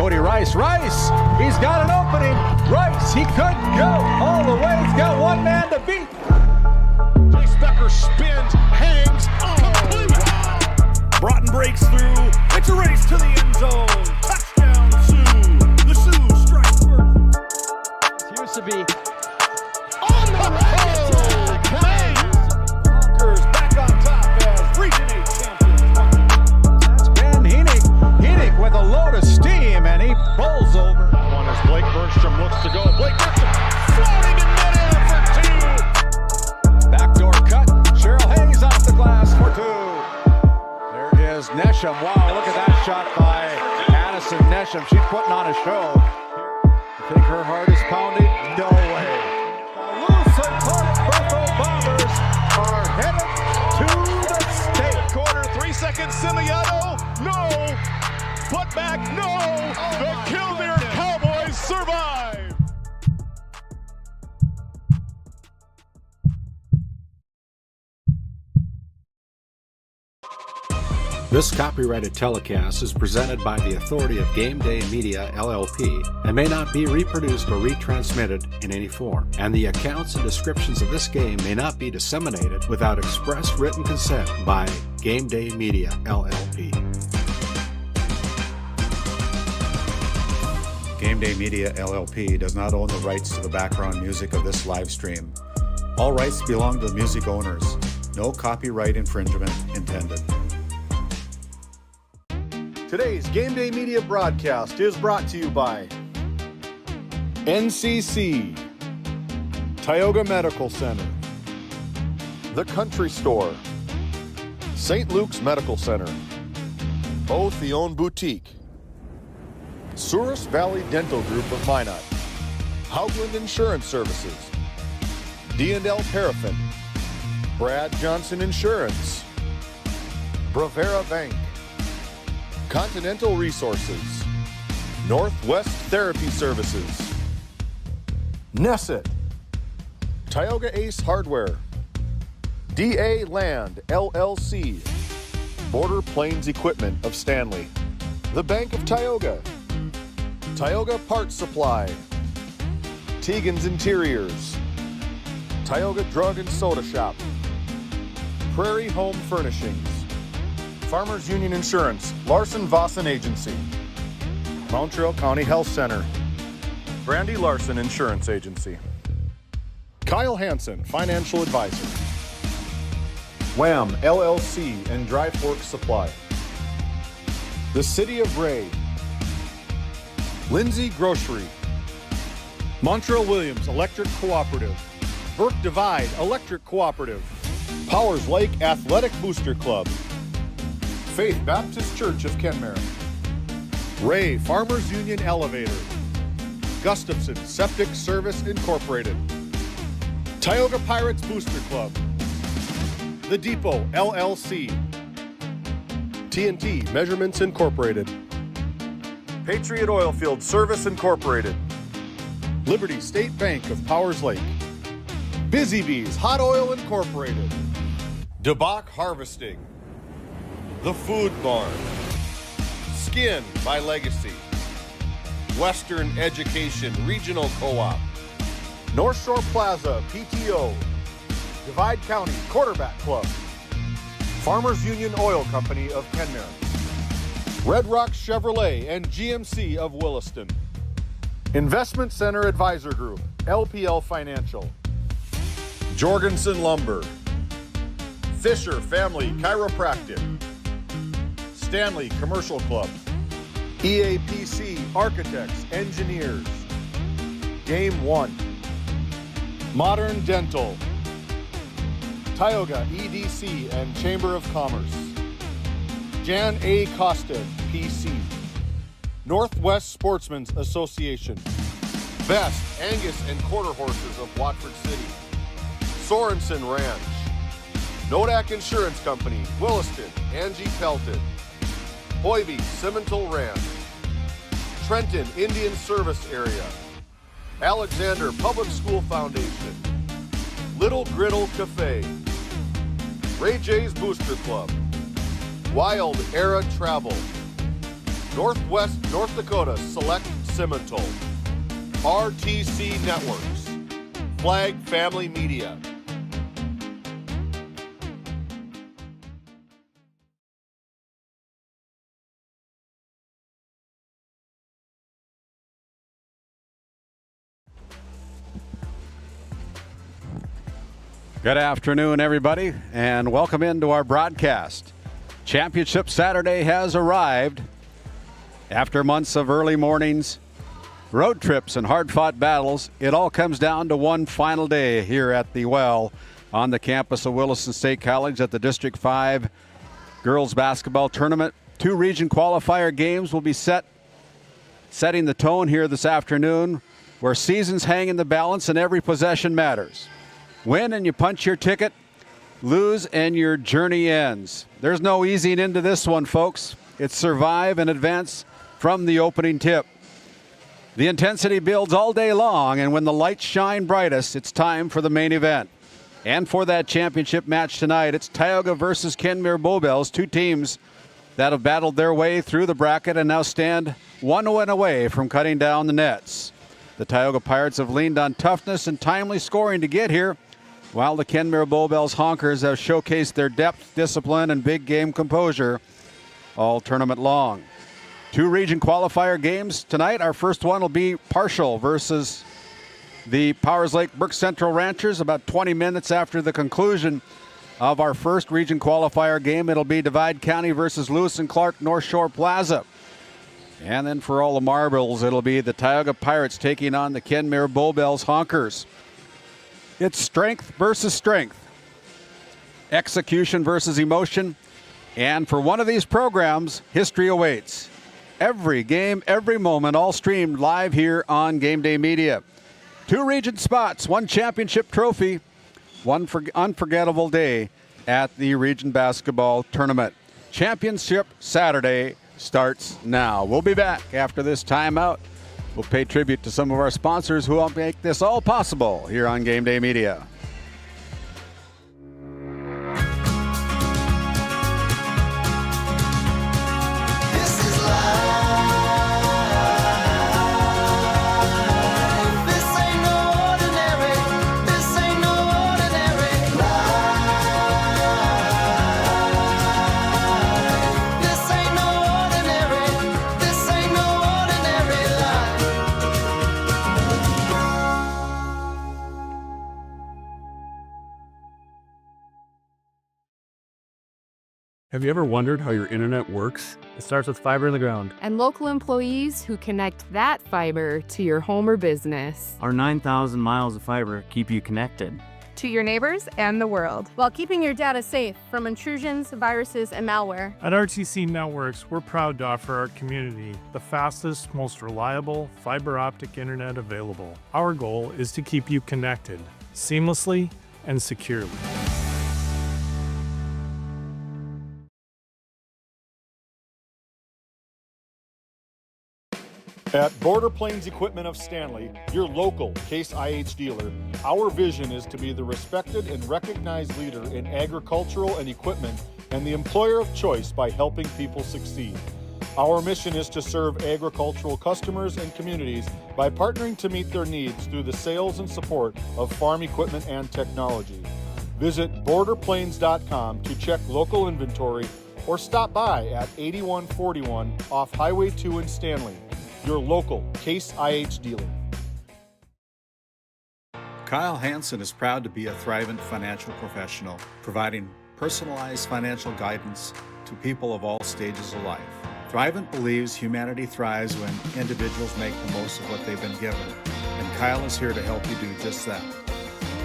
Cody Rice. Rice, he's got an opening. Rice, he could go all the way. He's got one man to beat. Chase Becker spins, hangs, complete. Broughton breaks through. It's a race to the end zone. Touchdown, Sioux. The Sioux strike first. Appears to be on the right. Hawkers back on top as Region 8 champions. That's Ben Heenick. Heenick with a load of steam, and he pulls over. One as Blake Burnstrom looks to go. Blake Burnstrom floating in midair for 2. Backdoor cut. Cheryl Hayes off the glass for 2. There is Nesham. Wow, look at that shot by Addison Nesham. She's putting on a show. You think her heart is pounding? No way. The Lusitano Buffalo Bombers are headed to the state. Quarter, 3 seconds, Simiato. No. Put back, no. The Killdeer Cowboys survive. This copyrighted telecast is presented by the authority of GameDay Media, LLP, and may not be reproduced or retransmitted in any form. And the accounts and descriptions of this game may not be disseminated without express written consent by GameDay Media, LLP. GameDay Media, LLP does not own the rights to the background music of this live stream. All rights belong to the music owners. No copyright infringement intended. Today's GameDay Media broadcast is brought to you by NCC, Tioga Medical Center, The Country Store, St. Luke's Medical Center, O'Theone Boutique, Souris Valley Dental Group of Minot, Hoagland Insurance Services, D&L Paraffin, Brad Johnson Insurance, Bravera Bank, Continental Resources, Northwest Therapy Services, Nesset, Tioga Ace Hardware, DA Land LLC, Border Plains Equipment of Stanley, The Bank of Tioga, Tioga Parts Supply, Tegan's Interiors, Tioga Drug and Soda Shop, Prairie Home Furnishings, Farmers Union Insurance, Larson Vossen Agency, Montreal County Health Center, Brandy Larson Insurance Agency, Kyle Hansen, Financial Advisor, Wham! LLC and Dry Fork Supply, the City of Ray, Lindsay Grocery, Montreal Williams Electric Cooperative, Burke Divide Electric Cooperative, Powers Lake Athletic Booster Club, Faith Baptist Church of Kenmare, Ray Farmers Union Elevator, Gustafson Septic Service Incorporated, Tioga Pirates Booster Club, The Depot LLC, TNT Measurements Incorporated, Patriot Oilfield Service Incorporated, Liberty State Bank of Powers Lake, Busy Bees Hot Oil Incorporated, DeBach Harvesting, The Food Barn, Skin by Legacy, Western Education Regional Co-op, North Shore Plaza PTO, Divide County Quarterback Club, Farmers Union Oil Company of Kenmare, Red Rock Chevrolet and GMC of Williston, Investment Center Advisor Group, LPL Financial, Jorgensen Lumber, Fisher Family Chiropractic, Stanley Commercial Club, EAPC Architects, Engineers, Game 1, Modern Dental, Tioga EDC and Chamber of Commerce, Jan A. Costa, PC, Northwest Sportsmen's Association, Best Angus and Quarter Horses of Watford City, Sorensen Ranch, Nodak Insurance Company, Williston, Angie Pelton, Hoyvie Simmental Ranch, Trenton Indian Service Area, Alexander Public School Foundation, Little Griddle Cafe, Ray J's Booster Club, Wild Era Travel, Northwest North Dakota Select Simmental, RTC Networks, Flag Family Media. Good afternoon, everybody, and welcome into our broadcast. Championship Saturday has arrived. After months of early mornings, road trips, and hard-fought battles, it all comes down to one final day here at the Well on the campus of Williston State College at the District 5 Girls Basketball Tournament. 2 region qualifier games will be setting the tone here this afternoon, where seasons hang in the balance and every possession matters. Win and you punch your ticket, lose and your journey ends. There's no easing into this one, folks. It's survive and advance from the opening tip. The intensity builds all day long, and when the lights shine brightest, it's time for the main event. And for that championship match tonight, it's Tioga versus Kenmare Bowbells, 2 teams that have battled their way through the bracket and now stand 1 win away from cutting down the nets. The Tioga Pirates have leaned on toughness and timely scoring to get here, while the Kenmare Bowbells Honkers have showcased their depth, discipline, and big game composure all tournament long. 2 region qualifier games tonight. Our first one will be Partial versus the Powers Lake Brook Central Ranchers. About 20 minutes after the conclusion of our first region qualifier game, it'll be Divide County versus Lewis and Clark North Shore Plaza. And then for all the marbles, it'll be the Tioga Pirates taking on the Kenmare Bowbells Honkers. It's strength versus strength, execution versus emotion, and for one of these programs, history awaits. Every game, every moment, all streamed live here on Game Day Media. 2 region spots, 1 championship trophy, 1 unforgettable day at the region basketball tournament. Championship Saturday starts now. We'll be back after this timeout. We'll pay tribute to some of our sponsors who help make this all possible here on Game Day Media. Have you ever wondered how your internet works? It starts with fiber in the ground. And local employees who connect that fiber to your home or business. Our 9,000 miles of fiber keep you connected to your neighbors and the world, while keeping your data safe from intrusions, viruses, and malware. At RTC Networks, we're proud to offer our community the fastest, most reliable fiber optic internet available. Our goal is to keep you connected seamlessly and securely. At Border Plains Equipment of Stanley, your local Case IH dealer, our vision is to be the respected and recognized leader in agricultural and equipment and the employer of choice by helping people succeed. Our mission is to serve agricultural customers and communities by partnering to meet their needs through the sales and support of farm equipment and technology. Visit borderplains.com to check local inventory or stop by at 8141 off Highway 2 in Stanley. Your local Case IH dealer. Kyle Hansen is proud to be a thrivent financial professional, providing personalized financial guidance to people of all stages of life. Thrivent believes humanity thrives when individuals make the most of what they've been given, and Kyle is here to help you do just that.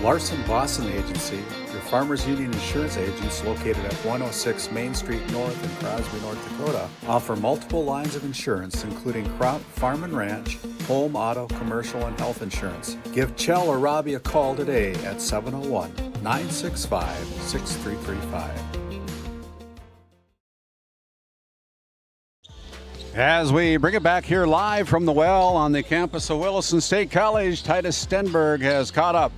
Larson Boston Agency, your Farmers Union insurance agents located at 106 Main Street North in Crosby, North Dakota, offer multiple lines of insurance, including crop, farm and ranch, home, auto, commercial, and health insurance. Give Chell or Robbie a call today at 701-965-6335. As we bring it back here live from the Well on the campus of Williston State College, Titus Stenberg has caught up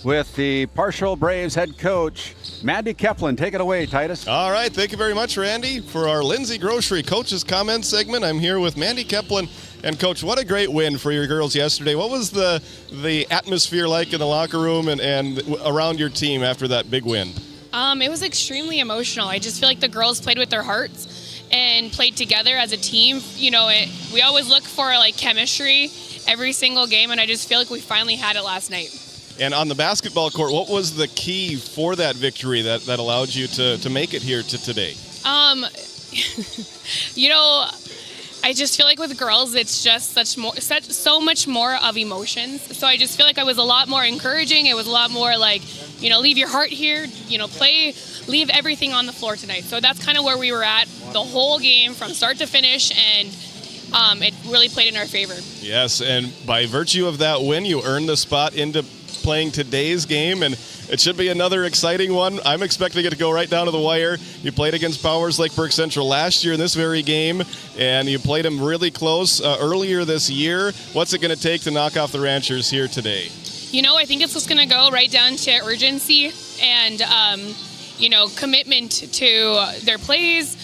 with the Partial Braves head coach, Mandy Keplin. Take it away, Titus. All right, thank you very much, Randy. For our Lindsay Grocery Coaches Comments segment, I'm here with Mandy Keplin. And, Coach, what a great win for your girls yesterday. What was the atmosphere like in the locker room and around your team after that big win? It was extremely emotional. I just feel like the girls played with their hearts and played together as a team. You know, we always look for, like, chemistry every single game, and I just feel like we finally had it last night. And on the basketball court, what was the key for that victory that allowed you to make it here to today? You know, I just feel like with girls, it's just so much more of emotions. So I just feel like I was a lot more encouraging. It was a lot more like, you know, leave your heart here, you know, leave everything on the floor tonight. So that's kind of where we were at the whole game from start to finish, and it really played in our favor. Yes, and by virtue of that win, you earned the spot into playing today's game, and it should be another exciting one. I'm expecting it to go right down to the wire. You played against Powers Lake Burke Central last year in this very game, and you played them really close earlier this year. What's it going to take to knock off the Ranchers here today? You know, I think it's just going to go right down to urgency and, you know, commitment to their plays,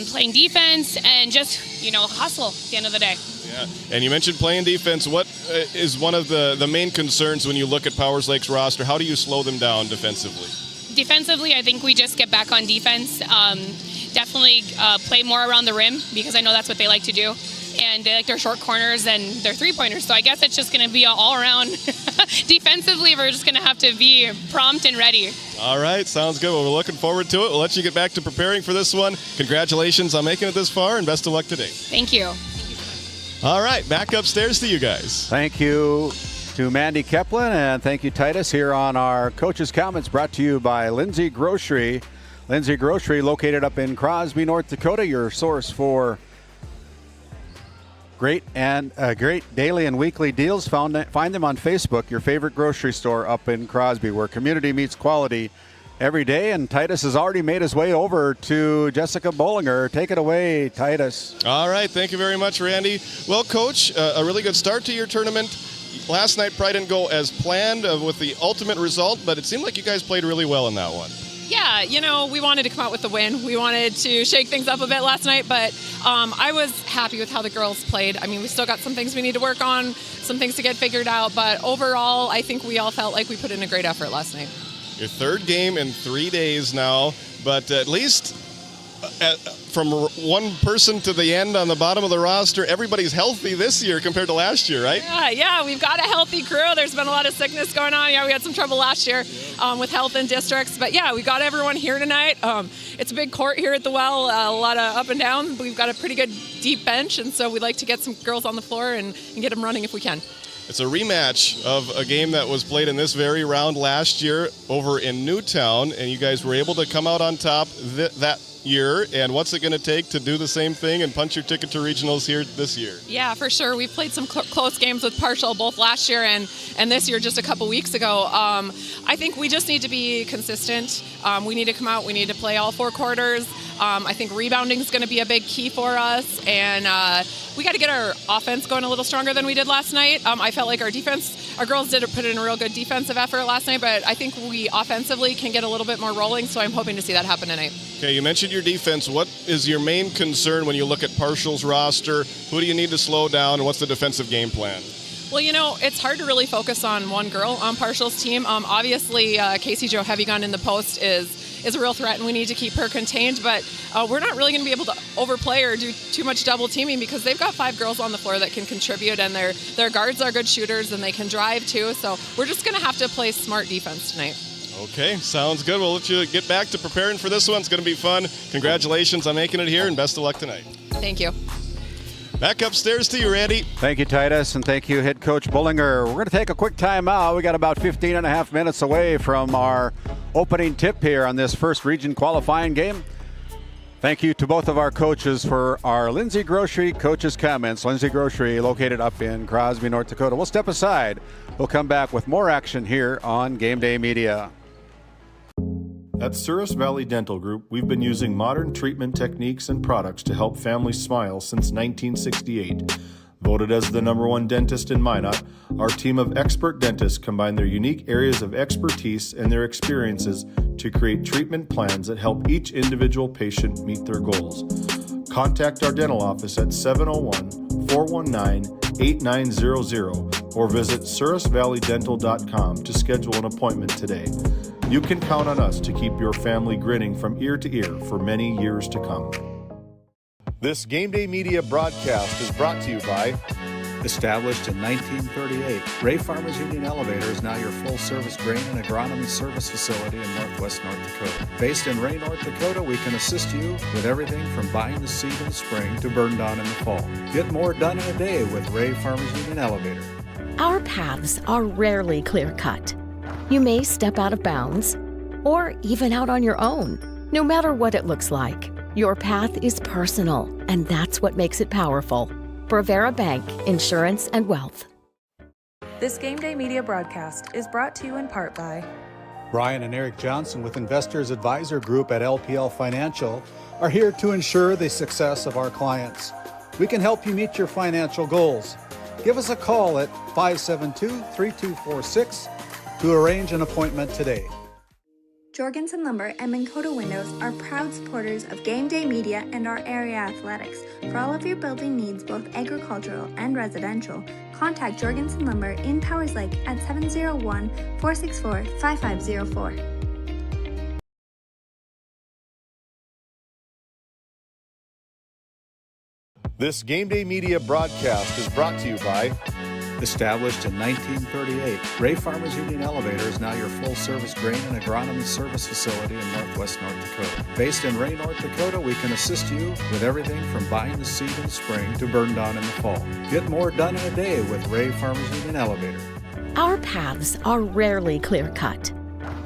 playing defense, and just, you know, hustle at the end of the day. Yeah, and you mentioned playing defense. What is one of the main concerns when you look at Powers Lake's roster? How do you slow them down defensively? Defensively, I think we just get back on defense. Definitely play more around the rim, because I know that's what they like to do. And they like their short corners and their three-pointers. So I guess it's just going to be all around. Defensively, we're just going to have to be prompt and ready. All right, sounds good. Well, we're looking forward to it. We'll let you get back to preparing for this one. Congratulations on making it this far, and best of luck today. Thank you. All right, back upstairs to you guys. Thank you to Mandy Keplin, and thank you, Titus, here on our Coaches' Comments, brought to you by Lindsay Grocery. Lindsay Grocery, located up in Crosby, North Dakota, your source for great daily and weekly deals. Find them on Facebook, your favorite grocery store up in Crosby, where community meets quality every day. And Titus has already made his way over to Jessica Bollinger. Take it away, Titus. All right, thank you very much, Randy. Well, Coach, a really good start to your tournament. Last night probably didn't go as planned with the ultimate result, but it seemed like you guys played really well in that one. Yeah, you know, we wanted to come out with the win. We wanted to shake things up a bit last night, but I was happy with how the girls played. I mean, we still got some things we need to work on, some things to get figured out, but overall, I think we all felt like we put in a great effort last night. Your third game in 3 days now, but at least from one person to the end on the bottom of the roster, everybody's healthy this year compared to last year, right? Yeah, we've got a healthy crew. There's been a lot of sickness going on. Yeah, we had some trouble last year with health in districts, but yeah, we got everyone here tonight. It's a big court here at the Well, a lot of up and down. We've got a pretty good deep bench, and so we'd like to get some girls on the floor and get them running if we can. It's a rematch of a game that was played in this very round last year over in Newtown, and you guys were able to come out on top that year. And what's it going to take to do the same thing and punch your ticket to regionals here this year? Yeah, for sure. We've played some close games with Partial both last year and this year just a couple weeks ago. I think we just need to be consistent. We need to come out. We need to play all 4 quarters. I think rebounding is going to be a big key for us, and we got to get our offense going a little stronger than we did last night. I felt like our girls did put in a real good defensive effort last night, but I think we offensively can get a little bit more rolling, so I'm hoping to see that happen tonight. Okay, you mentioned your defense. What is your main concern when you look at Partial's roster? Who do you need to slow down, and what's the defensive game plan? Well, you know, it's hard to really focus on one girl on Partial's team. Obviously, Casey Jo Heavygun in the post is a real threat, and we need to keep her contained. But we're not really going to be able to overplay or do too much double teaming because they've got 5 girls on the floor that can contribute, and their guards are good shooters, and they can drive too. So we're just going to have to play smart defense tonight. Okay, sounds good. We'll let you get back to preparing for this one. It's going to be fun. Congratulations on making it here, and best of luck tonight. Thank you. Back upstairs to you, Randy. Thank you, Titus, and thank you, head coach Bollinger. We're going to take a quick time out. We got about 15 and a half minutes away from our opening tip here on this first region qualifying game. Thank you to both of our coaches for our Lindsay Grocery Coaches Comments. Lindsay Grocery, located up in Crosby, North Dakota. We'll step aside. We'll come back with more action here on Game Day Media. At Souris Valley Dental Group, we've been using modern treatment techniques and products to help families smile since 1968. Voted as the #1 dentist in Minot, our team of expert dentists combine their unique areas of expertise and their experiences to create treatment plans that help each individual patient meet their goals. Contact our dental office at 701-419-8900 or visit surrisvalleydental.com to schedule an appointment today. You can count on us to keep your family grinning from ear to ear for many years to come. This Game Day Media broadcast is brought to you by Established in 1938, Ray Farmers Union Elevator is now your full-service grain and agronomy service facility in northwest North Dakota. Based in Ray, North Dakota, we can assist you with everything from buying the seed in the spring to burn down in the fall. Get more done in a day with Ray Farmers Union Elevator. Our paths are rarely clear-cut. You may step out of bounds, or even out on your own. No matter what it looks like, your path is personal, and that's what makes it powerful. Brevera Bank, Insurance and Wealth. This Game Day Media broadcast is brought to you in part by Brian and Eric Johnson with Investors Advisor Group at LPL Financial are here to ensure the success of our clients. We can help you meet your financial goals. Give us a call at 572-3246 to arrange an appointment today. Jorgensen Lumber and Minn Kota Windows are proud supporters of Game Day Media and our area athletics. For all of your building needs, both agricultural and residential, contact Jorgensen Lumber in Powers Lake at 701-464-5504. This Game Day Media broadcast is brought to you by Established in 1938, Ray Farmers Union Elevator is now your full-service grain and agronomy service facility in northwest North Dakota. Based in Ray, North Dakota, we can assist you with everything from buying the seed in the spring to burn down in the fall. Get more done in a day with Ray Farmers Union Elevator. Our paths are rarely clear-cut.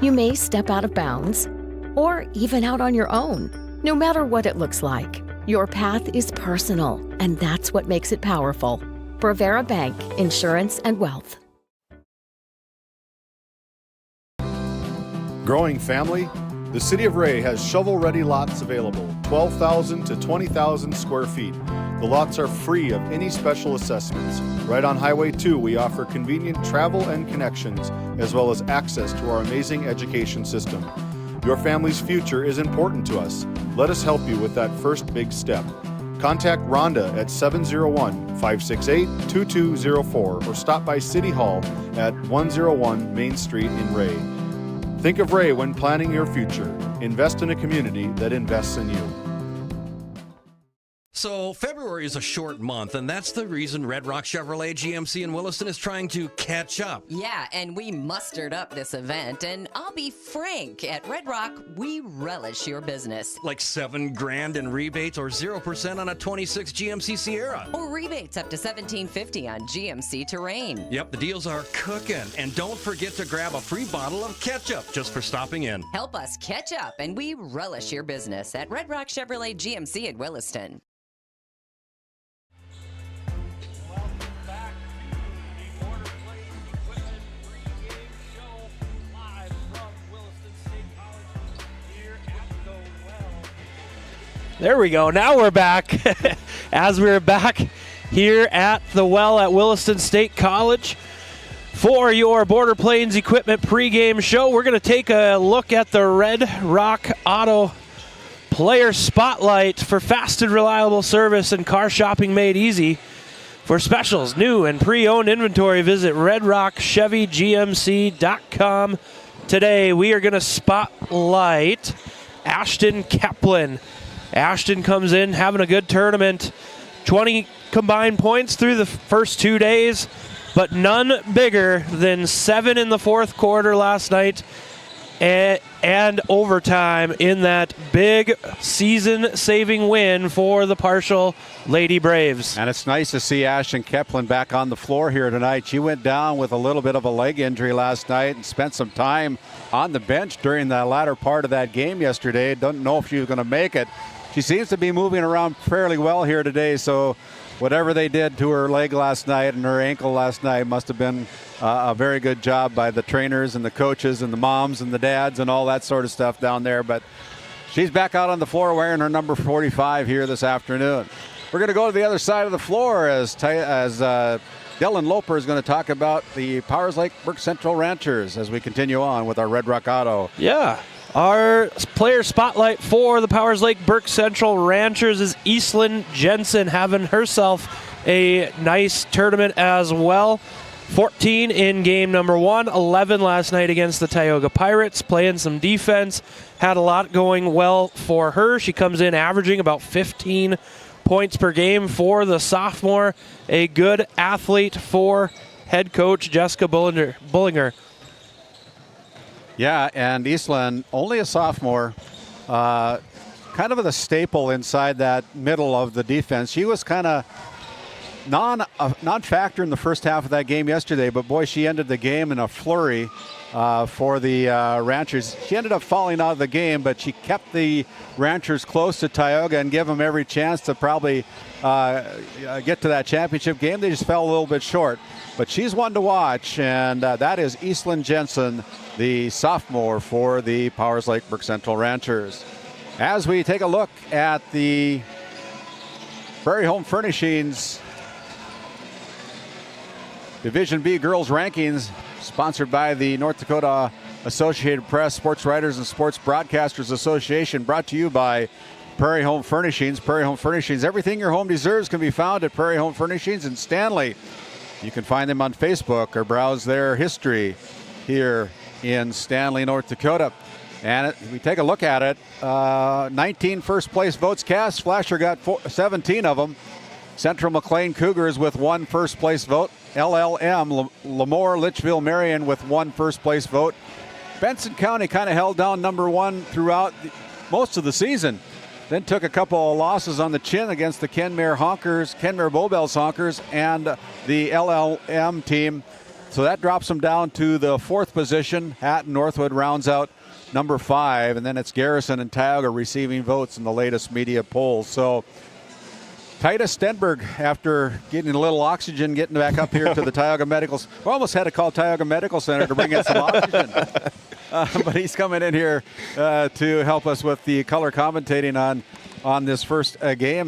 You may step out of bounds, or even out on your own. No matter what it looks like, your path is personal, and that's what makes it powerful. Brevera Bank, Insurance and Wealth. Growing family, the City of Ray has shovel-ready lots available, 12,000 to 20,000 square feet. The lots are free of any special assessments. Right on Highway 2, we offer convenient travel and connections, as well as access to our amazing education system. Your family's future is important to us. Let us help you with that first big step. Contact Rhonda at 701-568-2204 or stop by City Hall at 101 Main Street in Ray. Think of Ray when planning your future. Invest in a community that invests in you. So February is a short month, and that's the reason Red Rock Chevrolet GMC in Williston is trying to catch up. Yeah, and we mustered up this event, and I'll be frank, at Red Rock, we relish your business. Like $7,000 in rebates or 0% on a 26 GMC Sierra. Or rebates up to $1,750 on GMC Terrain. Yep, the deals are cooking. And don't forget to grab a free bottle of ketchup just for stopping in. Help us catch up, and we relish your business at Red Rock Chevrolet GMC in Williston. There we go. Now we're back. As we're back here at the well at Williston State College for your Border Plains Equipment pregame show, we're going to take a look at the Red Rock Auto Player Spotlight for fast and reliable service and car shopping made easy. For specials, new and pre-owned inventory, visit redrockchevygmc.com. Today we are going to spotlight Ashton Kaplan. Ashton comes in having a good tournament. 20 combined points through the first 2 days, but none bigger than 7 in the fourth quarter last night and overtime in that big season-saving win for the Partial Lady Braves. And it's nice to see Ashton Kaplan back on the floor here tonight. She went down with a little bit of a leg injury last night and spent some time on the bench during the latter part of that game yesterday. Don't know if she was going to make it. She seems to be moving around fairly well here today, so whatever they did to her leg last night and her ankle last night must have been a very good job by the trainers and the coaches and the moms and the dads and all that sort of stuff down there. But she's back out on the floor wearing her number 45 here this afternoon. We're going to go to the other side of the floor as Dylan Loper is going to talk about the Powers Lake Burke Central Ranchers as we continue on with our Red Rock Auto. Yeah. Our player spotlight for the Powers Lake Burke Central Ranchers is Eastland Jensen, having herself a nice tournament as well. 14 in game number 1, 11 last night against the Tioga Pirates, playing some defense. Had a lot going well for her. She comes in averaging about 15 points per game for the sophomore. A good athlete for head coach Jessica Bullinger. Yeah, and Eastland, only a sophomore, kind of the staple inside that middle of the defense. She was kind of non-factor in the first half of that game yesterday, but boy, she ended the game in a flurry for the Ranchers. She ended up falling out of the game, but she kept the Ranchers close to Tioga and gave them every chance to probably get to that championship game. They just fell a little bit short. But she's one to watch, and that is Eastland Jensen, the sophomore for the Powers Lake Burke Central Ranchers. As we take a look at the Prairie Home Furnishings Division B Girls Rankings, sponsored by the North Dakota Associated Press, Sports Writers and Sports Broadcasters Association, brought to you by Prairie Home Furnishings. Prairie Home Furnishings, everything your home deserves can be found at Prairie Home Furnishings in Stanley. You can find them on Facebook or browse their history here in Stanley, North Dakota. And we take a look at it. 19 first place votes cast. Flasher got 17 of them. Central McLean Cougars with 1 first place vote. LLM, Lemoore, Litchfield, Marion with 1 first place vote. Benson County kind of held down number 1 throughout most of the season. Then took a couple of losses on the chin against the Kenmare Bowbells Honkers and the LLM team. So that drops them down to the 4th position. Hatton Northwood rounds out number 5, and then it's Garrison and Tioga receiving votes in the latest media polls. So Titus Stenberg, after getting a little oxygen, getting back up here to the Tioga Medical. We almost had to call Tioga Medical Center to bring in some oxygen. But he's coming in here to help us with the color commentating on this first game.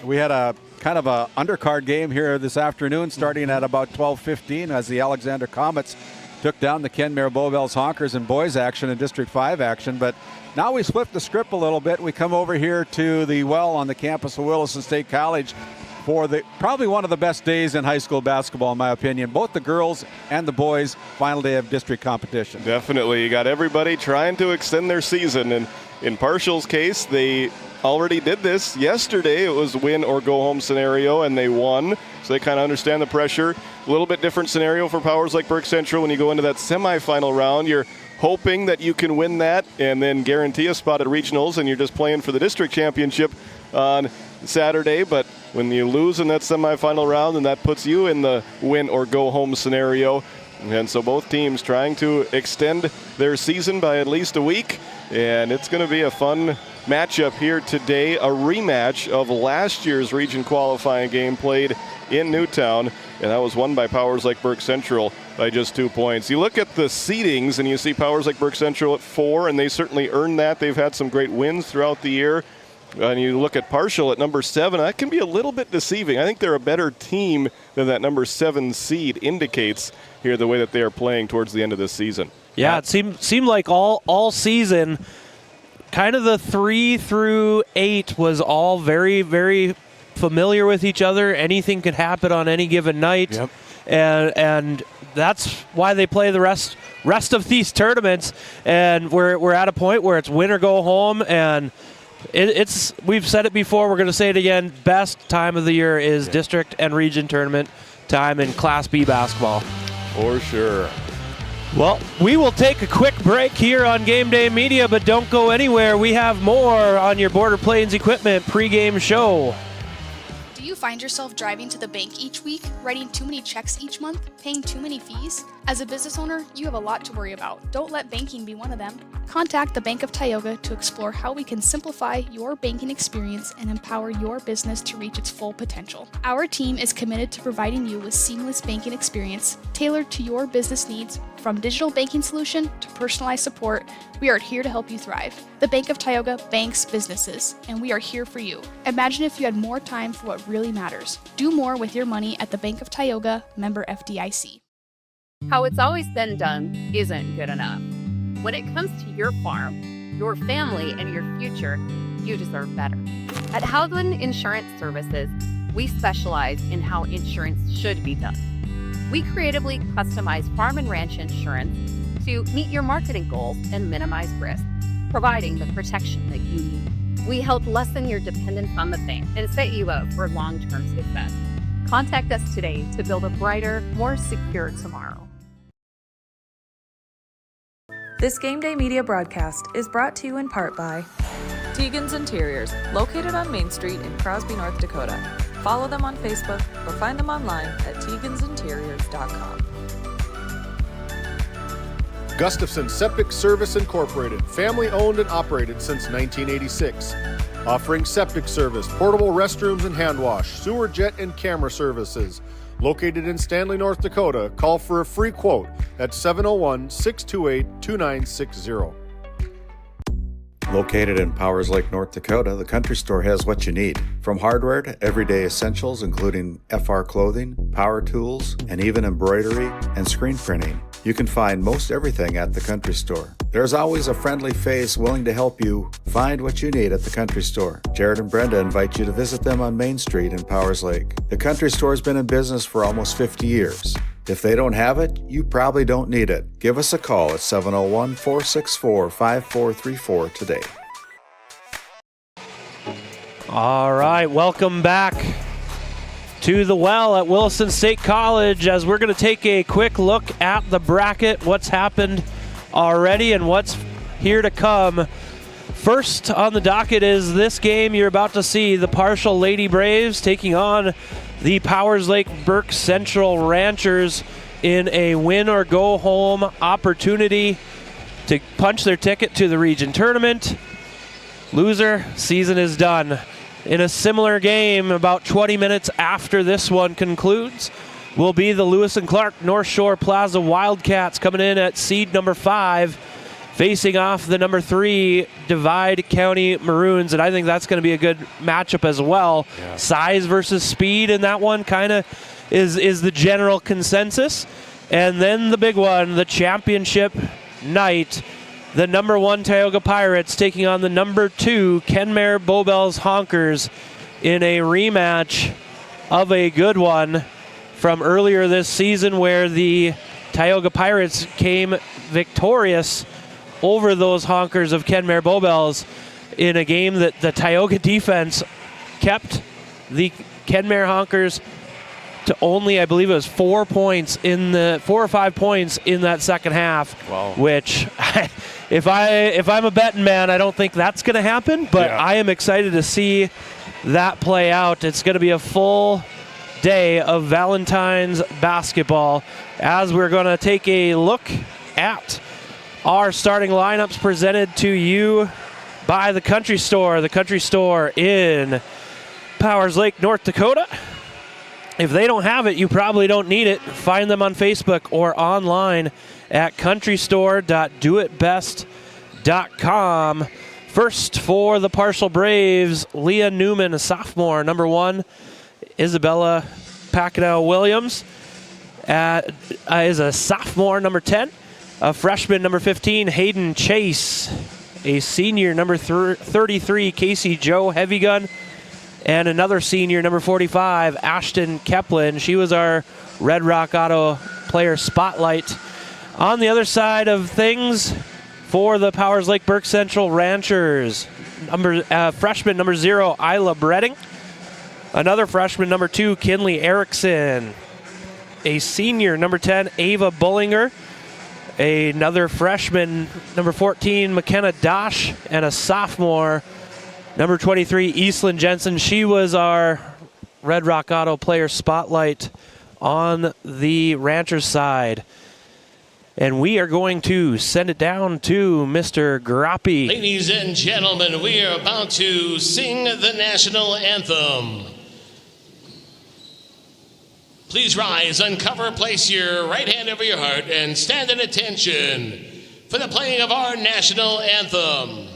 We had a kind of a undercard game here this afternoon, starting at about 12:15 as the Alexander Comets took down the Kenmare Bowbells Honkers in boys action and District 5 action. But now we flip the script a little bit. We come over here to the well on the campus of Williston State College for probably one of the best days in high school basketball, in my opinion. Both the girls and the boys final day of district competition. Definitely. You got everybody trying to extend their season. And in Partial's case, they already did this yesterday. It was win or go home scenario, and they won. So they kind of understand the pressure. A little bit different scenario for Powers Lake Burke Central. When you go into that semifinal round, you're hoping that you can win that and then guarantee a spot at regionals, and you're just playing for the district championship on Saturday. But when you lose in that semifinal round, and that puts you in the win or go home scenario. And so both teams trying to extend their season by at least a week. And it's going to be a fun matchup here today, a rematch of last year's region qualifying game played in Newtown, and that was won by Powers Lake Burke Central by just 2 points. You look at the seedings, and you see Powers Lake Burke Central at 4, and they certainly earned that. They've had some great wins throughout the year. And you look at Partial at number 7, that can be a little bit deceiving. I think they're a better team than that number 7 seed indicates here, the way that they are playing towards the end of this season. Yeah, it seemed like all season, kind of the 3 through 8 was all very, very familiar with each other. Anything could happen on any given night. Yep. And that's why they play the rest of these tournaments. And we're at a point where it's win or go home, and it's we've said it before, we're going to say it again, best time of the year is district and region tournament time in Class B basketball. For sure. Well, we will take a quick break here on Game Day Media, but don't go anywhere. We have more on your Border Plains Equipment pregame show. Do you find yourself driving to the bank each week, writing too many checks each month, paying too many fees? As a business owner, you have a lot to worry about. Don't let banking be one of them. Contact the Bank of Tioga to explore how we can simplify your banking experience and empower your business to reach its full potential. Our team is committed to providing you with seamless banking experience tailored to your business needs. From digital banking solution to personalized support, we are here to help you thrive. The Bank of Tioga banks businesses, and we are here for you. Imagine if you had more time for what really matters. Do more with your money at the Bank of Tioga, member FDIC. How it's always been done isn't good enough. When it comes to your farm, your family, and your future, you deserve better. At Howland Insurance Services, we specialize in how insurance should be done. We creatively customize farm and ranch insurance to meet your marketing goals and minimize risk, providing the protection that you need. We help lessen your dependence on the bank and set you up for long-term success. Contact us today to build a brighter, more secure tomorrow. This Game Day Media broadcast is brought to you in part by Tegan's Interiors, located on Main Street in Crosby, North Dakota. Follow them on Facebook or find them online at tegansinteriors.com. Gustafson Septic Service Incorporated, family owned and operated since 1986. Offering septic service, portable restrooms and hand wash, sewer jet and camera services. Located in Stanley, North Dakota, call for a free quote at 701-628-2960. Located in Powers Lake, North Dakota, the Country Store has what you need. From hardware to everyday essentials, including FR clothing, power tools, and even embroidery and screen printing. You can find most everything at the Country Store. There's always a friendly face willing to help you find what you need at the Country Store. Jared and Brenda invite you to visit them on Main Street in Powers Lake. The Country Store has been in business for almost 50 years. If they don't have it, you probably don't need it. Give us a call at 701-464-5434 today. All right, welcome back to the well at Williston State College as we're going to take a quick look at the bracket, what's happened already and what's here to come. First on the docket is this game you're about to see, the Partial Lady Braves taking on the Powers Lake Burke Central Ranchers in a win or go home opportunity to punch their ticket to the region tournament. Loser, season is done. In a similar game, about 20 minutes after this one concludes, will be the Lewis and Clark North Shore Plaza Wildcats coming in at seed number 5, facing off the number 3 Divide County Maroons, and I think that's going to be a good matchup as well. Yeah. Size versus speed in that one kind of is the general consensus. And then the big one, the championship night, the number 1 Tioga Pirates taking on the number 2 Kenmare Bowbells Honkers in a rematch of a good one from earlier this season where the Tioga Pirates came victorious over those Honkers of Kenmare Bowbells in a game that the Tioga defense kept the Kenmare Honkers to only, I believe it was 4 or 5 points in that second half. Wow. Which, if I'm a betting man, I don't think that's going to happen, but yeah. I am excited to see that play out. It's going to be a full day of Valentine's basketball as we're going to take a look at our starting lineups presented to you by the Country Store. The Country Store in Powers Lake, North Dakota. If they don't have it, you probably don't need it. Find them on Facebook or online at countrystore.doitbest.com. First for the Partial Braves, Leah Newman, a sophomore. Number 1, Isabella Pacquiao Williams is a sophomore. Number 10, a freshman. Number 15, Hayden Chase, a senior. Number 33, Casey Joe Heavygun, and another senior, number 45, Ashton Keplin. She was our Red Rock Auto Player Spotlight. On the other side of things, for the Powers Lake Burke Central Ranchers, freshman number 0, Isla Bredding. Another freshman, number 2, Kinley Erickson. A senior, number 10, Ava Bullinger. Another freshman, number 14, McKenna Dosh. And a sophomore, number 23, Eastland Jensen. She was our Red Rock Auto player spotlight on the Ranchers side. And we are going to send it down to Mr. Grappi. Ladies and gentlemen, we are about to sing the national anthem. Please rise, uncover, place your right hand over your heart, and stand at attention for the playing of our national anthem.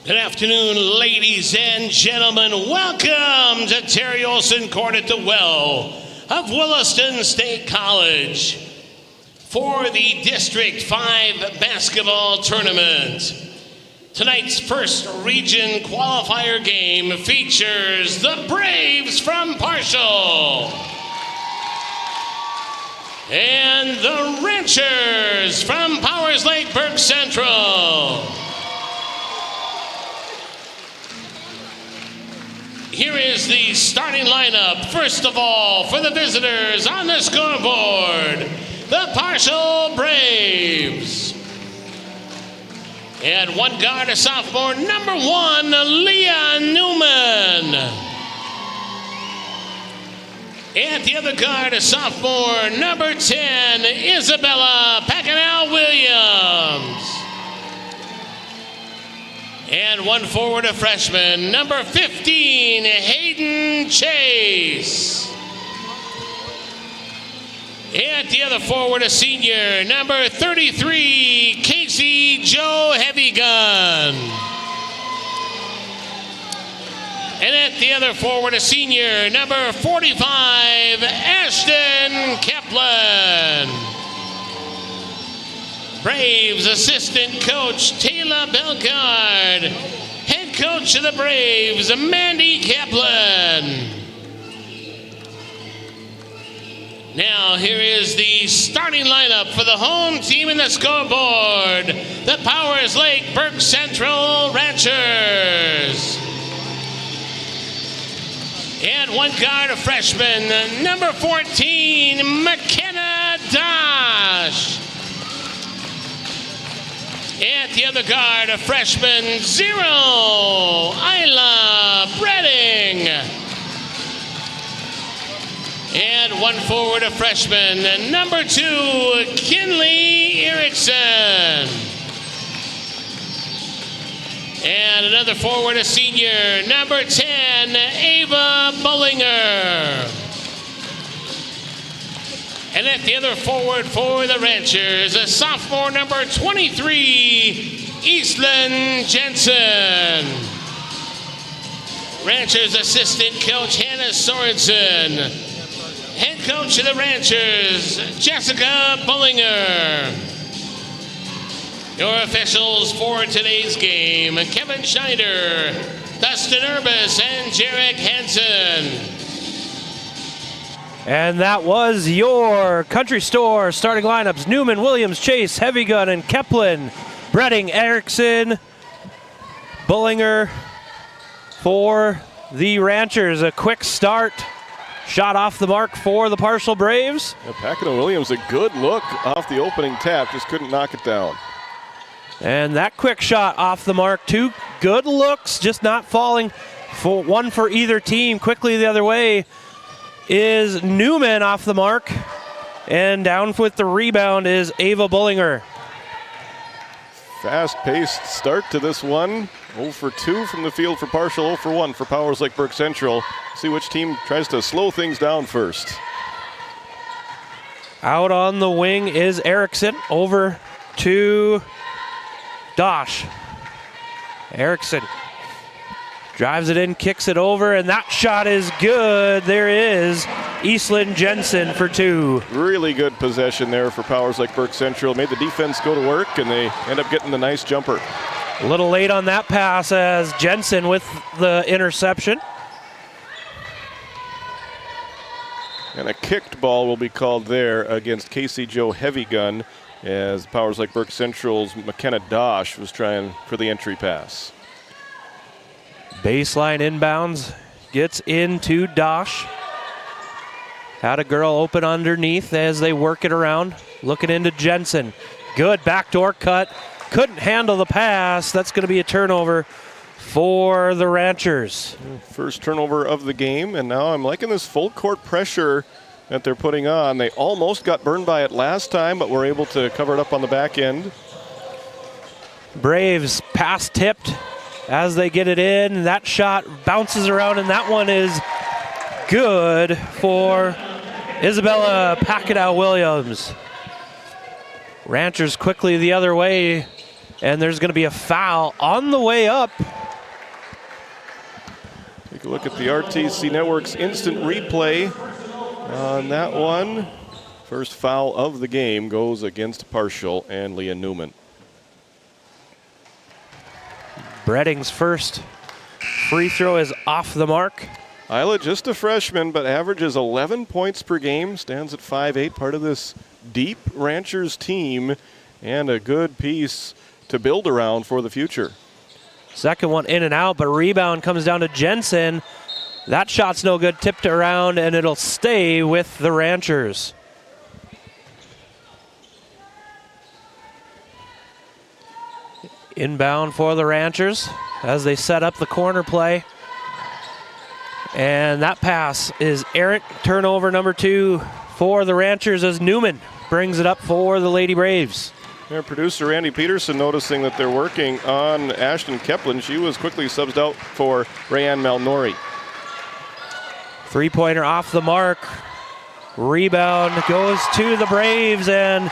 Good afternoon, ladies and gentlemen. Welcome to Terry Olson Court at the Well of Williston State College for the District 5 basketball tournament. Tonight's first region qualifier game features the Braves from Parshall and the Ranchers from Powers Lake Burke Central. Here is the starting lineup. First of all, for the visitors on the scoreboard, the Parshall Braves. And one guard, a sophomore, number 1, Leah Newman. And the other guard, a sophomore, number 10, Isabella Pacanal Williams. And one forward, a freshman, number 15, Hayden Chase. And the other forward, a senior, number 33, Casey Joe Heavygun. And at the other forward, a senior, number 45, Ashton Kaplan. Braves assistant coach Taylor Belgard. Head coach of the Braves, Mandy Kaplan. Now here is the starting lineup for the home team in the scoreboard, the Powers Lake Burke Central Ranchers. And one guard, a freshman, number 14, McKenna Dosh. And the other guard, a freshman, 0, Isla Bredding. And one forward, a freshman, number 2, Kinley Erickson. And another forward, a senior, number 10, Ava Bullinger. And at the other forward for the Ranchers, a sophomore, number 23, Eastland Jensen. Ranchers assistant coach Hannah Sorensen. Head coach of the Ranchers, Jessica Bullinger. Your officials for today's game, Kevin Schneider, Dustin Urbis, and Jarek Hansen. And that was your Country Store starting lineups. Newman, Williams, Chase, Heavygun, and Kaplan. Bredding, Erickson, Bullinger for the Ranchers. A quick start Shot off the mark for the Partial Braves. Yeah, Pacino Williams, a good look off the opening tap, just couldn't knock it down. And that quick shot off the mark, 2 good looks, just not falling. One for either team. Quickly the other way is Newman off the mark. And down with the rebound is Ava Bullinger. Fast-paced start to this one. 0 for 2 from the field for Partial, 0 for 1 for Powers Lake Burke Central. See which team tries to slow things down first. Out on the wing is Erickson, over to Dosh. Erickson drives it in, kicks it over, and that shot is good. There is Eastland Jensen for 2. Really good possession there for Powers Lake Burke Central. Made the defense go to work, and they end up getting the nice jumper. A little late on that pass as Jensen with the interception. And a kicked ball will be called there against Casey Joe Heavy Gun, as Powers Lake Burke Central's McKenna Dosh was trying for the entry pass. Baseline inbounds, gets into Dosh. Had a girl open underneath as they work it around. Looking into Jensen. Good backdoor cut. Couldn't handle the pass. That's going to be a turnover for the Ranchers. First turnover of the game, and now I'm liking this full court pressure that they're putting on. They almost got burned by it last time, but were able to cover it up on the back end. Braves pass tipped as they get it in. That shot bounces around, and that one is good for Isabella Pacquiao-Williams. Ranchers quickly the other way, and there's going to be a foul on the way up. Take a look at the RTC Network's instant replay on that one. First foul of the game goes against Partial and Leah Newman. Bredding's first free throw is off the mark. Isla, just a freshman, but averages 11 points per game, stands at 5'8", part of this deep Ranchers team, and a good piece to build around for the future. Second one in and out, but rebound comes down to Jensen. That shot's no good, tipped around, and it'll stay with the Ranchers. Inbound for the Ranchers as they set up the corner play. And that pass is errant. Turnover number 2 for the Ranchers as Newman brings it up for the Lady Braves. Our producer Randy Peterson noticing that they're working on Ashton Keplin. She was quickly subbed out for Rayanne Malnori. Three-pointer off the mark. Rebound goes to the Braves, and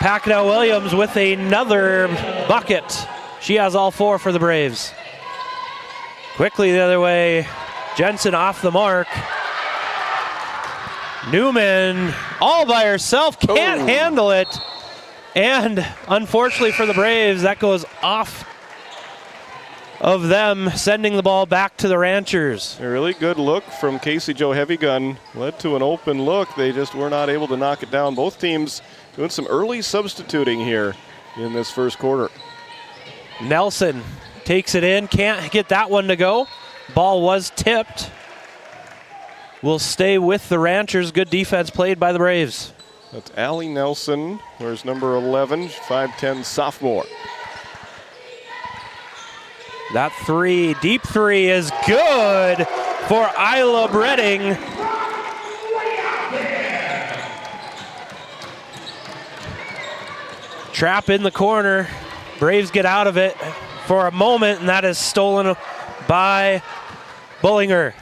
Pacquiao-Williams with another bucket. She has all 4 for the Braves. Quickly the other way. Jensen off the mark. Newman all by herself, can't handle it. And unfortunately for the Braves, that goes off of them, sending the ball back to the Ranchers. A really good look from Casey Joe Heavy Gun led to an open look. They just were not able to knock it down. Both teams doing some early substituting here in this first quarter. Nelson takes it in, can't get that one to go. Ball was tipped. Will stay with the Ranchers. Good defense played by the Braves. That's Allie Nelson, where's number 11, 5'10" sophomore. That deep three is good for Isla Bredding. Trap in the corner. Braves get out of it for a moment, and that is stolen by Bullinger.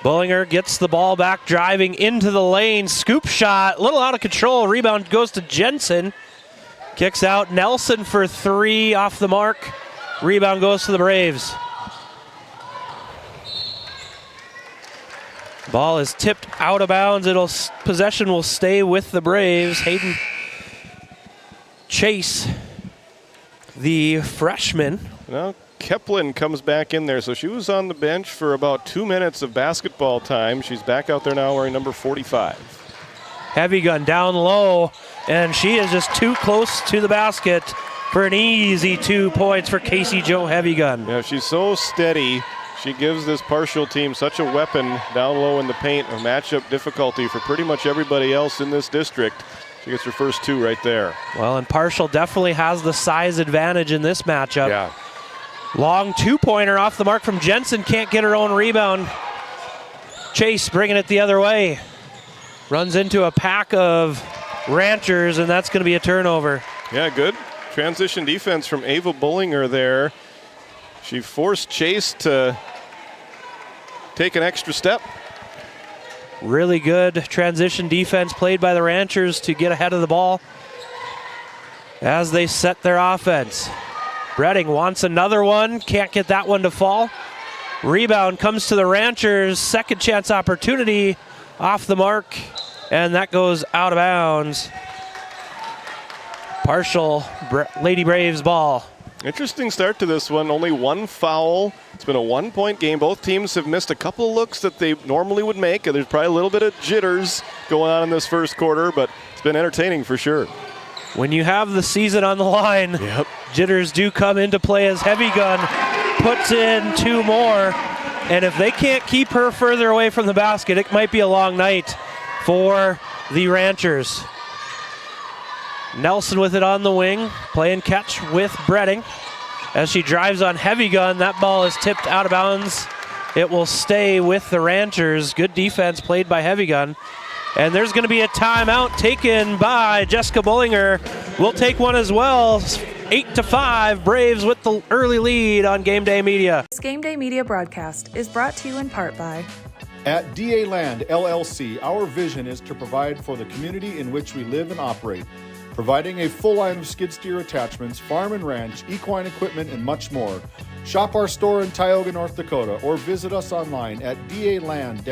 Bullinger gets the ball back, driving into the lane. Scoop shot, a little out of control. Rebound goes to Jensen. Kicks out Nelson for 3 off the mark. Rebound goes to the Braves. Ball is tipped out of bounds. Possession will stay with the Braves. Hayden Chase, the freshman. Now Keplin comes back in there. So she was on the bench for about 2 minutes of basketball time. She's back out there now wearing number 45. Heavy Gun down low, and she is just too close to the basket for an easy 2 points for Casey Joe Heavy Gun. Yeah, she's so steady. She gives this partial team such a weapon down low in the paint, a matchup difficulty for pretty much everybody else in this district. She gets her first 2 right there. Well, and partial definitely has the size advantage in this matchup. Yeah. Long 2-pointer off the mark from Jensen, can't get her own rebound. Chase bringing it the other way. Runs into a pack of Ranchers, and that's going to be a turnover. Yeah, good transition defense from Ava Bullinger there. She forced Chase to take an extra step. Really good transition defense played by the Ranchers to get ahead of the ball as they set their offense. Bredding wants another one, can't get that one to fall. Rebound comes to the Ranchers, second chance opportunity off the mark, and that goes out of bounds. Partial Lady Braves ball. Interesting start to this one, only 1 foul. It's been a 1-point game. Both teams have missed a couple of looks that they normally would make. There's probably a little bit of jitters going on in this first quarter, but it's been entertaining for sure. When you have the season on the line, jitters do come into play as Heavy Gun puts in 2 more. And if they can't keep her further away from the basket, it might be a long night for the Ranchers. Nelson with it on the wing, playing catch with Bredding. As she drives on Heavy Gun, that ball is tipped out of bounds. It will stay with the Ranchers. Good defense played by Heavy Gun. And there's going to be a timeout taken by Jessica Bullinger. We'll take one as well. 8-5, Braves with the early lead on Game Day Media. This Game Day Media broadcast is brought to you in part by At DA Land LLC, our vision is to provide for the community in which we live and operate, providing a full line of skid steer attachments, farm and ranch, equine equipment, and much more. Shop our store in Tioga, North Dakota, or visit us online at daland-llc.com.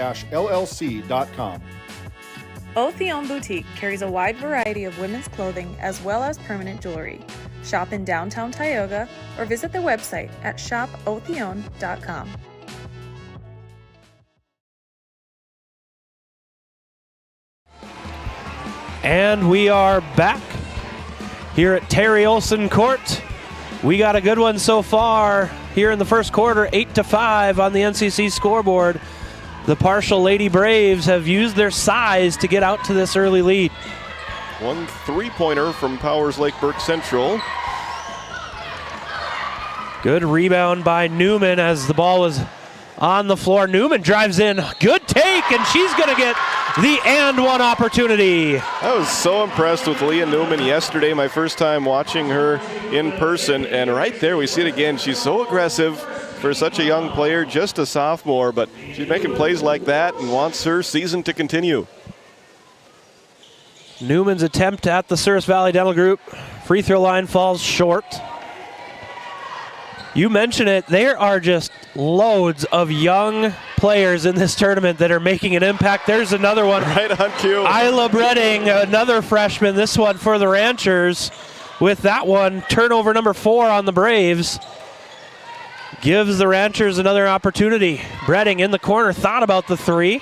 Othion Boutique carries a wide variety of women's clothing as well as permanent jewelry. Shop in downtown Tioga or visit their website at shopothion.com. And we are back here at Terry Olson Court. We got a good one so far here in the first quarter, 8-5 on the NCC scoreboard. The partial Lady Braves have used their size to get out to this early lead. 1 3-pointer from Powers Lake Burke Central. Good rebound by Newman as the ball was on the floor. Newman drives in, good take, and she's going to get the and one opportunity. I was so impressed with Leah Newman yesterday, my first time watching her in person, and right there we see it again. She's so aggressive for such a young player, just a sophomore, but she's making plays like that and wants her season to continue. Newman's attempt at the Souris Valley Dental Group free throw line falls short. You mentioned it, there are just loads of young players in this tournament that are making an impact. There's another one. Right on cue. Isla Bredding, another freshman, this one for the Ranchers. With that one, turnover number 4 on the Braves. Gives the Ranchers another opportunity. Bredding in the corner, thought about the 3.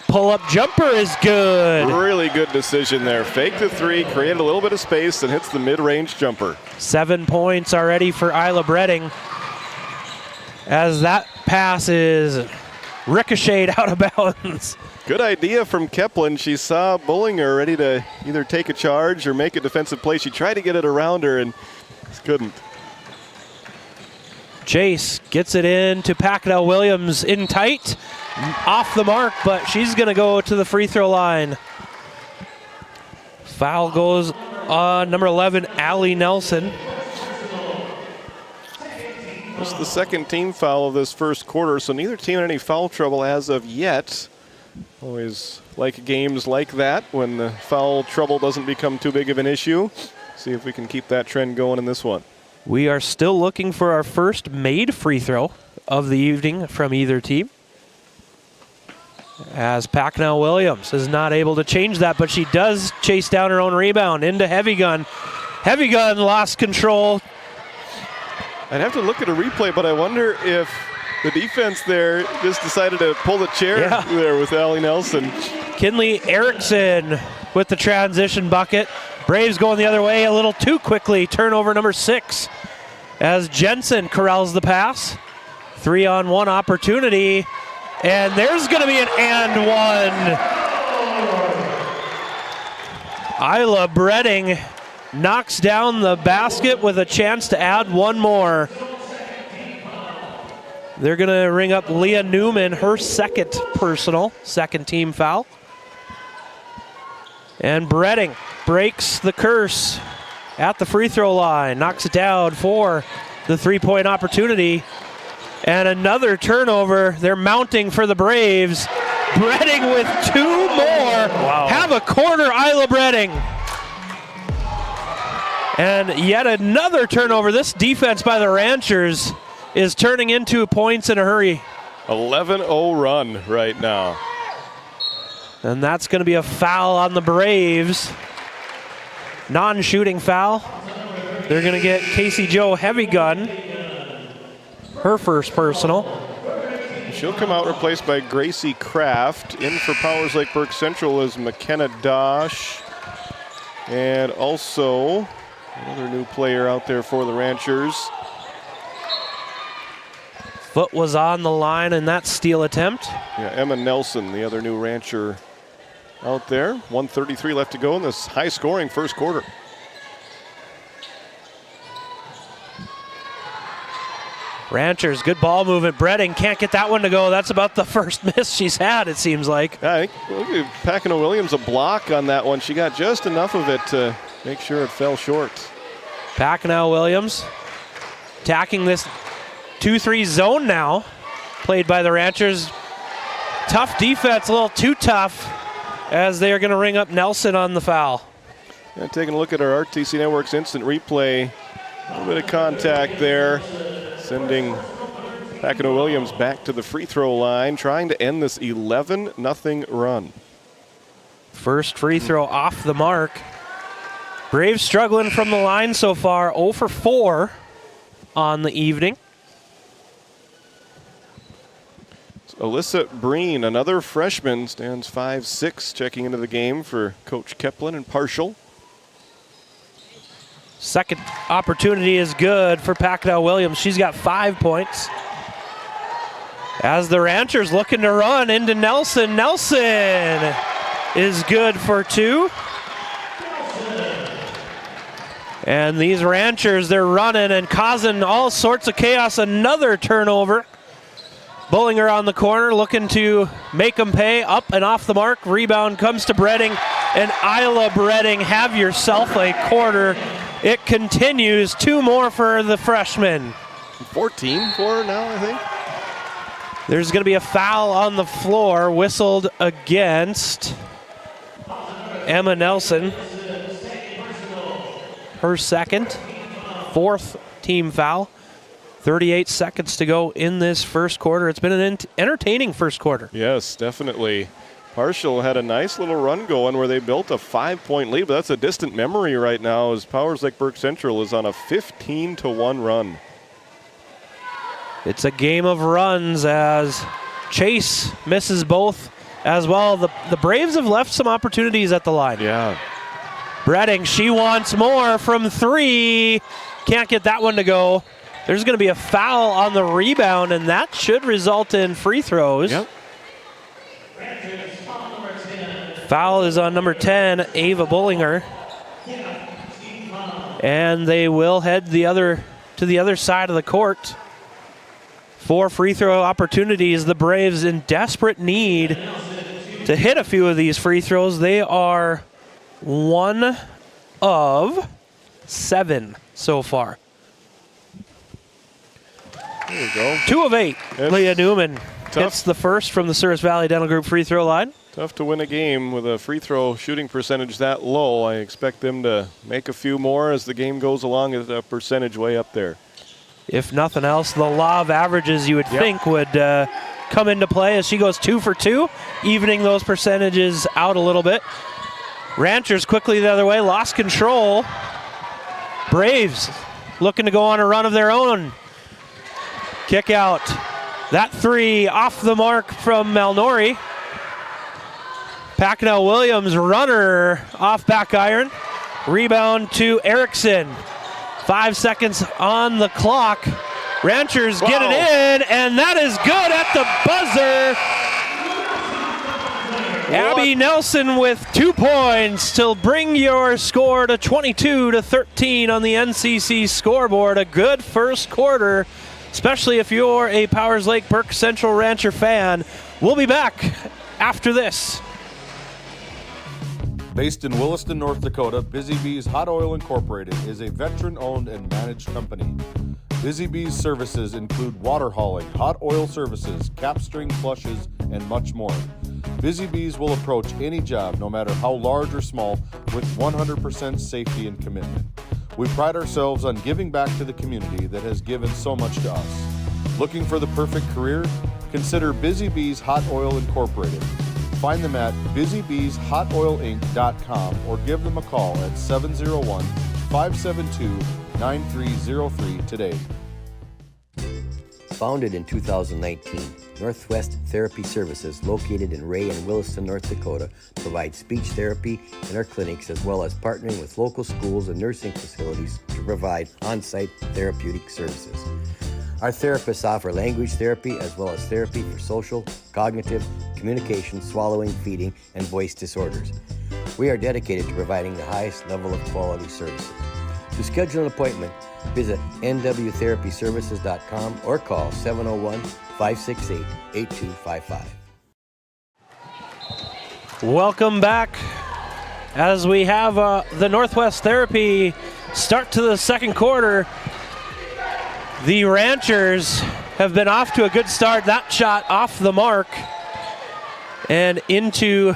Pull-up jumper is good. Really good decision there. Fake the 3, created a little bit of space, and hits the mid-range jumper. 7 points already for Isla Bredding, as that pass is ricocheted out of bounds. Good idea from Keplin. She saw Bullinger ready to either take a charge or make a defensive play. She tried to get it around her and just couldn't. Chase gets it in to Packnell Williams in tight. Off the mark, but she's going to go to the free throw line. Foul goes on number 11, Allie Nelson. This is the second team foul of this first quarter, so neither team in any foul trouble as of yet. Always like games like that when the foul trouble doesn't become too big of an issue. See if we can keep that trend going in this one. We are still looking for our first made free throw of the evening from either team, as Packnell Williams is not able to change that, but she does chase down her own rebound into Heavy Gun. Heavy Gun lost control. I'd have to look at a replay, but I wonder if the defense there just decided to pull the chair there with Allie Nelson. Kinley Erickson with the transition bucket. Braves going the other way a little too quickly. Turnover number 6 as Jensen corrals the pass. 3-on-1 opportunity, and there's going to be an and one. Isla Bredding knocks down the basket with a chance to add one more. They're going to ring up Leah Newman, her second personal, second team foul. And Bredding breaks the curse at the free throw line, knocks it down for the three-point opportunity. And another turnover. They're mounting for the Braves. Bredding with two more. Wow. Have a quarter, Isla Bredding. And yet another turnover. This defense by the Ranchers is turning into points in a hurry. 11-0 run right now. And that's going to be a foul on the Braves. Non-shooting foul. They're going to get Casey Jo Heavy Gun, her first personal. She'll come out replaced by Gracie Kraft. In for Powers Lake Burke Central is McKenna Dosh. And also another new player out there for the Ranchers. Foot was on the line in that steal attempt. Yeah, Emma Nelson, the other new Rancher out there. 1:33 left to go in this high-scoring first quarter. Ranchers, good ball movement. Bredding can't get that one to go. That's about the first miss she's had, it seems like. I think we'll give Packino Williams a block on that one. She got just enough of it to make sure it fell short. Packino Williams attacking this 2-3 zone now, played by the Ranchers. Tough defense, a little too tough, as they are going to ring up Nelson on the foul. Yeah, taking a look at our RTC Network's instant replay. A little bit of contact there, sending Packino Williams back to the free throw line, trying to end this 11-0 run. First free throw off the mark. Braves struggling from the line so far, 0 for 4 on the evening. Alyssa Breen, another freshman, stands 5'6", checking into the game for Coach Keplin and Partial. Second opportunity is good for Packnell Williams. She's got 5 points. As the Ranchers looking to run into Nelson. Nelson is good for 2. And these Ranchers, they're running and causing all sorts of chaos. Another turnover. Bullinger on the corner, looking to make them pay. Up and off the mark. Rebound comes to Bredding. And Isla Bredding, have yourself a quarter. It continues. 2 more for the freshman. 14 for her now, I think. There's going to be a foul on the floor, whistled against Emma Nelson. Her second, 4th team foul. 38 seconds to go in this first quarter. It's been an entertaining first quarter. Yes, definitely. Partial had a nice little run going where they built a 5-point lead, but that's a distant memory right now as Powers Lake Burke Central is on a 15-1 run. It's a game of runs as Chase misses both as well. The Braves have left some opportunities at the line. Yeah. Bredding, she wants more from 3. Can't get that one to go. There's going to be a foul on the rebound, and that should result in free throws. Yep. Foul is on number 10, Ava Bullinger. And they will head to the other side of the court. 4 free throw opportunities. The Braves in desperate need to hit a few of these free throws. They are 1 of 7 so far. There we go. 2 of 8. Leah Newman hits the first from the Service Valley Dental Group free throw line. Tough to win a game with a free throw shooting percentage that low. I expect them to make a few more as the game goes along at a percentage way up there. If nothing else, the law of averages you would think would come into play as she goes 2 for 2, evening those percentages out a little bit. Ranchers quickly the other way, lost control. Braves looking to go on a run of their own. Kick out. That 3 off the mark from Malnori. Packnell Williams, runner off back iron. Rebound to Erickson. 5 seconds on the clock. Ranchers get it in, and that is good at the buzzer. Abby Nelson with 2 points to bring your score to 22-13 on the NCC scoreboard. A good first quarter, especially if you're a Powers Lake Burke Central Rancher fan. We'll be back after this. Based in Williston, North Dakota, Busy Bees Hot Oil Incorporated is a veteran-owned and managed company. Busy Bees services include water hauling, hot oil services, capstring flushes, and much more. Busy Bees will approach any job, no matter how large or small, with 100% safety and commitment. We pride ourselves on giving back to the community that has given so much to us. Looking for the perfect career? Consider Busy Bees Hot Oil Incorporated. Find them at busybbeeshotoilinc.com or give them a call at 701-572-9303 today. Founded in 2019, Northwest Therapy Services, located in Ray and Williston, North Dakota, provides speech therapy in our clinics, as well as partnering with local schools and nursing facilities to provide on-site therapeutic services. Our therapists offer language therapy as well as therapy for social, cognitive, communication, swallowing, feeding, and voice disorders. We are dedicated to providing the highest level of quality services. To schedule an appointment, visit nwtherapyservices.com or call 701-568-8255. Welcome back as we have the Northwest Therapy start to the second quarter. The Ranchers have been off to a good start. That shot off the mark and into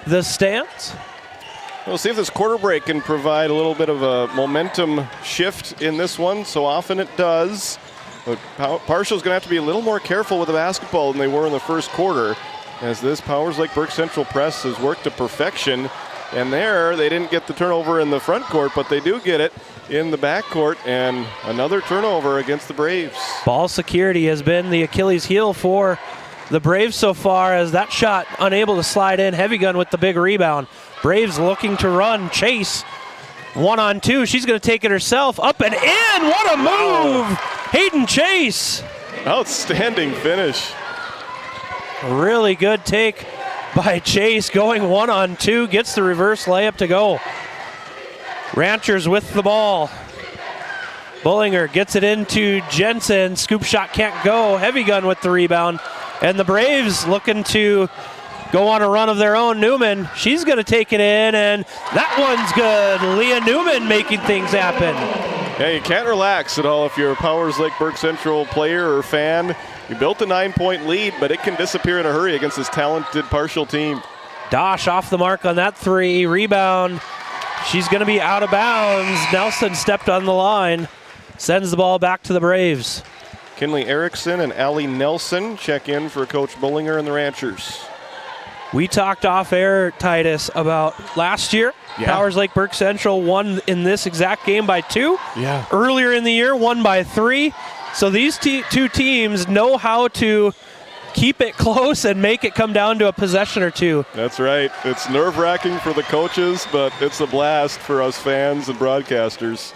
the stands. We'll see if this quarter break can provide a little bit of a momentum shift in this one. So often it does. But Partial's going to have to be a little more careful with the basketball than they were in the first quarter, as this Powers Lake Burke Central press has worked to perfection. And there, they didn't get the turnover in the front court, but they do get it in the back court, and another turnover against the Braves. Ball security has been the Achilles heel for the Braves so far, as that shot unable to slide in. Heavy Gun with the big rebound. Braves looking to run. Chase, 1-on-2. She's going to take it herself. Up and in. What a move. Hayden Chase. Outstanding finish. Really good take by Chase, going 1-on-2. Gets the reverse layup to go. Ranchers with the ball. Bullinger gets it into Jensen. Scoop shot can't go. Heavy Gun with the rebound. And the Braves looking to go on a run of their own. Newman, she's going to take it in, and that one's good. Leah Newman making things happen. Yeah, you can't relax at all if you're a Powers Lake Burke Central player or fan. You built a 9-point lead, but it can disappear in a hurry against this talented Partial team. Dosh off the mark on that three. Rebound. She's going to be out of bounds. Nelson stepped on the line. Sends the ball back to the Braves. Kinley Erickson and Allie Nelson check in for Coach Bullinger and the Ranchers. We talked off air, Titus, about last year. Yeah. Powers Lake Burke Central won in this exact game by 2. Yeah. Earlier in the year, won by 3. So these two teams know how to keep it close and make it come down to a possession or two. That's right. It's nerve-wracking for the coaches, but it's a blast for us fans and broadcasters.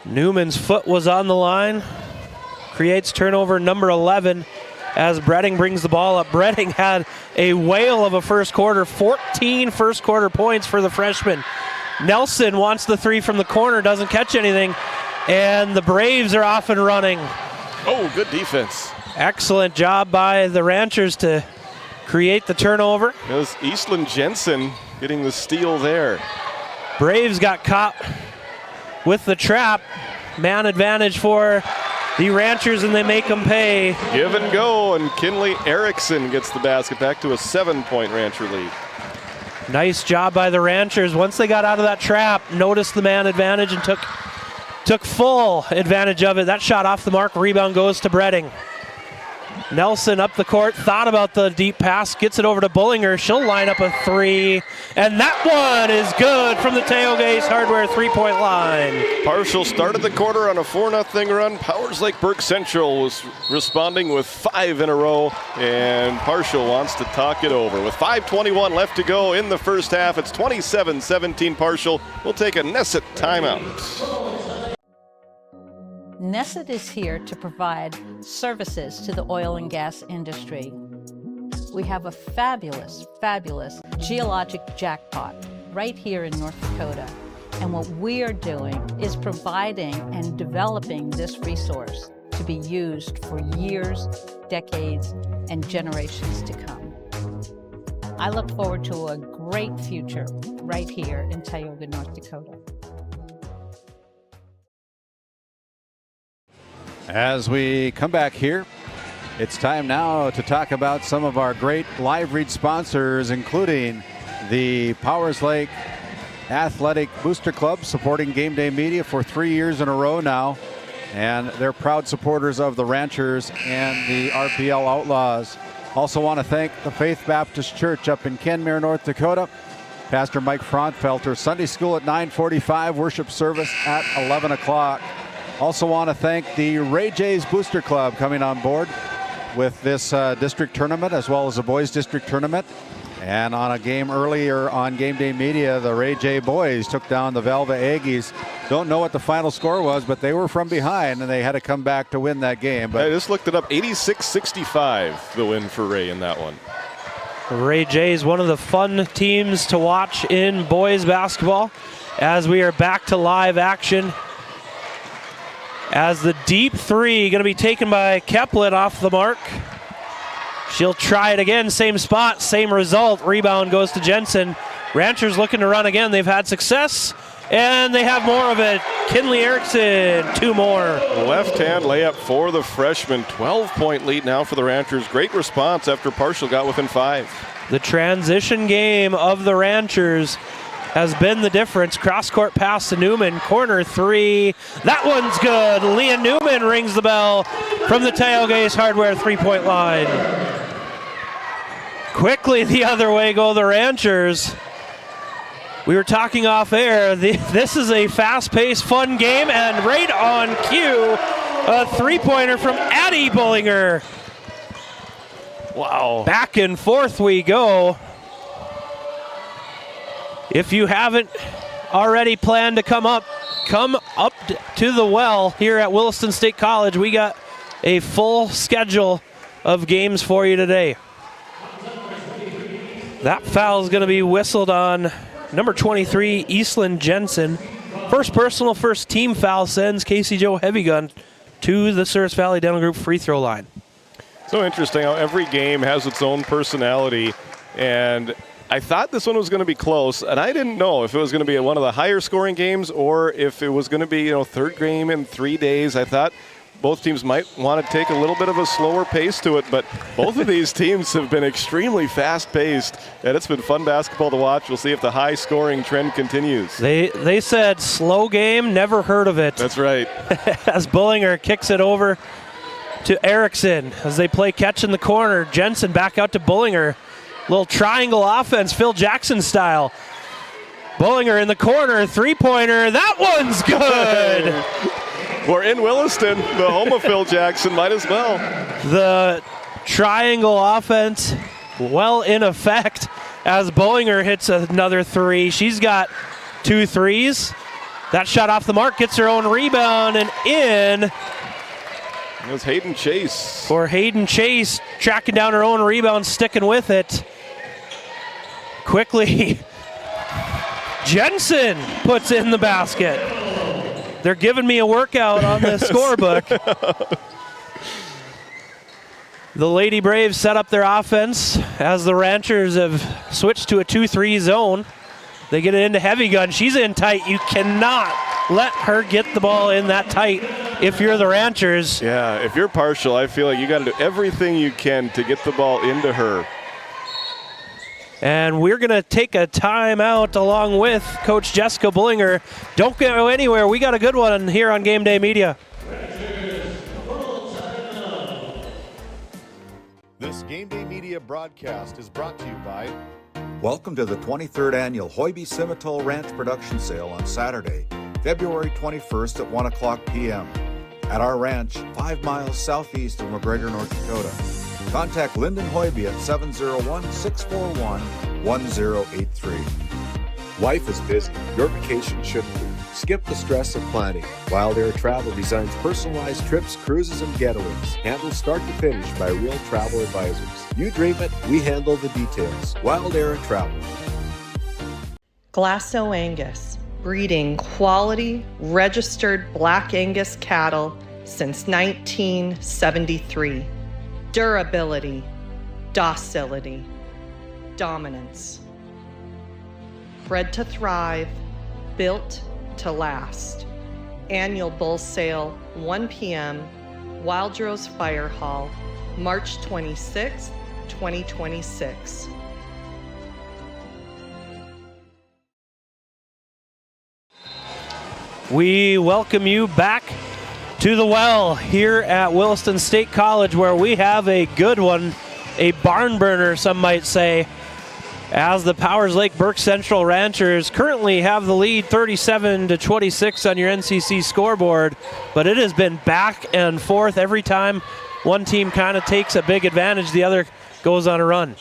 Newman's foot was on the line. Creates turnover number 11 as Bredding brings the ball up. Bredding had a whale of a first quarter. 14 first quarter points for the freshman. Nelson wants the three from the corner, doesn't catch anything. And the Braves are off and running. Oh, good defense. Excellent job by the Ranchers to create the turnover. It was Eastland Jensen getting the steal there. Braves got caught with the trap. Man advantage for the Ranchers, and they make them pay. Give and go, and Kinley Erickson gets the basket back to a 7-point Rancher lead. Nice job by the Ranchers. Once they got out of that trap, noticed the man advantage and took full advantage of it. That shot off the mark. Rebound goes to Bredding. Nelson up the court, thought about the deep pass, gets it over to Bullinger. She'll line up a three, and that one is good from the Tailgates Hardware three-point line. Partial started the quarter on a 4-0 run. Powers Lake Burke Central was responding with 5 in a row, and Partial wants to talk it over. With 5:21 left to go in the first half, it's 27-17 Partial. We'll take a Nesset timeout. Nesset is here to provide services to the oil and gas industry. We have a fabulous, fabulous geologic jackpot right here in North Dakota. And what we are doing is providing and developing this resource to be used for years, decades, and generations to come. I look forward to a great future right here in Tioga, North Dakota. As we come back here, it's time now to talk about some of our great live read sponsors, including the Powers Lake Athletic Booster Club, supporting Game Day Media for 3 years in a row now. And they're proud supporters of the Ranchers and the RPL Outlaws. Also want to thank the Faith Baptist Church up in Kenmare, North Dakota. Pastor Mike Frontfelter, Sunday school at 9:45, worship service at 11 o'clock. Also want to thank the Ray Jays Booster Club coming on board with this district tournament, as well as the boys district tournament. And on a game earlier on Game Day Media, the Ray J boys took down the Velva Aggies. Don't know what the final score was, but they were from behind and they had to come back to win that game. But I just looked it up, 86-65 the win for Ray in that one. Ray J is one of the fun teams to watch in boys basketball as we are back to live action. As the deep three going to be taken by Keplin off the mark. She'll try it again, same spot, same result. Rebound goes to Jensen. Ranchers looking to run again. They've had success, and they have more of it. Kinley Erickson, 2 more. Left-hand layup for the freshman. 12-point lead now for the Ranchers. Great response after Partial got within 5. The transition game of the Ranchers has been the difference. Cross-court pass to Newman. Corner 3. That one's good. Leah Newman rings the bell from the Tioga Ace Hardware 3-point line. Quickly the other way go the Ranchers. We were talking off air. This is a fast-paced, fun game, and right on cue, a 3-pointer from Addie Bullinger. Wow. Back and forth we go. If you haven't already planned to come up to the well here at Williston State College, we got a full schedule of games for you today. That foul is going to be whistled on number 23, Eastland Jensen. First personal, first team foul sends Casey Joe Heavygun to the Service Valley Dental Group free throw line. So interesting how every game has its own personality, and I thought this one was going to be close, and I didn't know if it was going to be one of the higher scoring games or if it was going to be, third game in 3 days. I thought both teams might want to take a little bit of a slower pace to it, but both of these teams have been extremely fast-paced, and it's been fun basketball to watch. We'll see if the high-scoring trend continues. They said slow game, never heard of it. That's right. As Bullinger kicks it over to Erickson as they play catch in the corner. Jensen back out to Bullinger. Little triangle offense, Phil Jackson style. Bullinger in the corner, 3-pointer. That one's good. We're in Williston, the home of Phil Jackson, might as well. The triangle offense well in effect as Bullinger hits another 3. She's got 2 threes. That shot off the mark, gets her own rebound, and in. It was Hayden Chase. For Hayden Chase, tracking down her own rebound, sticking with it. Quickly, Jensen puts in the basket. They're giving me a workout on the scorebook. The Lady Braves set up their offense as the Ranchers have switched to a 2-3 zone. They get it into Heavy Gun. She's in tight. You cannot let her get the ball in that tight if you're the Ranchers. Yeah, if you're Partial, I feel like you got to do everything you can to get the ball into her. And we're going to take a timeout along with Coach Jessica Bullinger. Don't go anywhere. We got a good one here on Game Day Media. This Game Day Media broadcast is brought to you by... Welcome to the 23rd Annual Hoiby Simmental Ranch Production Sale on Saturday, February 21st at 1 o'clock p.m. at our ranch 5 miles southeast of McGregor, North Dakota. Contact Lyndon Hoiby at 701-641-1083. Life is busy. Your vacation shouldn't be. Skip the stress of planning. Wild Air Travel designs personalized trips, cruises, and getaways. Handled start to finish by real travel advisors. You dream it, we handle the details. Wild Air Travel. Glasso Angus, breeding quality, registered Black Angus cattle since 1973. Durability, docility, dominance. Bred to thrive, built to last. Annual bull sale, 1 p.m., Wildrose Fire Hall, March 26, 2026. We welcome you back to the well here at Williston State College, where we have a good one, a barn burner, some might say, as the Powers Lake Burke Central Ranchers currently have the lead 37-26 on your NCC scoreboard, but it has been back and forth. Every time one team kind of takes a big advantage, the other goes on a run.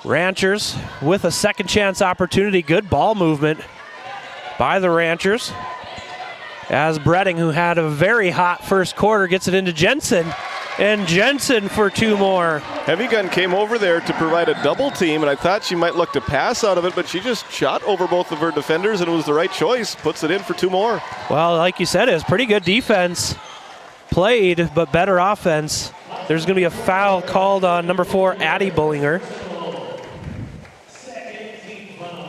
Ranchers with a second chance opportunity. Good ball movement by the Ranchers, as Bredding, who had a very hot first quarter, gets it into Jensen, and Jensen for 2 more. Heavy Gun came over there to provide a double team, and I thought she might look to pass out of it, but she just shot over both of her defenders, and it was the right choice. Puts it in for 2 more. Well, like you said, it was pretty good defense played, but better offense. There's going to be a foul called on number 4, Addie Bullinger.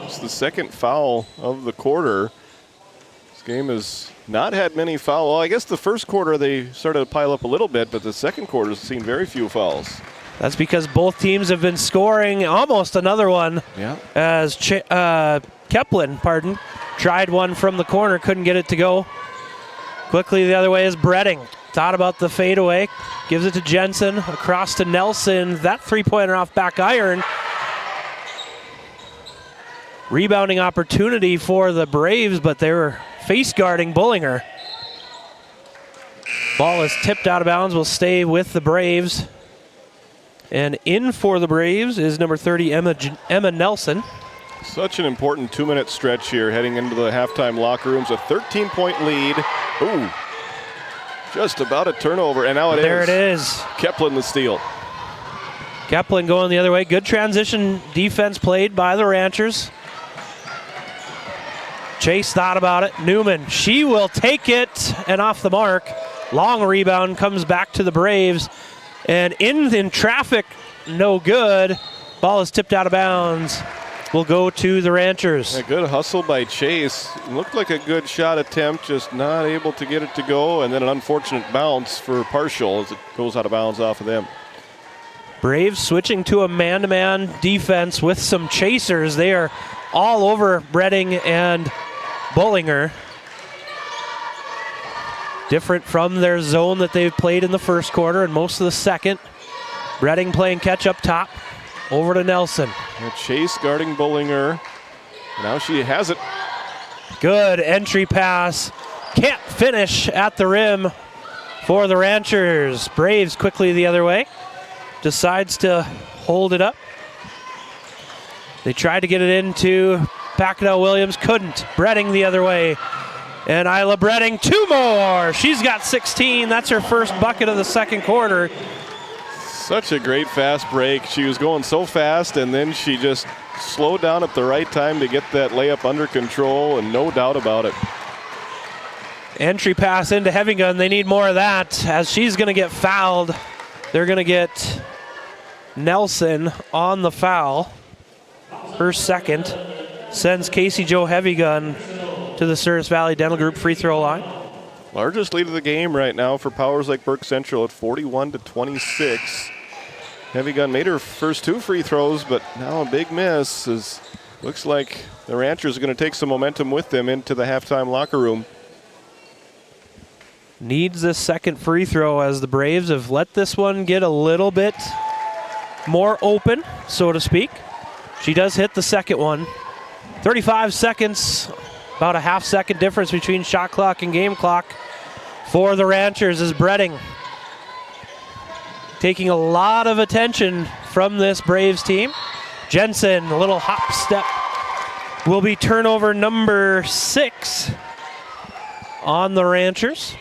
It's the second foul of the quarter. This game has not had many fouls. Well, I guess the first quarter they started to pile up a little bit, but the second quarter has seen very few fouls. That's because both teams have been scoring almost another one. Yeah. As Keplin, tried one from the corner, couldn't get it to go. Quickly the other way is Bredding. Thought about the fadeaway, gives it to Jensen, across to Nelson. That three-pointer off back iron. Rebounding opportunity for the Braves, but they were face guarding Bullinger. Ball is tipped out of bounds, will stay with the Braves. And in for the Braves is number 30, Emma Nelson. Such an important 2-minute stretch here heading into the halftime locker rooms. A 13-point lead. Ooh, just about a turnover, and now There it is. Keplin the steal. Keplin going the other way. Good transition defense played by the Ranchers. Chase thought about it. Newman, she will take it, and off the mark. Long rebound comes back to the Braves. And in traffic, no good. Ball is tipped out of bounds. Will go to the Ranchers. A good hustle by Chase. Looked like a good shot attempt, just not able to get it to go. And then an unfortunate bounce for Partial as it goes out of bounds off of them. Braves switching to a man-to-man defense with some chasers. They are all over Bredding and Bullinger. Different from their zone that they've played in the first quarter and most of the second. Bredding playing catch up top. Over to Nelson. And Chase guarding Bullinger. Now she has it. Good entry pass. Can't finish at the rim for the Ranchers. Braves quickly the other way. Decides to hold it up. They tried to get it into Pacquiao Williams. Couldn't. Bredding the other way. And Isla Bredding, 2 more. She's got 16. That's her first bucket of the second quarter. Such a great fast break. She was going so fast, and then she just slowed down at the right time to get that layup under control, and no doubt about it. Entry pass into Heavy Gun. They need more of that as she's going to get fouled. They're going to get Nelson on the foul. Her second sends Casey Jo Heavy Gun to the Service Valley Dental Group free throw line. Largest lead of the game right now for Powers Lake Burke Central at 41-26. Heavy Gun made her first 2 free throws, but now a big miss. Looks like the Ranchers are going to take some momentum with them into the halftime locker room. Needs this second free throw as the Braves have let this one get a little bit more open, so to speak. She does hit the second one. 35 seconds, about a half-second difference between shot clock and game clock for the Ranchers is Bredding. Taking a lot of attention from this Braves team. Jensen, a little hop step will be turnover number 6 on the Ranchers.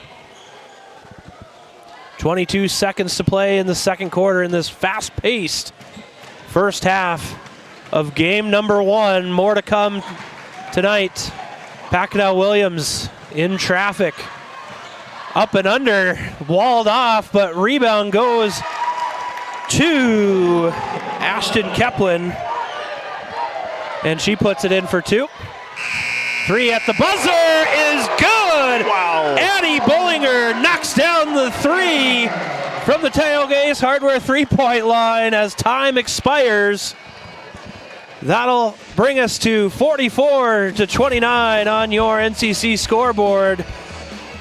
22 seconds to play in the second quarter in this fast-paced first half of game number 1. More to come tonight. Packnell Williams in traffic. Up and under, walled off, but rebound goes to Ashton Keplin. And she puts it in for 2. 3 at the buzzer is good! Wow. Annie Bollinger knocks down the 3 from the Tioga Ace Hardware 3-point line as time expires. That'll bring us to 44-29 on your NCC scoreboard.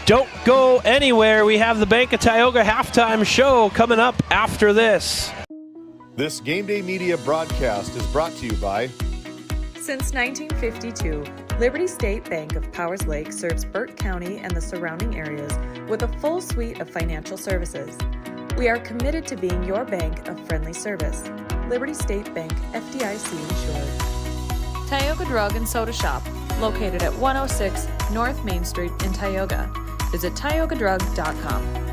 Don't go anywhere. We have the Bank of Tioga halftime show coming up after this. This Game Day Media broadcast is brought to you by... Since 1952, Liberty State Bank of Powers Lake serves Burt County and the surrounding areas with a full suite of financial services. We are committed to being your bank of friendly service. Liberty State Bank, FDIC insured. Tioga Drug and Soda Shop, located at 106 North Main Street in Tioga. Visit tiogadrug.com.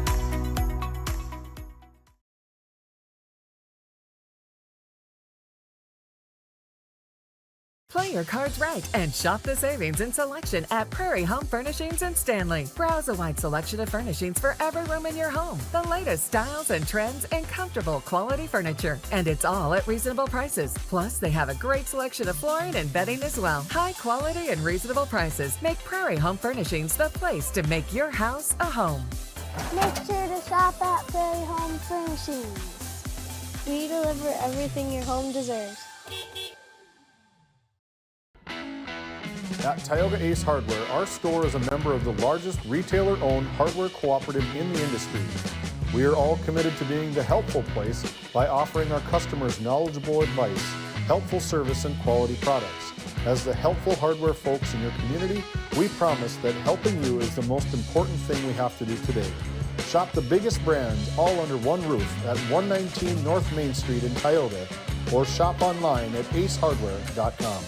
Play your cards right and shop the savings and selection at Prairie Home Furnishings in Stanley. Browse a wide selection of furnishings for every room in your home. The latest styles and trends and comfortable quality furniture. And it's all at reasonable prices. Plus, they have a great selection of flooring and bedding as well. High quality and reasonable prices make Prairie Home Furnishings the place to make your house a home. Make sure to shop at Prairie Home Furnishings. We deliver everything your home deserves. At Tioga Ace Hardware, our store is a member of the largest retailer-owned hardware cooperative in the industry. We are all committed to being the helpful place by offering our customers knowledgeable advice, helpful service, and quality products. As the helpful hardware folks in your community, we promise that helping you is the most important thing we have to do today. Shop the biggest brands all under one roof at 119 North Main Street in Tioga, or shop online at acehardware.com.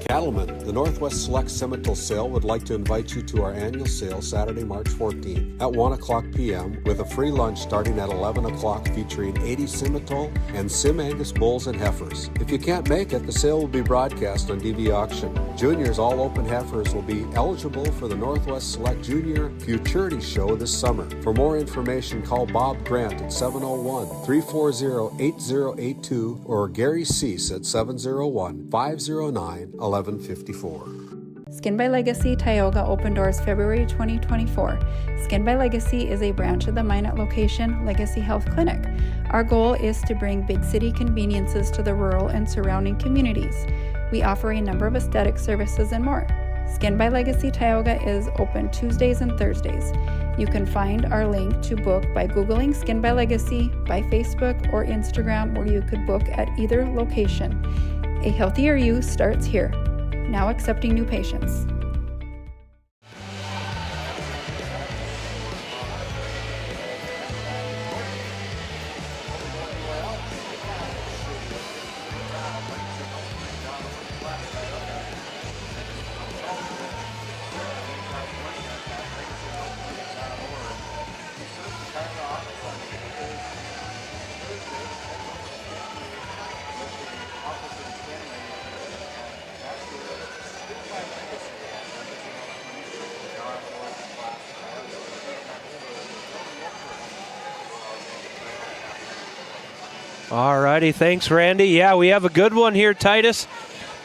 Cattlemen, the Northwest Select Simmental Sale would like to invite you to our annual sale Saturday, March 14th at 1 o'clock p.m. with a free lunch starting at 11 o'clock featuring 80 Simmental and Sim Angus bulls and heifers. If you can't make it, the sale will be broadcast on DV Auction. Juniors all open heifers will be eligible for the Northwest Select Junior Futurity Show this summer. For more information, call Bob Grant at 701-340-8082 or Gary Cease at 701-509-1154. Skin by Legacy Tioga opened doors February 2024. Skin by Legacy is a branch of the Minot location Legacy Health Clinic. Our goal is to bring big city conveniences to the rural and surrounding communities. We offer a number of aesthetic services and more. Skin by Legacy Tioga is open Tuesdays and Thursdays. You can find our link to book by Googling Skin by Legacy, by Facebook or Instagram, where you could book at either location. A healthier you starts here. Now accepting new patients. Alrighty, thanks, Randy. Yeah, we have a good one here, Titus,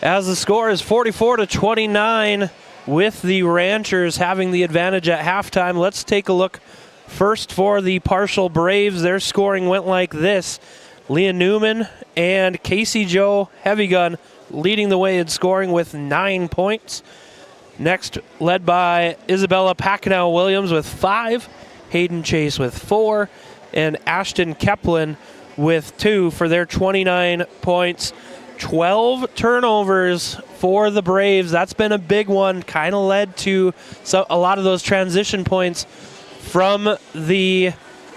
as the score is 44-29 with the Ranchers having the advantage at halftime. Let's take a look first for the partial Braves. Their scoring went like this. Leah Newman and Casey Jo Heavygun leading the way in scoring with 9 points. Next, led by Isabella Packnell Williams with 5, Hayden Chase with 4, and Ashton Keplin with 2 for their 29 points. 12 turnovers for the Braves. That's been a big one. Kind of led to a lot of those transition points from the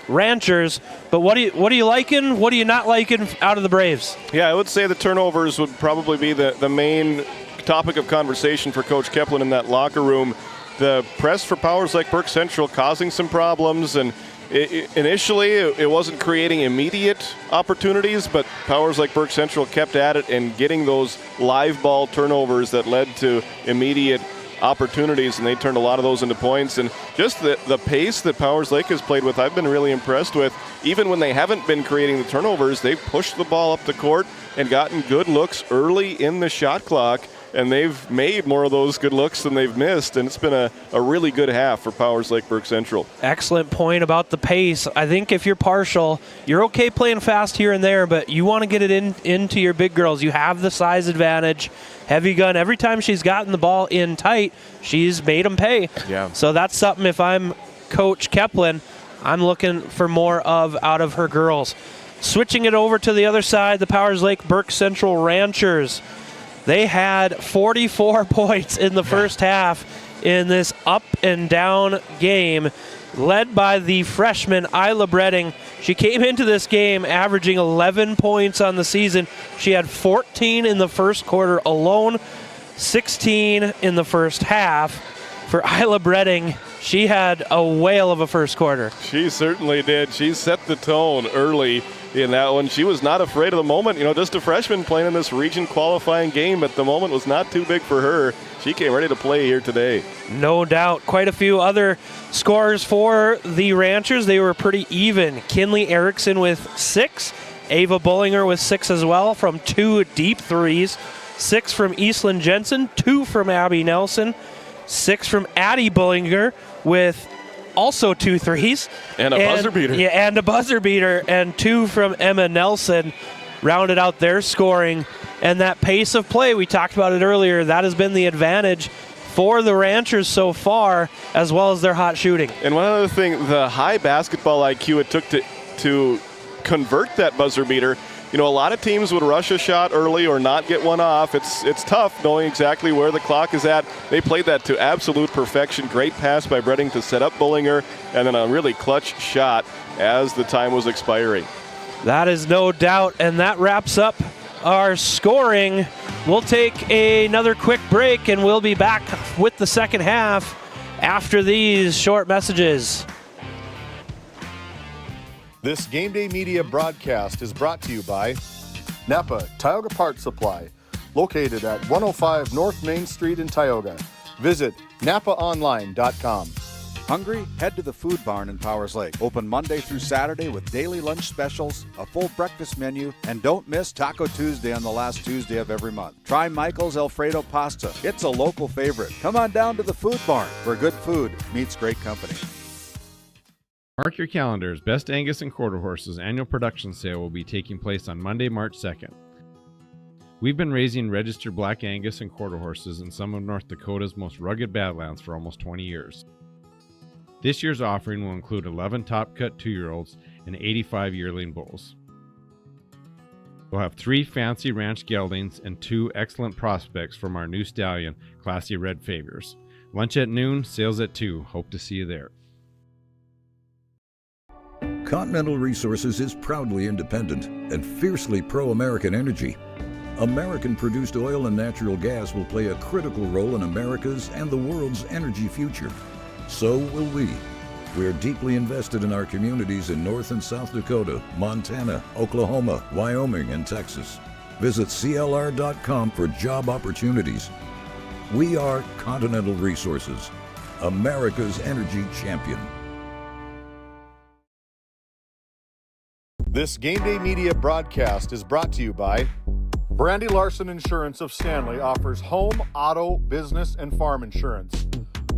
Ranchers. But what are you liking? What are you not liking out of the Braves? Yeah, I would say the turnovers would probably be the main topic of conversation for Coach Keplin in that locker room. The press for Powers Lake Burke Central causing some problems, and initially it wasn't creating immediate opportunities, but Powers Lake Burke Central kept at it and getting those live ball turnovers that led to immediate opportunities, and they turned a lot of those into points. And just the pace that Powers Lake has played with, I've been really impressed with. Even when they haven't been creating the turnovers, they've pushed the ball up the court and gotten good looks early in the shot clock, and they've made more of those good looks than they've missed, and it's been a really good half for Powers Lake Burke Central. Excellent point about the pace. I think if you're partial, you're okay playing fast here and there, but you want to get it into your big girls. You have the size advantage. Heavy gun, every time she's gotten the ball in tight, she's made them pay. Yeah. So that's something, if I'm Coach Keplin, I'm looking for more of out of her girls. Switching it over to the other side, the Powers Lake Burke Central Ranchers. They had 44 points in the first half in this up and down game, led by the freshman Isla Bredding. She came into this game averaging 11 points on the season. She had 14 in the first quarter alone, 16 in the first half. For Isla Bredding, she had a whale of a first quarter. She certainly did. She set the tone early in that one. She was not afraid of the moment. You know, just a freshman playing in this region qualifying game, but the moment was not too big for her. She came ready to play here today. No doubt. Quite a few other scores for the Ranchers. They were pretty even. Kinley Erickson with 6. Ava Bullinger with 6 as well from 2 deep threes. 6 from Eastland Jensen. 2 from Abby Nelson. 6 from Addie Bullinger with also 2 threes. And a buzzer beater. Yeah, and a buzzer beater. And 2 from Emma Nelson rounded out their scoring. And that pace of play, we talked about it earlier, that has been the advantage for the Ranchers so far, as well as their hot shooting. And one other thing, the high basketball IQ it took to convert that buzzer beater. You know, a lot of teams would rush a shot early or not get one off. It's tough knowing exactly where the clock is at. They played that to absolute perfection. Great pass by Bredding to set up Bullinger, and then a really clutch shot as the time was expiring. That is no doubt, and that wraps up our scoring. We'll take another quick break, and we'll be back with the second half after these short messages. This Game Day Media broadcast is brought to you by Napa Tioga Parts Supply, located at 105 North Main Street in Tioga. Visit napaonline.com. Hungry? Head to the Food Barn in Powers Lake. Open Monday through Saturday with daily lunch specials, a full breakfast menu, and don't miss Taco Tuesday on the last Tuesday of every month. Try Michael's Alfredo Pasta. It's a local favorite. Come on down to the Food Barn, where good food meets great company. Mark your calendars. Best Angus and Quarter Horses annual production sale will be taking place on Monday, March 2nd. We've been raising registered black Angus and Quarter Horses in some of North Dakota's most rugged badlands for almost 20 years. This year's offering will include 11 top-cut 2-year-olds and 85 yearling bulls. We'll have 3 fancy ranch geldings and 2 excellent prospects from our new stallion, Classy Red Favors. Lunch at noon, sales at 2. Hope to see you there. Continental Resources is proudly independent and fiercely pro-American energy. American-produced oil and natural gas will play a critical role in America's and the world's energy future. So will we. We are deeply invested in our communities in North and South Dakota, Montana, Oklahoma, Wyoming, and Texas. Visit CLR.com for job opportunities. We are Continental Resources, America's energy champion. This Game Day Media broadcast is brought to you by Brandy Larson Insurance of Stanley offers home, auto, business, and farm insurance.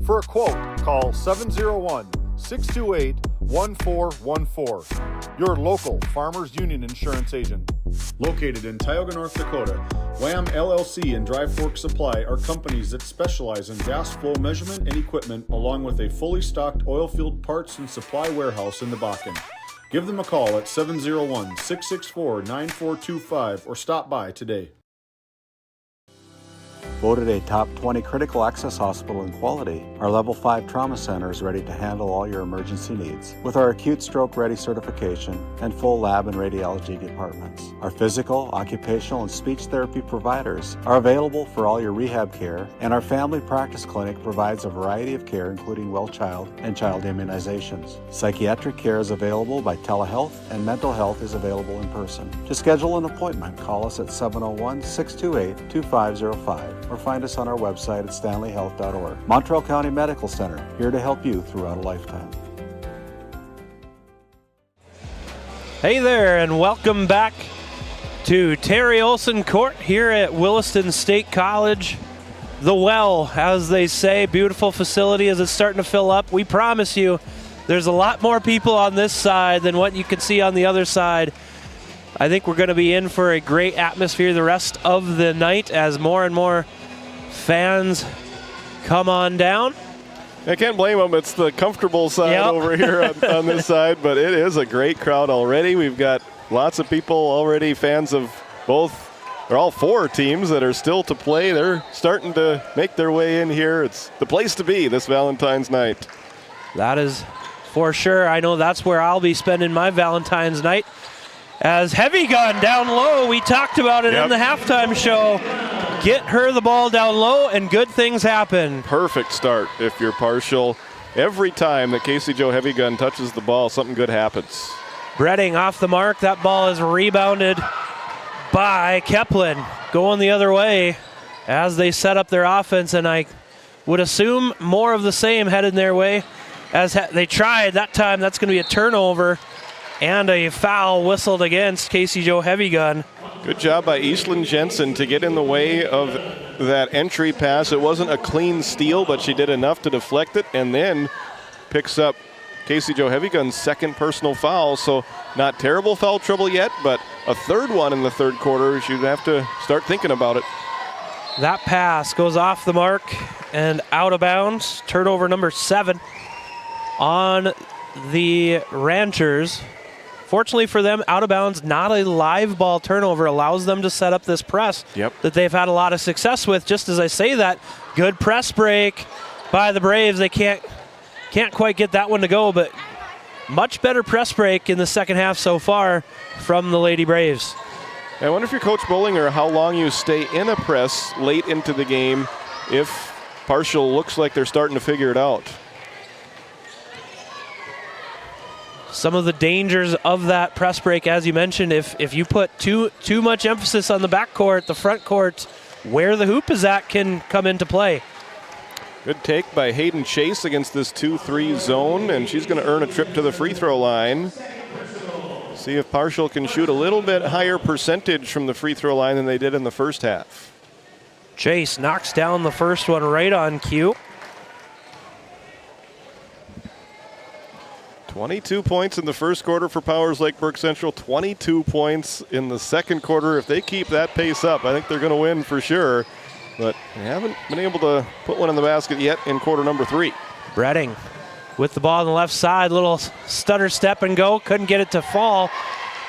For a quote, call 701-628-1414. Your local Farmers Union Insurance agent. Located in Tioga, North Dakota, Wham LLC and Dry Fork Supply are companies that specialize in gas flow measurement and equipment, along with a fully stocked oil field parts and supply warehouse in the Bakken. Give them a call at 701-664-9425 or stop by today. Voted a top 20 critical access hospital in quality, our Level 5 Trauma Center is ready to handle all your emergency needs with our Acute Stroke Ready certification and full lab and radiology departments. Our physical, occupational, and speech therapy providers are available for all your rehab care, and our family practice clinic provides a variety of care including well child and child immunizations. Psychiatric care is available by telehealth, and mental health is available in person. To schedule an appointment, call us at 701-628-2505 or find us on our website at stanleyhealth.org. Montreal County Medical Center, here to help you throughout a lifetime. Hey there, and welcome back to Terry Olson Court here at Williston State College. The Well, as they say, beautiful facility as it's starting to fill up. We promise you there's a lot more people on this side than what you can see on the other side. I think we're going to be in for a great atmosphere the rest of the night as more and more fans come on down. I can't blame them. It's the comfortable side over here on this side, but it is a great crowd already. We've got lots of people already, fans of all four teams that are still to play. They're starting to make their way in here. It's the place to be this Valentine's night. That is for sure. I know that's where I'll be spending my Valentine's night. As Heavy Gun down low, we talked about it in the halftime show. Get her the ball down low and good things happen. Perfect start if you're partial. Every time that Casey Joe Heavy Gun touches the ball, something good happens. Bredding off the mark. That ball is rebounded by Keplin. Going the other way as they set up their offense, and I would assume more of the same headed their way. As they tried that time, that's going to be a turnover. And a foul whistled against Casey Joe Heavy Gun. Good job by Eastlyn Jensen to get in the way of that entry pass. It wasn't a clean steal, but she did enough to deflect it and then picks up Casey Joe Heavy Gun's second personal foul. So not terrible foul trouble yet, but a third one in the third quarter. She'd have to start thinking about it. That pass goes off the mark and out of bounds. Turnover number 7 on the Ranchers. Fortunately for them, out of bounds, not a live ball turnover, allows them to set up this press that they've had a lot of success with. Just as I say that, good press break by the Braves. They can't quite get that one to go, but much better press break in the second half so far from the Lady Braves. I wonder if you're Coach Bollinger, how long you stay in a press late into the game if partial looks like they're starting to figure it out. Some of the dangers of that press break, as you mentioned, if you put too much emphasis on the backcourt, the front court, where the hoop is at can come into play. Good take by Hayden Chase against this 2-3 zone, and she's going to earn a trip to the free throw line. See if partial can shoot a little bit higher percentage from the free throw line than they did in the first half. Chase knocks down the first one right on cue. 22 points in the first quarter for Powers Lake Burke Central, 22 points in the second quarter. If they keep that pace up, I think they're going to win for sure. But they haven't been able to put one in the basket yet in quarter number 3. Bredding with the ball on the left side, little stutter step and go, couldn't get it to fall.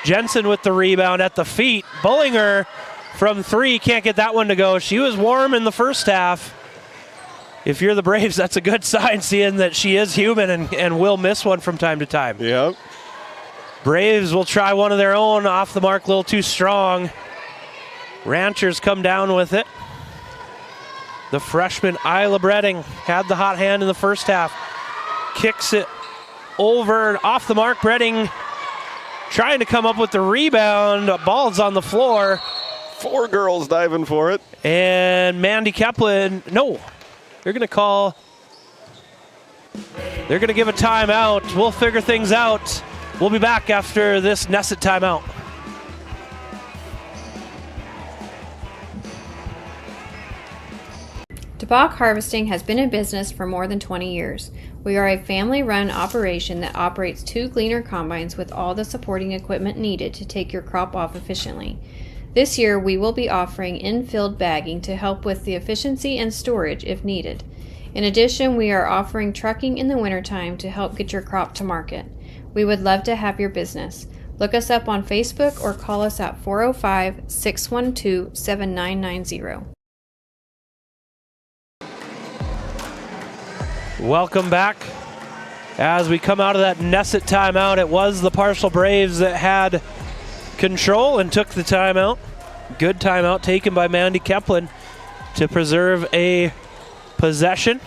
Jensen with the rebound at the feet. Bollinger from 3, can't get that one to go. She was warm in the first half. If you're the Braves, that's a good sign, seeing that she is human and will miss one from time to time. Yep. Braves will try one of their own, off the mark, a little too strong. Ranchers come down with it. The freshman Isla Bredding had the hot hand in the first half. Kicks it over, off the mark. Bredding trying to come up with the rebound. Ball's on the floor. 4 girls diving for it. And Mandy Keplin, no. They're going to give a timeout. We'll figure things out. We'll be back after this Nesset timeout. DeBach Harvesting has been in business for more than 20 years. We are a family-run operation that operates 2 gleaner combines with all the supporting equipment needed to take your crop off efficiently. This year, we will be offering in-field bagging to help with the efficiency and storage if needed. In addition, we are offering trucking in the wintertime to help get your crop to market. We would love to have your business. Look us up on Facebook or call us at 405-612-7990. Welcome back. As we come out of that Nesset timeout, it was the Parcel Braves that had control and took the timeout. Good timeout taken by Mandy Keplin to preserve a possession.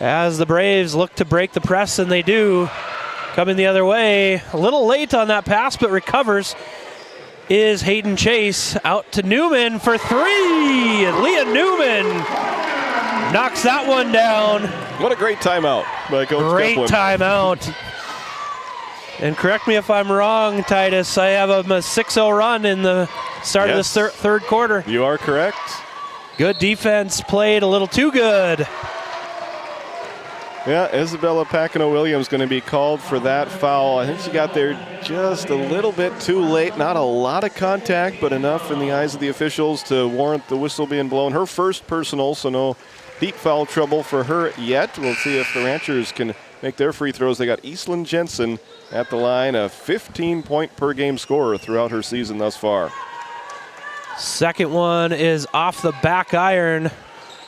As the Braves look to break the press, and they do. Coming the other way, a little late on that pass, but recovers, is Hayden Chase. Out to Newman for three, and Leah Newman knocks that one down. What a great timeout by Coach Great Keplin. timeout. And correct me if I'm wrong, Titus, I have a 6-0 run in the start of this third quarter. You are correct. Good defense played a little too good. Yeah, Isabella Pacino-Williams going to be called for that foul. I think she got there just a little bit too late. Not a lot of contact, but enough in the eyes of the officials to warrant the whistle being blown. Her first personal, so no deep foul trouble for her yet. We'll see if the Ranchers can make their free throws. They got Eastlyn Jensen at the line, a 15-point per game scorer throughout her season thus far. Second one is off the back iron.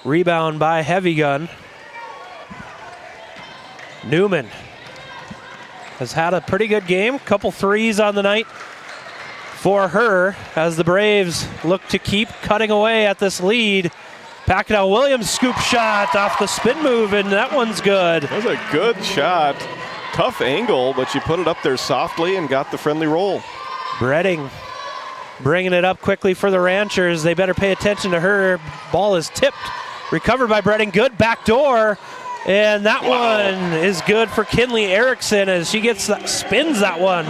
Rebound by Heavy Gun. Newman has had a pretty good game. Couple threes on the night for her as the Braves look to keep cutting away at this lead. Pacquiao-Williams scoop shot off the spin move, and that one's good. That was a good shot. Tough angle, but she put it up there softly and got the friendly roll. Bredding bringing it up quickly for the Ranchers. They better pay attention to her. Ball is tipped. Recovered by Bredding. Good backdoor. And that one is good for Kinley Erickson as she spins that one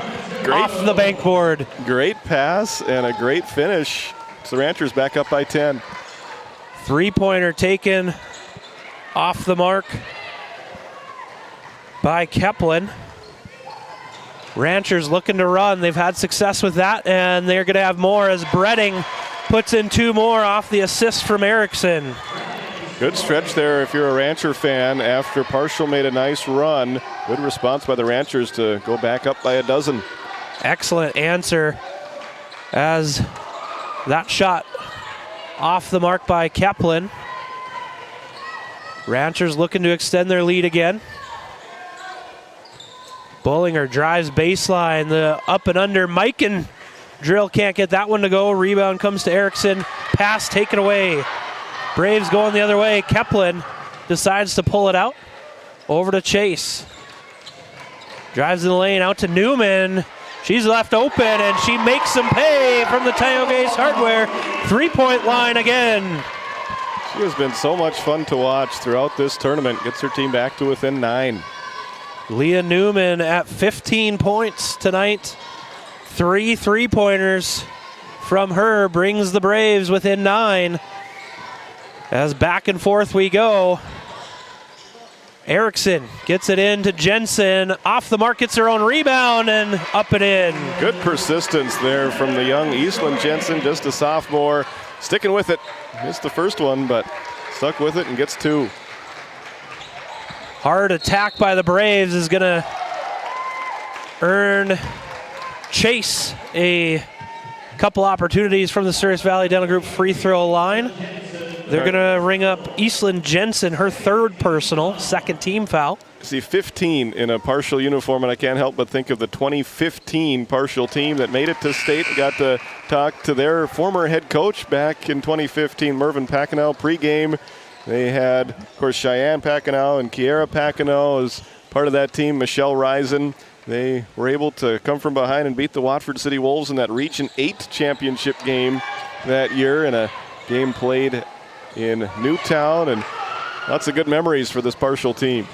off the bankboard. Great pass and a great finish. So the Ranchers back up by 10. Three-pointer taken off the mark by Keplin. Ranchers looking to run. They've had success with that, and they're going to have more as Bredding puts in two more off the assist from Erickson. Good stretch there if you're a Rancher fan after Partial made a nice run. Good response by the Ranchers to go back up by a dozen. Excellent answer as that shot off the mark by Keplin. Ranchers looking to extend their lead again. Bullinger drives baseline, the up and under. Mike and Drill can't get that one to go. Rebound comes to Erickson. Pass taken away. Braves going the other way. Keplin decides to pull it out. Over to Chase. Drives in the lane out to Newman. She's left open and she makes them pay from the Tioga Ace Hardware 3-point line again. She has been so much fun to watch throughout this tournament. Gets her team back to within 9. Leah Newman at 15 points tonight. 3 3-pointers from her brings the Braves within 9. As back and forth we go. Erickson gets it in to Jensen. Off the mark, gets her own rebound and up and in. Good persistence there from the young Eastlyn Jensen, just a sophomore. Sticking with it. Missed the first one, but stuck with it and gets 2. Hard attack by the Braves is going to earn Chase a couple opportunities from the Sirius Valley Dental Group free throw line. They're going to ring up Eastlyn Jensen, her third personal, second team foul. See 15 in a Partial uniform, and I can't help but think of the 2015 Partial team that made it to state. Got to talk to their former head coach back in 2015, Mervyn Pacquiao, pregame. They had, of course, Cheyenne Pacquiao and Kiera Pacquiao as part of that team, Michelle Risen. They were able to come from behind and beat the Watford City Wolves in that Region 8 championship game that year, in a game played in Newtown, and lots of good memories for this Partial team.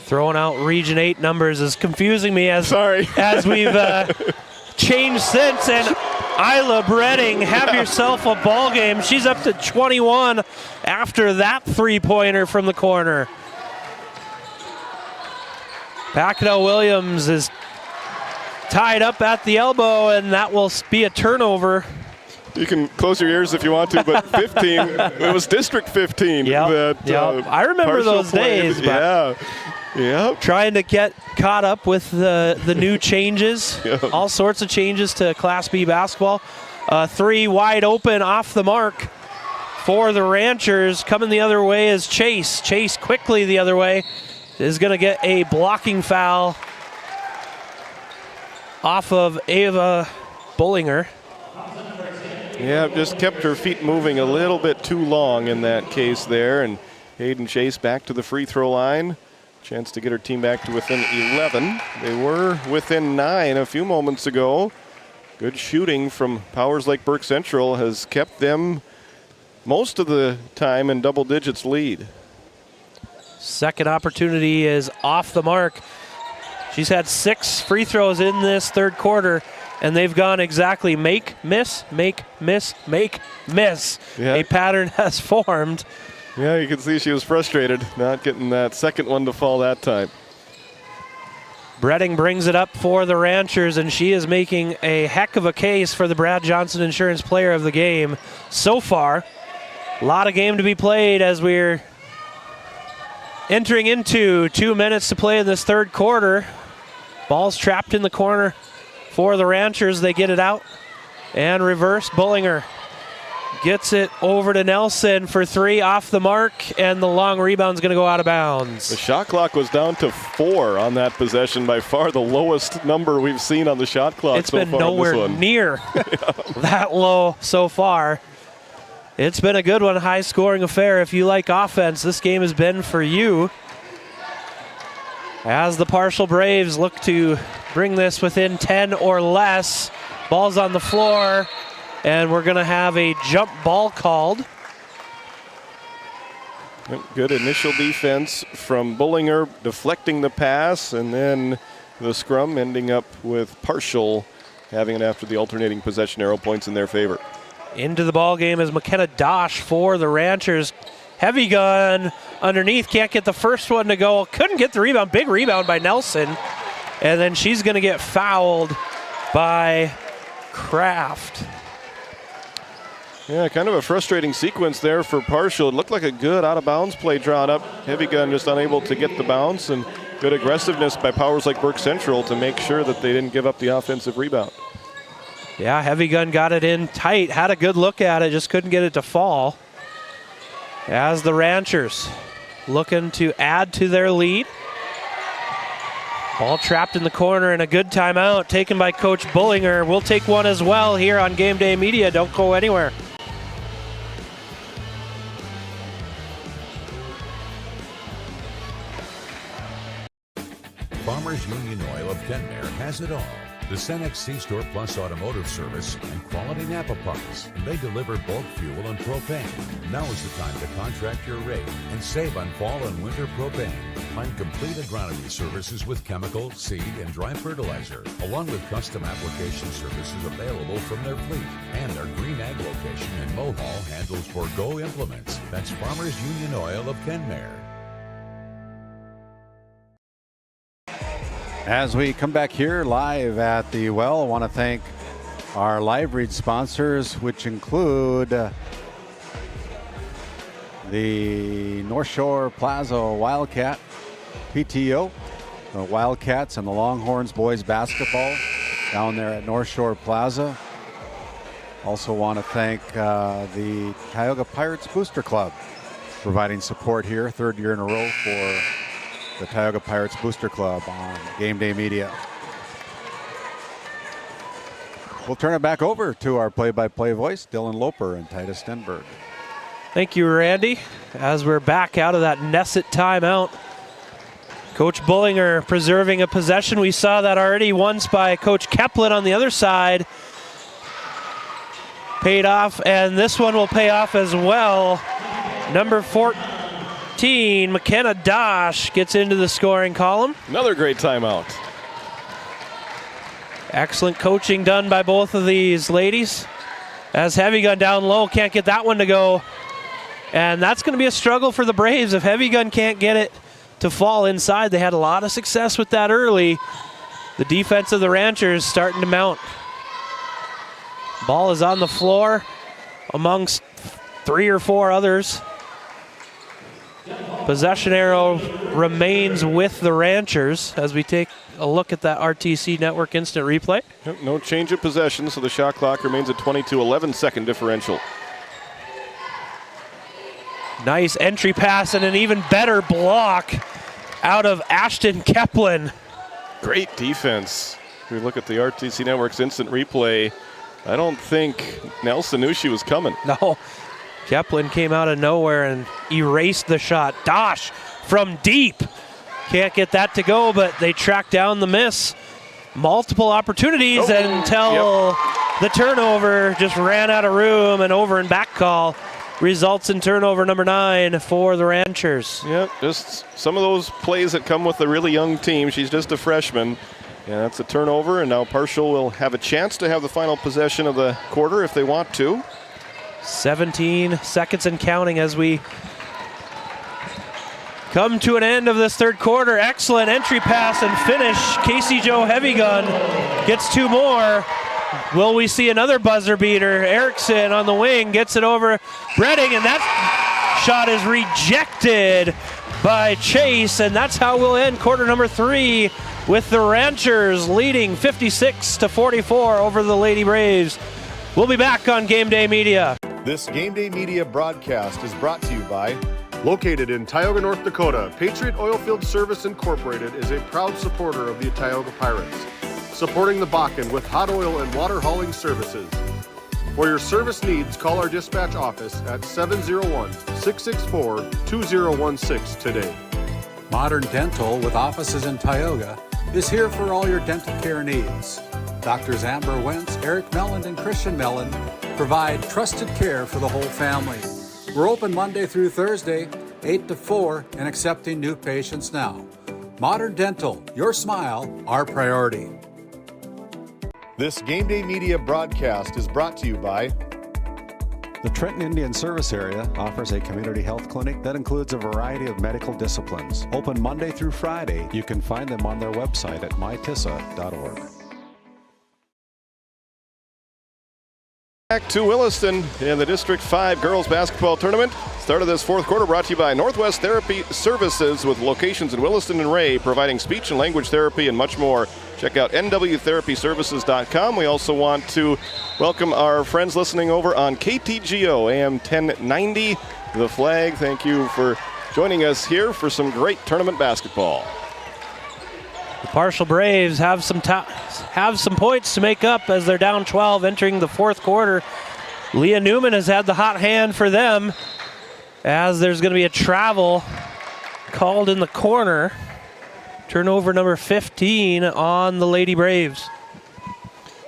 Throwing out Region 8 numbers is confusing me as we've changed since. And Isla Bredding, have yourself a ball game. She's up to 21 after that three-pointer from the corner. Pacquiao-Williams is tied up at the elbow, and that will be a turnover. You can close your ears if you want to, but 15, it was District 15. Yep. I remember those days. But trying to get caught up with the new changes, all sorts of changes to Class B basketball. 3 wide open off the mark for the Ranchers. Coming the other way is Chase. Chase quickly the other way is going to get a blocking foul off of Ava Bullinger. Yeah, just kept her feet moving a little bit too long in that case there. And Hayden Chase back to the free throw line. Chance to get her team back to within 11. They were within 9 a few moments ago. Good shooting from Powers Lake Burke Central has kept them most of the time in double digits lead. Second opportunity is off the mark. She's had 6 free throws in this third quarter, and they've gone exactly make, miss, make, miss, make, miss. Yeah. A pattern has formed. Yeah, you can see she was frustrated not getting that second one to fall that time. Bretting brings it up for the Ranchers, and she is making a heck of a case for the Brad Johnson Insurance Player of the Game so far. A lot of game to be played as we're entering into 2 minutes to play in this third quarter. Ball's trapped in the corner for the Ranchers. They get it out and reverse. Bullinger gets it over to Nelson for 3 off the mark, and the long rebound's going to go out of bounds. The shot clock was down to 4 on that possession, by far the lowest number we've seen on the shot clock It's so been far nowhere on this one. near that low so far. It's been a good one, high-scoring affair. If you like offense, this game has been for you. As the Partial Braves look to bring this within 10 or less. Ball's on the floor, and we're going to have a jump ball called. Good initial defense from Bullinger, deflecting the pass, and then the scrum ending up with Partial having it after the alternating possession arrow points in their favor. Into the ball game is McKenna Dosh for the Ranchers. Heavy gun underneath, can't get the first one to go. Couldn't get the rebound. Big rebound by Nelson. And then she's going to get fouled by Kraft. Yeah, kind of a frustrating sequence there for Partial. It looked like a good out-of-bounds play drawn up. Heavy gun just unable to get the bounce, and good aggressiveness by Powers Lake Burke Central to make sure that they didn't give up the offensive rebound. Yeah, Heavy gun got it in tight, had a good look at it, just couldn't get it to fall. As the Ranchers looking to add to their lead. Ball trapped in the corner, and a good timeout taken by Coach Bullinger. We'll take one as well here on Game Day Media. Don't go anywhere. Farmers Union Oil of Kenmare has it all. The Cenex C-Store Plus Automotive Service and quality Napa parts. They deliver bulk fuel and propane. Now is the time to contract your rate and save on fall and winter propane. Find complete agronomy services with chemical, seed, and dry fertilizer, along with custom application services available from their fleet. And our Green Ag location in Mohall handles Forgo implements. That's Farmers Union Oil of Kenmare. As we come back here live at the well, I want to thank our live read sponsors, which include the North Shore Plaza Wildcat PTO, the Wildcats and the Longhorns boys basketball down there at North Shore Plaza. Also want to thank the Tioga Pirates Booster Club, providing support here, 3rd year in a row for the Tioga Pirates Booster Club on Game Day Media. We'll turn it back over to our play-by-play voice, Dylan Loper and Titus Stenberg. Thank you, Randy. As we're back out of that Nesset timeout, Coach Bullinger preserving a possession. We saw that already once by Coach Keplin on the other side. Paid off, and this one will pay off as well. Number 14, McKenna Dosh gets into the scoring column. Another great timeout. Excellent coaching done by both of these ladies. As Heavy Gun down low, can't get that one to go. And that's going to be a struggle for the Braves if Heavy Gun can't get it to fall inside. They had a lot of success with that early. The defense of the Ranchers starting to mount. Ball is on the floor amongst 3 or 4 others. Possession arrow remains with the Ranchers as we take a look at that RTC Network instant replay. Yep, no change of possession, so the shot clock remains at 22, 11-second differential. Nice entry pass and an even better block out of Ashton Keplin. Great defense. If we look at the RTC Network's instant replay, I don't think Nelson knew she was coming. No, Keplin came out of nowhere and erased the shot. Dosh from deep. Can't get that to go, but they track down the miss. Multiple opportunities until the turnover just ran out of room, and over and back call results in turnover number 9 for the Ranchers. Yep, just some of those plays that come with a really young team. She's just a freshman. And that's a turnover, and now Partial will have a chance to have the final possession of the quarter if they want to. 17 seconds and counting as we come to an end of this third quarter. Excellent entry pass and finish. Casey Jo Heavy Gun gets 2 more. Will we see another buzzer beater? Erickson on the wing gets it over Bredding, and that shot is rejected by Chase, and that's how we'll end quarter number 3 with the Ranchers leading 56-44 over the Lady Braves. We'll be back on Game Day Media. This Game Day Media broadcast is brought to you by, located in Tioga, North Dakota, Patriot Oilfield Service Incorporated is a proud supporter of the Tioga Pirates, supporting the Bakken with hot oil and water hauling services. For your service needs, call our dispatch office at 701-664-2016 today. Modern Dental, with offices in Tioga, is here for all your dental care needs. Doctors Amber Wentz, Eric Melland, and Christian Melland provide trusted care for the whole family. We're open Monday through Thursday, 8 to 4, and accepting new patients now. Modern Dental, your smile, our priority. This Game Day Media broadcast is brought to you by The Trenton Indian Service Area offers a community health clinic that includes a variety of medical disciplines. Open Monday through Friday. You can find them on their website at mytissa.org. Back to Williston in the District 5 girls basketball tournament. Start of this fourth quarter brought to you by Northwest Therapy Services with locations in Williston and Ray, providing speech and language therapy and much more. Check out nwtherapyservices.com. We also want to welcome our friends listening over on KTGO AM 1090. The Flag, thank you for joining us here for some great tournament basketball. The Partial Braves have some points to make up as they're down 12 entering the fourth quarter. Leah Newman has had the hot hand for them as there's going to be a travel called in the corner. Turnover number 15 on the Lady Braves.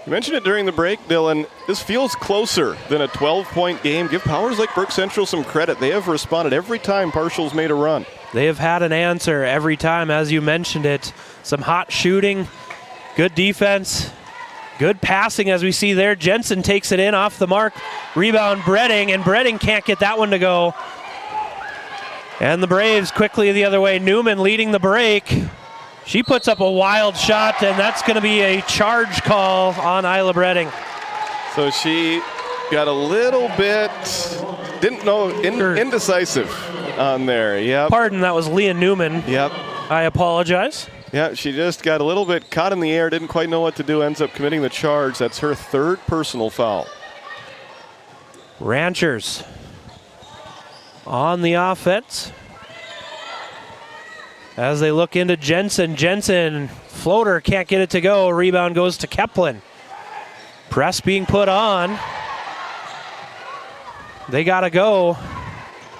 You mentioned it during the break, Dylan. This feels closer than a 12-point game. Give Powers Lake Brook Central some credit. They have responded every time Partial's made a run. They have had an answer every time, as you mentioned it. Some hot shooting, good defense, good passing as we see there. Jensen takes it in off the mark. Rebound Bredding, and Bredding can't get that one to go. And the Braves quickly the other way. Newman leading the break. She puts up a wild shot, and that's going to be a charge call on Isla Bredding. So she got a little bit, indecisive on there. Yep. Pardon, that was Leah Newman. Yep. I apologize. Yeah, she just got a little bit caught in the air, didn't quite know what to do, ends up committing the charge. That's her third personal foul. Ranchers on the offense as they look into Jensen. Jensen, floater, can't get it to go. Rebound goes to Keplin. Press being put on. They got to go.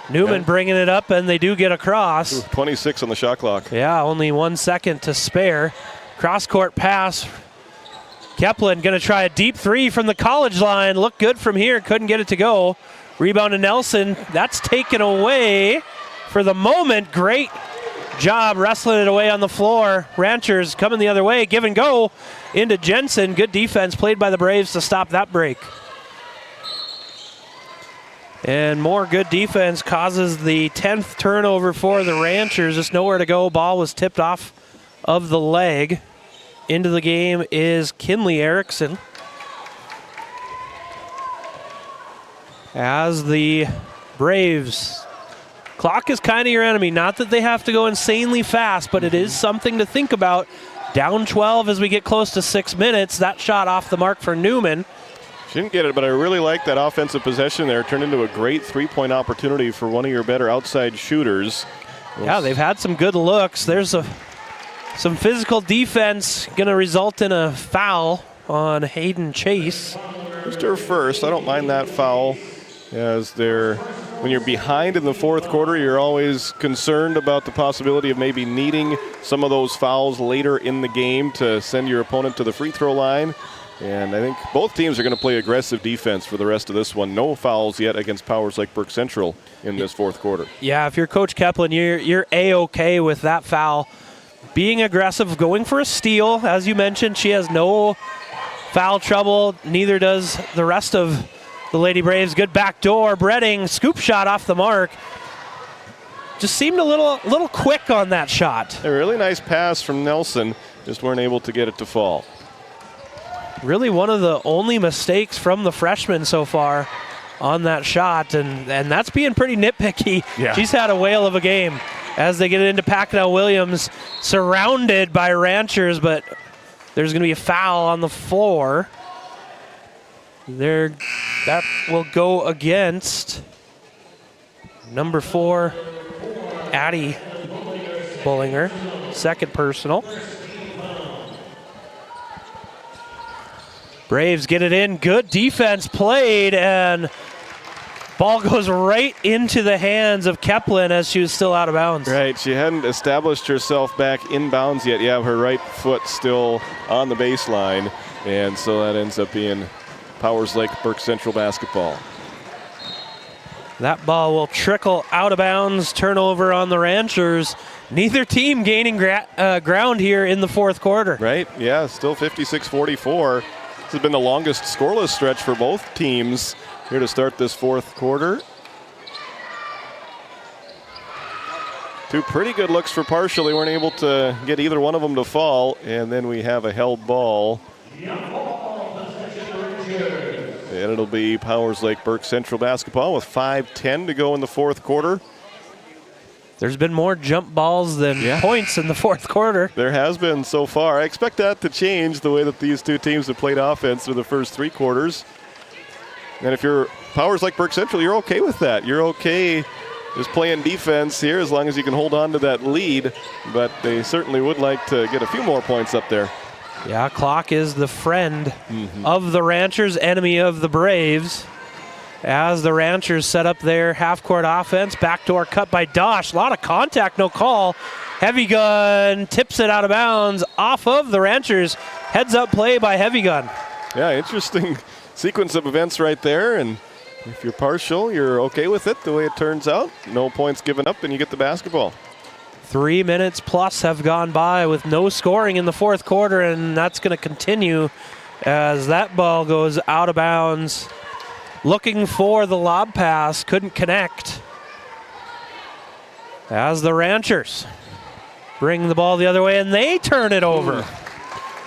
Newman bringing it up, and they do get across. 26 on the shot clock. Yeah, only 1 second to spare. Cross-court pass. Keplin going to try a deep three from the college line. Looked good from here, couldn't get it to go. Rebound to Nelson. That's taken away for the moment. Great job wrestling it away on the floor. Ranchers coming the other way. Give and go into Jensen. Good defense played by the Braves to stop that break. And more good defense causes the 10th turnover for the Ranchers. Just nowhere to go. Ball was tipped off of the leg. Into the game is Kinley Erickson. As the Braves, clock is kind of your enemy. Not that they have to go insanely fast, but it is something to think about. Down 12 as we get close to 6 minutes. That shot off the mark for Newman. She didn't get it, but I really like that offensive possession there. Turned into a great three-point opportunity for one of your better outside shooters. Yeah, they've had some good looks. There's some physical defense going to result in a foul on Hayden Chase. Just her first. I don't mind that foul, as when you're behind in the fourth quarter, you're always concerned about the possibility of maybe needing some of those fouls later in the game to send your opponent to the free throw line. And I think both teams are going to play aggressive defense for the rest of this one. No fouls yet against Powers Lake Burke Central in this fourth quarter. Yeah, if you're Coach Kaplan, you're A-okay with that foul. Being aggressive, going for a steal. As you mentioned, she has no foul trouble. Neither does the rest of the Lady Braves. Good backdoor. Bredding, scoop shot off the mark. Just seemed a little quick on that shot. A really nice pass from Nelson. Just weren't able to get it to fall. Really one of the only mistakes from the freshman so far on that shot, and that's being pretty nitpicky. Yeah. She's had a whale of a game as they get it into Packnell Williams, surrounded by Ranchers, but there's going to be a foul on the floor. That will go against number 4, Addie Bullinger. Second personal. Braves get it in. Good defense played, and ball goes right into the hands of Keplin as she was still out of bounds. Right, she hadn't established herself back inbounds yet. Yeah, her right foot still on the baseline, and so that ends up being Powers Lake Burke Central basketball. That ball will trickle out of bounds. Turnover on the Ranchers. Neither team gaining ground here in the fourth quarter. Right, yeah, still 56-44. This has been the longest scoreless stretch for both teams here to start this fourth quarter. Two pretty good looks for partial. They weren't able to get either one of them to fall, and then we have a held ball. And it'll be Powers Lake Burke Central basketball with 5:10 to go in the fourth quarter. There's been more jump balls than points in the fourth quarter. There has been so far. I expect that to change the way that these two teams have played offense through the first three quarters. And if you're Powers Lake Burke Central, you're okay with that. You're okay just playing defense here as long as you can hold on to that lead. But they certainly would like to get a few more points up there. Yeah, clock is the friend of the Ranchers, enemy of the Braves. As the Ranchers set up their half-court offense, backdoor cut by Dosh. A lot of contact, no call. Heavy Gun tips it out of bounds off of the Ranchers. Heads-up play by Heavy Gun. Yeah, interesting sequence of events right there. And if you're partial, you're okay with it the way it turns out. No points given up, and you get the basketball. 3 minutes plus have gone by with no scoring in the fourth quarter, and that's going to continue as that ball goes out of bounds. Looking for the lob pass, couldn't connect. As the Ranchers bring the ball the other way, and they turn it over.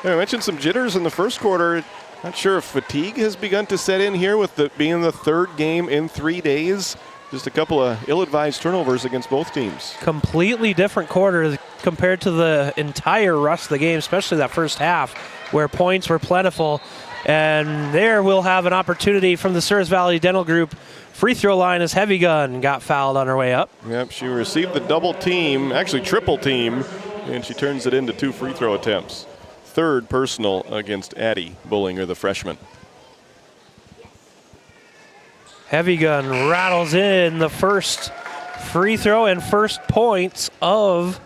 Yeah, I mentioned some jitters in the first quarter. Not sure if fatigue has begun to set in here with being the third game in 3 days. Just a couple of ill-advised turnovers against both teams. Completely different quarter compared to the entire rest of the game, especially that first half, where points were plentiful. And there we'll have an opportunity from the Souris Valley Dental Group free throw line as Heavy Gun got fouled on her way up. Yep, she received the double team, actually triple team, and she turns it into 2 free throw attempts. Third personal against Addie Bullinger, the freshman. Heavy Gun rattles in the first free throw and first points of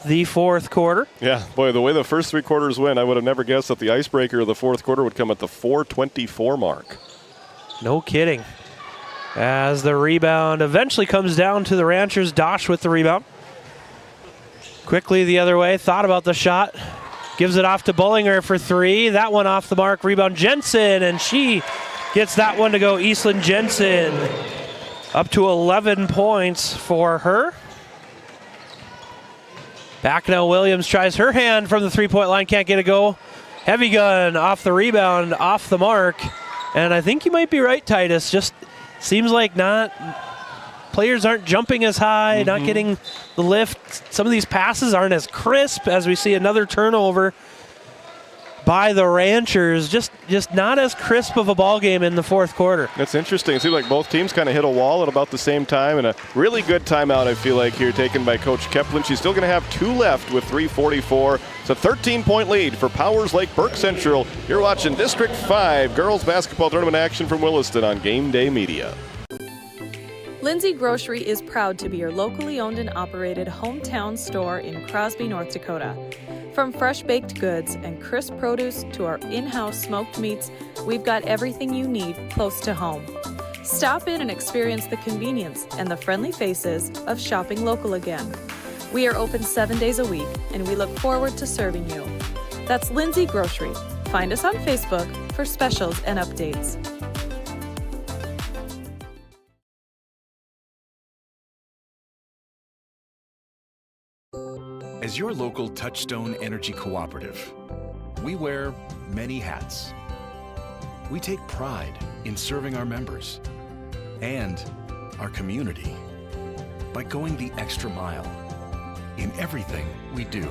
the fourth quarter. Yeah, boy, the way the first 3 quarters went, I would have never guessed that the icebreaker of the fourth quarter would come at the 4:24 mark. No kidding. As the rebound eventually comes down to the Ranchers. Dosh with the rebound. Quickly the other way, thought about the shot. Gives it off to Bullinger for 3. That one off the mark. Rebound Jensen, and she gets that one to go. Eastland Jensen up to 11 points for her. Backnell Williams tries her hand from the three-point line, can't get it go. Heavy Gun off the rebound, off the mark. And I think you might be right, Titus. Just seems like players aren't jumping as high, not getting the lift. Some of these passes aren't as crisp as we see another turnover. by the Ranchers. Just not as crisp of a ball game in the fourth quarter. It's interesting. It seems like both teams kind of hit a wall at about the same time, and a really good timeout, I feel like, here taken by Coach Keplin. She's still going to have 2 left with 3:44. It's a 13-point lead for Powers Lake Burke Central. You're watching District 5 girls basketball tournament action from Williston on Game Day Media. Lindsay Grocery is proud to be your locally owned and operated hometown store in Crosby, North Dakota. From fresh baked goods and crisp produce to our in-house smoked meats, we've got everything you need close to home. Stop in and experience the convenience and the friendly faces of shopping local again. We are open 7 days a week, and we look forward to serving you. That's Lindsay Grocery. Find us on Facebook for specials and updates. As your local Touchstone Energy Cooperative, we wear many hats. We take pride in serving our members and our community by going the extra mile in everything we do.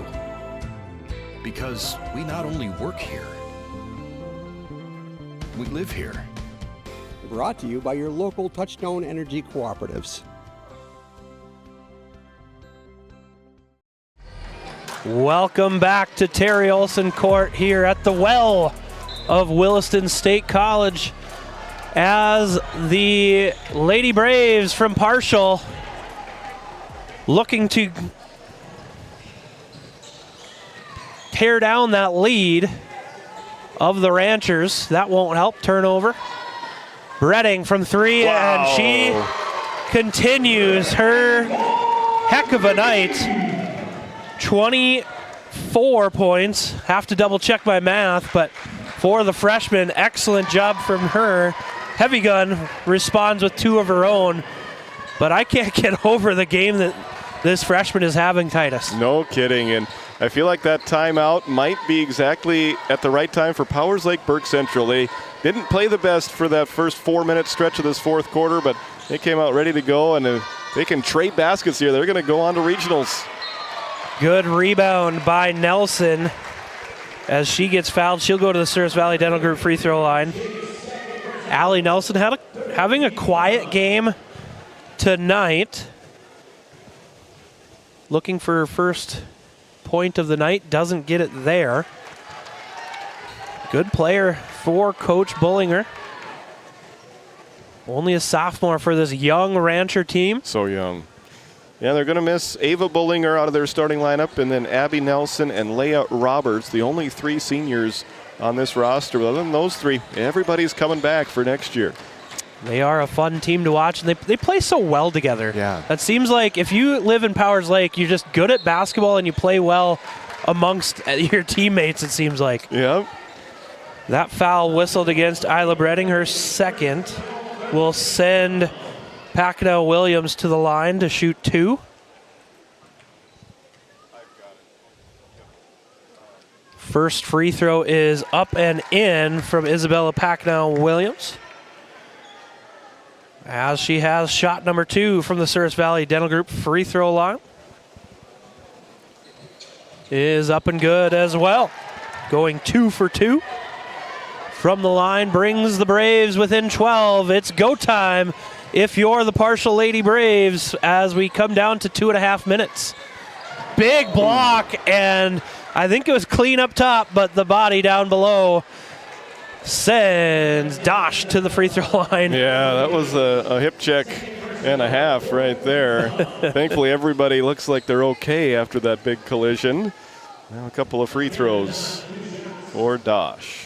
Because we not only work here, we live here. Brought to you by your local Touchstone Energy Cooperatives. Welcome back to Terry Olson Court here at the well of Williston State College as the Lady Braves from Partial looking to tear down that lead of the Ranchers. That won't help. Turnover. Bredding from 3, wow. And she continues her heck of a night. 24 points. Have to double check my math, but for the freshman, excellent job from her. Heavy Gun responds with 2 of her own, but I can't get over the game that this freshman is having, Titus. No kidding, and I feel like that timeout might be exactly at the right time for Powers Lake Burke Central. They didn't play the best for that first 4-minute stretch of this fourth quarter, but they came out ready to go, and if they can trade baskets here, they're going to go on to regionals. Good rebound by Nelson. As she gets fouled, she'll go to the Service Valley Dental Group free throw line. Allie Nelson having a quiet game tonight. Looking for her first point of the night. Doesn't get it there. Good player for Coach Bullinger. Only a sophomore for this young Rancher team. So young. Yeah, they're going to miss Ava Bullinger out of their starting lineup, and then Abby Nelson and Leah Roberts, the only 3 seniors on this roster. But other than those 3, everybody's coming back for next year. They are a fun team to watch, and they play so well together. Yeah. That seems like if you live in Powers Lake, you're just good at basketball and you play well amongst your teammates, it seems like. Yep. That foul whistled against Isla Bredding, her second, will send Packnell Williams to the line to shoot 2. First free throw is up and in from Isabella Packnell Williams, as she has shot number 2 from the Service Valley Dental Group free throw line. Is up and good as well. Going 2 for 2 from the line, brings the Braves within 12. It's go time if you're the Partial Lady Braves as we come down to 2.5 minutes. Big block, and I think it was clean up top, but the body down below sends Dosh to the free throw line. Yeah, that was a hip check and a half right there. Thankfully, everybody looks like they're okay after that big collision. Now a couple of free throws for Dosh.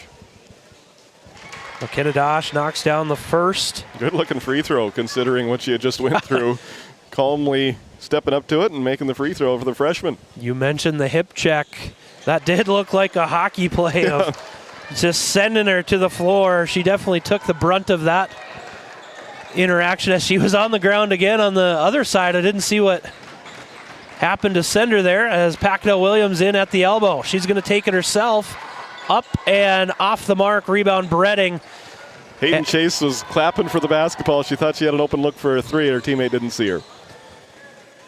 McKenna Dosh knocks down the first. Good looking free throw considering what she had just went through. Calmly stepping up to it and making the free throw for the freshman. You mentioned the hip check. That did look like a hockey play of just sending her to the floor. She definitely took the brunt of that interaction as she was on the ground again on the other side. I didn't see what happened to send her there as Packnell Williams in at the elbow. She's going to take it herself. Up and off the mark, rebound Bredding. Hayden Chase was clapping for the basketball. She thought she had an open look for a 3, and her teammate didn't see her.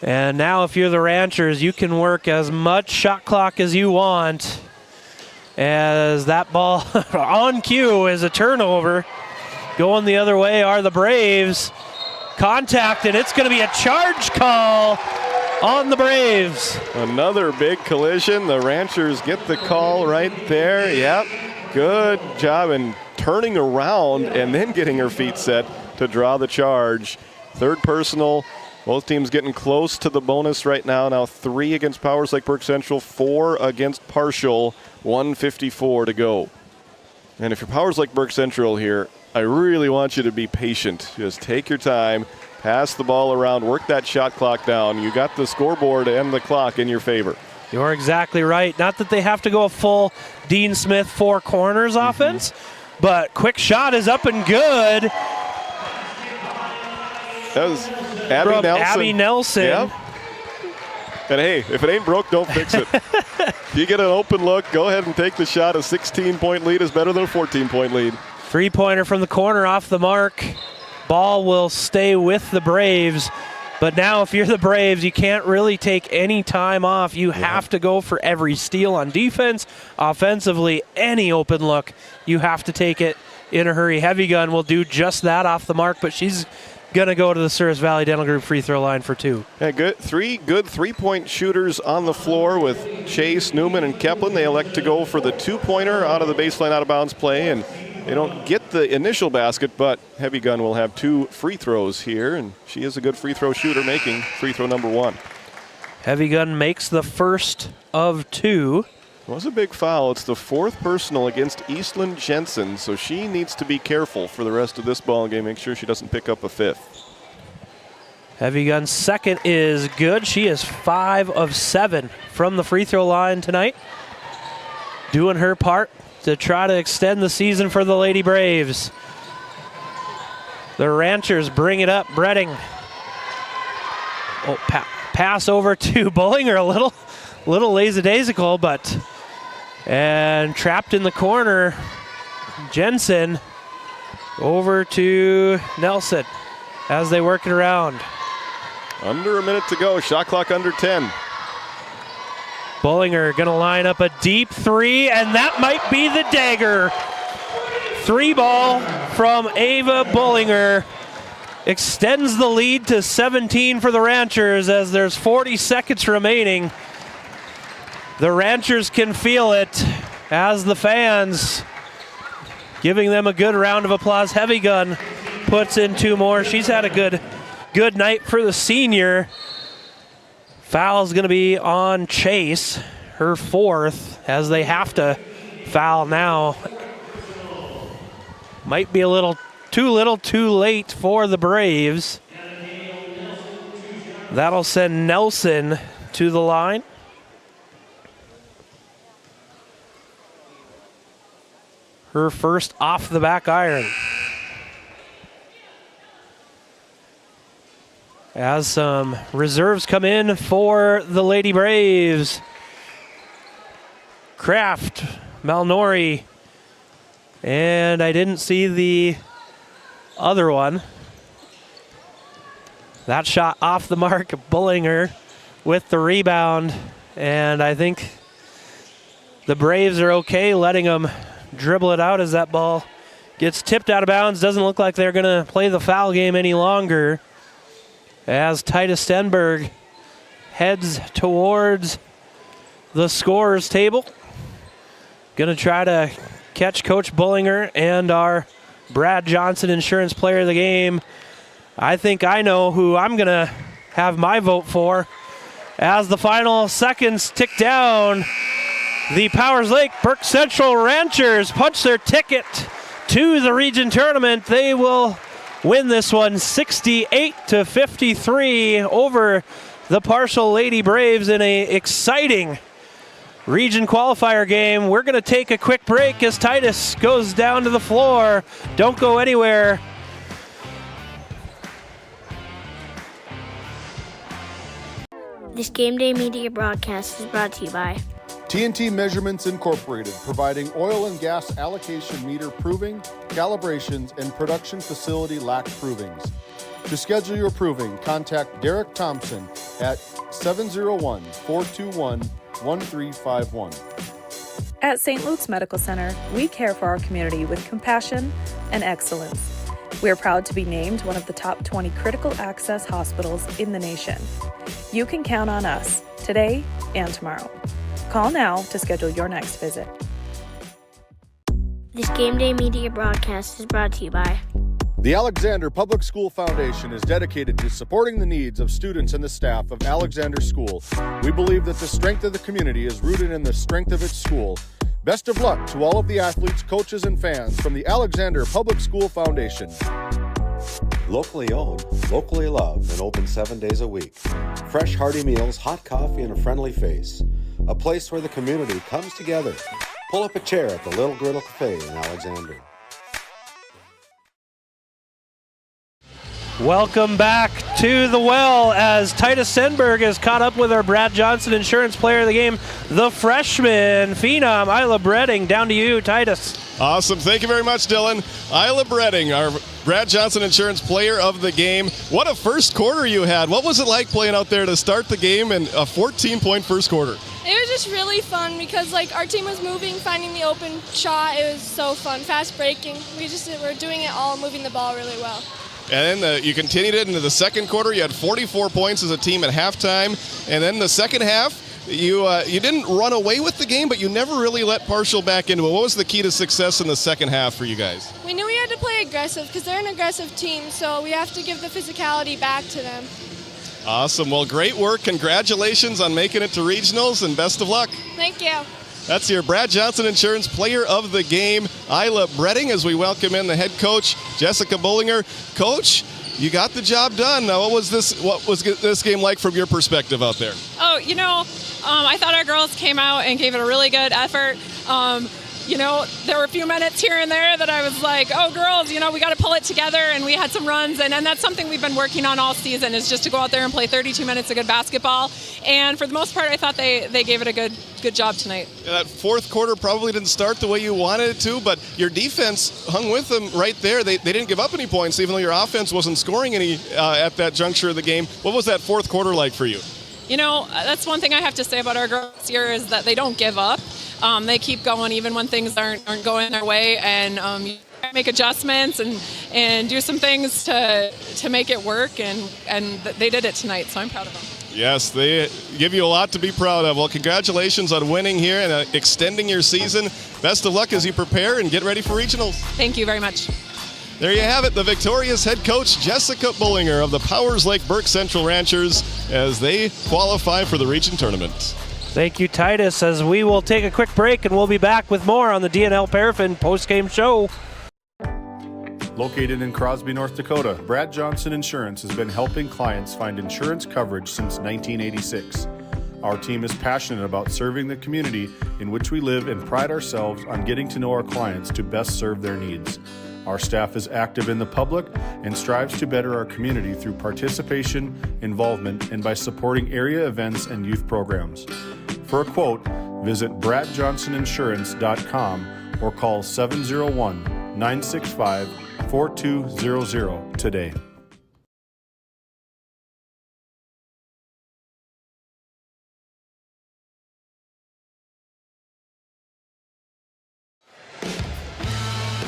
And now if you're the Ranchers, you can work as much shot clock as you want. as that ball on cue is a turnover. Going the other way are the Braves. Contact, and it's going to be a charge call on the Braves. Another big collision. The Ranchers get the call right there. Yep, good job in turning around and then getting her feet set to draw the charge. Third personal. Both teams getting close to the bonus right now. Now 3 against Powers Lake Burke Central, 4 against Partial, 1:54 to go. And if you're Powers Lake Burke Central here, I really want you to be patient. Just take your time, pass the ball around, work that shot clock down. You got the scoreboard and the clock in your favor. You're exactly right. Not that they have to go a full Dean Smith 4 corners offense, but quick shot is up and good. That was Abby Nelson. Abby Nelson. Yep. And hey, if it ain't broke, don't fix it. You get an open look, go ahead and take the shot. A 16-point lead is better than a 14-point lead. Three-pointer from the corner off the mark. Ball will stay with the Braves. But now if you're the Braves, you can't really take any time off. You have to go for every steal on defense. Offensively, any open look, you have to take it in a hurry. Heavy Gun will do just that off the mark, but she's going to go to the Service Valley Dental Group free throw line for 2. Yeah, good three-point shooters on the floor with Chase, Newman, and Keplin. They elect to go for the 2-pointer out of the baseline out-of-bounds play, and they don't get the initial basket, but Heavy Gun will have 2 free throws here, and she is a good free throw shooter, making free throw number 1. Heavy Gun makes the first of 2. It was a big foul. It's the 4th personal against Eastland Jensen, so she needs to be careful for the rest of this ball game. Make sure she doesn't pick up a 5th. Heavy Gun's second is good. She is 5 of 7 from the free throw line tonight. Doing her part to try to extend the season for the Lady Braves. The Ranchers bring it up. Bredding. Oh, pass over to Bullinger. A little lackadaisical, but and trapped in the corner. Jensen over to Nelson as they work it around. Under a minute to go. Shot clock under 10. Bullinger going to line up a deep 3, and that might be the dagger. 3-ball from Ava Bullinger extends the lead to 17 for the Ranchers as there's 40 seconds remaining. The Ranchers can feel it as the fans giving them a good round of applause. Heavy Gun puts in 2 more. She's had a good night for the senior. Foul's going to be on Chase, her 4th, as they have to foul now. Might be a little too late for the Braves. That'll send Nelson to the line. Her first off the back iron. As some reserves come in for the Lady Braves. Kraft, Malnori, and I didn't see the other one. That shot off the mark, Bullinger with the rebound, and I think the Braves are okay letting them dribble it out as that ball gets tipped out of bounds. Doesn't look like they're going to play the foul game any longer as Titus Stenberg heads towards the scorer's table. Going to try to catch Coach Bullinger and our Brad Johnson Insurance Player of the Game. I think I know who I'm going to have my vote for. As the final seconds tick down, the Powers Lake Burke Central Ranchers punch their ticket to the region tournament. They will win this one 68-53 over the Partial Lady Braves in an exciting region qualifier game. We're going to take a quick break as Titus goes down to the floor. Don't go anywhere. This Game Day Media broadcast is brought to you by TNT Measurements Incorporated, providing oil and gas allocation meter proving, calibrations, and production facility lac provings. To schedule your proving, contact Derek Thompson at 701-421-1351. At St. Luke's Medical Center, we care for our community with compassion and excellence. We are proud to be named one of the top 20 critical access hospitals in the nation. You can count on us today and tomorrow. Call now to schedule your next visit. This Game Day Media broadcast is brought to you by The Alexander Public School Foundation is dedicated to supporting the needs of students and the staff of Alexander School. We believe that the strength of the community is rooted in the strength of its school. Best of luck to all of the athletes, coaches, and fans from the Alexander Public School Foundation. Locally owned, locally loved, and open 7 days a week. Fresh, hearty meals, hot coffee, and a friendly face. A place where the community comes together. Pull up a chair at the Little Griddle Cafe in Alexander. Welcome back to the well as Titus Stenberg is caught up with our Brad Johnson Insurance Player of the Game, the freshman phenom, Isla Bredding. Down to you, Titus. Awesome. Thank you very much, Dylan. Isla Bredding, our Brad Johnson Insurance Player of the Game. What a first quarter you had. What was it like playing out there to start the game in a 14-point first quarter? It was just really fun because our team was moving, finding the open shot. It was so fun, fast breaking. We just were doing it all, moving the ball really well. And then you continued it into the second quarter. You had 44 points as a team at halftime. And then the second half, you didn't run away with the game, but you never really let Partial back into it. What was the key to success in the second half for you guys? We knew we had to play aggressive because they're an aggressive team, so we have to give the physicality back to them. Awesome. Well, great work. Congratulations on making it to regionals, and best of luck. Thank you. That's your Brad Johnson Insurance Player of the Game, Isla Bredding, as we welcome in the head coach, Jessica Bullinger. Coach, you got the job done. Now, what was this game like from your perspective out there? Oh, I thought our girls came out and gave it a really good effort. There were a few minutes here and there that I was like, oh, girls, we got to pull it together, and we had some runs, and that's something we've been working on all season, is just to go out there and play 32 minutes of good basketball. And for the most part, I thought they gave it a good job tonight. Yeah, that fourth quarter probably didn't start the way you wanted it to, but your defense hung with them right there. They didn't give up any points, even though your offense wasn't scoring any at that juncture of the game. What was that fourth quarter like for you? That's one thing I have to say about our girls here is that they don't give up. They keep going even when things aren't going their way, and you make adjustments and do some things to make it work, and they did it tonight, so I'm proud of them. Yes, they give you a lot to be proud of. Well, congratulations on winning here and extending your season. Best of luck as you prepare and get ready for regionals. Thank you very much. There you have it, the victorious head coach, Jessica Bullinger of the Powers Lake Burke Central Ranchers, as they qualify for the region tournament. Thank you, Titus, as we will take a quick break and we'll be back with more on the DNL Paraffin post-game show. Located in Crosby, North Dakota, Brad Johnson Insurance has been helping clients find insurance coverage since 1986. Our team is passionate about serving the community in which we live and pride ourselves on getting to know our clients to best serve their needs. Our staff is active in the public and strives to better our community through participation, involvement, and by supporting area events and youth programs. For a quote, visit bradjohnsoninsurance.com or call 701-965-4200 today.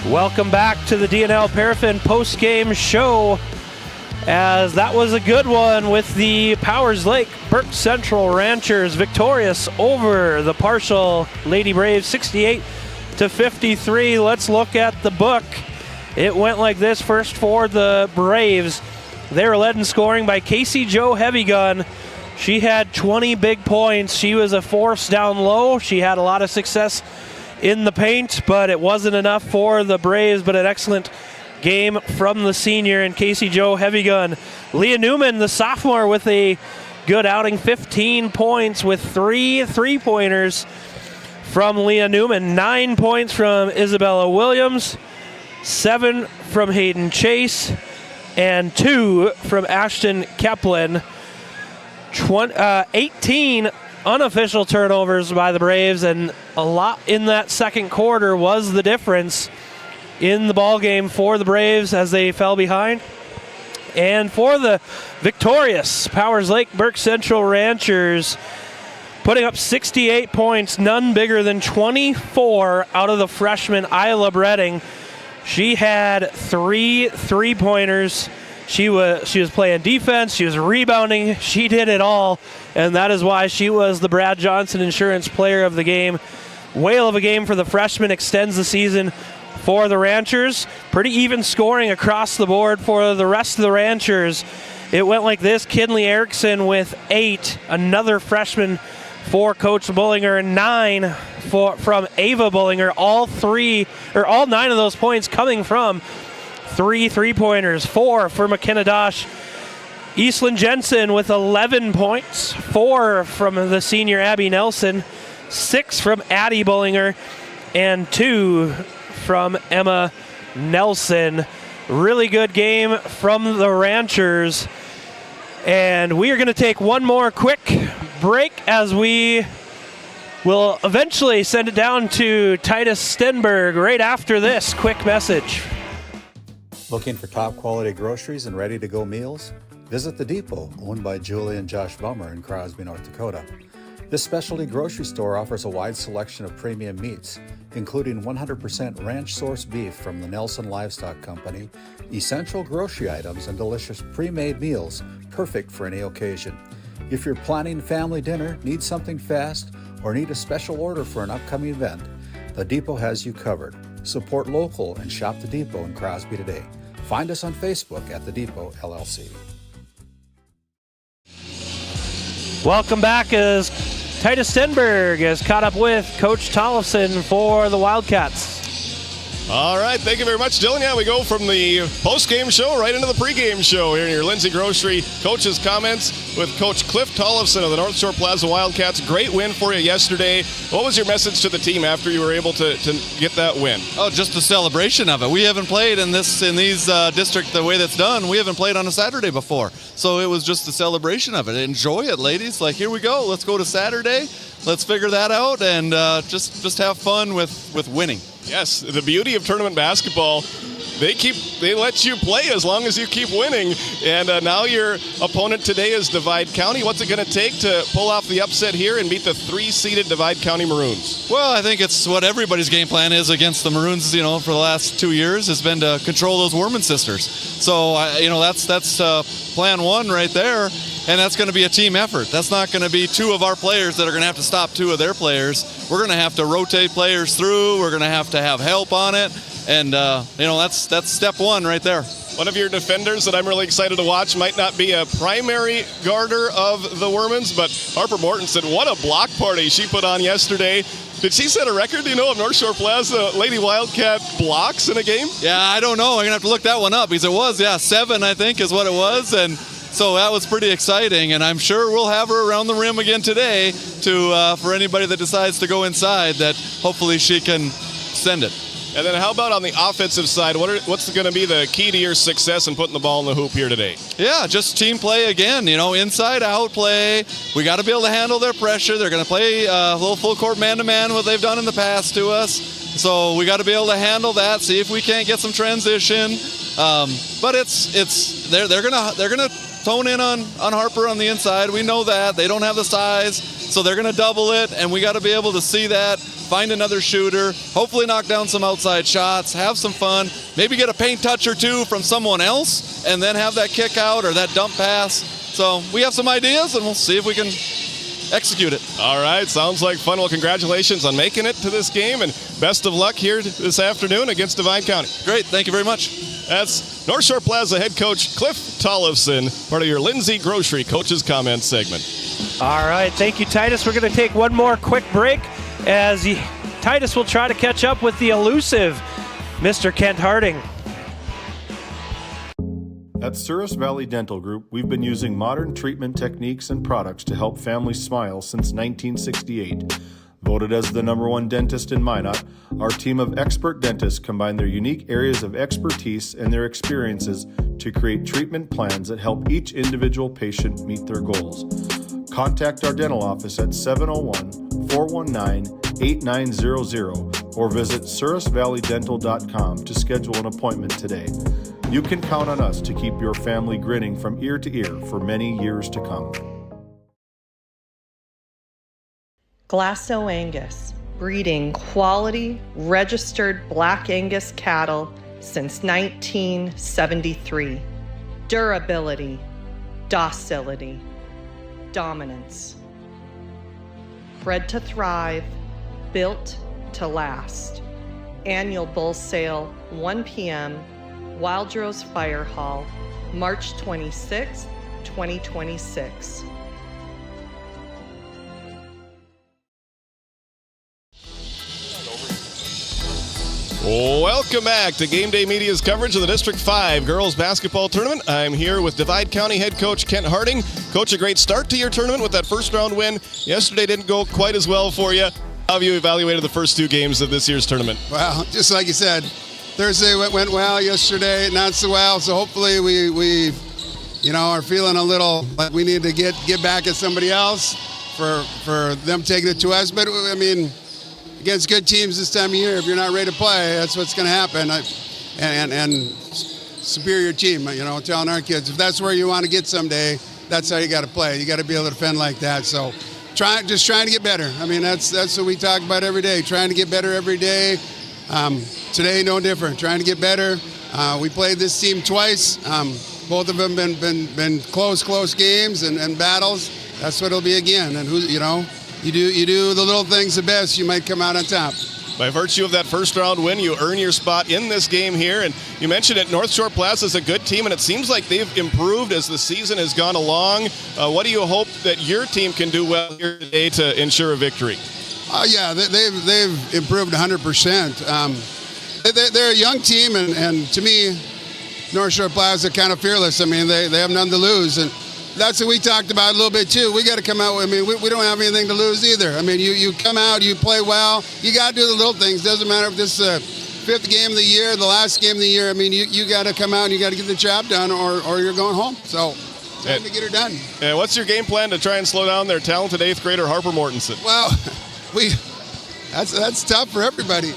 Welcome back to the DNL Paraffin post-game show, as that was a good one with the Powers Lake Burke Central Ranchers victorious over the Partial Lady Braves 68-53. Let's look at the book. It went like this. First for the Braves, they were led in scoring by Casey Jo Heavygun. She had 20 big points. She was a force down low. She had a lot of success in the paint, but it wasn't enough for the Braves. But an excellent game from the senior and Casey Jo Heavygun. Leah Newman, the sophomore, with a good outing, 15 points with 3 3-pointers from Leah Newman, 9 points from Isabella Williams, 7 from Hayden Chase, and 2 from Ashton Keplin. 18 unofficial turnovers by the Braves, and a lot in that second quarter was the difference in the ball game for the Braves as they fell behind. And for the victorious Powers Lake Burke Central Ranchers, putting up 68 points, none bigger than 24 out of the freshman Isla Bredding. She had 3 3-pointers. She was playing defense, she was rebounding, she did it all, and that is why she was the Brad Johnson Insurance Player of the Game. Whale of a game for the freshman, extends the season for the Ranchers. Pretty even scoring across the board for the rest of the Ranchers. It went like this: Kinley Erickson with 8, another freshman for Coach Bullinger, 9 from Ava Bullinger. All 9 of those points coming from 3 3-pointers, 4 for McKenna Dosh. Eastland Jensen with 11 points, 4 from the senior Abby Nelson, 6 from Addie Bullinger, and 2 from Emma Nelson. Really good game from the Ranchers. And we are going to take one more quick break as we will eventually send it down to Titus Stenberg right after this quick message. Looking for top quality groceries and ready to go meals? Visit The Depot, owned by Julie and Josh Bummer in Crosby, North Dakota. This specialty grocery store offers a wide selection of premium meats, including 100% ranch-sourced beef from the Nelson Livestock Company, essential grocery items, and delicious pre-made meals, perfect for any occasion. If you're planning family dinner, need something fast, or need a special order for an upcoming event, The Depot has you covered. Support local and shop The Depot in Crosby today. Find us on Facebook at The Depot LLC. Welcome back as Titus Stenberg is caught up with Coach Tollefson for the Wildcats. All right, thank you very much, Dylan. Yeah, we go from the post-game show right into the pre-game show here in your Lindsay Grocery Coach's Comments with Coach Cliff Tollefson of the North Shore Plaza Wildcats. Great win for you yesterday. What was your message to the team after you were able to get that win? Oh, just the celebration of it. We haven't played in these district the way that's done. We haven't played on a Saturday before. So it was just the celebration of it. Enjoy it, ladies. Like, here we go. Let's go to Saturday. Let's figure that out and just have fun with winning. Yes, the beauty of tournament basketball, they let you play as long as you keep winning. And now your opponent today is Divide County. What's it going to take to pull off the upset here and beat the 3-seeded Divide County Maroons? Well, I think it's what everybody's game plan is against the Maroons, for the last 2 years has been to control those Worman sisters. So, that's plan one right there. And that's going to be a team effort. That's not going to be 2 of our players that are going to have to stop 2 of their players. We're going to have to rotate players through. We're going to have help on it. And, that's step 1 right there. One of your defenders that I'm really excited to watch might not be a primary guarder of the Wormans, but Harper Mortensen, what a block party she put on yesterday. Did she set a record, of North Shore Plaza Lady Wildcat blocks in a game? Yeah, I don't know. I'm going to have to look that one up because it was, 7, I think, is what it was. And so that was pretty exciting, and I'm sure we'll have her around the rim again today for anybody that decides to go inside, that hopefully she can send it. And then how about on the offensive side? What's going to be the key to your success in putting the ball in the hoop here today? Yeah, just team play again, inside out play. We got to be able to handle their pressure. They're going to play a little full court man-to-man, what they've done in the past to us. So we got to be able to handle that, see if we can't get some transition. But they're gonna tone in on Harper on the inside. We know that. They don't have the size, so they're going to double it, and we got to be able to see that, find another shooter, hopefully knock down some outside shots, have some fun, maybe get a paint touch or 2 from someone else, and then have that kick out or that dump pass. So we have some ideas, and we'll see if we can execute it. All right, sounds like fun. Well, congratulations on making it to this game, and best of luck here this afternoon against Divide County. Great, thank you very much. That's North Shore Plaza head coach Cliff Tollefson, part of your Lindsay Grocery Coach's Comments segment. All right, thank you, Titus. We're going to take one more quick break as Titus will try to catch up with the elusive Mr. Kent Harding. At Souris Valley Dental Group, we've been using modern treatment techniques and products to help families smile since 1968. Voted as the #1 dentist in Minot, our team of expert dentists combine their unique areas of expertise and their experiences to create treatment plans that help each individual patient meet their goals. Contact our dental office at 701-419-8900 or visit sourisvalleydental.com to schedule an appointment today. You can count on us to keep your family grinning from ear to ear for many years to come. Glasso Angus, breeding quality, registered Black Angus cattle since 1973. Durability, docility, dominance. Bred to thrive, built to last. Annual bull sale, 1 p.m., Wildrose Fire Hall, March 26, 2026. Welcome back to Game Day Media's coverage of the District 5 Girls Basketball Tournament. I'm here with Divide County head coach Kent Harding. Coach, a great start to your tournament with that first round win. Yesterday didn't go quite as well for you. How have you evaluated the first 2 games of this year's tournament? Well, just like you said, Thursday went well, yesterday not so well, so hopefully we are feeling a little like we need to get back at somebody else for them taking it to us. But, I mean, against good teams this time of year, if you're not ready to play, that's what's going to happen. And superior team, telling our kids, if that's where you want to get someday, that's how you got to play. You got to be able to defend like that. So trying to get better. I mean, that's what we talk about every day, trying to get better every day. Today, no different, trying to get better. We played this team twice. Both of them been close games and battles. That's what it'll be again. And you do the little things the best, you might come out on top. By virtue of that first round win, you earn your spot in this game here. And you mentioned it, North Shore Plaza is a good team, and it seems like they've improved as the season has gone along. What do you hope that your team can do well here today to ensure a victory? Yeah, they've improved 100%. They're a young team, and to me, North Shore Plaza kind of fearless. I mean, they have none to lose, and that's what we talked about a little bit too. We got to come out. I mean, we don't have anything to lose either. I mean, you come out, you play well. You got to do the little things. Doesn't matter if this is the 5th game of the year, the last game of the year. I mean, you got to come out and you got to get the job done, or you're going home. So time to get her done. And what's your game plan to try and slow down their talented 8th grader Harper Mortensen? Well, that's tough for everybody.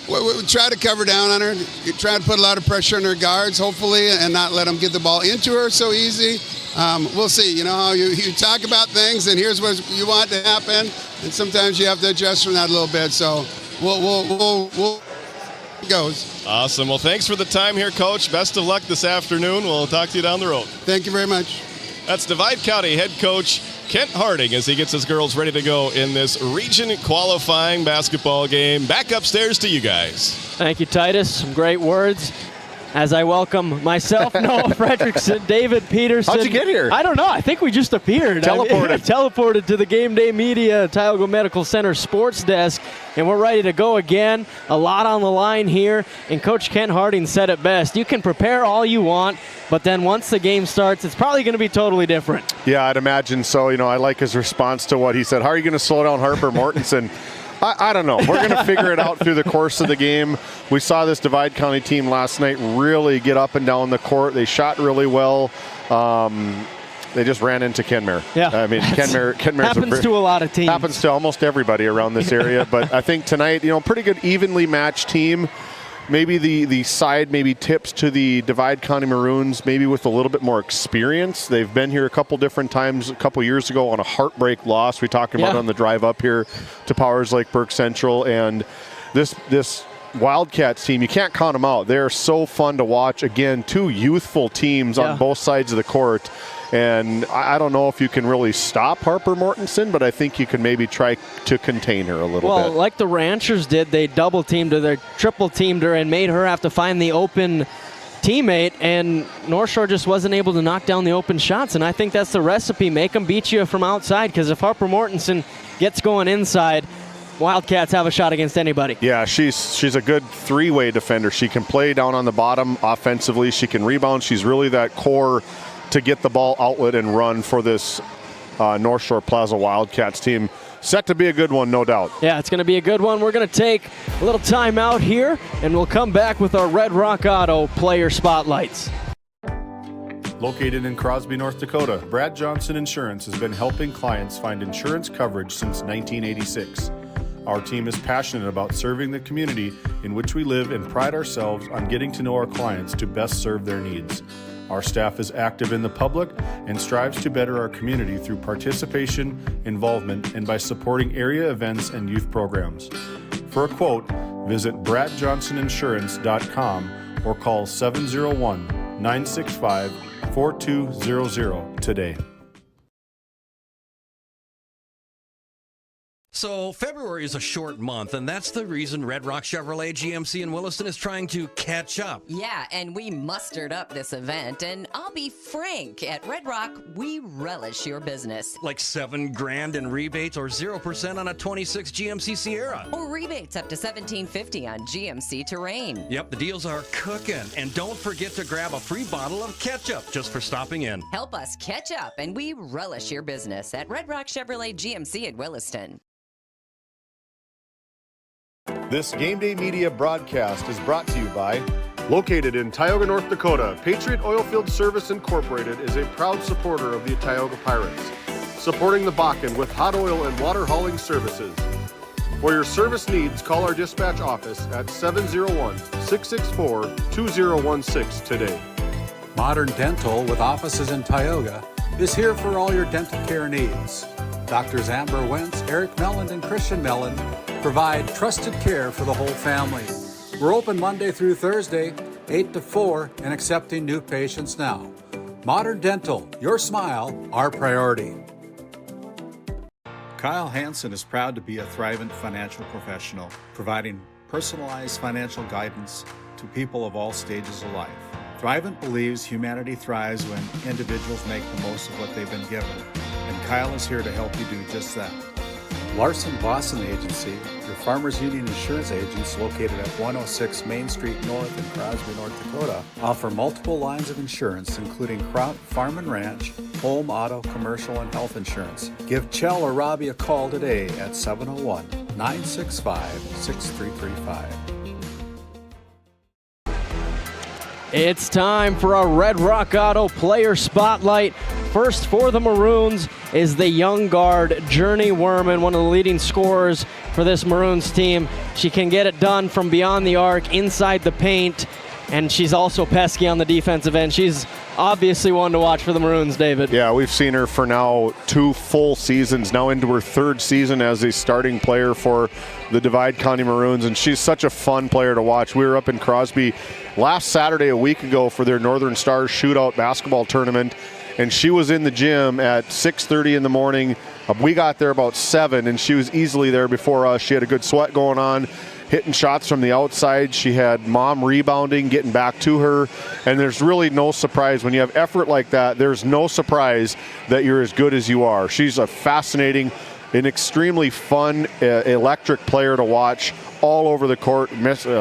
We try to cover down on her, try to put a lot of pressure on her guards, hopefully, and not let them get the ball into her so easy. We'll see. You know how you talk about things, and here's what you want to happen, and sometimes you have to adjust from that a little bit. So we'll it goes. Awesome. Well, thanks for the time here, Coach. Best of luck this afternoon. We'll talk to you down the road. Thank you very much. That's Divide County head coach Kent Harding as he gets his girls ready to go in this region qualifying basketball game. Back upstairs to you guys. Thank you, Titus. Some great words. As I welcome myself, Noah Fredrickson, David Peterson. How'd you get here? I don't know. I think we just appeared. Teleported. Teleported to the Game Day Media Tioga Medical Center sports desk, and we're ready to go again. A lot on the line here, and Coach Kent Harding said it best. You can prepare all you want, but then once the game starts, it's probably going to be totally different. Yeah, I'd imagine so. I like his response to what he said. How are you going to slow down Harper Mortensen? I don't know. We're going to figure it out through the course of the game. We saw this Divide County team last night really get up and down the court. They shot really well. They just ran into Kenmare. Yeah, I mean, Kenmare happens to a lot of teams. Happens to almost everybody around this area. But I think tonight, pretty good evenly matched team. Maybe the side maybe tips to the Divide County Maroons, maybe with a little bit more experience. They've been here a couple different times, a couple years ago on a heartbreak loss. We talked about on the drive up here to Powers Lake Burke Central. And this Wildcats team, you can't count them out. They're so fun to watch. Again, 2 youthful teams on both sides of the court. And I don't know if you can really stop Harper Mortensen, but I think you can maybe try to contain her a little bit. Well, like the Ranchers did, they double-teamed her, they triple-teamed her, and made her have to find the open teammate, and North Shore just wasn't able to knock down the open shots, and I think that's the recipe. Make them beat you from outside, because if Harper Mortensen gets going inside, Wildcats have a shot against anybody. Yeah, she's a good 3-way defender. She can play down on the bottom offensively. She can rebound. She's really that core to get the ball outlet and run for this North Shore Plaza Wildcats team. Set to be a good one, no doubt. Yeah, it's going to be a good one. We're going to take a little time out here, and we'll come back with our Red Rock Auto player spotlights. Located in Crosby, North Dakota, Brad Johnson Insurance has been helping clients find insurance coverage since 1986. Our team is passionate about serving the community in which we live and pride ourselves on getting to know our clients to best serve their needs. Our staff is active in the public and strives to better our community through participation, involvement, and by supporting area events and youth programs. For a quote, visit bradjohnsoninsurance.com or call 701-965-4200 today. So February is a short month, and that's the reason Red Rock Chevrolet GMC in Williston is trying to catch up. Yeah, and we mustered up this event, and I'll be frank, at Red Rock, we relish your business. Like $7,000 in rebates or 0% on a 26 GMC Sierra. Or rebates up to $1,750 on GMC Terrain. Yep, the deals are cooking. And don't forget to grab a free bottle of ketchup just for stopping in. Help us catch up, and we relish your business at Red Rock Chevrolet GMC in Williston. This Game Day Media broadcast is brought to you by, located in Tioga, North Dakota, Patriot Oilfield Service Incorporated is a proud supporter of the Tioga Pirates, supporting the Bakken with hot oil and water hauling services. For your service needs, call our dispatch office at 701-664-2016 today. Modern Dental, with offices in Tioga, is here for all your dental care needs. Doctors Amber Wentz, Eric Melland, and Christian Melland provide trusted care for the whole family. We're open Monday through Thursday, 8 to 4, and accepting new patients now. Modern Dental, your smile, our priority. Kyle Hansen is proud to be a thrivent financial professional, providing personalized financial guidance to people of all stages of life. Thrivent believes humanity thrives when individuals make the most of what they've been given, and Kyle is here to help you do just that. Larson Boston Agency, your Farmers Union insurance agents located at 106 Main Street North in Crosby, North Dakota, offer multiple lines of insurance, including crop, farm and ranch, home, auto, commercial, and health insurance. Give Chell or Robbie a call today at 701-965-6335. It's time for a Red Rock Auto Player Spotlight. First for the Maroons is the young guard, Journey Werman, one of the leading scorers for this Maroons team. She can get it done from beyond the arc, inside the paint, and she's also pesky on the defensive end. She's obviously one to watch for the Maroons, David. Yeah, we've seen her for now 2 full seasons, now into her 3rd season as a starting player for the Divide County Maroons, and she's such a fun player to watch. We were up in Crosby last Saturday, a week ago, for their Northern Stars Shootout basketball tournament, and she was in the gym at 6:30 in the morning. We got there about 7, and she was easily there before us. She had a good sweat going on, hitting shots from the outside. She had mom rebounding, getting back to her, and there's really no surprise when you have effort like that. There's no surprise that you're as good as you are. She's a fascinating, an extremely fun, electric player to watch all over the court.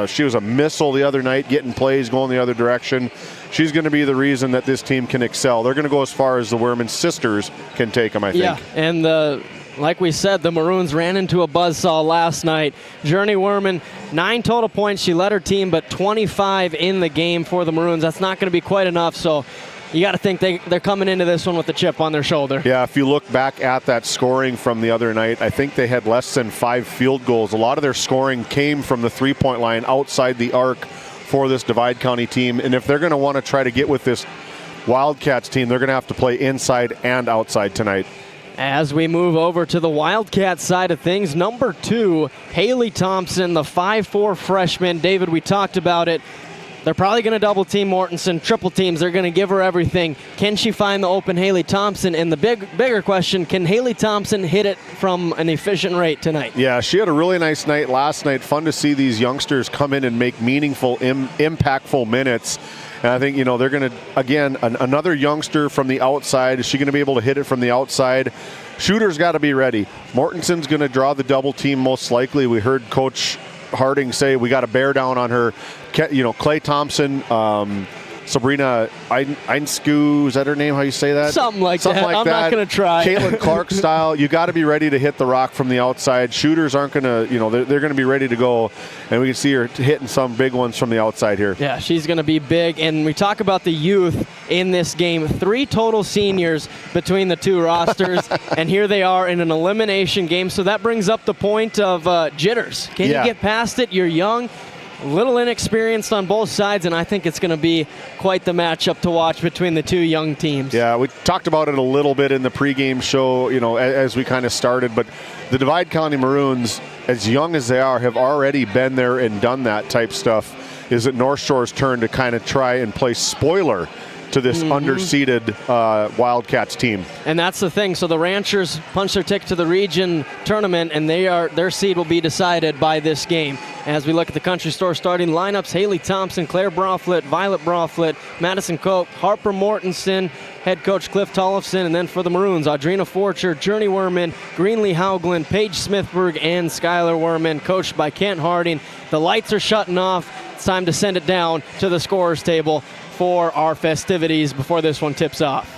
She was a missile the other night, getting plays going the other direction. She's going to be the reason that this team can excel. They're going to go as far as the Werman sisters can take them, I think. Yeah, and like we said, the Maroons ran into a buzzsaw last night. Journey Werman, 9 total points. She led her team, but 25 in the game for the Maroons. That's not going to be quite enough, so you got to think they're coming into this one with a chip on their shoulder. Yeah, if you look back at that scoring from the other night, I think they had less than 5 field goals. A lot of their scoring came from the three-point line outside the arc for this Divide County team. And if they're going to want to try to get with this Wildcats team, they're going to have to play inside and outside tonight. As we move over to the Wildcat side of things, number 2, Haley Thompson, the 5'4" freshman. David, we talked about it. They're probably going to double team Mortensen, triple teams. They're going to give her everything. Can she find the open Haley Thompson? And the bigger question, can Haley Thompson hit it from an efficient rate tonight? Yeah, she had a really nice night last night. Fun to see these youngsters come in and make meaningful, impactful minutes. And I think, they're going to, again, another youngster from the outside. Is she going to be able to hit it from the outside? Shooter's got to be ready. Mortensen's going to draw the double team most likely. We heard Coach Harding say we got to bear down on her. Clay Thompson, Sabrina Einsku, is that her name, how you say that? Something like that. I'm not going to try. Caitlin Clark style. You got to be ready to hit the rock from the outside. Shooters aren't going to, they're going to be ready to go. And we can see her hitting some big ones from the outside here. Yeah, she's going to be big. And we talk about the youth in this game. 3 total seniors between the 2 rosters. And here they are in an elimination game. So that brings up the point of jitters. Can you get past it? You're young. A little inexperienced on both sides, and I think it's going to be quite the matchup to watch between the two young teams. Yeah, we talked about it a little bit in the pregame show, as we kind of started, but the Divide County Maroons, as young as they are, have already been there and done that type stuff. Is it North Shore's turn to kind of try and play spoiler to this underseeded Wildcats team? And that's the thing. So the Ranchers punch their ticket to the region tournament, and their seed will be decided by this game. As we look at the Country Store starting lineups, Haley Thompson, Claire Broflet, Violet Broflet, Madison Koch, Harper Mortensen, head coach Cliff Tollefson, and then for the Maroons, Audrina Forcher, Journey Werman, Greenlee Haugland, Paige Smithberg, and Skylar Werman, coached by Kent Harding. The lights are shutting off. It's time to send it down to the scorer's table for our festivities before this one tips off.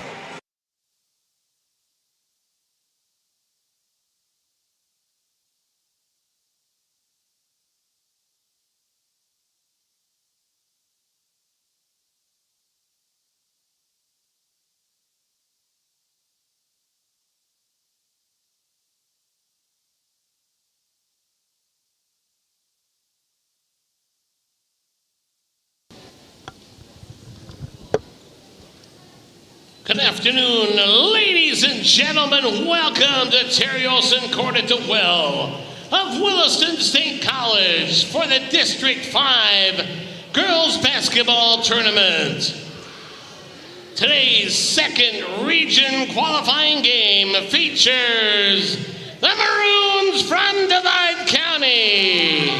Good afternoon, ladies and gentlemen. Welcome to Terry Olson Court at the Well of Williston State College for the District 5 Girls Basketball Tournament. Today's second region qualifying game features the Maroons from Divide County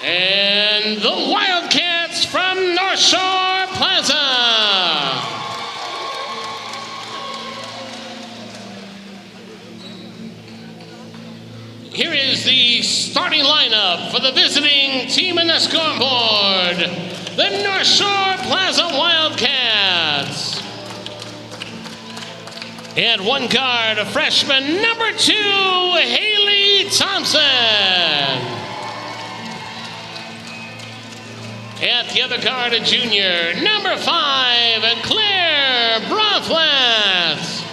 and the Wildcats from North Shore Plaza. Here is the starting lineup for the visiting team in the scoreboard, the North Shore Plaza Wildcats. And one guard, a freshman, number 2, Haley Thompson. At the other guard, a junior, number 5, Claire Broflet.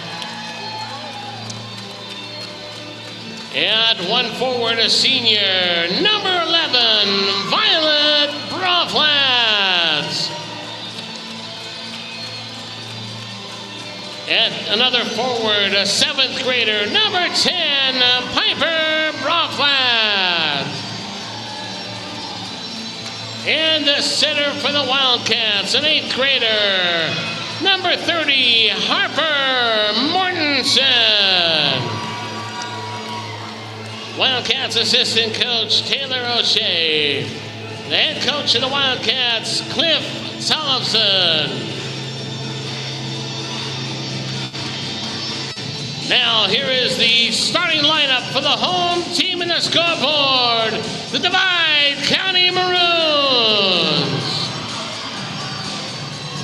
And one forward, a senior, number 11, Violet Broflet. And another forward, a 7th grader, number 10, Piper Broflet. And the center for the Wildcats, an 8th grader, number 30, Harper Mortensen. Wildcats assistant coach, Taylor O'Shea. The head coach of the Wildcats, Cliff Tollefson. Now here is the starting lineup for the home team in the scoreboard, the Divide County Maroons.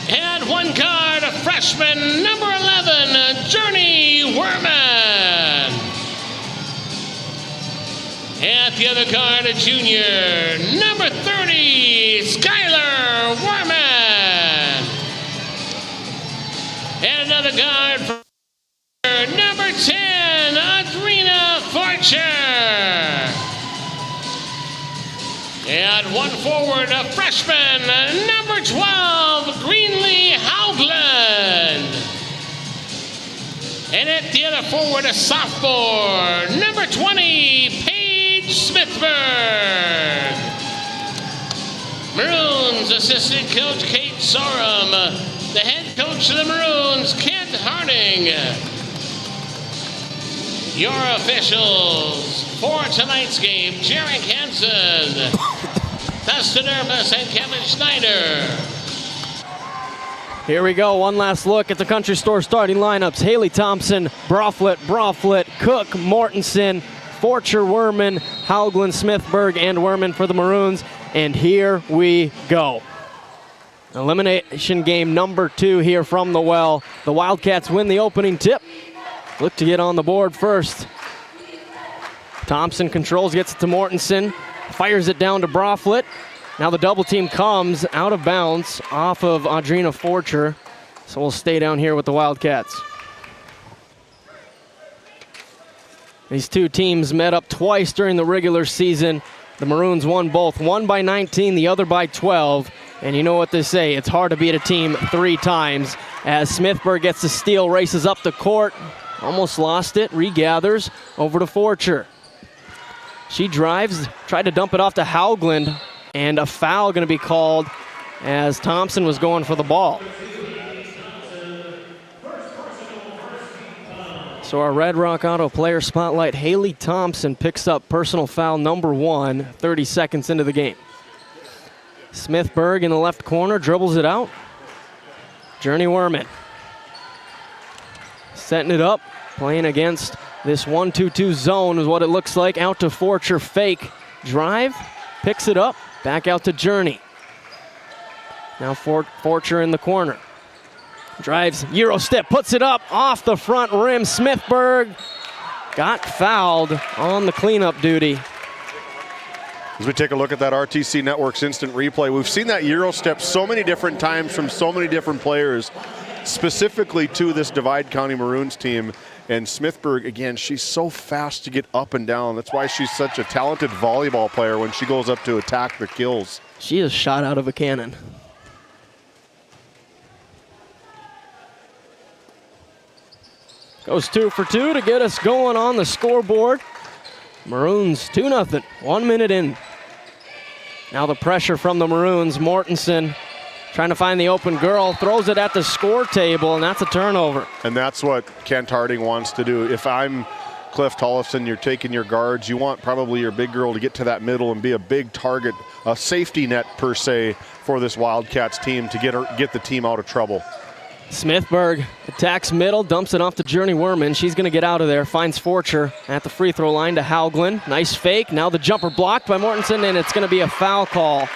And one guard, a freshman, number 11, Journey Werman. At the other guard, a junior, number 30, Skylar Werman. And another guard for number 10, Audrina Forcher. And one forward, a freshman, number 12, Greenlee Haugland. And at the other forward, a sophomore, number 20, Paige Smithberg. Maroons assistant coach, Kate Sorum. The head coach of the Maroons, Kent Harding. Your officials for tonight's game, Jarek Hansen, Dustin Urbis, and Kevin Schneider. Here we go, one last look at the Country Store starting lineups. Haley Thompson, Broflet, Cook, Mortensen, Forcher, Werman, Haugland, Smithberg, and Werman for the Maroons. And here we go. Elimination game number 2 here from the Well. The Wildcats win the opening tip. Look to get on the board first. Thompson controls, gets it to Mortensen, fires it down to Broflet. Now the double team comes out of bounds off of Audrina Forcher. So we'll stay down here with the Wildcats. These two teams met up twice during the regular season. The Maroons won both, one by 19, the other by 12. And you know what they say, it's hard to beat a team 3 times. As Smithburg gets the steal, races up the court, almost lost it, regathers, over to Forcher. She drives, tried to dump it off to Haugland, and a foul going to be called as Thompson was going for the ball. So our Red Rock Auto player spotlight, Haley Thompson picks up personal foul number 1, 30 seconds into the game. Smithburg in the left corner, dribbles it out. Journey Werman setting it up, playing against this 1-2-2 zone is what it looks like. Out to Forcher, fake drive, picks it up, back out to Journey. Now Forcher in the corner. Drives, Euro step, puts it up off the front rim. Smithburg got fouled on the cleanup duty. As we take a look at that RTC Network's instant replay, we've seen that Euro step so many different times from so many different players, specifically to this Divide County Maroons team. And Smithburg, again, she's so fast to get up and down. That's why she's such a talented volleyball player when she goes up to attack the kills. She is shot out of a cannon. Goes 2 for 2 to get us going on the scoreboard. Maroons 2-0, 1 minute in. Now the pressure from the Maroons. Mortensen trying to find the open girl, throws it at the score table, and that's a turnover. And that's what Kent Harding wants to do. If I'm Cliff Tollefson, you're taking your guards, you want probably your big girl to get to that middle and be a big target, a safety net per se for this Wildcats team to get the team out of trouble. Smithburg attacks middle, dumps it off to Journey Werman. She's going to get out of there, finds Forcher at the free throw line to Haugland. Nice fake, now the jumper blocked by Mortensen, and it's going to be a foul call.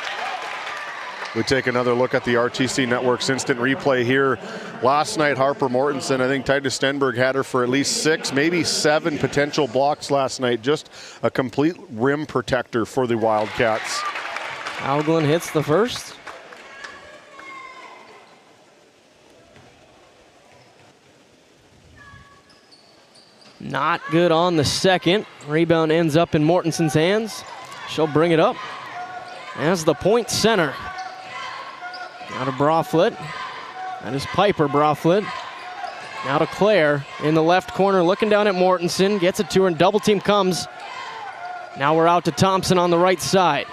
We take another look at the RTC Network's instant replay here. Last night, Harper Mortensen, I think Titus Stenberg had her for at least 6, maybe 7 potential blocks last night. Just a complete rim protector for the Wildcats. Haugland hits the first. Not good on the second. Rebound ends up in Mortensen's hands. She'll bring it up as the point center. Now to Broflet. That is Piper Broflet. Now to Claire in the left corner, looking down at Mortensen. Gets it to her and double team comes. Now we're out to Thompson on the right side.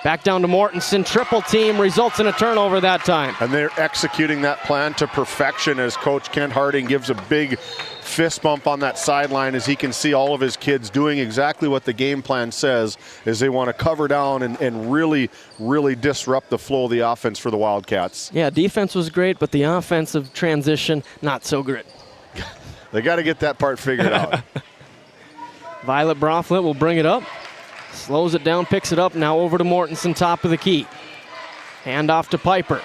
Back down to Mortensen, triple team, results in a turnover that time. And they're executing that plan to perfection as Coach Kent Harding gives a big fist bump on that sideline as he can see all of his kids doing exactly what the game plan says, is they want to cover down and really, really disrupt the flow of the offense for the Wildcats. Yeah, defense was great, but the offensive transition, not so great. They got to get that part figured out. Violet Broflet will bring it up. Slows it down, picks it up, now over to Mortensen, top of the key. Hand off to Piper.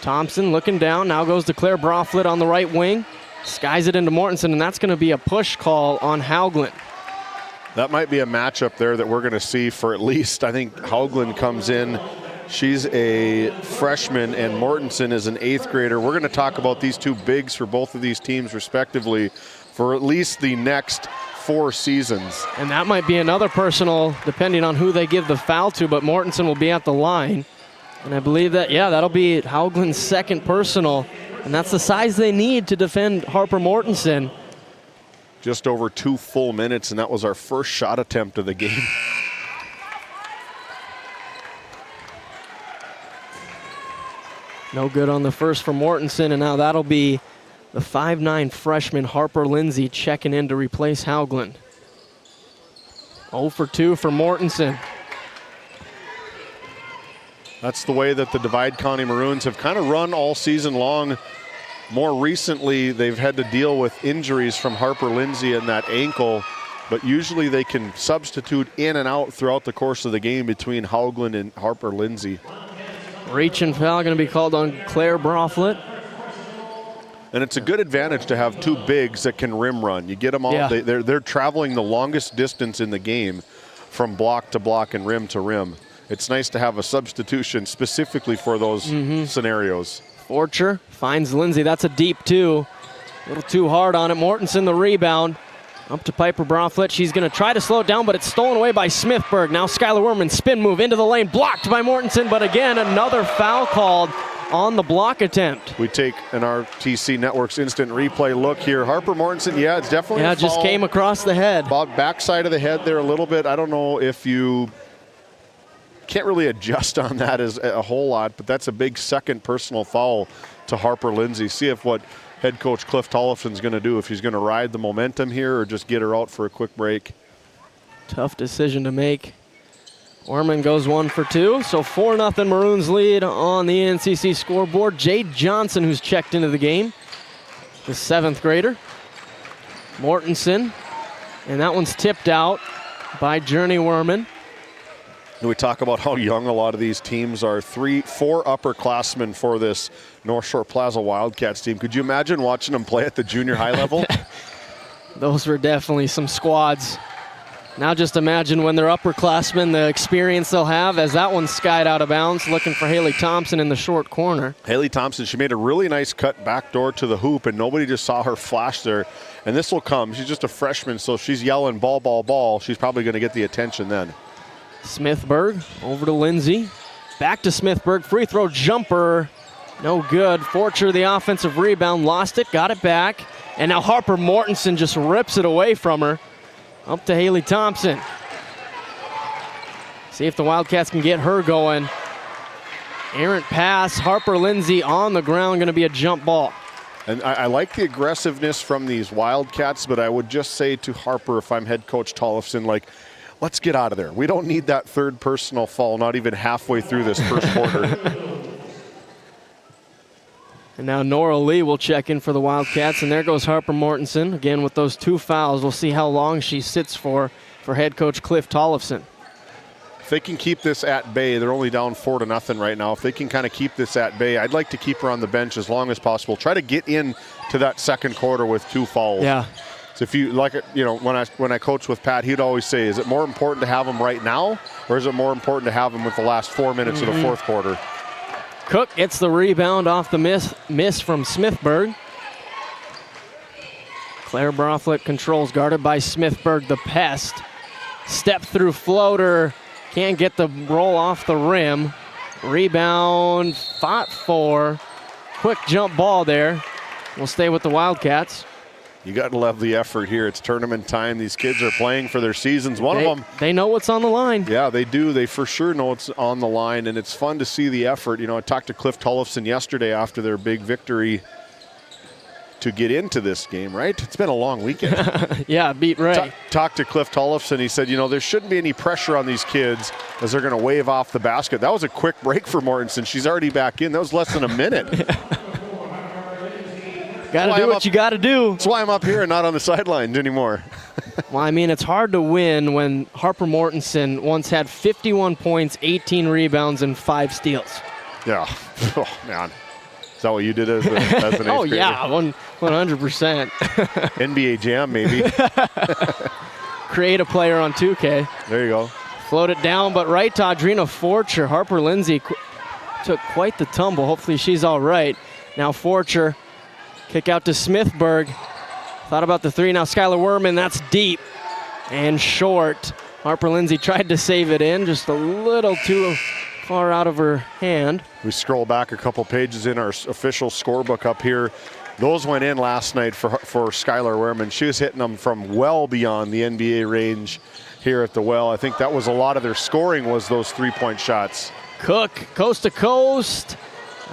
Thompson looking down, now goes to Claire Broflet on the right wing. Skies it into Mortensen, and that's going to be a push call on Haugland. That might be a matchup there that we're going to see for at least, I think Haugland comes in. She's a freshman, and Mortensen is an 8th grader. We're going to talk about these two bigs for both of these teams respectively for at least the next 4 seasons. And that might be another personal, depending on who they give the foul to, but Mortensen will be at the line. And I believe that, yeah, that'll be Haugland's second personal. And that's the size they need to defend Harper Mortensen. Just over 2 full minutes, and that was our first shot attempt of the game. No good on the first for Mortensen, and now that'll be the 5'9" freshman Harper Lindsay checking in to replace Haugland. 0 for 2 for Mortensen. That's the way that the Divide County Maroons have kind of run all season long. More recently, they've had to deal with injuries from Harper Lindsay and that ankle, but usually they can substitute in and out throughout the course of the game between Haugland and Harper Lindsay. Reach and foul going to be called on Claire Broflet. And it's a good advantage to have 2 bigs that can rim run. You get them all, yeah. They're traveling the longest distance in the game from block to block and rim to rim. It's nice to have a substitution specifically for those scenarios. Forcher finds Lindsay. That's a deep 2. A little too hard on it. Mortensen the rebound. Up to Piper Broflet. She's going to try to slow it down, but it's stolen away by Smithburg. Now Skylar Werman, spin move into the lane, blocked by Mortensen, but again, another foul called on the block attempt. We take an RTC Network's instant replay look here. Harper Mortensen, yeah, it's definitely a foul. Just came across the head. About backside of the head there a little bit. I don't know if you can't really adjust on that as a whole lot, but that's a big second personal foul to Harper Lindsay. See if what head coach Cliff Tollefson's going to do, if he's going to ride the momentum here or just get her out for a quick break. Tough decision to make. Orman goes 1 for 2, so 4-0 Maroons lead on the NCC scoreboard. Jade Johnson, who's checked into the game, the 7th grader. Mortensen, and that one's tipped out by Journey Werman. We talk about how young a lot of these teams are. 4 upperclassmen for this North Shore Plaza Wildcats team. Could you imagine watching them play at the junior high level? Those were definitely some squads. Now just imagine when they're upperclassmen, the experience they'll have, as that one skied out of bounds, looking for Haley Thompson in the short corner. Haley Thompson, she made a really nice cut back door to the hoop, and nobody just saw her flash there. And this will come. She's just a freshman, so she's yelling ball, ball, ball. She's probably going to get the attention then. Smithburg over to Lindsay. Back to Smithburg. Free throw jumper. No good. Forcher, the offensive rebound, lost it, got it back. And now Harper Mortensen just rips it away from her. Up to Haley Thompson. See if the Wildcats can get her going. Errant pass. Harper Lindsay on the ground, going to be a jump ball. And I like the aggressiveness from these Wildcats, but I would just say to Harper, if I'm head coach Tollefson, like, let's get out of there. We don't need that third personal foul, not even halfway through this first quarter. And now Nora Lee will check in for the Wildcats, and there goes Harper Mortensen. Again, with those 2 fouls, we'll see how long she sits for head coach Cliff Tollefson. If they can keep this at bay, they're only down 4-0 right now. If they can kind of keep this at bay, I'd like to keep her on the bench as long as possible. Try to get into that second quarter with 2 fouls. Yeah. So if you like it, you know, when I coach with Pat, he'd always say, is it more important to have them right now, or is it more important to have them with the last 4 minutes of the fourth quarter? Cook gets the rebound off the miss from Smithburg. Claire Broflet controls, guarded by Smithburg, the pest. Step through floater, can't get the roll off the rim. Rebound, fought for. Quick jump ball there. We'll stay with the Wildcats. You got to love the effort here. It's tournament time. These kids are playing for their seasons. One of them. They know what's on the line. Yeah, they do. They for sure know what's on the line, and it's fun to see the effort. You know, I talked to Cliff Tollefson yesterday after their big victory to get into this game, right? It's been a long weekend. Yeah, beat Ray. Talked to Cliff Tollefson. He said, you know, there shouldn't be any pressure on these kids as they're going to wave off the basket. That was a quick break for Mortensen. She's already back in. That was less than a minute. Got to do what you got to do. That's why I'm up here and not on the sidelines anymore. Well, I mean, it's hard to win when Harper Mortensen once had 51 points, 18 rebounds, and 5 steals. Yeah. Oh, man. Is that what you did as an eighth grader? Oh, yeah, 100%. NBA Jam, maybe. Create a player on 2K. There you go. Float it down, but right to Audrina Forcher. Harper Lindsay took quite the tumble. Hopefully she's all right. Now Forcher. Kick out to Smithburg. Thought about the 3. Now Skylar Werman. That's deep and short. Harper Lindsay tried to save it in. Just a little too far out of her hand. We scroll back a couple pages in our official scorebook up here. Those went in last night for Skylar Werman. She was hitting them from well beyond the NBA range here at the well. I think that was a lot of their scoring, was those 3-point shots. Cook, coast to coast.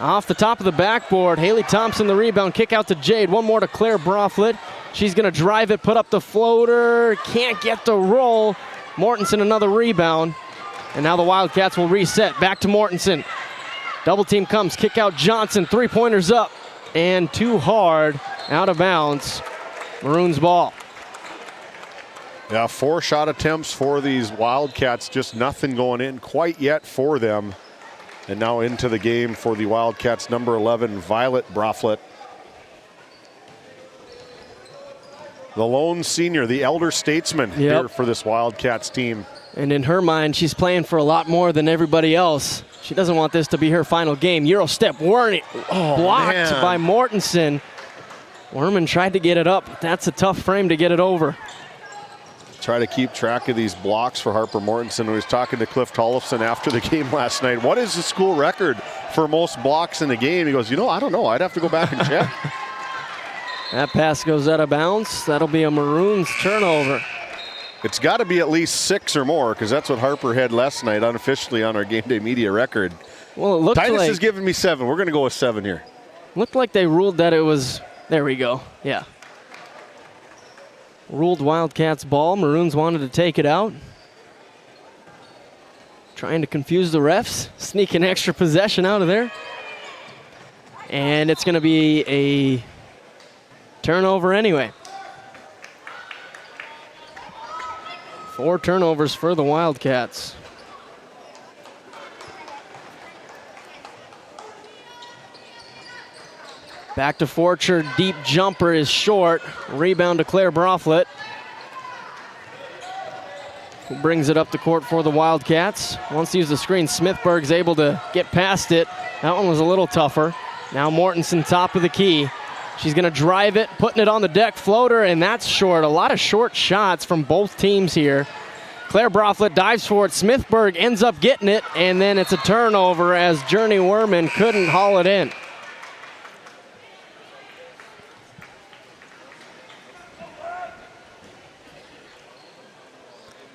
Off the top of the backboard, Haley Thompson the rebound, kick out to Jade. One more to Claire Broflet. She's going to drive it, put up the floater, can't get the roll. Mortensen another rebound, and now the Wildcats will reset. Back to Mortensen. Double team comes, kick out Johnson, 3-pointers up, and too hard, out of bounds. Maroons ball. Yeah, 4 shot attempts for these Wildcats, just nothing going in quite yet for them. And now into the game for the Wildcats, number 11, Violet Broflet. The lone senior, the elder statesman here for this Wildcats team. And in her mind, she's playing for a lot more than everybody else. She doesn't want this to be her final game. Euro step, blocked by Mortensen. Werman tried to get it up, but that's a tough frame to get it over. try to keep track of these blocks for Harper Mortensen. I was talking to Cliff Tollefson after the game last night. What is the school record for most blocks in a game? He goes, I don't know. I'd have to go back and check. That pass goes out of bounds. That'll be a Maroons turnover. It's got to be at least 6 or more, because that's what Harper had last night unofficially on our Game Day Media record. Well, it looked Titus like, is giving me 7. We're going to go with 7 here. Looked like they ruled that it was, there we go, yeah. Ruled Wildcats ball. Maroons wanted to take it out. Trying to confuse the refs. Sneak an extra possession out of there. And it's going to be a turnover anyway. 4 turnovers for the Wildcats. Back to Forcher. Deep jumper is short. Rebound to Claire Broflett, who brings it up the court for the Wildcats. Wants to use the screen. Smithburg's able to get past it. That one was a little tougher. Now Mortensen, top of the key. She's going to drive it, putting it on the deck. Floater, and that's short. A lot of short shots from both teams here. Claire Broflett dives for it. Smithburg ends up getting it, and then it's a turnover as Journey Werman couldn't haul it in.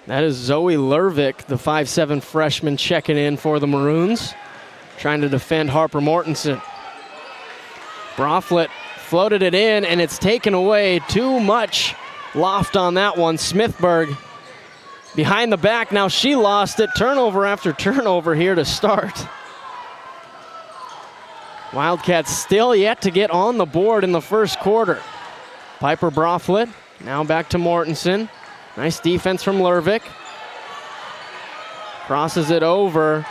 That is Zoe Lervik, the 5'7" freshman, checking in for the Maroons, trying to defend Harper Mortensen. Broflett floated it in, and it's taken away. Too much loft on that one. Smithburg behind the back. Now she lost it. Turnover after turnover here to start. Wildcats still yet to get on the board in the first quarter. Piper Broflett now back to Mortensen. Nice defense from Lervik. Crosses it over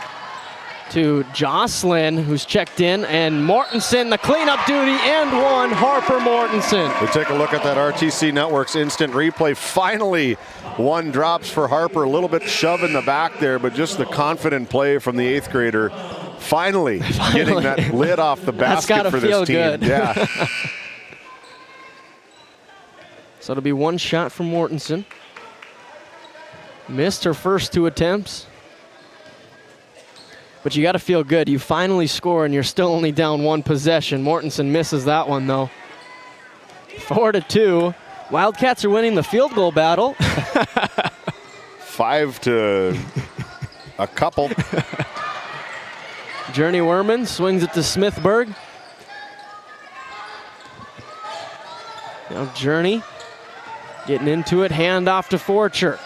to Jocelyn, who's checked in, and Mortensen, the cleanup duty, and one, Harper Mortensen. We take a look at that RTC Network's instant replay. Finally, one drops for Harper, a little bit shove in the back there, but just the confident play from the 8th grader. Finally getting that lid off the basket for this team. Good. Yeah. So it'll be one shot from Mortensen. Missed her first 2 attempts. But you got to feel good. You finally score, and you're still only down 1 possession. Mortensen misses that one, though. 4-2. Wildcats are winning the field goal battle. 5 to a couple. Journey Werman swings it to Smithburg. Now Journey getting into it. Hand off to Forcher.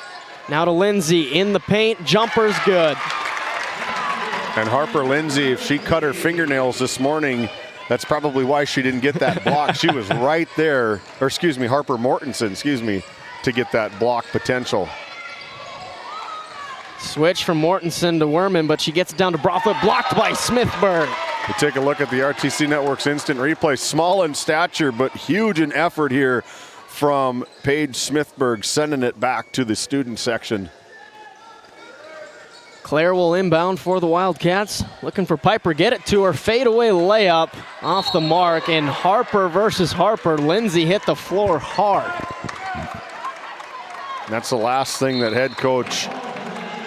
Now to Lindsay in the paint. Jumper's good. And Harper Lindsay, if she cut her fingernails this morning, that's probably why she didn't get that block. She was right there, or excuse me, Harper Mortensen, to get that block potential. Switch from Mortensen to Werman, but she gets it down to Broflett, blocked by Smithburg. We take a look at the RTC Network's instant replay. Small in stature, but huge in effort here from Paige Smithburg, sending it back to the student section. Claire will inbound for the Wildcats. Looking for Piper, get it to her. Fadeaway layup off the mark, and Harper versus Harper. Lindsay hit the floor hard. That's the last thing that head coach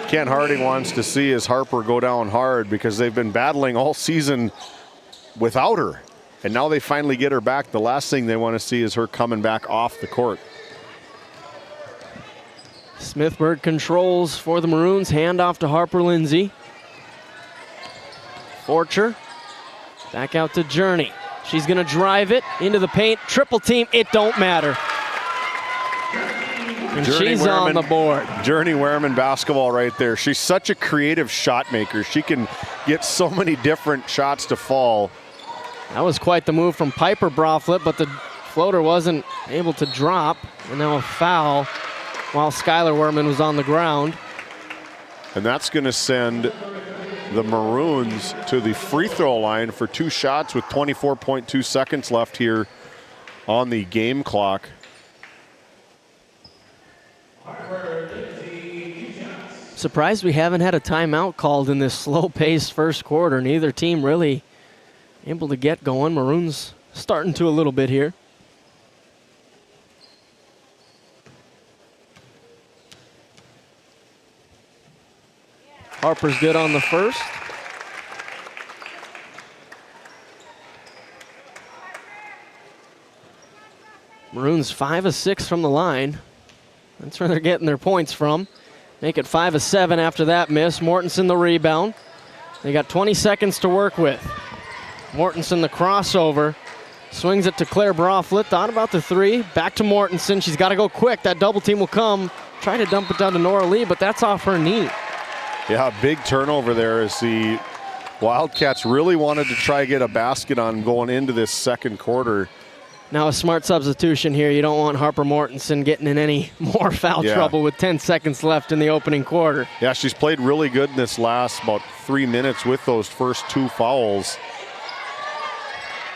Ken Harding wants to see is Harper go down hard, because they've been battling all season without her. And now they finally get her back. The last thing they want to see is her coming back off the court. Smithburg controls for the Maroons. Hand off to Harper Lindsay. Forcher back out to Journey. She's going to drive it into the paint. Triple team. It don't matter. And she's on the board. Journey Werman basketball right there. She's such a creative shot maker. She can get so many different shots to fall. That was quite the move from Piper Broflett, but the floater wasn't able to drop. And now a foul while Skylar Werman was on the ground. And that's going to send the Maroons to the free throw line for 2 shots with 24.2 seconds left here on the game clock. Surprised we haven't had a timeout called in this slow-paced first quarter. Neither team really able to get going. Maroons starting to a little bit here. Harper's good on the first. Maroons 5 of 6 from the line. That's where they're getting their points from. Make it 5 of 7 after that miss. Mortensen the rebound. They got 20 seconds to work with. Mortensen the crossover. Swings it to Claire Broflet. Thought about the three. Back to Mortensen. She's got to go quick. That double team will come. Try to dump it down to Nora Lee, but that's off her knee. Yeah, big turnover there as the Wildcats really wanted to try to get a basket on going into this second quarter. Now a smart substitution here. You don't want Harper Mortensen getting in any more foul trouble with 10 seconds left in the opening quarter. Yeah, she's played really good in this last about 3 minutes with those first 2 fouls.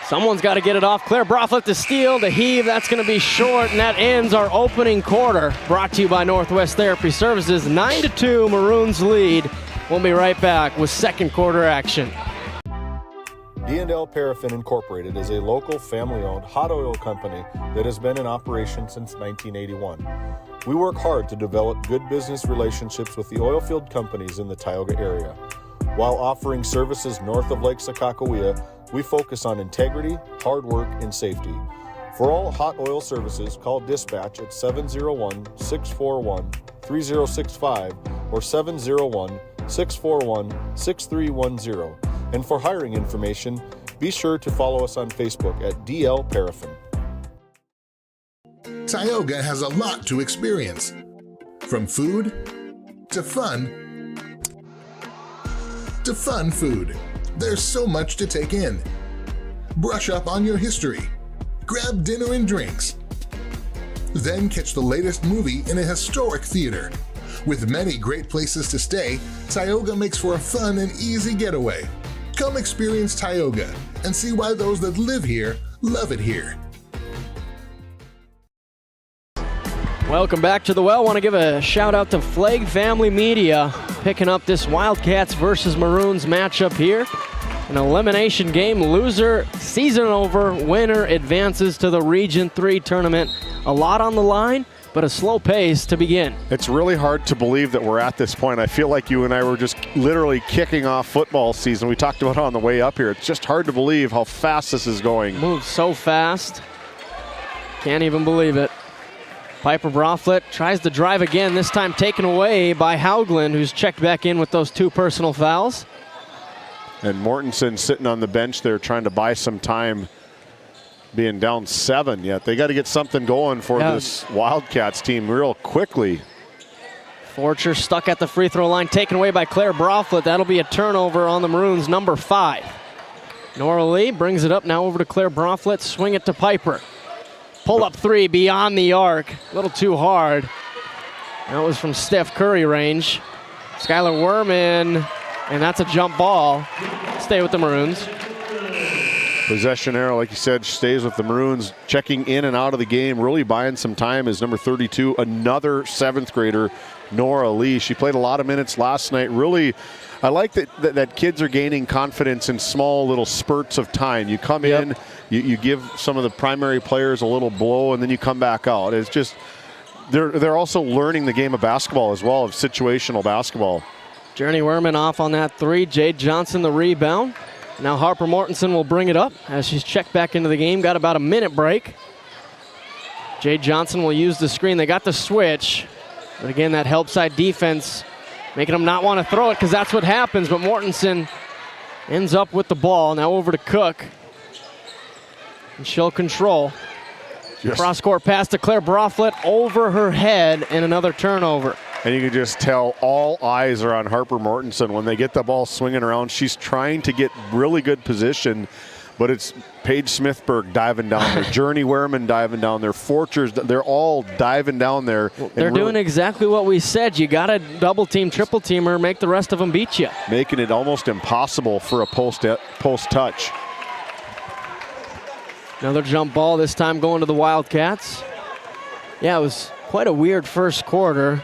Someone's got to get it off. Claire Broflet to steal, the heave. That's going to be short, and that ends our opening quarter. Brought to you by Northwest Therapy Services. 9-2, Maroons lead. We'll be right back with second quarter action. D&L Paraffin Incorporated is a local family-owned hot oil company that has been in operation since 1981. We work hard to develop good business relationships with the oilfield companies in the Tioga area. While offering services north of Lake Sakakawea, we focus on integrity, hard work, and safety. For all hot oil services, call dispatch at 701-641-3065 or 701-641-6310. And for hiring information, be sure to follow us on Facebook at DL Paraffin. Tioga has a lot to experience, from food to fun food. There's so much to take in. Brush up on your history. Grab dinner and drinks. Then catch the latest movie in a historic theater. With many great places to stay, Tioga makes for a fun and easy getaway. Come experience Tioga and see why those that live here love it here. Welcome back to the Well. Want to give a shout out to Flag Family Media picking up this Wildcats versus Maroons matchup here. An elimination game. Loser, season over. Winner advances to the Region 3 tournament. A lot on the line, but a slow pace to begin. It's really hard to believe that we're at this point. I feel like you and I were just literally kicking off football season. We talked about it on the way up here. It's just hard to believe how fast this is going. Moves so fast. Can't even believe it. Piper Broflet tries to drive again, this time taken away by Haugland, who's checked back in with those 2 personal fouls. And Mortensen sitting on the bench there trying to buy some time, being down 7 yet. They got to get something going for this Wildcats team real quickly. Forcher stuck at the free throw line, taken away by Claire Broflet. That'll be a turnover on the Maroons, number 5. Nora Lee brings it up now over to Claire Broflet. Swing it to Piper. Pull up 3 beyond the arc. A little too hard. That was from Steph Curry range. Skylar Werman, and that's a jump ball. Stay with the Maroons. Possession arrow, like you said, stays with the Maroons. Checking in and out of the game, really buying some time is number 32, another 7th grader, Nora Lee. She played a lot of minutes last night. Really, I like that kids are gaining confidence in small little spurts of time. You come in, you give some of the primary players a little blow, and then you come back out. It's just, they're also learning the game of basketball as well, of situational basketball. Journey Werman off on that 3. Jade Johnson the rebound. Now Harper Mortensen will bring it up as she's checked back into the game. Got about a minute break. Jade Johnson will use the screen. They got the switch. But again, that help side defense making them not want to throw it because that's what happens. But Mortensen ends up with the ball. Now over to Cook. And she'll control. Cross-court pass to Claire Broflet over her head and another turnover. And you can just tell all eyes are on Harper Mortensen when they get the ball swinging around. She's trying to get really good position, but it's Paige Smithberg diving down there, Journey Werman diving down there, Forchers, they're all diving down there. They're doing exactly what we said. You got to double team, triple team her, make the rest of them beat you. Making it almost impossible for a post touch. Another jump ball, this time going to the Wildcats. Yeah, it was quite a weird first quarter.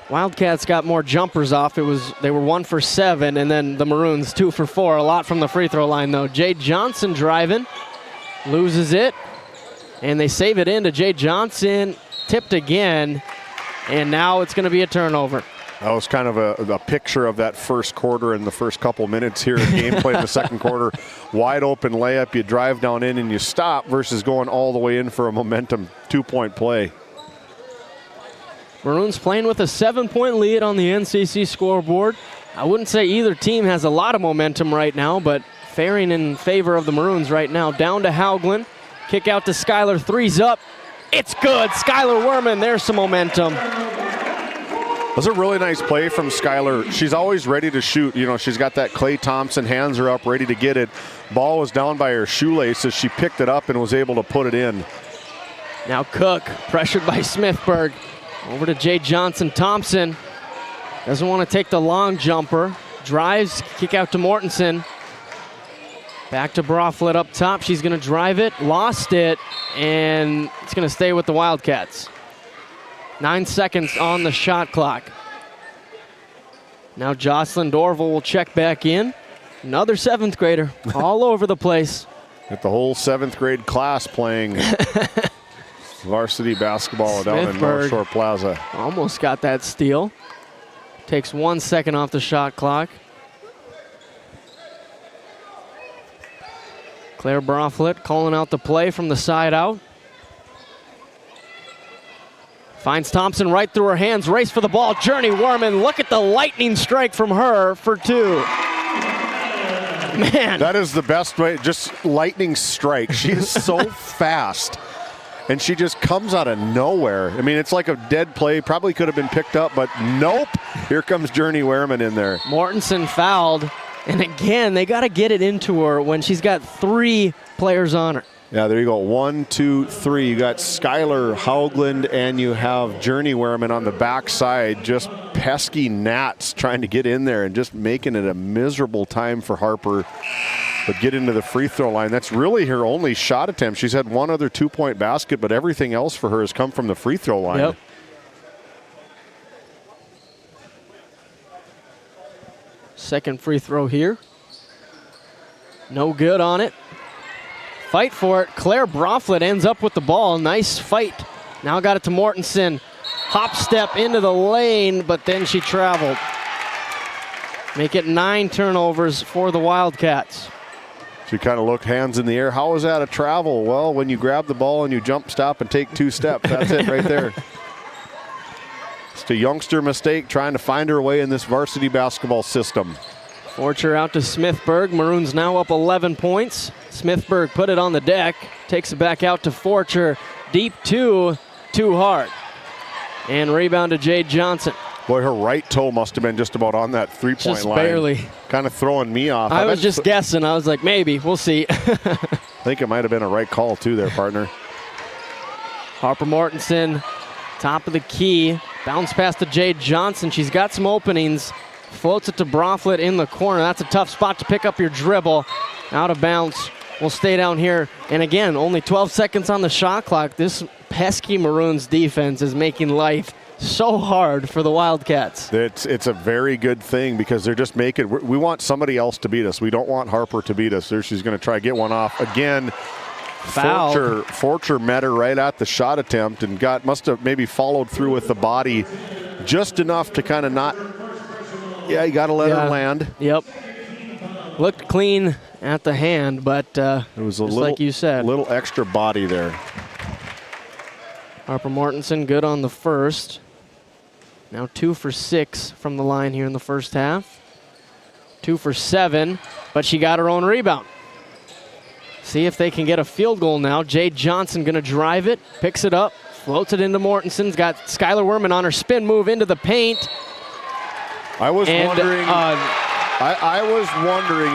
Wildcats got more jumpers off. They were 1 for 7, and then the Maroons 2 for 4. A lot from the free throw line, though. Jade Johnson driving, loses it, and they save it into Jade Johnson. Tipped again, and now it's going to be a turnover. That was kind of a picture of that first quarter and the first couple minutes here of gameplay in the second quarter. Wide open layup, you drive down in and you stop versus going all the way in for a momentum 2-point play. Maroons playing with a 7-point lead on the NCC scoreboard. I wouldn't say either team has a lot of momentum right now, but faring in favor of the Maroons right now. Down to Hauglin. Kick out to Skylar. Three's up. It's good. Skylar Werman, there's some momentum. It was a really nice play from Skylar. She's always ready to shoot. You know, she's got that Klay Thompson, hands are up, ready to get it. Ball was down by her shoelaces. She picked it up and was able to put it in. Now Cook, pressured by Smithburg. Over to Jay Johnson-Thompson. Doesn't want to take the long jumper. Drives, kick out to Mortensen. Back to Broflet up top. She's going to drive it, lost it, and it's going to stay with the Wildcats. 9 seconds on the shot clock. Now Jocelyn Dorval will check back in. Another 7th grader, all over the place. Got the whole 7th grade class playing varsity basketball down in North Shore Plaza. Almost got that steal. Takes 1 second off the shot clock. Claire Broflet calling out the play from the side out. Finds Thompson right through her hands. Race for the ball. Journey Werman. Look at the lightning strike from her for 2. Man. That is the best way. Just lightning strike. She is so fast. And she just comes out of nowhere. I mean, it's like a dead play. Probably could have been picked up, but nope. Here comes Journey Werman in there. Mortensen fouled. And again, they got to get it into her when she's got 3 players on her. Yeah, there you go. 1, 2, 3. You got Skylar Haugland and you have Journey Werman on the backside. Just pesky gnats trying to get in there and just making it a miserable time for Harper. But get into the free throw line. That's really her only shot attempt. She's had one other 2-point basket, but everything else for her has come from the free throw line. Yep. Second free throw here. No good on it. Fight for it. Claire Broflet ends up with the ball. Nice fight. Now got it to Mortensen. Hop step into the lane, but then she traveled. Make it 9 turnovers for the Wildcats. She kind of looked hands in the air. How is that a travel? Well, when you grab the ball and you jump, stop, and take 2 steps, that's it right there. It's a youngster mistake trying to find her way in this varsity basketball system. Forcher out to Smithburg. Maroons now up 11 points. Smithburg put it on the deck. Takes it back out to Forcher. Deep 2, too hard. And rebound to Jade Johnson. Boy, her right toe must have been just about on that 3-point line. Just barely. Kind of throwing me off. I was just guessing. I was like, maybe. We'll see. I think it might have been a right call, too, there, partner. Harper Mortensen, top of the key. Bounce pass to Jade Johnson. She's got some openings. Floats it to Broflet in the corner. That's a tough spot to pick up your dribble. Out of bounds. We'll stay down here. And again, only 12 seconds on the shot clock. This pesky Maroons defense is making life so hard for the Wildcats. It's a very good thing because they're just making, we want somebody else to beat us. We don't want Harper to beat us. There she's going to try to get one off. Again, Forcher met her right at the shot attempt and must have maybe followed through with the body just enough to kind of not, you got to let her land. Yep. Looked clean at the hand, but it was a just little, like you said. Little extra body there. Harper Mortensen good on the first. Now 2 for 6 from the line here in the first half. 2 for 7, but she got her own rebound. See if they can get a field goal now. Jade Johnson going to drive it, picks it up, floats it into Mortensen's got Skylar Werman on her spin move into the paint. I was wondering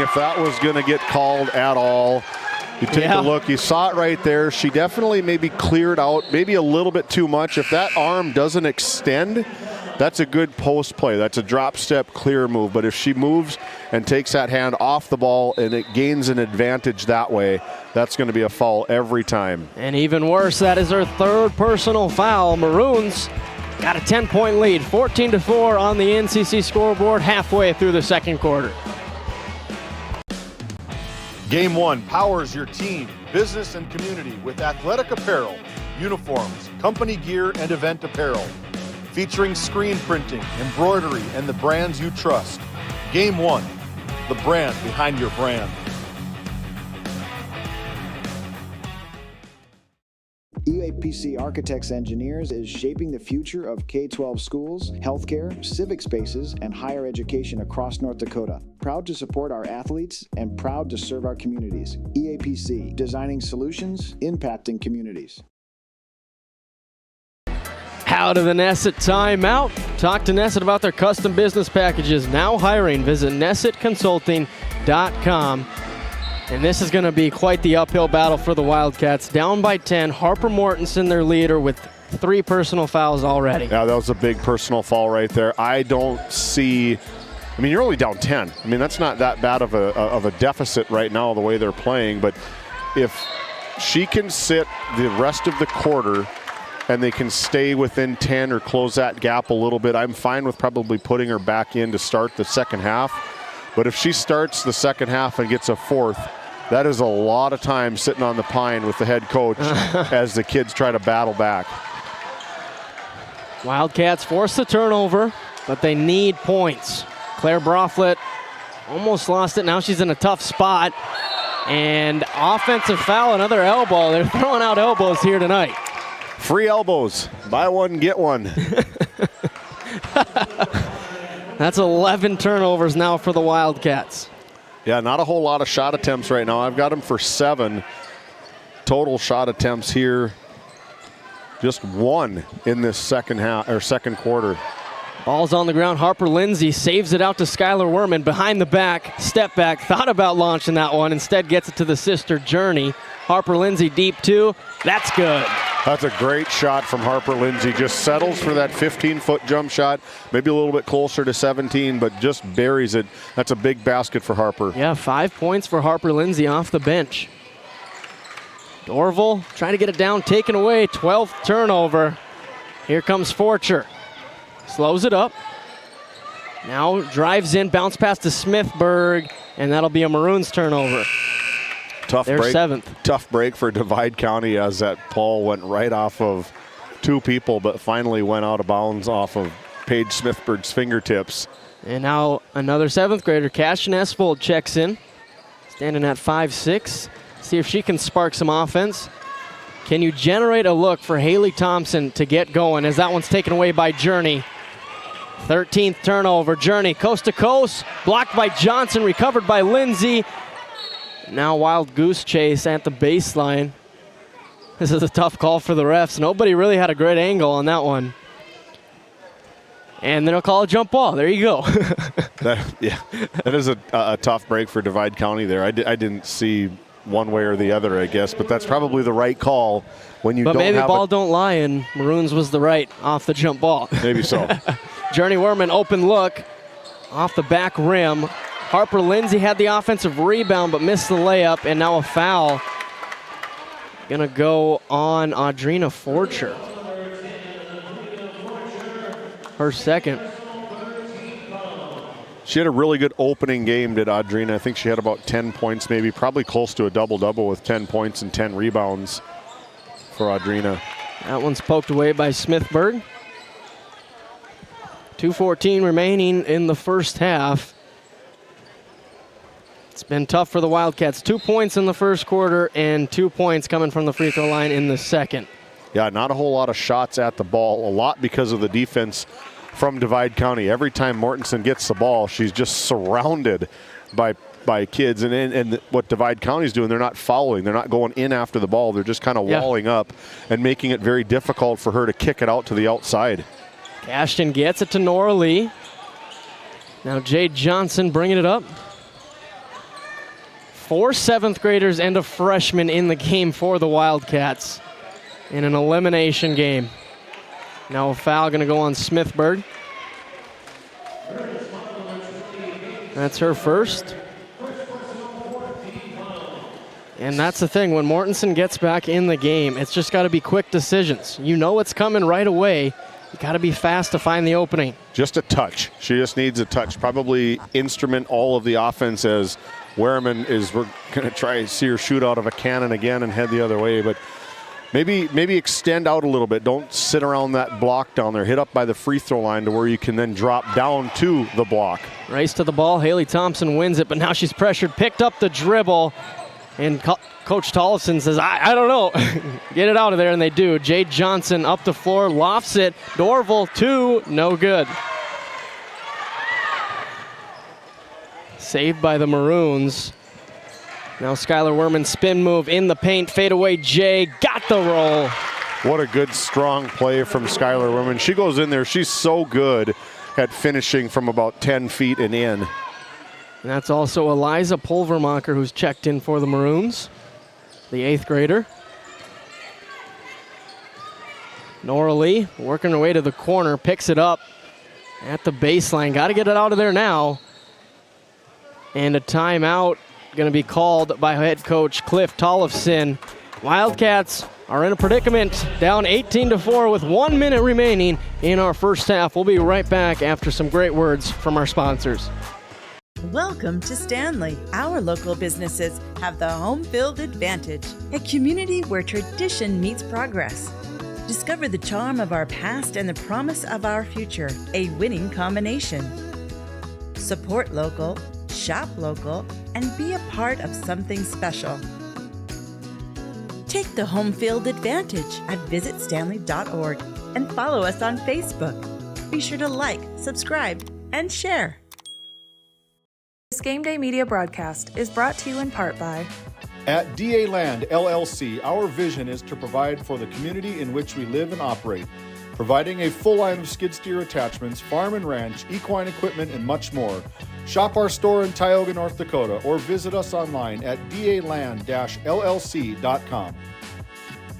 if that was going to get called at all. You take a look, you saw it right there. She definitely maybe cleared out, maybe a little bit too much. If that arm doesn't extend, that's a good post play. That's a drop step clear move. But if she moves and takes that hand off the ball and it gains an advantage that way, that's going to be a foul every time. And even worse, that is her 3rd personal foul. Maroons got a 10-point lead, 14-4 on the NCC scoreboard halfway through the second quarter. Game One powers your team, business, and community with athletic apparel, uniforms, company gear, and event apparel. featuring screen printing, embroidery, and the brands you trust. Game One, the brand behind your brand. EAPC Architects Engineers is shaping the future of K-12 schools, healthcare, civic spaces, and higher education across North Dakota. Proud to support our athletes and proud to serve our communities. EAPC, designing solutions, impacting communities. Out of the Nesset timeout. Talk to Nesset about their custom business packages. Now hiring. Visit nessetconsulting.com. And this is going to be quite the uphill battle for the Wildcats. Down by 10. Harper Mortensen, their leader, with 3 personal fouls already. Yeah, that was a big personal foul right there. I don't see. I mean, you're only down 10. I mean, that's not that bad of a deficit right now, the way they're playing. But if she can sit the rest of the quarter and they can stay within 10 or close that gap a little bit, I'm fine with probably putting her back in to start the second half. But if she starts the second half and gets a fourth, that is a lot of time sitting on the pine with the head coach as the kids try to battle back. Wildcats force the turnover, but they need points. Claire Broflet almost lost it. Now she's in a tough spot. And offensive foul, another elbow. They're throwing out elbows here tonight. Free elbows. Buy one, get one. That's 11 turnovers now for the Wildcats. Yeah, not a whole lot of shot attempts right now. I've got them for 7 total shot attempts here. Just 1 in this second quarter. Ball's on the ground. Harper Lindsay saves it out to Skylar Werman behind the back. Step back. Thought about launching that one. Instead gets it to the sister Journey. Harper Lindsay deep 2. That's good. That's a great shot from Harper Lindsay. Just settles for that 15-foot jump shot. Maybe a little bit closer to 17, but just buries it. That's a big basket for Harper. Yeah, 5 points for Harper Lindsay off the bench. Dorval trying to get it down, taken away. 12th turnover. Here comes Forcher. Slows it up. Now drives in, bounce pass to Smithburg, and that'll be a Maroons turnover. Tough They're break. 7th. Tough break for Divide County as that ball went right off of 2 people, but finally went out of bounds off of Paige Smithburg's fingertips. And now another 7th grader, Cashin Esfold, checks in. Standing at 5'6". See if she can spark some offense. Can you generate a look for Haley Thompson to get going as that one's taken away by Journey? 13th turnover. Journey coast to coast. Blocked by Johnson, recovered by Lindsay. Now wild goose chase at the baseline. This is a tough call for the refs. Nobody really had a great angle on that one. And then they'll call a jump ball. There you go. That is a tough break for Divide County there. I didn't see one way or the other, I guess, but that's probably the right call when you don't have. But maybe ball don't lie, and Maroons was the right off the jump ball. Maybe so. Journey Werman, open look off the back rim. Harper Lindsay had the offensive rebound but missed the layup, and now a foul. Gonna go on Audrina Forcher. Her second. She had a really good opening game, did Audrina. I think she had about 10 points, maybe probably close to a double-double with 10 points and 10 rebounds for Audrina. That one's poked away by Smithburg. 2:14 remaining in the first half. It's been tough for the Wildcats. 2 points in the first quarter and 2 points coming from the free throw line in the second. Yeah, not a whole lot of shots at the ball, a lot because of the defense from Divide County. Every time Mortensen gets the ball, she's just surrounded by kids. And what Divide County is doing, they're not fouling. They're not going in after the ball. They're just kind of walling up and making it very difficult for her to kick it out to the outside. Ashton gets it to Nora Lee. Now Jade Johnson bringing it up. 4 7th graders and a freshman in the game for the Wildcats in an elimination game. Now a foul going to go on Smithburg. That's her first. And that's the thing, when Mortensen gets back in the game, it's just got to be quick decisions. You know it's coming right away. You got to be fast to find the opening. Just a touch. She just needs a touch. Probably instrument all of the offense as Wehrman we're going to try to see her shoot out of a cannon again and head the other way. But maybe extend out a little bit. Don't sit around that block down there. Hit up by the free throw line to where you can then drop down to the block. Race to the ball. Haley Thompson wins it, but now she's pressured. Picked up the dribble, and Coach Tollefson says, I don't know. Get it out of there, and they do. Jade Johnson up the floor, lofts it. Dorval, 2, no good. Saved by the Maroons. Now Skylar Werman spin move in the paint, fadeaway Jay, got the roll. What a good, strong play from Skylar Werman. She goes in there, she's so good at finishing from about 10 feet and in. And that's also Eliza Pulvermacher, who's checked in for the Maroons, the 8th grader. Nora Lee working her way to the corner, picks it up at the baseline. Got to get it out of there now. And a timeout going to be called by head coach Cliff Tollefson. Wildcats are in a predicament, down 18-4 with 1 minute remaining in our first half. We'll be right back after some great words from our sponsors. Welcome to Stanley. Our local businesses have the home field advantage, a community where tradition meets progress. Discover the charm of our past and the promise of our future, a winning combination. Support local, shop local, and be a part of something special. Take the home field advantage at visitstanley.org and follow us on Facebook. Be sure to like, subscribe, and share. This Game Day media broadcast is brought to you in part by At DA Land LLC, our vision is to provide for the community in which we live and operate, providing a full line of skid steer attachments, farm and ranch, equine equipment, and much more. Shop our store in Tioga, North Dakota, or visit us online at daland-llc.com.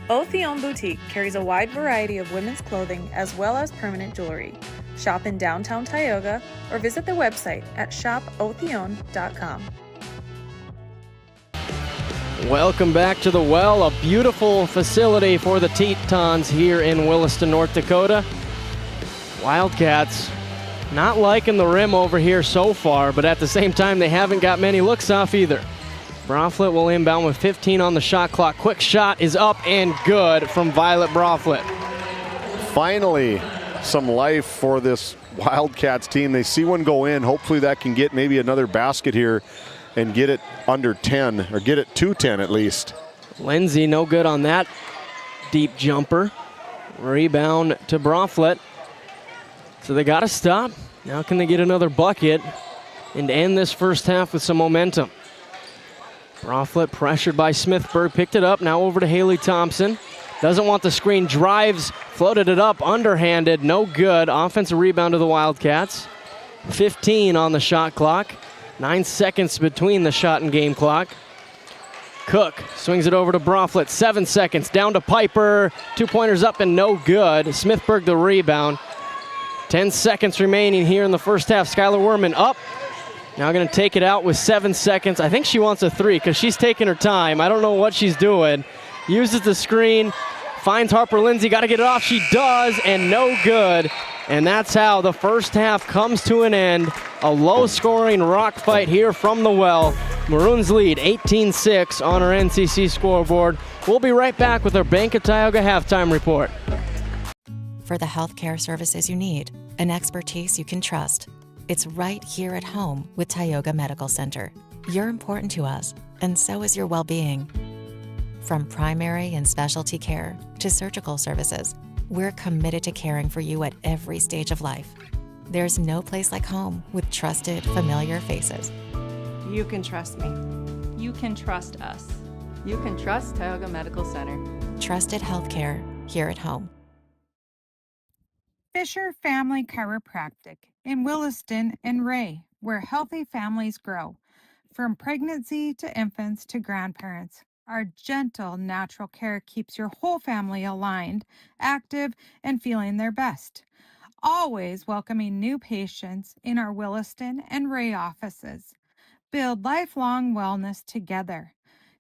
Otheon Boutique carries a wide variety of women's clothing as well as permanent jewelry. Shop in downtown Tioga or visit their website at shopotheon.com. Welcome back to the Well, a beautiful facility for the Tetons here in Williston, North Dakota. Wildcats not liking the rim over here so far, but at the same time, they haven't got many looks off either. Broflet will inbound with 15 on the shot clock. Quick shot is up and good from Violet Broflet. Finally, some life for this Wildcats team. They see one go in. Hopefully that can get maybe another basket here and get it under 10, or get it to 10 at least. Lindsay no good on that deep jumper. Rebound to Broflet. So they got to stop. Now can they get another bucket and end this first half with some momentum? Broflet pressured by Smithburg, picked it up, now over to Haley Thompson. Doesn't want the screen, drives, floated it up, underhanded, no good. Offensive rebound to the Wildcats. 15 on the shot clock. 9 seconds between the shot and game clock. Cook swings it over to Broflet, 7 seconds, down to Piper. 2-pointers up and no good. Smithburg the rebound. 10 seconds remaining here in the first half. Skylar Werman up. Now going to take it out with 7 seconds. I think she wants a 3 because she's taking her time. I don't know what she's doing. Uses the screen, finds Harper Lindsay, got to get it off. She does, and no good. And that's how the first half comes to an end. A low-scoring rock fight here from the Well. Maroons lead 18-6 on our NCC scoreboard. We'll be right back with our Bank of Tioga halftime report. For the healthcare services you need, an expertise you can trust. It's right here at home with Tioga Medical Center. You're important to us, and so is your well-being. From primary and specialty care to surgical services, we're committed to caring for you at every stage of life. There's no place like home with trusted, familiar faces. You can trust me. You can trust us. You can trust Tioga Medical Center. Trusted healthcare here at home. Fisher Family Chiropractic in Williston and Ray, where healthy families grow. From pregnancy to infants to grandparents, our gentle, natural care keeps your whole family aligned, active, and feeling their best. Always welcoming new patients in our Williston and Ray offices. Build lifelong wellness together.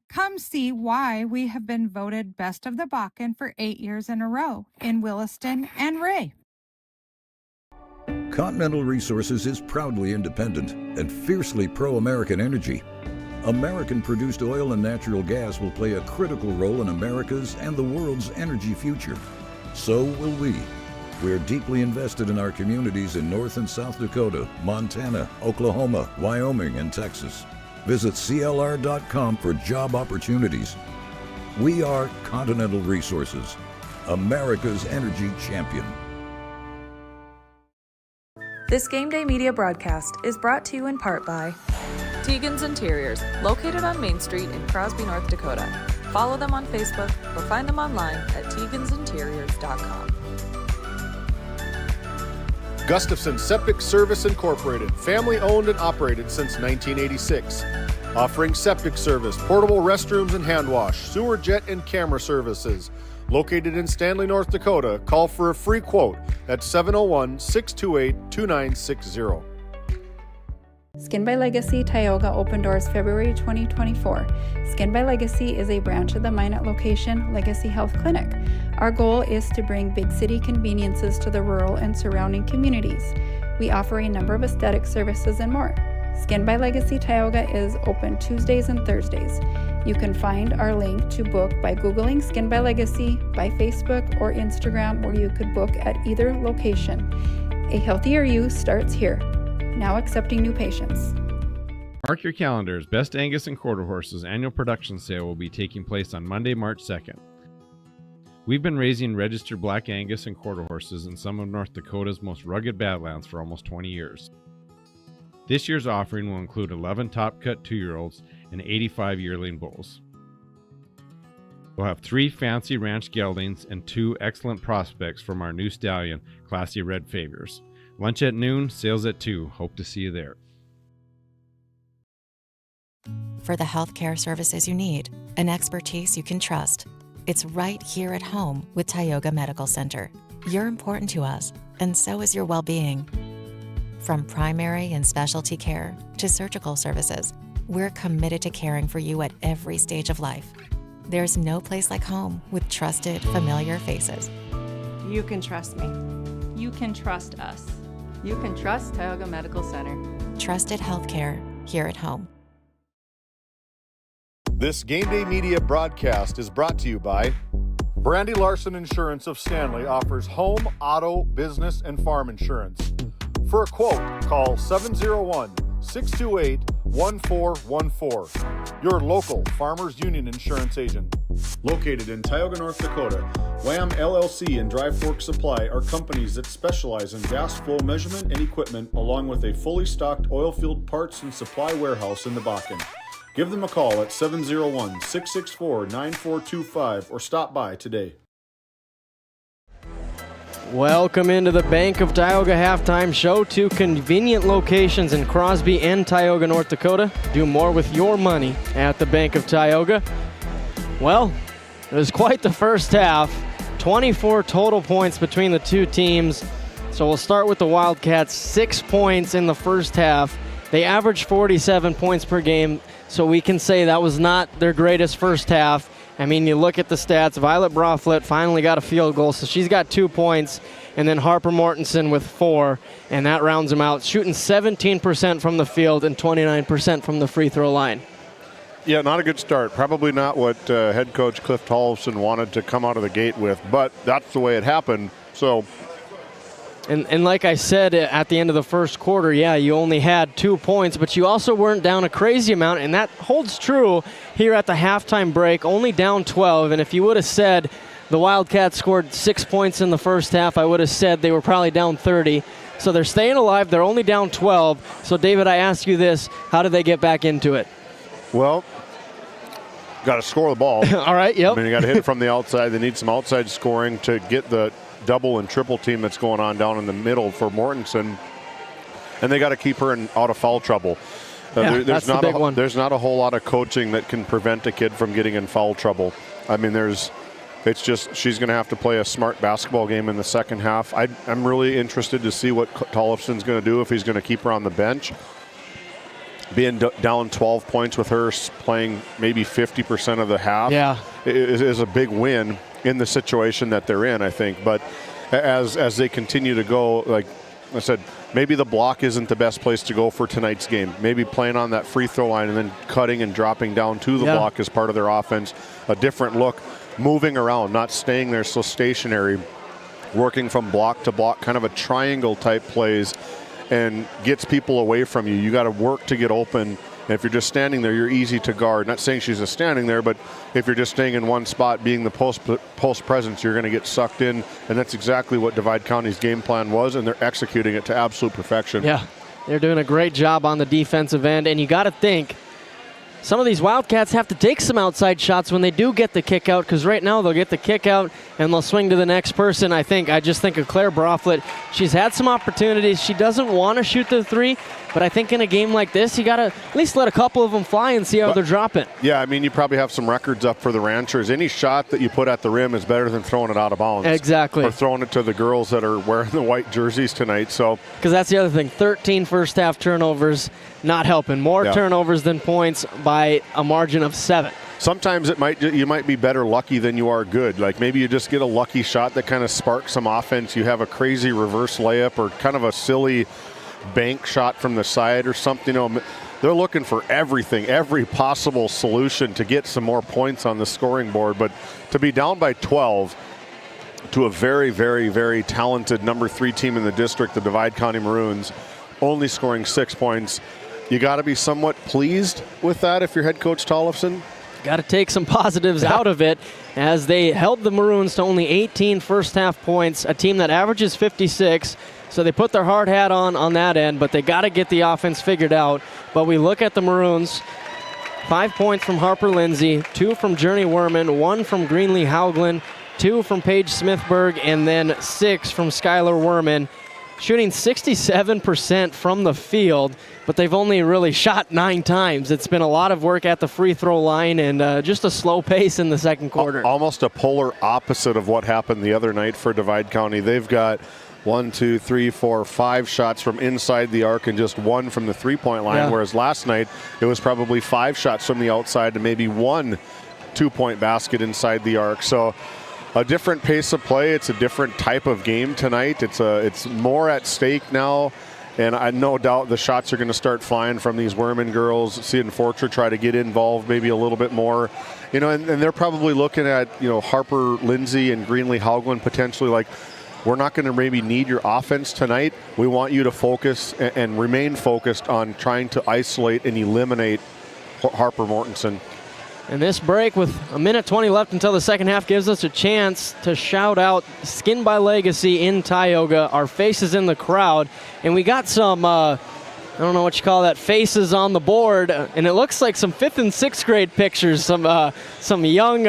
Come see why we have been voted Best of the Bakken for 8 years in a row in Williston and Ray. Continental Resources is proudly independent and fiercely pro-American energy. American-produced oil and natural gas will play a critical role in America's and the world's energy future. So will we. We're deeply invested in our communities in North and South Dakota, Montana, Oklahoma, Wyoming, and Texas. Visit CLR.com for job opportunities. We are Continental Resources, America's energy champion. This Game Day media broadcast is brought to you in part by Tegan's Interiors, located on Main Street in Crosby, North Dakota. Follow them on Facebook or find them online at tegansinteriors.com. Gustafson Septic Service Incorporated, family owned and operated since 1986. Offering septic service, portable restrooms and hand wash, sewer jet and camera services. Located in Stanley, North Dakota, call for a free quote at 701-628-2960. Skin by Legacy Tioga opened doors February 2024. Skin by Legacy is a branch of the Minot location Legacy Health Clinic. Our goal is to bring big city conveniences to the rural and surrounding communities. We offer a number of aesthetic services and more. Skin by Legacy Tioga is open Tuesdays and Thursdays. You can find our link to book by Googling Skin by Legacy, by Facebook or Instagram, where you could book at either location. A healthier you starts here. Now accepting new patients. Mark your calendars. Best Angus and Quarter Horses annual production sale will be taking place on Monday, March 2nd. We've been raising registered black Angus and Quarter Horses in some of North Dakota's most rugged badlands for almost 20 years. This year's offering will include 11 top-cut 2-year-olds and 85 yearling bulls. We'll have 3 fancy ranch geldings and 2 excellent prospects from our new stallion, Classy Red Favors. Lunch at noon, sales at 2. Hope to see you there. For the healthcare services you need and expertise you can trust, it's right here at home with Tioga Medical Center. You're important to us, and so is your well-being. From primary and specialty care to surgical services, we're committed to caring for you at every stage of life. There's no place like home with trusted, familiar faces. You can trust me. You can trust us. You can trust Tioga Medical Center. Trusted healthcare here at home. This Game Day media broadcast is brought to you by Brandy Larson Insurance of Stanley offers home, auto, business, and farm insurance. For a quote, call 701-628-1414. Your local Farmers Union Insurance agent. Located in Tioga, North Dakota, Wham LLC and Dry Fork Supply are companies that specialize in gas flow measurement and equipment, along with a fully stocked oil field parts and supply warehouse in the Bakken. Give them a call at 701-664-9425 or stop by today. Welcome into the Bank of Tioga halftime show. 2 convenient locations in Crosby and Tioga, North Dakota. Do more with your money at the Bank of Tioga. Well, it was quite the first half. 24 total points between the 2 teams. So we'll start with the Wildcats. 6 points in the first half. They averaged 47 points per game, so we can say that was not their greatest first half. I mean, you look at the stats. Violet Broflet finally got a field goal, so she's got 2 points. And then Harper Mortensen with 4, and that rounds them out, shooting 17% from the field and 29% from the free throw line. Yeah, not a good start. Probably not what head coach Cliff Tollefson wanted to come out of the gate with, but that's the way it happened. So, And like I said at the end of the first quarter, yeah, you only had 2 points, but you also weren't down a crazy amount, and that holds true here at the halftime break, only down 12. And if you would have said the Wildcats scored 6 points in the first half, I would have said they were probably down 30. So they're staying alive. They're only down 12. So, David, I ask you this. How did they get back into it? Well, got to score the ball. All right, yep. I mean, you got to hit it from the outside. They need some outside scoring to get the double and triple team that's going on down in the middle for Mortensen, and they got to keep her out of foul trouble. That's the big one. There's not a whole lot of coaching that can prevent a kid from getting in foul trouble. I mean, it's just she's going to have to play a smart basketball game in the second half. I'm really interested to see what Tollefson's going to do, if he's going to keep her on the bench. Being down 12 points with her playing maybe 50% of the half is a big win in the situation that they're in, I think. But as they continue to go, like I said, maybe the block isn't the best place to go for tonight's game. Maybe playing on that free throw line and then cutting and dropping down to the block as part of their offense. A different look, moving around, not staying there so stationary, working from block to block, kind of a triangle type plays, and gets people away from you. You got to work to get open. And if you're just standing there, you're easy to guard. Not saying she's just standing there, but if you're just staying in one spot, being the post presence, you're going to get sucked in. And that's exactly what Divide County's game plan was, and they're executing it to absolute perfection. Yeah, they're doing a great job on the defensive end. And you got to think, some of these Wildcats have to take some outside shots when they do get the kick out, because right now they'll get the kick out and they'll swing to the next person. I just think of Claire Broflet. She's had some opportunities. She doesn't want to shoot the three, but I think in a game like this, you got to at least let a couple of them fly and see how they're dropping. Yeah, I mean, you probably have some records up for the Ranchers. Any shot that you put at the rim is better than throwing it out of bounds. Exactly. Or throwing it to the girls that are wearing the white jerseys tonight. So, because that's the other thing, 13 first half turnovers, not helping. More turnovers than points by a margin of 7. Sometimes you might be better lucky than you are good. Like maybe you just get a lucky shot that kind of sparks some offense. You have a crazy reverse layup or kind of a silly bank shot from the side or something. You know, they're looking for everything, every possible solution to get some more points on the scoring board. But to be down by 12 to a very, very, very talented number 3 team in the district, the Divide County Maroons, only scoring 6 points, you got to be somewhat pleased with that if you're head coach Tollefson. Got to take some positives out of it, as they held the Maroons to only 18 first half points, a team that averages 56. So they put their hard hat on that end, but they got to get the offense figured out. But we look at the Maroons, 5 points from Harper Lindsay, 2 from Journey Werman, 1 from Greenlee Hauglin, 2 from Paige Smithberg, and then 6 from Skylar Werman. Shooting 67% from the field, but they've only really shot 9 times. It's been a lot of work at the free throw line and just a slow pace in the second quarter. Almost a polar opposite of what happened the other night for Divide County. They've got 1, 2, 3, 4, 5 shots from inside the arc and just 1 from the three-point line, whereas last night it was probably 5 shots from the outside to maybe 1 2-point basket inside the arc. So a different pace of play. It's a different type of game tonight. It's more at stake now, and I no doubt the shots are going to start flying from these Werman girls. Seeing Fortra try to get involved maybe a little bit more, you know, and they're probably looking at, you know, Harper Lindsay and Greenlee Hauglin potentially like, we're not going to maybe need your offense tonight. We want you to focus and remain focused on trying to isolate and eliminate Harper Mortensen. And this break with 1:20 left until the second half gives us a chance to shout out Skin by Legacy in Tioga, our faces in the crowd. And we got some, I don't know what you call that, faces on the board. And it looks like some 5th and 6th grade pictures, some young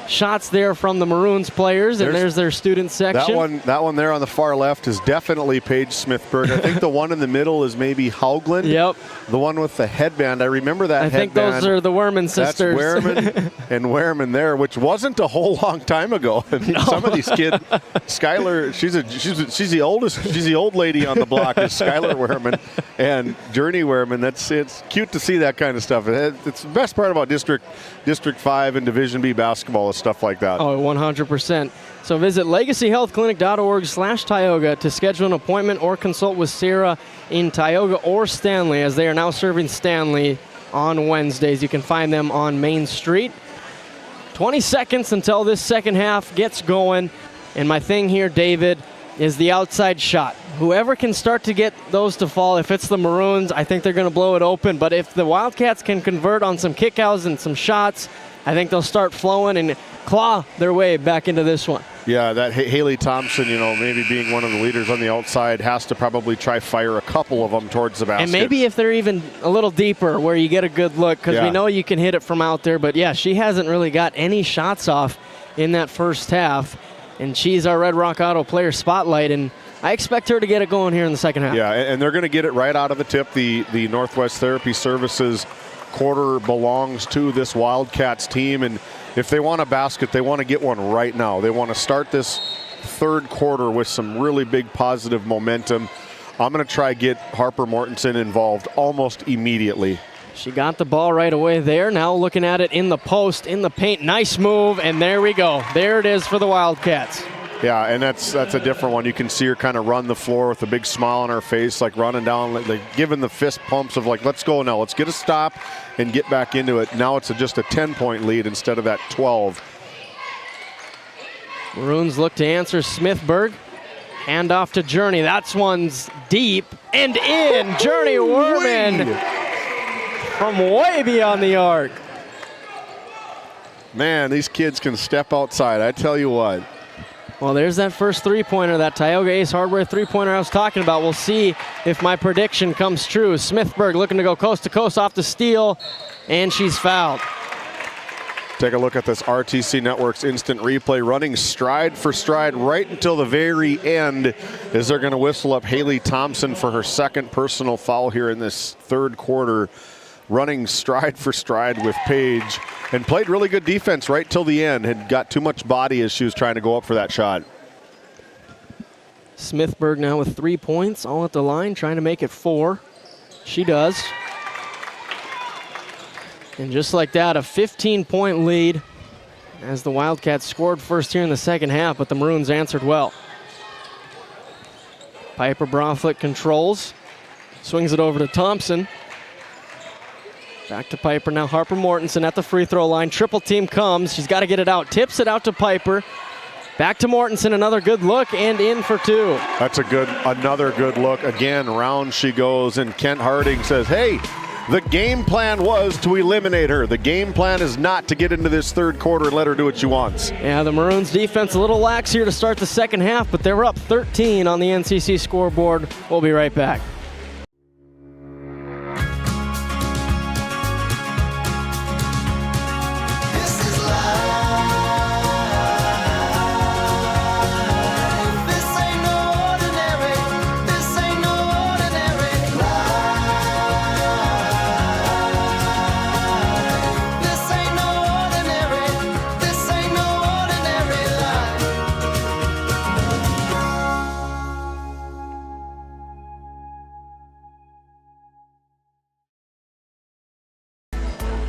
shots there from the Maroons players. And there's their student section. That one there on the far left is definitely Paige Smithberg. I think the one in the middle is maybe Hauglin. Yep. The one with the headband, I remember that headband. I think those are the Werman sisters. That's Werman and Werman there, which wasn't a whole long time ago. No. Some of these kids, Skylar, she's the oldest, she's the old lady on the block is Skylar Werman and Journey Werman. It's cute to see that kind of stuff. It's the best part about District 5 and Division B basketball is stuff like that. Oh, 100%. So visit legacyhealthclinic.org/Tioga to schedule an appointment or consult with Sarah in Tioga or Stanley, as they are now serving Stanley on Wednesdays. You can find them on Main Street. 20 seconds until this second half gets going. And my thing here, David, is the outside shot. Whoever can start to get those to fall, if it's the Maroons, I think they're going to blow it open. But if the Wildcats can convert on some kickouts and some shots, I think they'll start flowing and claw their way back into this one. Yeah, that Haley Thompson, you know, maybe being one of the leaders on the outside, has to probably try fire a couple of them towards the basket. And maybe if they're even a little deeper where you get a good look, because we know you can hit it from out there. But, yeah, she hasn't really got any shots off in that first half. And she's our Red Rock Auto player spotlight, and I expect her to get it going here in the second half. Yeah, and they're going to get it right out of the tip. The Northwest Therapy Services quarter belongs to this Wildcats team, and if they want a basket, they want to get one right now. They want to start this third quarter with some really big positive momentum. I'm going to try get Harper Mortensen involved almost immediately. She got the ball right away there. Now looking at it in the post, in the paint. Nice move, and there we go. There it is for the Wildcats. Yeah, and that's a different one. You can see her kind of run the floor with a big smile on her face, like running down, like giving the fist pumps of like, let's go now, let's get a stop and get back into it. Now it's just a 10-point lead instead of that 12. Maroons look to answer Smithburg. Hand off to Journey. That's one's deep and in. Journey Werman from way beyond the arc. Man, these kids can step outside, I tell you what. Well, there's that first three-pointer, that Tioga Ace Hardware three-pointer I was talking about. We'll see if my prediction comes true. Smithburg looking to go coast to coast off the steal, and she's fouled. Take a look at this RTC Network's instant replay, running stride for stride right until the very end as they're going to whistle up Haley Thompson for her second personal foul here in this third quarter. Running stride for stride with Paige, and played really good defense right till the end. Had got too much body as she was trying to go up for that shot. Smithburg now with 3 points, all at the line, trying to make it 4. She does. And just like that, a 15-point lead as the Wildcats scored first here in the second half, but the Maroons answered well. Piper Broflick controls, swings it over to Thompson. Back to Piper now. Harper Mortensen at the free throw line. Triple team comes. She's got to get it out. Tips it out to Piper. Back to Mortensen. Another good look and in for 2. That's another good look. Again, round she goes, and Kent Harding says, hey, the game plan was to eliminate her. The game plan is not to get into this third quarter and let her do what she wants. Yeah, the Maroons defense a little lax here to start the second half, but they're up 13 on the NCC scoreboard. We'll be right back.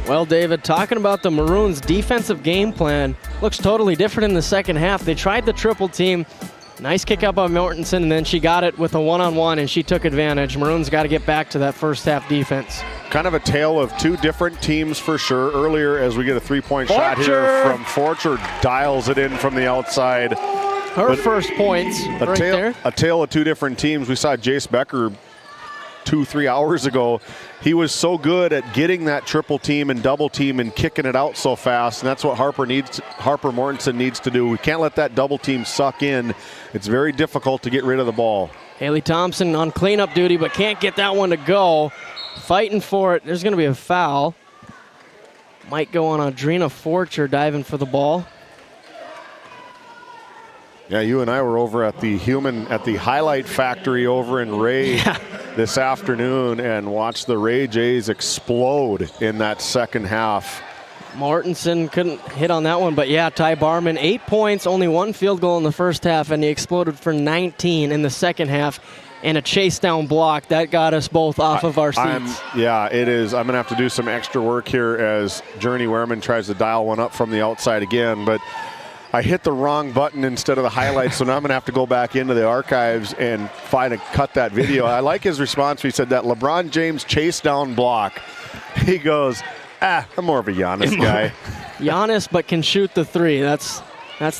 Well, David, talking about the Maroons' defensive game plan, looks totally different in the second half. They tried the triple team. Nice kick out by Mortensen, and then she got it with a one-on-one, and she took advantage. Maroons got to get back to that first half defense. Kind of a tale of two different teams for sure. Earlier, as we get a three-point shot here from Forcher, dials it in from the outside. Her first points right there. A tale of two different teams. We saw Jace Becker 2-3 hours ago. He was so good at getting that triple team and double team and kicking it out so fast, and that's what Harper Mortensen needs to do. We can't let that double team suck in. It's very difficult to get rid of the ball. Haley Thompson on cleanup duty, but can't get that one to go. Fighting for it. There's going to be a foul. Might go on Audrina Forcher diving for the ball. Yeah, you and I were over at the Highlight Factory over in Ray this afternoon and watched the Ray Jays explode in that second half. Mortensen couldn't hit on that one, but yeah, Ty Barman, 8 points, only 1 field goal in the first half, and he exploded for 19 in the second half. And a chase down block that got us both off of our seats. Yeah, it is. I'm going to have to do some extra work here as Journey Wehrman tries to dial one up from the outside again, but I hit the wrong button instead of the highlights, so now I'm going to have to go back into the archives and cut that video. I like his response. He said that LeBron James chase down block. He goes, I'm more of a Giannis guy. Giannis, but can shoot the three. That's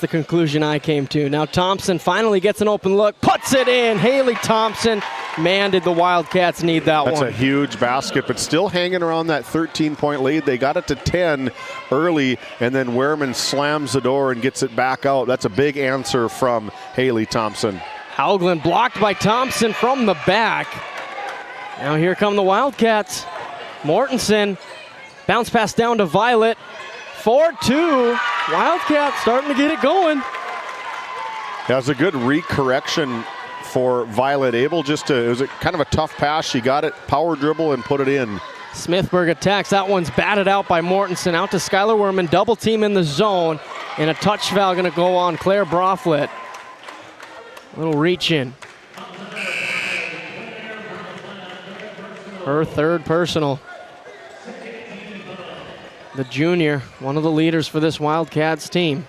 the conclusion I came to. Now Thompson finally gets an open look, puts it in. Haley Thompson. Man, did the Wildcats need that one. That's a huge basket, but still hanging around that 13-point lead. They got it to 10 early, and then Wehrman slams the door and gets it back out. That's a big answer from Haley Thompson. Haugland blocked by Thompson from the back. Now here come the Wildcats. Mortensen, bounce pass down to Violet. 4-2. Wildcats starting to get it going. That was a good recorrection for Violet, able just to, it was kind of a tough pass. She got it, power dribble, and put it in. Smithburg attacks. That one's batted out by Mortensen. Out to Skylar Werman, double team in the zone, and a touch foul going to go on Claire Broflet. A little reach in. Her third personal. The junior, one of the leaders for this Wildcats team.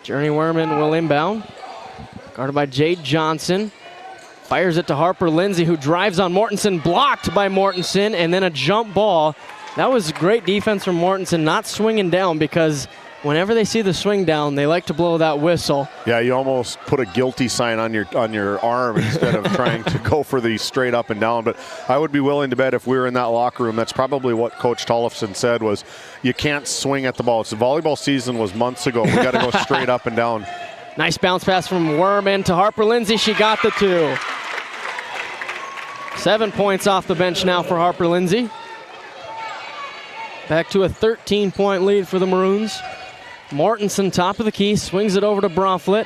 Journey Werman will inbound. Guarded by Jade Johnson. Fires it to Harper Lindsay, who drives on Mortensen, blocked by Mortensen, and then a jump ball. That was great defense from Mortensen, not swinging down, because whenever they see the swing down, they like to blow that whistle. Yeah, you almost put a guilty sign on your arm instead of trying to go for the straight up and down. But I would be willing to bet if we were in that locker room, that's probably what Coach Tollefson said was, you can't swing at the ball. It's the volleyball season was months ago. We got to go straight up and down. Nice bounce pass from Werman to Harper Lindsay. She got the 2. 7 points off the bench now for Harper Lindsay. Back to a 13-point lead for the Maroons. Mortensen, top of the key, swings it over to Broflet.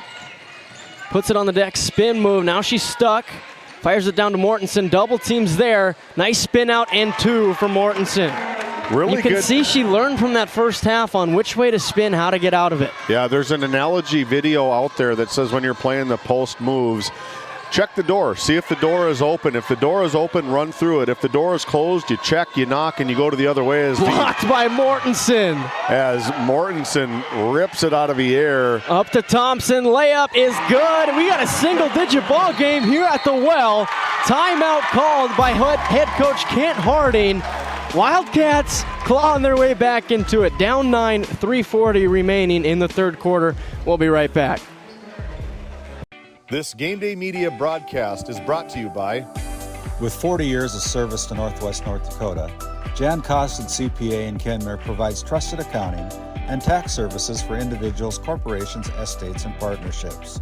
Puts it on the deck, spin move. Now she's stuck. Fires it down to Mortensen. Double teams there. Nice spin out and 2 for Mortensen. Really you can good. see she learned from that first half on which way to spin, how to get out of it. Yeah, there's an analogy video out there that says when you're playing the post moves, check the door. See if the door is open. If the door is open, run through it. If the door is closed, you check, you knock, and you go to the other way. Blocked by Mortensen. As Mortensen rips it out of the air. Up to Thompson. Layup is good. We got a single-digit ball game here at the Well. Timeout called by head coach Kent Harding. Wildcats clawing their way back into it. Down 9, 3:40 remaining in the third quarter. We'll be right back. This Game Day Media broadcast is brought to you by... With 40 years of service to Northwest North Dakota, Jan Costin CPA in Kenmare provides trusted accounting and tax services for individuals, corporations, estates, and partnerships.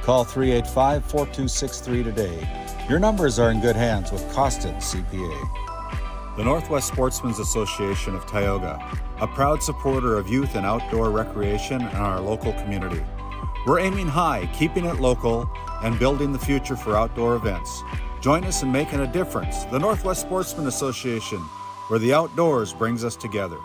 Call 385-4263 today. Your numbers are in good hands with Costin CPA. The Northwest Sportsmen's Association of Tioga, a proud supporter of youth and outdoor recreation in our local community. We're aiming high, keeping it local, and building the future for outdoor events. Join us in making a difference. The Northwest Sportsmen Association, where the outdoors brings us together.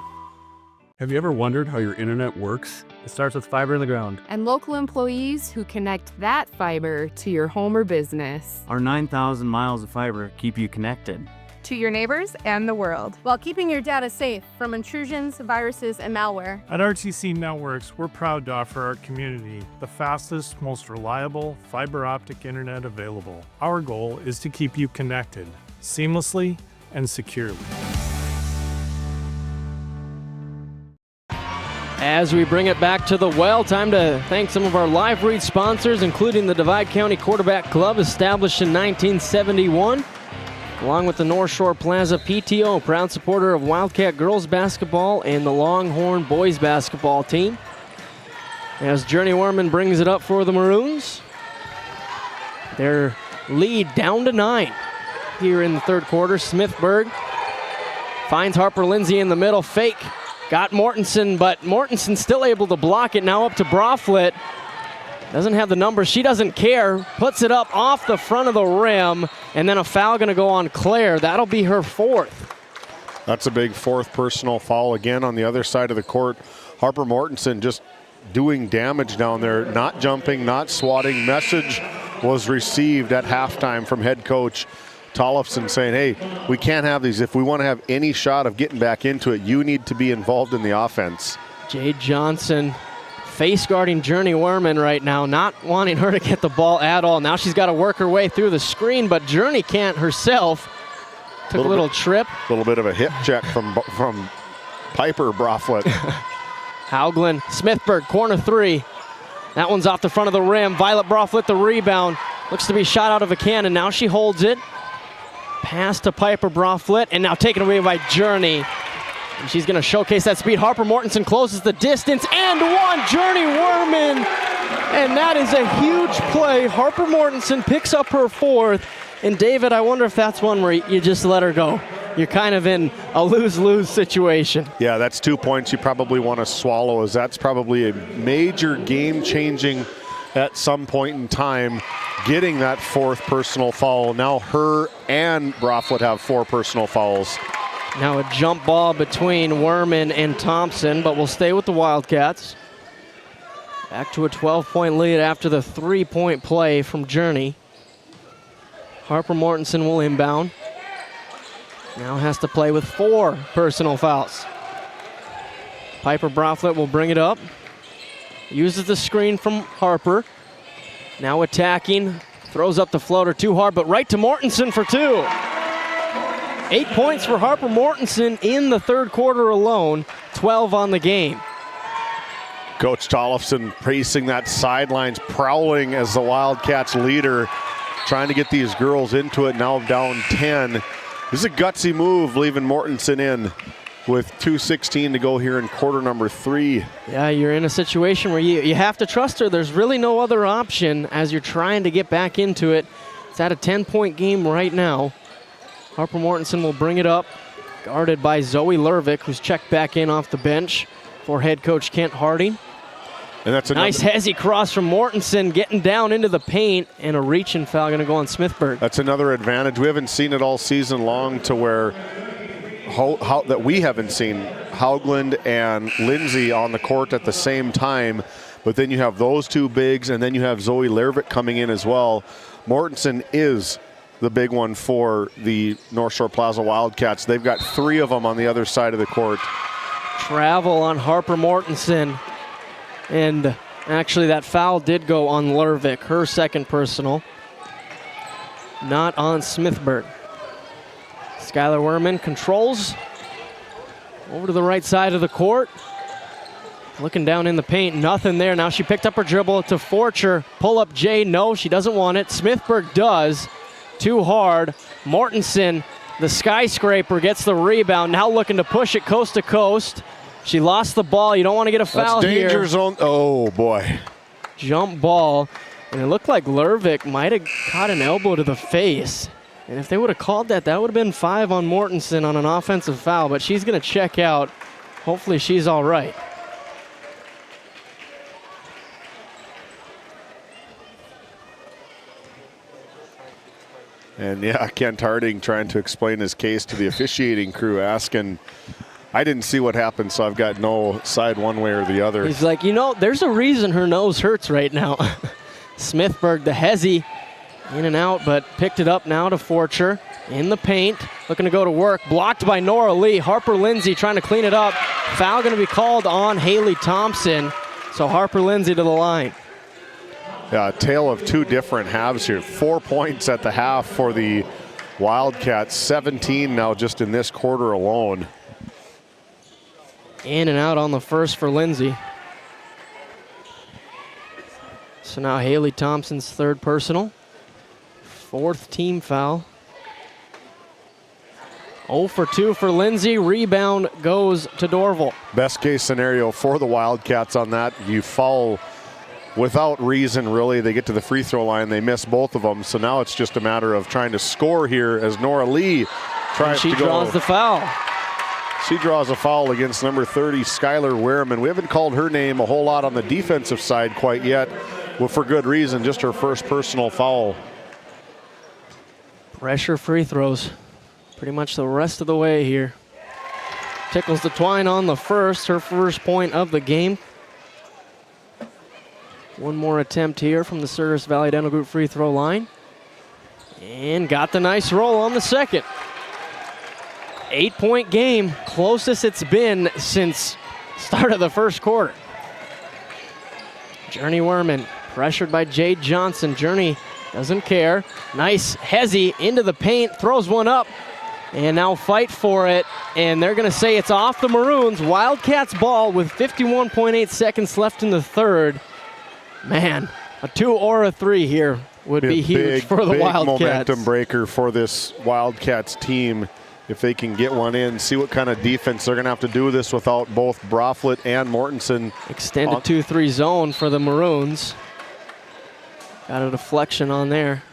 Have you ever wondered how your internet works? It starts with fiber in the ground. And local employees who connect that fiber to your home or business. Our 9,000 miles of fiber keep you connected to your neighbors and the world, while keeping your data safe from intrusions, viruses, and malware. At RTC Networks, we're proud to offer our community the fastest, most reliable fiber optic internet available. Our goal is to keep you connected seamlessly and securely. As we bring it back to the Well, time to thank some of our live read sponsors, including the Divide County Quarterback Club, established in 1971. Along with the North Shore Plaza PTO, proud supporter of Wildcat girls basketball and the Longhorn boys basketball team. As Journey Werman brings it up for the Maroons. Their lead down to 9 here in the third quarter. Smithburg finds Harper Lindsay in the middle. Fake. Got Mortensen, but Mortensen still able to block it. Now up to Broflet. Doesn't have the numbers. She doesn't care. Puts it up off the front of the rim. And then a foul going to go on Claire. That'll be her 4th. That's a big 4th personal foul again on the other side of the court. Harper Mortensen just doing damage down there. Not jumping, not swatting. Message was received at halftime from head coach Tollefson saying, hey, we can't have these. If we want to have any shot of getting back into it, you need to be involved in the offense. Jade Johnson face guarding Journey Werman right now, not wanting her to get the ball at all. Now she's got to work her way through the screen, but Journey can't herself. Took a little trip. A little bit of a hip check from Piper Broflet. Hauglin, Smithburg, corner 3. That one's off the front of the rim. Violet Broflet, the rebound. Looks to be shot out of a cannon. Now she holds it. Pass to Piper Broflet, and now taken away by Journey. And she's going to showcase that speed. Harper Mortensen closes the distance, and 1, Journey Werman. And that is a huge play. Harper Mortensen picks up her 4th. And David, I wonder if that's one where you just let her go. You're kind of in a lose-lose situation. Yeah, that's 2 points you probably want to swallow, as that's probably a major game-changing at some point in time, getting that 4th personal foul. Now her and Broflet have 4 personal fouls. Now a jump ball between Werman and Thompson, but we'll stay with the Wildcats. Back to a 12-point lead after the 3-point play from Journey. Harper Mortensen will inbound. Now has to play with 4 personal fouls. Piper Broflet will bring it up. Uses the screen from Harper. Now attacking. Throws up the floater too hard, but right to Mortensen for 2. 8 points for Harper Mortensen in the third quarter alone. 12 on the game. Coach Tollefson pacing that sidelines, prowling as the Wildcats leader, trying to get these girls into it, now down 10. This is a gutsy move, leaving Mortensen in with 2:16 to go here in quarter number 3. Yeah, you're in a situation where you have to trust her. There's really no other option as you're trying to get back into it. It's at a 10-point game right now. Harper Mortensen will bring it up, guarded by Zoe Lervick, who's checked back in off the bench for head coach Kent Harding. And that's nice hezzy cross from Mortensen, getting down into the paint, and a reach-in foul going to go on Smithburg. That's another advantage. We haven't seen it all season long to where that we haven't seen Haugland and Lindsay on the court at the same time, but then you have those two bigs, and then you have Zoe Lervick coming in as well. Mortensen is the big one for the North Shore Plaza Wildcats. They've got 3 of them on the other side of the court. Travel on Harper Mortensen. And actually that foul did go on Lervick, her second personal. Not on Smithburg. Skylar Werman controls. Over to the right side of the court. Looking down in the paint, nothing there. Now she picked up her dribble to Forcher. Pull up J, no, she doesn't want it. Smithburg does. Too hard. Mortensen, the skyscraper, gets the rebound. Now looking to push it coast to coast. She lost the ball. You don't want to get a foul here. That's danger zone. Oh, boy. Jump ball. And it looked like Lervick might have caught an elbow to the face. And if they would have called that, that would have been 5 on Mortensen on an offensive foul. But she's going to check out. Hopefully she's all right. And yeah, Kent Harding trying to explain his case to the officiating crew, asking, I didn't see what happened, so I've got no side one way or the other. He's like, there's a reason her nose hurts right now. Smithburg, the hezzy, in and out, but picked it up now to Forcher. In the paint, looking to go to work. Blocked by Nora Lee. Harper Lindsay trying to clean it up. Foul going to be called on Haley Thompson. So Harper Lindsay to the line. Yeah, a tale of 2 different halves here. 4 points at the half for the Wildcats. 17 now just in this quarter alone. In and out on the first for Lindsay. So now Haley Thompson's third personal. 4th team foul. 0 for 2 for Lindsay. Rebound goes to Dorval. Best case scenario for the Wildcats on that. You foul without reason, really. They get to the free throw line. They miss both of them. So now it's just a matter of trying to score here as Nora Lee tries to go. She draws the foul. She draws a foul against number 30, Skylar Werman. We haven't called her name a whole lot on the defensive side quite yet. Well, for good reason, just her first personal foul. Pressure free throws pretty much the rest of the way here. Tickles the twine on the first, her first point of the game. One more attempt here from the Service Valley Dental Group free throw line. And got the nice roll on the second. 8-point game, closest it's been since start of the first quarter. Journey Werman, pressured by Jade Johnson. Journey doesn't care. Nice hezzy into the paint, throws one up, and now fight for it. And they're going to say it's off the Maroons. Wildcats ball with 51.8 seconds left in the third. Man, a 2 or a 3 here would be huge for the Wildcats. Momentum breaker for this Wildcats team. If they can get one in, see what kind of defense they're going to have to do this without both Broflet and Mortensen. Extended 2-3 zone for the Maroons. Got a deflection on there.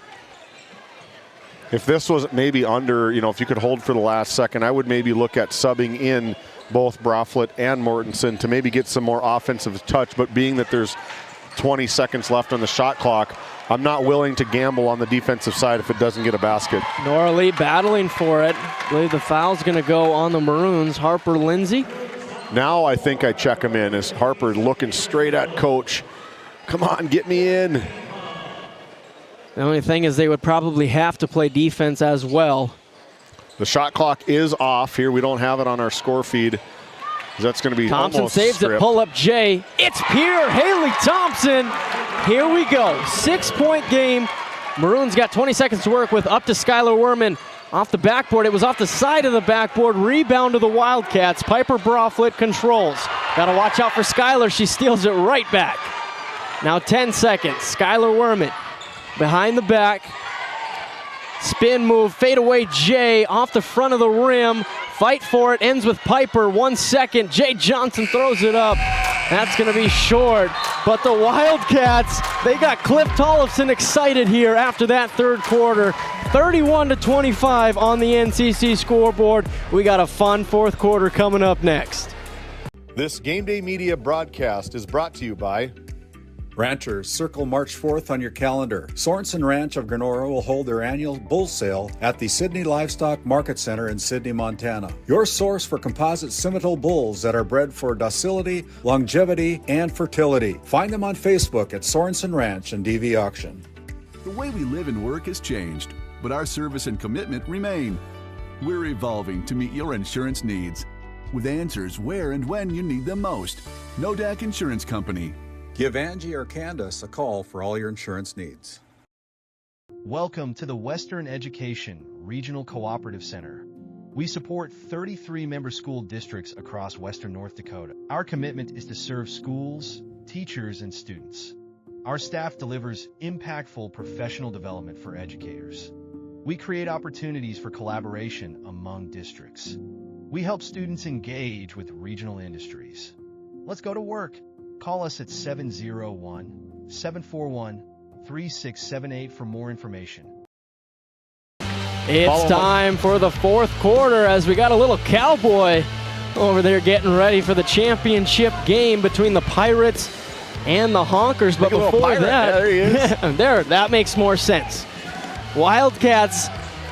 If this was maybe under, if you could hold for the last second, I would maybe look at subbing in both Broflet and Mortensen to maybe get some more offensive touch. But being that there's 20 seconds left on the shot clock, I'm not willing to gamble on the defensive side if it doesn't get a basket. Nora Lee battling for it. I believe the foul's going to go on the Maroons. Harper Lindsay. Now I think I check him in as Harper looking straight at coach. Come on, get me in. The only thing is they would probably have to play defense as well. The shot clock is off here. We don't have it on our score feed. That's going to be Thompson almost saves stripped. it, pull up Jay. It's pure Haley Thompson. Here we go, 6-point game. Maroons got 20 seconds to work with, up to Skylar Werman. Off the backboard, it was off the side of the backboard, rebound to the Wildcats. Piper Broflet controls. Gotta watch out for Skylar, she steals it right back. Now 10 seconds, Skylar Werman behind the back. Spin move, fade away Jay, off the front of the rim. Fight for it, ends with Piper, 1 second. Jay Johnson throws it up. That's gonna be short, but the Wildcats, they got Cliff Tollefson excited here after that third quarter. 31-25 on the NCC scoreboard. We got a fun fourth quarter coming up next. This Game Day Media broadcast is brought to you by Ranchers, circle March 4th on your calendar. Sorensen Ranch of Granora will hold their annual bull sale at the Sydney Livestock Market Center in Sydney, Montana. Your source for composite Simmental bulls that are bred for docility, longevity, and fertility. Find them on Facebook at Sorensen Ranch and DV Auction. The way we live and work has changed, but our service and commitment remain. We're evolving to meet your insurance needs with answers where and when you need them most. Nodak Insurance Company. Give Angie or Candace a call for all your insurance needs. Welcome to the Western Education Regional Cooperative Center. We support 33 member school districts across Western North Dakota. Our commitment is to serve schools, teachers, and students. Our staff delivers impactful professional development for educators. We create opportunities for collaboration among districts. We help students engage with regional industries. Let's go to work. Call us at 701-741-3678 for more information. It's time for the fourth quarter as we got a little cowboy over there getting ready for the championship game between the Pirates and the Honkers. But before that, there he is. that makes more sense. Wildcats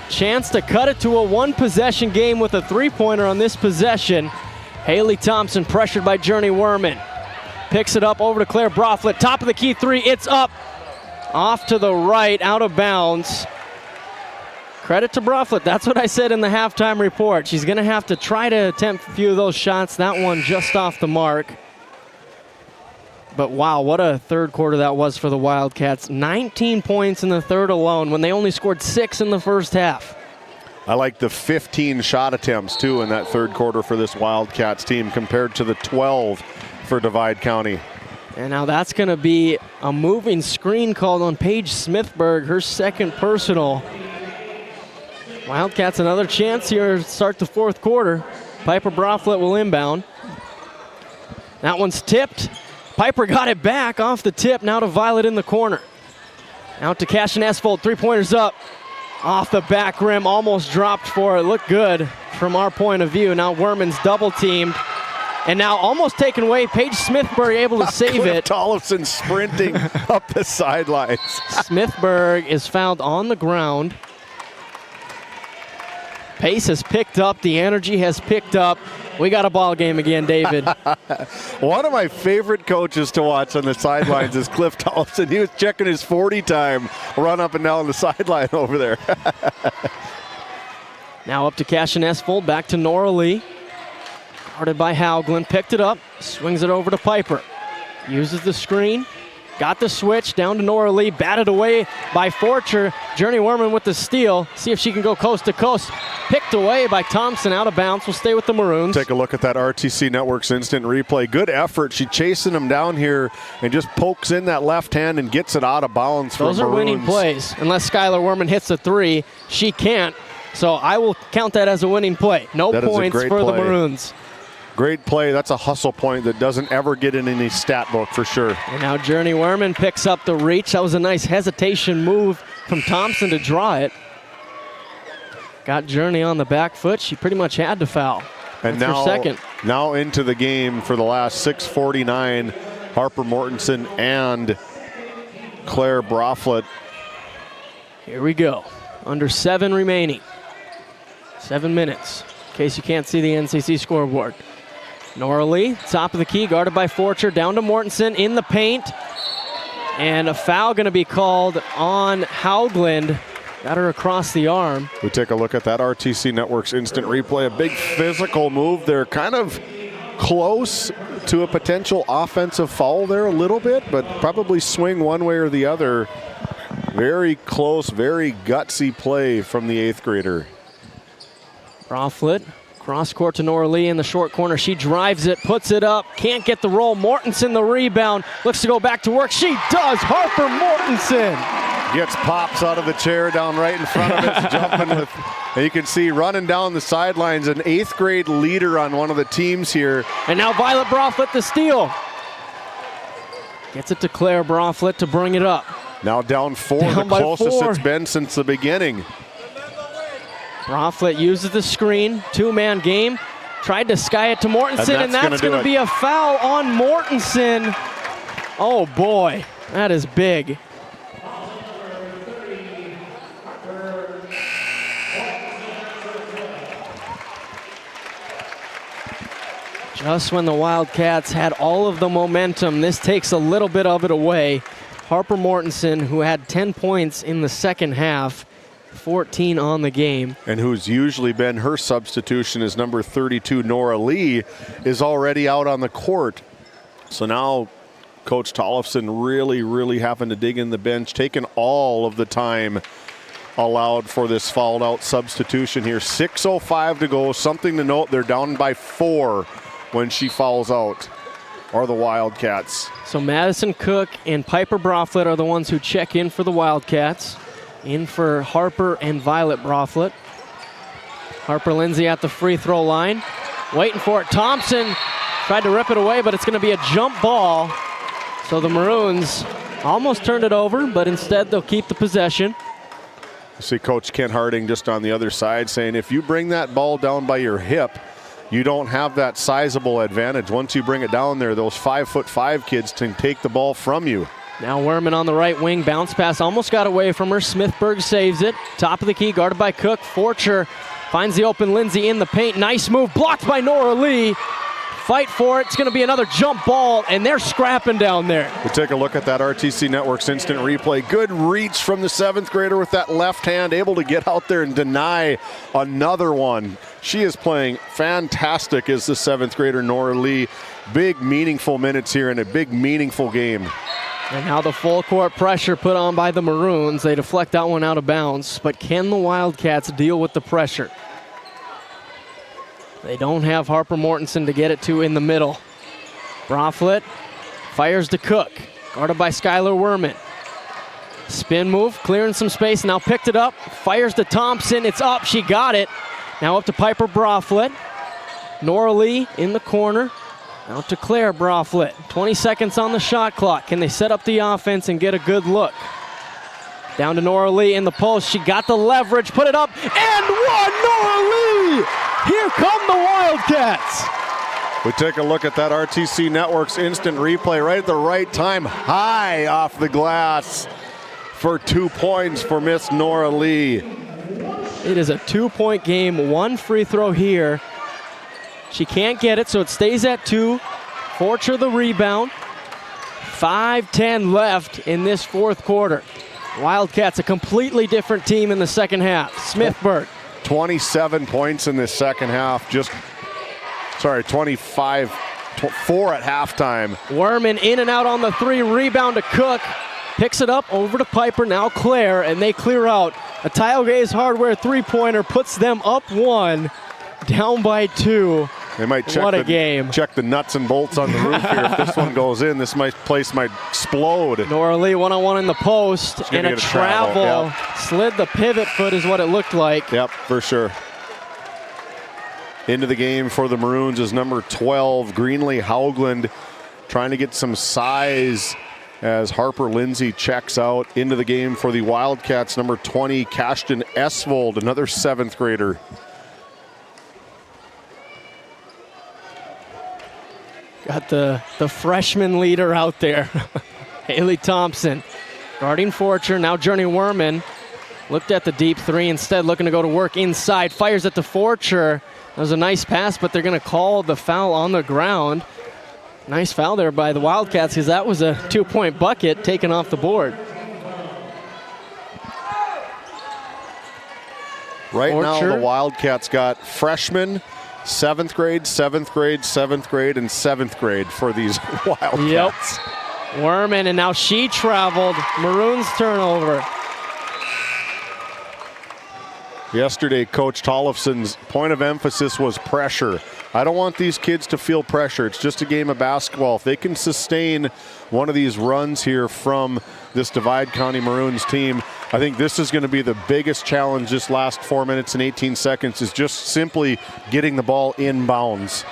chance to cut it to a one-possession game with a three-pointer on this possession. Haley Thompson pressured by Journey Werman. Picks it up over to Claire Broflet. Top of the key three. It's up. Off to the right, out of bounds. Credit to Broflet. That's what I said in the halftime report. She's going to have to try to attempt a few of those shots. That one just off the mark. But wow, what a third quarter that was for the Wildcats. 19 points in the third alone when they only scored 6 in the first half. I like the 15 shot attempts, too, in that third quarter for this Wildcats team compared to the 12 for Divide County. And now that's going to be a moving screen called on Paige Smithberg, her second personal. Wildcats another chance here to start the fourth quarter. Piper Broflet will inbound. That one's tipped. Piper got it back off the tip, now to Violet in the corner. Out to Cashin Esfold, three-pointers up. Off the back rim, almost dropped for it. Looked good from our point of view. Now Werman's double-teamed. And now almost taken away. Paige Smithberg able to save it. Tollefson sprinting up the sidelines. Smithberg is found on the ground. Pace has picked up. The energy has picked up. We got a ball game again, David. One of my favorite coaches to watch on the sidelines is Cliff Tollefson. He was checking his 40 time, run up and down the sideline over there. Now up to Cashin Esfold, back to Nora Lee. Guarded by Hauglin, picked it up, swings it over to Piper. Uses the screen, got the switch, down to Nora Lee, batted away by Forcher. Journey Werman with the steal, see if she can go coast to coast. Picked away by Thompson, out of bounds, will stay with the Maroons. Take a look at that RTC Network's instant replay. Good effort, she chasing him down here and just pokes in that left hand and gets it out of bounds for Those are Maroons. winning plays, unless Skylar Werman hits a three. She can't, so I will count that as a winning play. No points for the Maroons. Great play. That's a hustle point that doesn't ever get in any stat book for sure. And now Journey Werman picks up the reach. That was a nice hesitation move from Thompson to draw it. Got Journey on the back foot. She pretty much had to foul. And that's her second. Now into the game for the last 6:49. Harper Mortensen and Claire Broflet. Here we go. Under 7 remaining. 7 minutes. In case you can't see the NCC scoreboard. Nora Lee, top of the key, guarded by Forcher, down to Mortensen in the paint. And a foul going to be called on Hauglin. Got her across the arm. We take a look at that RTC Network's instant replay. A big physical move there. Kind of close to a potential offensive foul there a little bit, but probably swing one way or the other. Very close, very gutsy play from the 8th grader. Broflet, cross court to Nora Lee in the short corner. She drives it, puts it up, can't get the roll. Mortensen the rebound, looks to go back to work. She does. Harper Mortensen gets pops out of the chair down right in front of us, jumping with, and you can see running down the sidelines, an 8th grade leader on one of the teams here. And now Violet Broflet the steal. Gets it to Claire Broflet to bring it up. Now down 4, the closest it's been since the beginning. Broflet uses the screen, 2-man game. Tried to sky it to Mortensen, and that's going to be a foul on Mortensen. Oh boy, that is big. Just when the Wildcats had all of the momentum, this takes a little bit of it away. Harper Mortensen, who had 10 points in the second half, 14 on the game. And who's usually been her substitution is number 32, Nora Lee, is already out on the court. So now Coach Tollefson really having to dig in the bench, taking all of the time allowed for this fouled out substitution here. 6:05 to go. Something to note, they're down by 4 when she fouls out, or the Wildcats. So Madison Cook and Piper Broflet are the ones who check in for the Wildcats. In for Harper and Violet Broflet. Harper Lindsay at the free throw line. Waiting for it. Thompson tried to rip it away, but it's going to be a jump ball. So the Maroons almost turned it over, but instead they'll keep the possession. You see Coach Kent Harding just on the other side saying, if you bring that ball down by your hip, you don't have that sizable advantage. Once you bring it down there, those 5'5" kids can take the ball from you. Now Werman on the right wing, bounce pass, almost got away from her. Smithberg saves it. Top of the key, guarded by Cook. Forcher finds the open Lindsay in the paint. Nice move, blocked by Nora Lee. Fight for it. It's going to be another jump ball, and they're scrapping down there. We take a look at that RTC Network's instant replay. Good reach from the 7th grader with that left hand, able to get out there and deny another one. She is playing fantastic as the 7th grader, Nora Lee. Big, meaningful minutes here in a big, meaningful game. And now the full court pressure put on by the Maroons. They deflect that one out of bounds, but can the Wildcats deal with the pressure? They don't have Harper Mortensen to get it to in the middle. Broflet fires to Cook, guarded by Skylar Werman. Spin move, clearing some space, now picked it up, fires to Thompson, it's up, she got it. Now up to Piper Broflet. Nora Lee in the corner. Out to Claire Broflet. 20 seconds on the shot clock. Can they set up the offense and get a good look? Down to Nora Lee in the post. She got the leverage, put it up, and one! Nora Lee! Here come the Wildcats! We take a look at that RTC Network's instant replay right at the right time. High off the glass for 2 points for Miss Nora Lee. It is a 2-point game, 1 free throw here. She can't get it, so it stays at 2. Forcher the rebound. 5:10 left in this 4th quarter. Wildcats a completely different team in the second half. Smithberg. 27 points in this second half. 25, 4 at halftime. Werman in and out on the 3, rebound to Cook. Picks it up over to Piper, now Claire, and they clear out. A Tioga's Hardware 3-pointer puts them up 1, down by 2. They might check check the nuts and bolts on the roof here. If this one goes in, place might explode. Nora Lee one-on-one in the post, and a travel. Yep. Slid the pivot foot is what it looked like. Yep, for sure. Into the game for the Maroons is number 12, Greenlee Haugland, trying to get some size as Harper Lindsay checks out. Into the game for the Wildcats, number 20, Kashton Esvold, another 7th grader. Got the freshman leader out there, Haley Thompson. Guarding Forcher, now Journey Werman. Looked at the deep 3 instead, looking to go to work inside. Fires at the Forcher. That was a nice pass, but they're going to call the foul on the ground. Nice foul there by the Wildcats, because that was a 2-point bucket taken off the board. Right now, the Wildcats got freshman 7th grade, 7th grade, 7th grade, and 7th grade for these Wildcats. Yep. Werman, and now she traveled. Maroons turnover. Yesterday, Coach Tollefson's point of emphasis was pressure. I don't want these kids to feel pressure. It's just a game of basketball. If they can sustain one of these runs here from this Divide County Maroons team, I think this is going to be the biggest challenge this last 4 minutes and 18 seconds, is just simply getting the ball in bounds.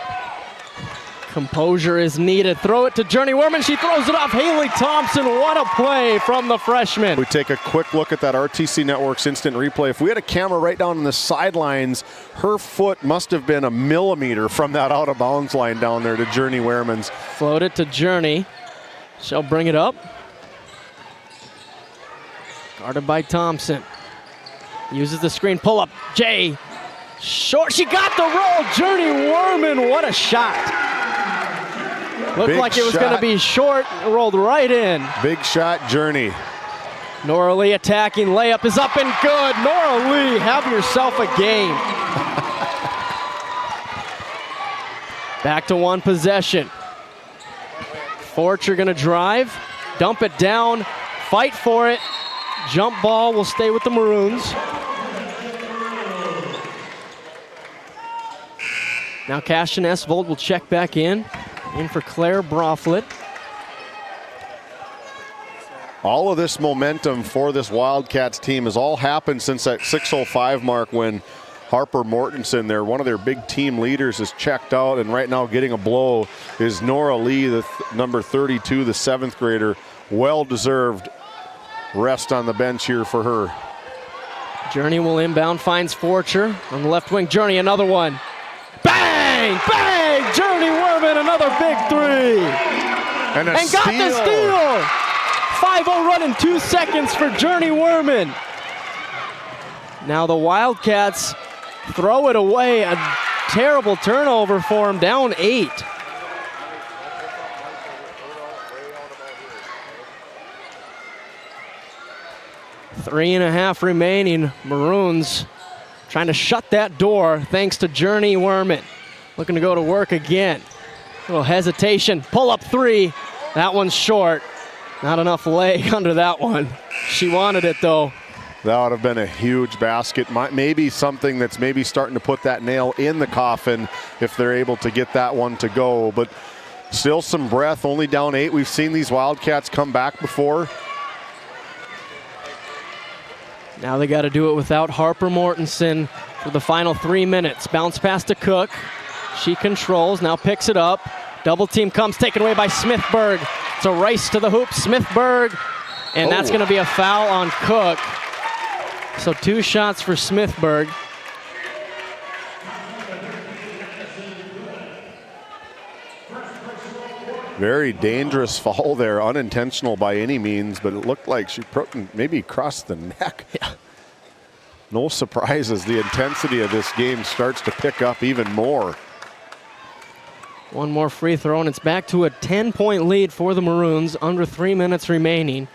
Composure is needed. Throw it to Journey Werman. She throws it off. Haley Thompson. What a play from the freshman. We take a quick look at that RTC Network's instant replay. If we had a camera right down in the sidelines, her foot must have been a millimeter from that out of bounds line down there to Journey Werman's. Float it to Journey. She'll bring it up. Guarded by Thompson. Uses the screen. Pull up. Jay. Short. She got the roll. Journey Werman. What a shot. Looked like it was going to be short, rolled right in. Big shot, Journey. Nora Lee attacking, layup is up and good. Nora Lee, have yourself a game. Back to one possession. Forcher going to drive, dump it down, fight for it. Jump ball will stay with the Maroons. Now Cashin Esvold will check back in for Claire Broflet. All of this momentum for this Wildcats team has all happened since that 6:05 mark when Harper Mortensen, one of their big team leaders, is checked out, and right now getting a blow is Nora Lee, the number 32, the 7th grader. Well-deserved rest on the bench here for her. Journey will inbound, finds Forcher on the left wing. Journey, another one. Bang! Bang! Journey Werman, another big three. And got the steal! 5-0 run in 2 seconds for Journey Werman. Now the Wildcats throw it away. A terrible turnover for them, down 8. Three and a half remaining. Maroons trying to shut that door thanks to Journey Werman. Looking to go to work again. Little hesitation, pull up three. That one's short. Not enough leg under that one. She wanted it though. That would have been a huge basket. Maybe something that's maybe starting to put that nail in the coffin if they're able to get that one to go. But still some breath, only down 8. We've seen these Wildcats come back before. Now they got to do it without Harper Mortensen for the final 3 minutes. Bounce pass to Cook. She controls, now picks it up. Double team comes, taken away by Smithberg. It's a race to the hoop, Smithberg. And that's going to be a foul on Cook. So 2 shots for Smithberg. Very dangerous foul there, unintentional by any means, but it looked like she maybe crossed the neck. Yeah. No surprises, the intensity of this game starts to pick up even more. One more free throw, and it's back to a 10-point lead for the Maroons, under 3 minutes remaining.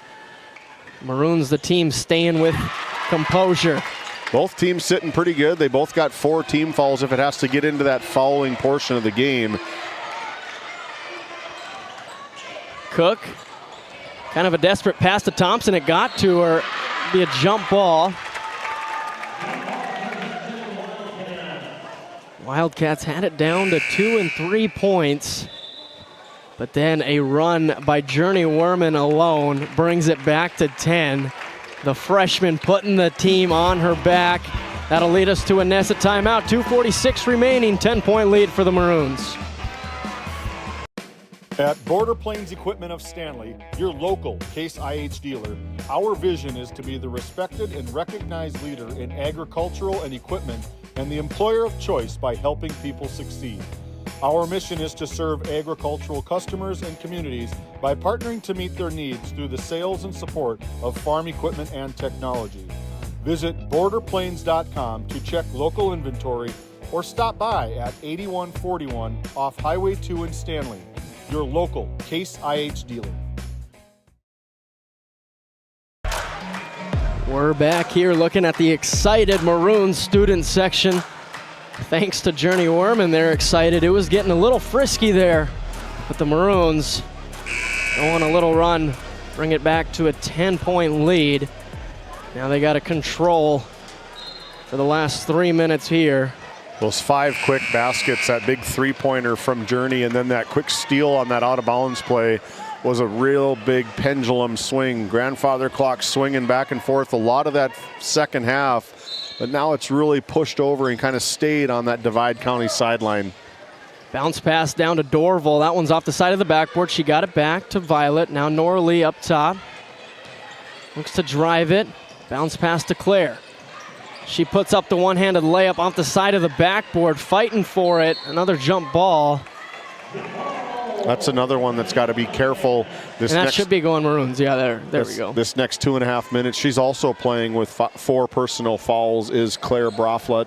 Maroons, the team, staying with composure. Both teams sitting pretty good. They both got 4 team fouls if it has to get into that fouling portion of the game. Cook, kind of a desperate pass to Thompson. It got to her. Be a jump ball. Wildcats had it down to 2 and 3 points. But then a run by Journey Werman alone brings it back to 10. The freshman putting the team on her back. That'll lead us to a Nessa timeout. 2:46 remaining, 10-point lead for the Maroons. At Border Plains Equipment of Stanley, your local Case IH dealer, our vision is to be the respected and recognized leader in agricultural and equipment and the employer of choice by helping people succeed. Our mission is to serve agricultural customers and communities by partnering to meet their needs through the sales and support of farm equipment and technology. Visit borderplains.com to check local inventory or stop by at 8141 off Highway 2 in Stanley, your local Case IH dealer. We're back here looking at the excited Maroons student section Thanks to Journey Werman, they're excited. It was getting a little frisky there, but the Maroons go on a little run, bring it back to a 10-point lead. Now they got to control for the last 3 minutes here. Those 5 quick baskets, that big three-pointer from Journey, and then that quick steal on that out-of-bounds play was a real big pendulum swing. Grandfather clock swinging back and forth a lot of that second half, but now it's really pushed over and kind of stayed on that Divide County sideline. Bounce pass down to Dorval. That one's off the side of the backboard. She got it back to Violet. Now Nora Lee up top. Looks to drive it. Bounce pass to Claire. She puts up the one-handed layup off the side of the backboard, fighting for it. Another jump ball. That's another one that's got to be careful. And that should be going Maroons. Yeah, there we go. This next 2.5 minutes, she's also playing with 4 personal fouls, is Claire Broflet.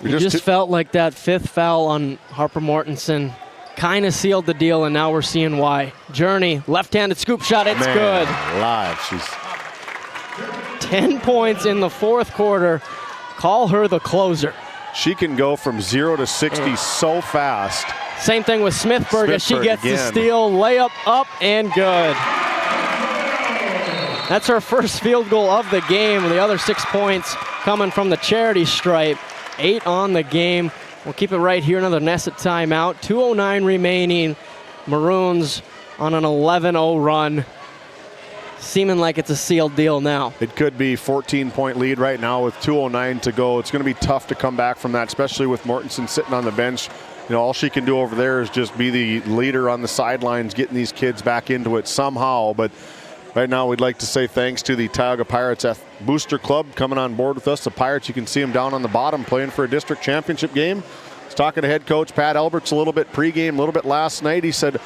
It just felt like that 5th foul on Harper Mortensen kind of sealed the deal, and now we're seeing why. Journey, left-handed scoop shot, it's good. Live, she's 10 points in the 4th quarter. Call her the closer. She can go from 0 to 60 so fast. Same thing with Smithburg as she gets the steal, layup up and good. That's her first field goal of the game. The other 6 points coming from the charity stripe. 8 on the game. We'll keep it right here. Another Nesset timeout. 2:09 remaining. Maroons on an 11-0 run. Seeming like it's a sealed deal now. It could be 14-point lead right now with 2:09 to go. It's going to be tough to come back from that, especially with Mortensen sitting on the bench. You know, all she can do over there is just be the leader on the sidelines, getting these kids back into it somehow. But right now, we'd like to say thanks to the Tioga Pirates Booster Club coming on board with us. The Pirates, you can see them down on the bottom playing for a district championship game. I was talking to head coach Pat Alberts a little bit pregame, a little bit last night. He said,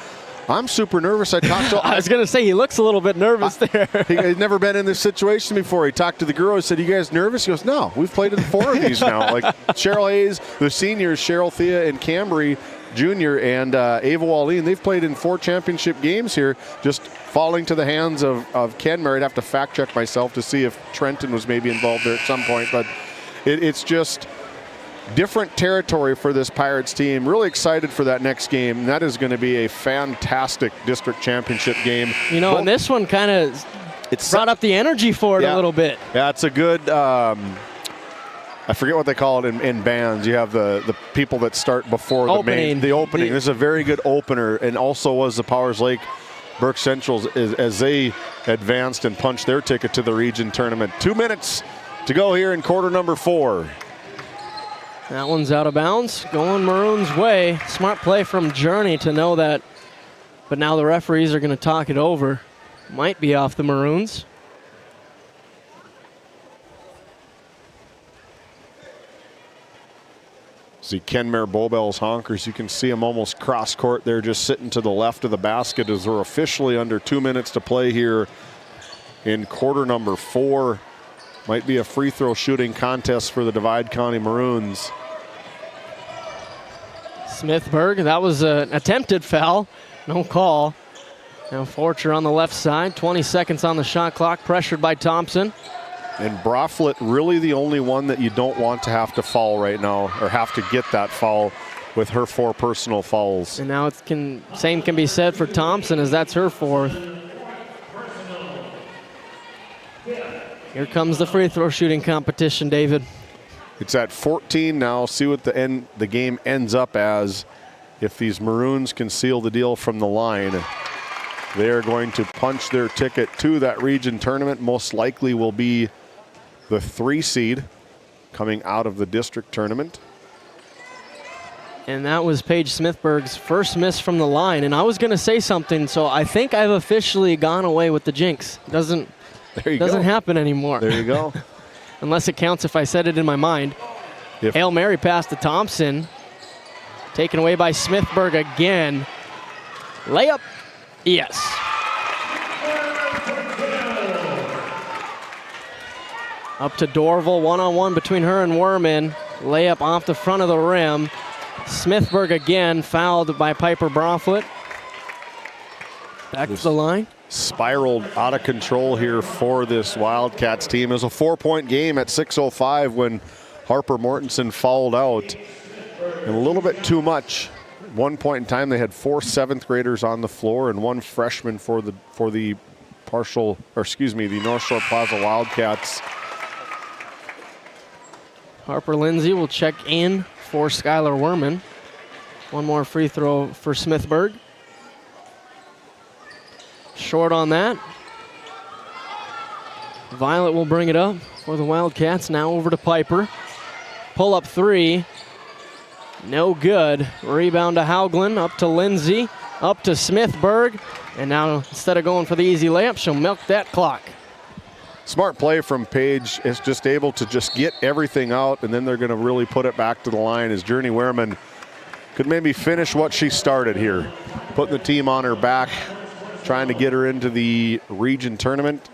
I'm super nervous. I talked to I was going to say, he looks a little bit nervous there. He'd never been in this situation before. He talked to the girl. He said, you guys nervous? He goes, no, we've played in 4 of these now. Like Cheryl Hayes, the seniors, Cheryl Thea and Cambry Jr. and Ava Wallin, they've played in 4 championship games here, just falling to the hands of Kenmare. I'd have to fact check myself to see if Trenton was maybe involved there at some point, but it's just different territory for this Pirates team. Really excited for that next game. That is going to be a fantastic district championship game. You know, and this one kind of brought up the energy for it a little bit. Yeah, it's a good, I forget what they call it in bands. You have the people that start before the opening. This is a very good opener, and also was the Powers Lake Burke Centrals as they advanced and punched their ticket to the region tournament. 2 minutes to go here in quarter number 4. That one's out of bounds, going Maroons' way. Smart play from Journey to know that, but now the referees are going to talk it over. Might be off the Maroons. See Kenmare Bowbells honkers. You can see them almost cross court there, just sitting to the left of the basket as we're officially under 2 minutes to play here in quarter number 4. Might be a free throw shooting contest for the Divide County Maroons. Smithburg, that was an attempted foul. No call. Now Forcher on the left side. 20 seconds on the shot clock, pressured by Thompson. And Broflet really the only one that you don't want to have to foul right now, or have to get that foul with her 4 personal fouls. And now same can be said for Thompson, as that's her 4th. Here comes the free throw shooting competition, David. It's at 14 now. See what the game ends up as. If these Maroons can seal the deal from the line, they're going to punch their ticket to that region tournament. Most likely will be the 3 seed coming out of the district tournament. And that was Paige Smithburg's first miss from the line. And I was going to say something, so I think I've officially gone away with the jinx. Doesn't happen anymore. There you go. Unless it counts if I said it in my mind. Hail Mary pass to Thompson. Taken away by Smithburg again. Layup. Yes. Up to Dorval, one-on-one between her and Werman. Layup off the front of the rim. Smithburg again fouled by Piper Broflet. Back to the line. Spiraled out of control here for this Wildcats team. It was a 4-point game at 6:05 when Harper Mortensen fouled out. And a little bit too much. At one point in time, they had 4 7th graders on the floor and 1 freshman for the North Shore Plaza Wildcats. Harper Lindsay will check in for Skylar Werman. One more free throw for Smithburg. Short on that. Violet will bring it up for the Wildcats. Now over to Piper. Pull up 3. No good. Rebound to Hauglin. Up to Lindsay. Up to Smithburg. And now instead of going for the easy layup, she'll milk that clock. Smart play from Paige. Is just able to just get everything out, and then they're going to really put it back to the line as Journey Wehrman could maybe finish what she started here. Putting the team on her back, trying to get her into the region tournament.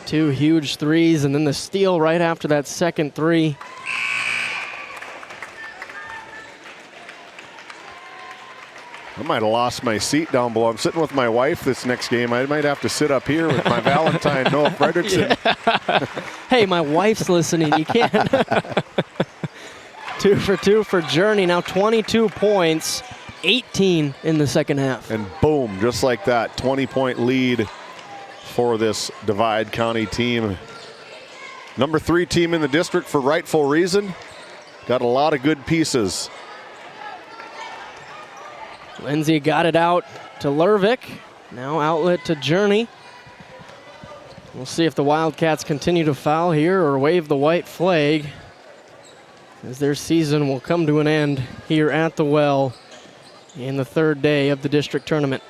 2 huge threes, and then the steal right after that second 3. I might have lost my seat down below. I'm sitting with my wife this next game. I might have to sit up here with my Valentine, Noah Fredrickson. Yeah. Hey, my wife's listening. You can't. 2 for 2 for Journey. Now 22 points, 18 in the second half. And boom, just like that, 20-point lead for this Divide County team. Number 3 team in the district for rightful reason. Got a lot of good pieces. Lindsay got it out to Lervik. Now outlet to Journey. We'll see if the Wildcats continue to foul here or wave the white flag, as their season will come to an end here at the Well in the 3rd day of the district tournament.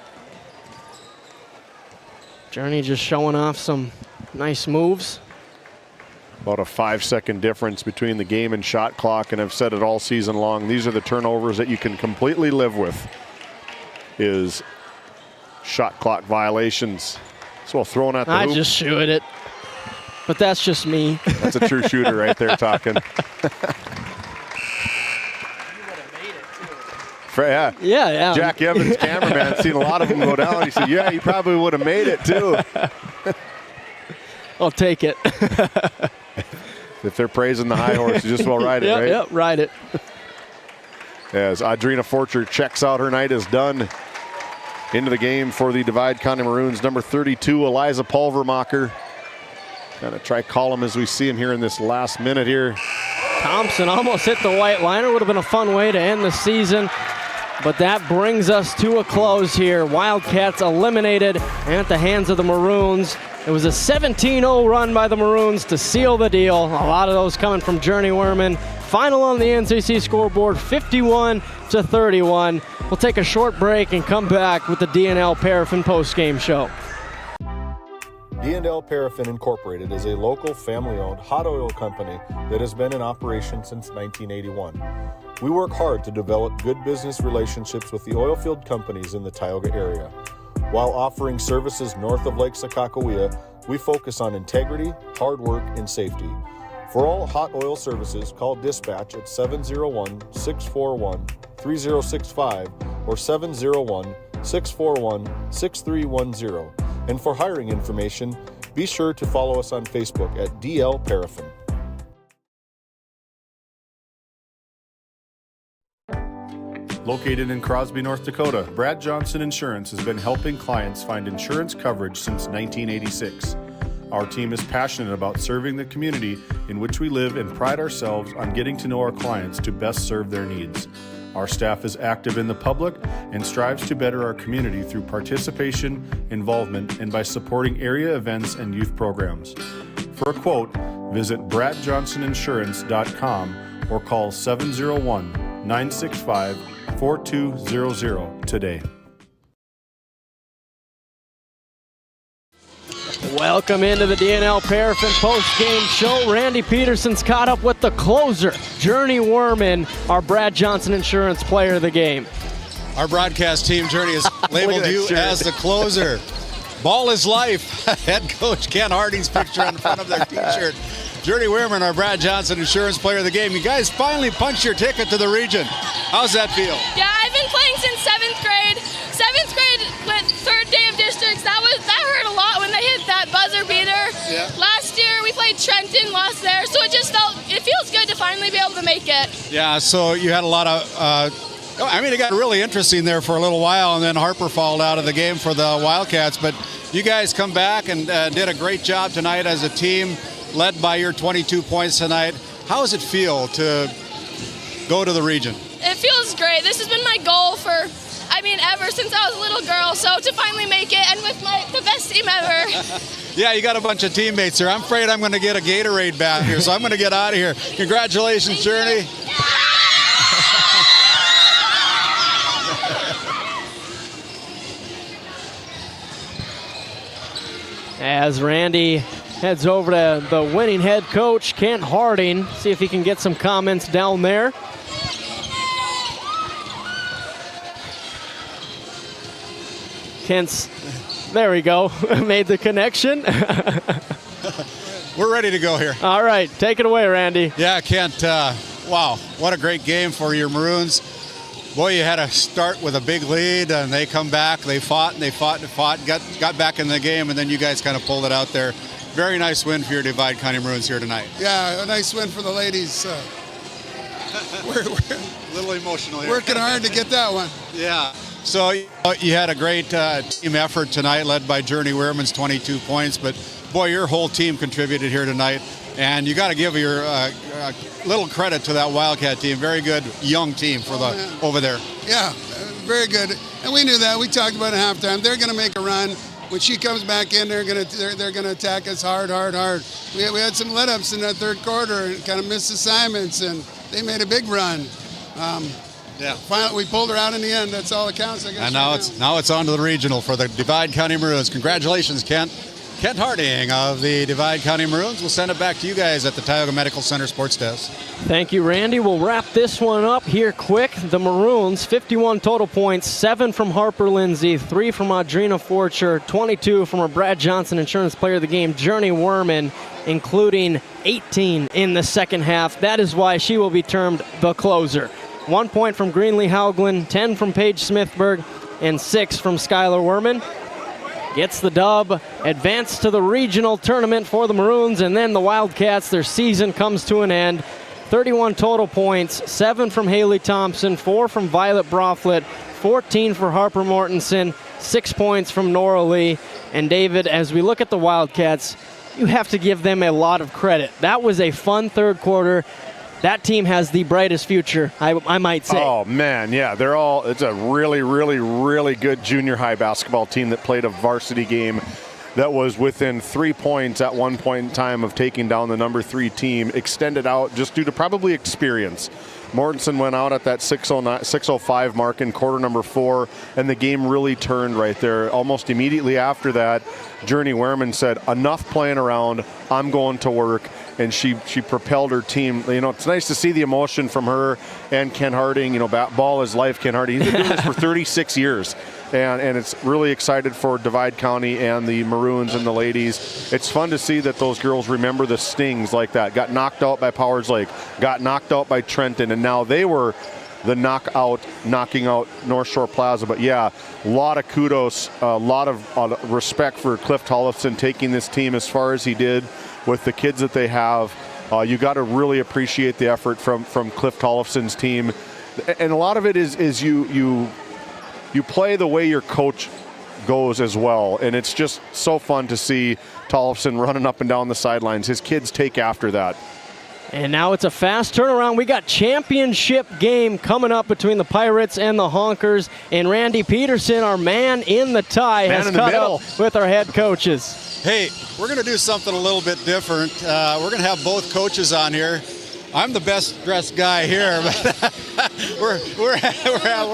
Journey just showing off some nice moves. About a 5-second difference between the game and shot clock, and I've said it all season long. These are the turnovers that you can completely live with, is shot clock violations. So throwing at the hoop. I just shoot it, but that's just me. That's a true shooter right there talking. Yeah. Jack Evans, cameraman, seen a lot of them go down. He said, yeah, you probably would have made it too. I'll take it. If they're praising the high horse, you just well ride it, right? Yep, ride it. As Audrina Forcher checks out, her night is done. Into the game for the Divide County Maroons, number 32, Eliza Pulvermacher. Kind of try call him as we see him here in this last minute here. Thompson almost hit the white liner. Would have been a fun way to end the season. But that brings us to a close here. Wildcats eliminated at the hands of the Maroons. It was a 17-0 run by the Maroons to seal the deal. A lot of those coming from Journey Wehrman. Final on the NCC scoreboard, 51-31. We'll take a short break and come back with the D&L Paraffin postgame show. D&L Paraffin Incorporated is a local family-owned hot oil company that has been in operation since 1981. We work hard to develop good business relationships with the oilfield companies in the Tioga area. While offering services north of Lake Sakakawea, we focus on integrity, hard work, and safety. For all hot oil services, call dispatch at 701-641-3065 or 701-641-6310. And for hiring information, be sure to follow us on Facebook at DL Paraffin. Located in Crosby, North Dakota, Brad Johnson Insurance has been helping clients find insurance coverage since 1986. Our team is passionate about serving the community in which we live and pride ourselves on getting to know our clients to best serve their needs. Our staff is active in the public and strives to better our community through participation, involvement, and by supporting area events and youth programs. For a quote, visit bradjohnsoninsurance.com or call 701-965-4200 today. Welcome into the D&L Paraffin post-game show. Randy Peterson's caught up with the closer, Journey Wehrman, our Brad Johnson Insurance Player of the Game. Our broadcast team, Journey, has labeled you as the closer. Ball is life. Head coach Ken Harding's picture on the front of their T-shirt. Journey Wehrman, our Brad Johnson Insurance Player of the Game. You guys finally punched your ticket to the region. How's that feel? Yeah, I've been playing since 7th grade. 7th grade Last year we played Trenton, lost there, so it feels good to finally be able to make it. Yeah, so you had a lot of, it got really interesting there for a little while, and then Harper fouled out of the game for the Wildcats. But you guys come back and did a great job tonight as a team, led by your 22 points tonight. How does it feel to go to the region? It feels great. This has been my goal for, ever since I was a little girl. So to finally make it, and with the best team ever. Yeah, you got a bunch of teammates here. I'm afraid I'm going to get a Gatorade back here, so I'm going to get out of here. Congratulations, Journey. As Randy heads over to the winning head coach, Kent Harding, see if he can get some comments down there. Kent's, there we go, made the connection. We're ready to go here. All right, take it away, Randy. Yeah, Kent, wow, what a great game for your Maroons. Boy, you had to start with a big lead, and they come back. They fought, got back in the game, and then you guys kind of pulled it out there. Very nice win for your Divide County Maroons here tonight. Yeah, a nice win for the ladies. We're a little emotional here. Working hard to get that one. Yeah. So you had a great team effort tonight, led by Journey Wehrman's 22 points. But, boy, your whole team contributed here tonight. And you got to give your little credit to that Wildcat team. Very good young team for over there. Yeah, very good. And we knew that. We talked about it at halftime. They're going to make a run. When she comes back in, they're going to attack us hard. We had some let-ups in that third quarter and kind of missed assignments, and they made a big run. Yeah. Finally, we pulled her out in the end. That's all that counts, I guess. And now it's on to the regional for the Divide County Maroons. Congratulations, Kent. Kent Harding of the Divide County Maroons. We'll send it back to you guys at the Tioga Medical Center Sports Desk. Thank you, Randy. We'll wrap this one up here quick. The Maroons, 51 total points, 7 from Harper Lindsay, 3 from Audrina Forcher, 22 from our Brad Johnson Insurance Player of the Game, Journey Werman, including 18 in the second half. That is why she will be termed the closer. 1 point from Greenlee Hauglin, 10 from Paige Smithberg, and 6 from Skylar Werman. Gets the dub, advanced to the regional tournament for the Maroons, and then the Wildcats, their season comes to an end. 31 total points, 7 from Haley Thompson, 4 from Violet Broflet, 14 for Harper Mortensen, 6 points from Nora Lee. And David, as we look at the Wildcats, you have to give them a lot of credit. That was a fun third quarter. That team has the brightest future, I might say. Oh, man, yeah. It's a really, really, really good junior high basketball team that played a varsity game that was within 3 points at one point in time of taking down the number 3 team, extended out just due to probably experience. Mortensen went out at that 6:05 mark in quarter number 4, and the game really turned right there. Almost immediately after that, Journey Wehrman said, enough playing around, I'm going to work. And she propelled her team. It's nice to see the emotion from her and Ken Harding. Ball is life, Ken Harding. He's been doing this for 36 years. And it's really excited for Divide County and the Maroons and the ladies. It's fun to see that those girls remember the stings like that. Got knocked out by Powers Lake, got knocked out by Trenton, and now they were the knocking out North Shore Plaza. But yeah, a lot of kudos, a lot of respect for Cliff Tollefson taking this team as far as he did with the kids that they have. You got to really appreciate the effort from Cliff Tollefson's team. And a lot of it is you play the way your coach goes as well. And it's just so fun to see Tollefson running up and down the sidelines. His kids take after that. And now it's a fast turnaround. We got championship game coming up between the Pirates and the Honkers. And Randy Peterson, our man in the tie, has cut up with our head coaches. Hey, we're going to do something a little bit different. We're going to have both coaches on here. I'm the best dressed guy here, but we're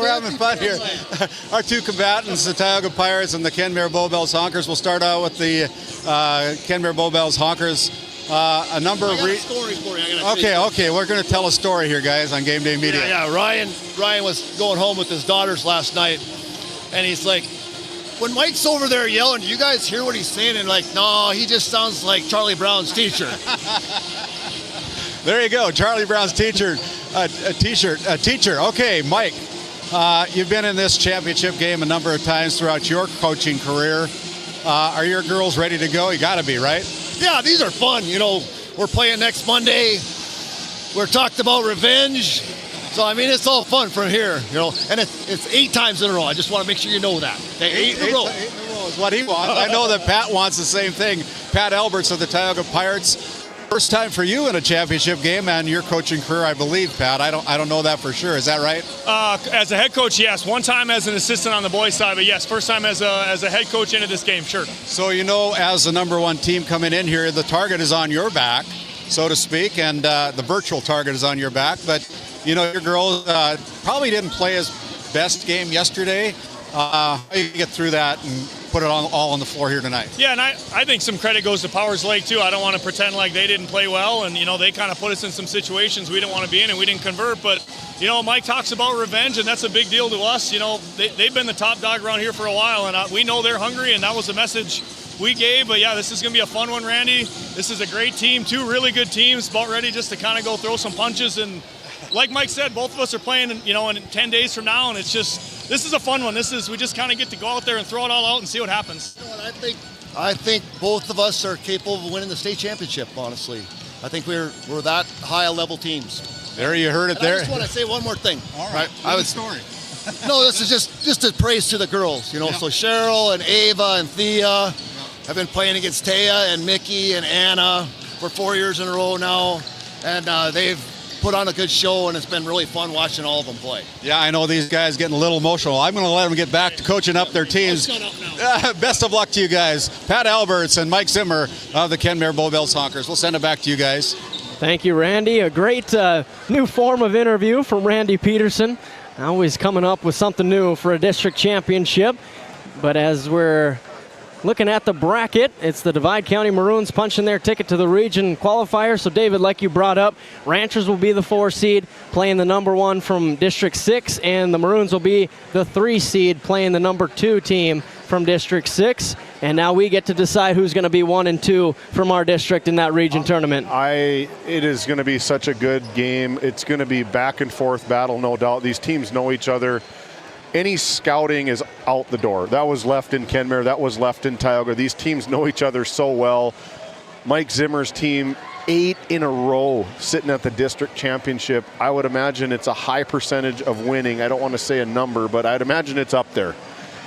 having fun here. Our two combatants, the Tioga Pirates and the Kenmare Bowbells Honkers. We'll start out with the Kenmare Bowbells Honkers. A number of stories for you. Okay. We're going to tell a story here, guys, on Game Day Media. Yeah. Ryan was going home with his daughters last night, and he's like, when Mike's over there yelling, do you guys hear what he's saying? And like, no, he just sounds like Charlie Brown's teacher. There you go, Charlie Brown's teacher. Teacher. Okay, Mike, you've been in this championship game a number of times throughout your coaching career. Are your girls ready to go? You got to be, right? Yeah, these are fun. You know, we're playing next Monday. We're talked about revenge. So, I mean, it's all fun from here, you know. And it's 8 times in a row. I just want to make sure you know that. 8 in a row. 8 in a row is what he wants. I know that Pat wants the same thing. Pat Alberts of the Tioga Pirates. First time for you in a championship game and your coaching career, I believe, Pat. I don't know that for sure. Is that right? As a head coach, yes. One time as an assistant on the boys' side, but yes, first time as a head coach into this game, sure. So, you know, as the number 1 team coming in here, the target is on your back, so to speak, and the virtual target is on your back. But, you know, your girls probably didn't play his best game yesterday. How do you get through that and put it all on the floor here tonight? Yeah, and I think some credit goes to Powers Lake, too. I don't want to pretend like they didn't play well, and, you know, they kind of put us in some situations we didn't want to be in, and we didn't convert. But, you know, Mike talks about revenge, and that's a big deal to us. You know, they've been the top dog around here for a while, and we know they're hungry, and that was the message we gave. But, yeah, this is going to be a fun one, Randy. This is a great team, 2 really good teams, about ready just to kind of go throw some punches. And like Mike said, both of us are playing, you know, in 10 days from now, and it's just – this is a fun one. We just kind of get to go out there and throw it all out and see what happens. You know what, I think both of us are capable of winning the state championship, honestly. I think we're that high level teams. There you heard it there. I just want to say one more thing. All right. I would story. No, this is just a praise to the girls. You know, So Cheryl and Ava and Thea have been playing against Taya and Mickey and Anna for 4 years in a row now. And they've put on a good show, and it's been really fun watching all of them play. Yeah, I know these guys getting a little emotional. I'm going to let them get back to coaching up their teams. Best of luck to you guys. Pat Alberts and Mike Zimmer of the Kenmare Bowbells Honkers. We'll send it back to you guys. Thank you, Randy. A great new form of interview from Randy Peterson. Always coming up with something new for a district championship. But as we're looking at the bracket, it's the Divide County Maroons punching their ticket to the region qualifier. So, David, like you brought up, Ranchers will be the 4 seed, playing the number 1 from District 6, and the Maroons will be the 3 seed, playing the number 2 team from District 6. And now we get to decide who's going to be 1 and 2 from our district in that region tournament. It is going to be such a good game. It's going to be back and forth battle, no doubt. These teams know each other. Any scouting is out the door. That was left in Kenmare. That was left in Tioga. These teams know each other so well. Mike Zimmer's team, 8 in a row sitting at the district championship. I would imagine it's a high percentage of winning. I don't want to say a number, but I'd imagine it's up there.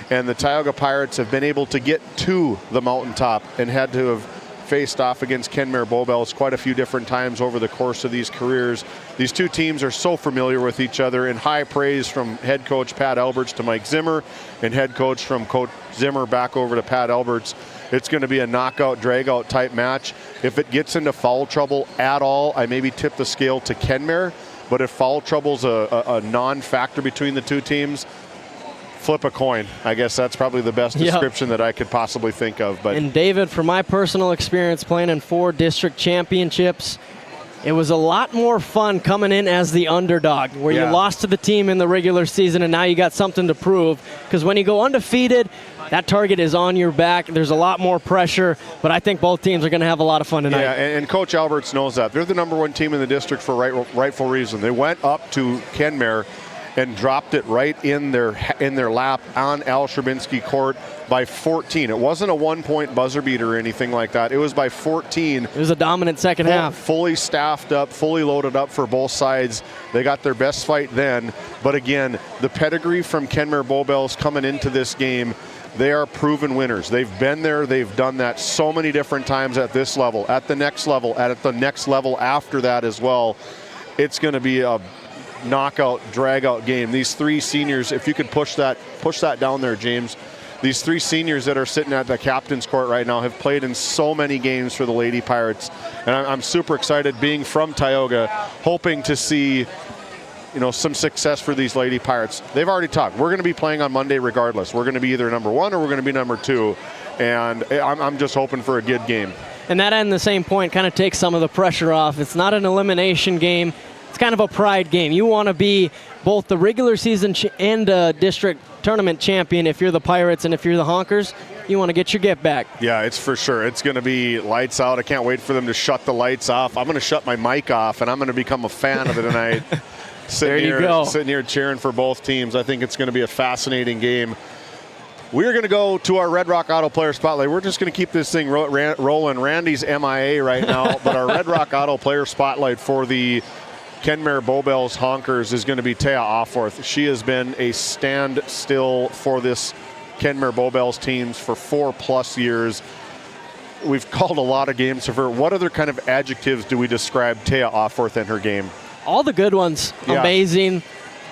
And the Tioga Pirates have been able to get to the mountaintop and had to have faced off against Kenmare Bowbells quite a few different times over the course of these careers. These two teams are so familiar with each other, and high praise from head coach Pat Alberts to Mike Zimmer, and head coach from Coach Zimmer back over to Pat Alberts. It's going to be a knockout, drag-out type match. If it gets into foul trouble at all, I maybe tip the scale to Kenmare, but if foul trouble's a non-factor between the two teams, flip a coin. I guess that's probably the best description that I could possibly think of. But and David, from my personal experience playing in 4 district championships, it was a lot more fun coming in as the underdog, where you lost to the team in the regular season and now you got something to prove. Because when you go undefeated, that target is on your back. There's a lot more pressure, but I think both teams are going to have a lot of fun tonight. Yeah, and Coach Alberts knows that. They're the number 1 team in the district for rightful reason. They went up to Kenmare and dropped it right in their lap on Al Sherbinsky court by 14. It wasn't a 1-point buzzer beater or anything like that. It was by 14. It was a dominant second half. Fully staffed up, fully loaded up for both sides. They got their best fight then. But again, the pedigree from Kenmare Bowbells coming into this game, they are proven winners. They've been there. They've done that so many different times at this level, at the next level, at the next level after that as well. It's going to be a knockout, drag-out game. These 3 seniors, if you could push that down there, James. These 3 seniors that are sitting at the captain's court right now have played in so many games for the Lady Pirates. And I'm super excited being from Tioga, hoping to see some success for these Lady Pirates. They've already talked. We're going to be playing on Monday regardless. We're going to be either number 1 or we're going to be number 2. And I'm just hoping for a good game. And that, at the same point, kind of takes some of the pressure off. It's not an elimination game. It's kind of a pride game. You want to be both the regular season and district tournament champion if you're the Pirates, and if you're the Honkers, you want to get your get back. Yeah, it's for sure. It's going to be lights out. I can't wait for them to shut the lights off. I'm going to shut my mic off, and I'm going to become a fan of it tonight. Sitting here cheering for both teams. I think it's going to be a fascinating game. We're going to go to our Red Rock Auto Player Spotlight. We're just going to keep this thing rolling. Randy's MIA right now, but our Red Rock Auto Player Spotlight for the Kenmare Bowbells Honkers is going to be Taya Offorth. She has been a standstill for this Kenmare Bowbells teams for 4+ years. We've called a lot of games of her. What other kind of adjectives do we describe Taya Offorth in her game? All the good ones. Yeah. Amazing.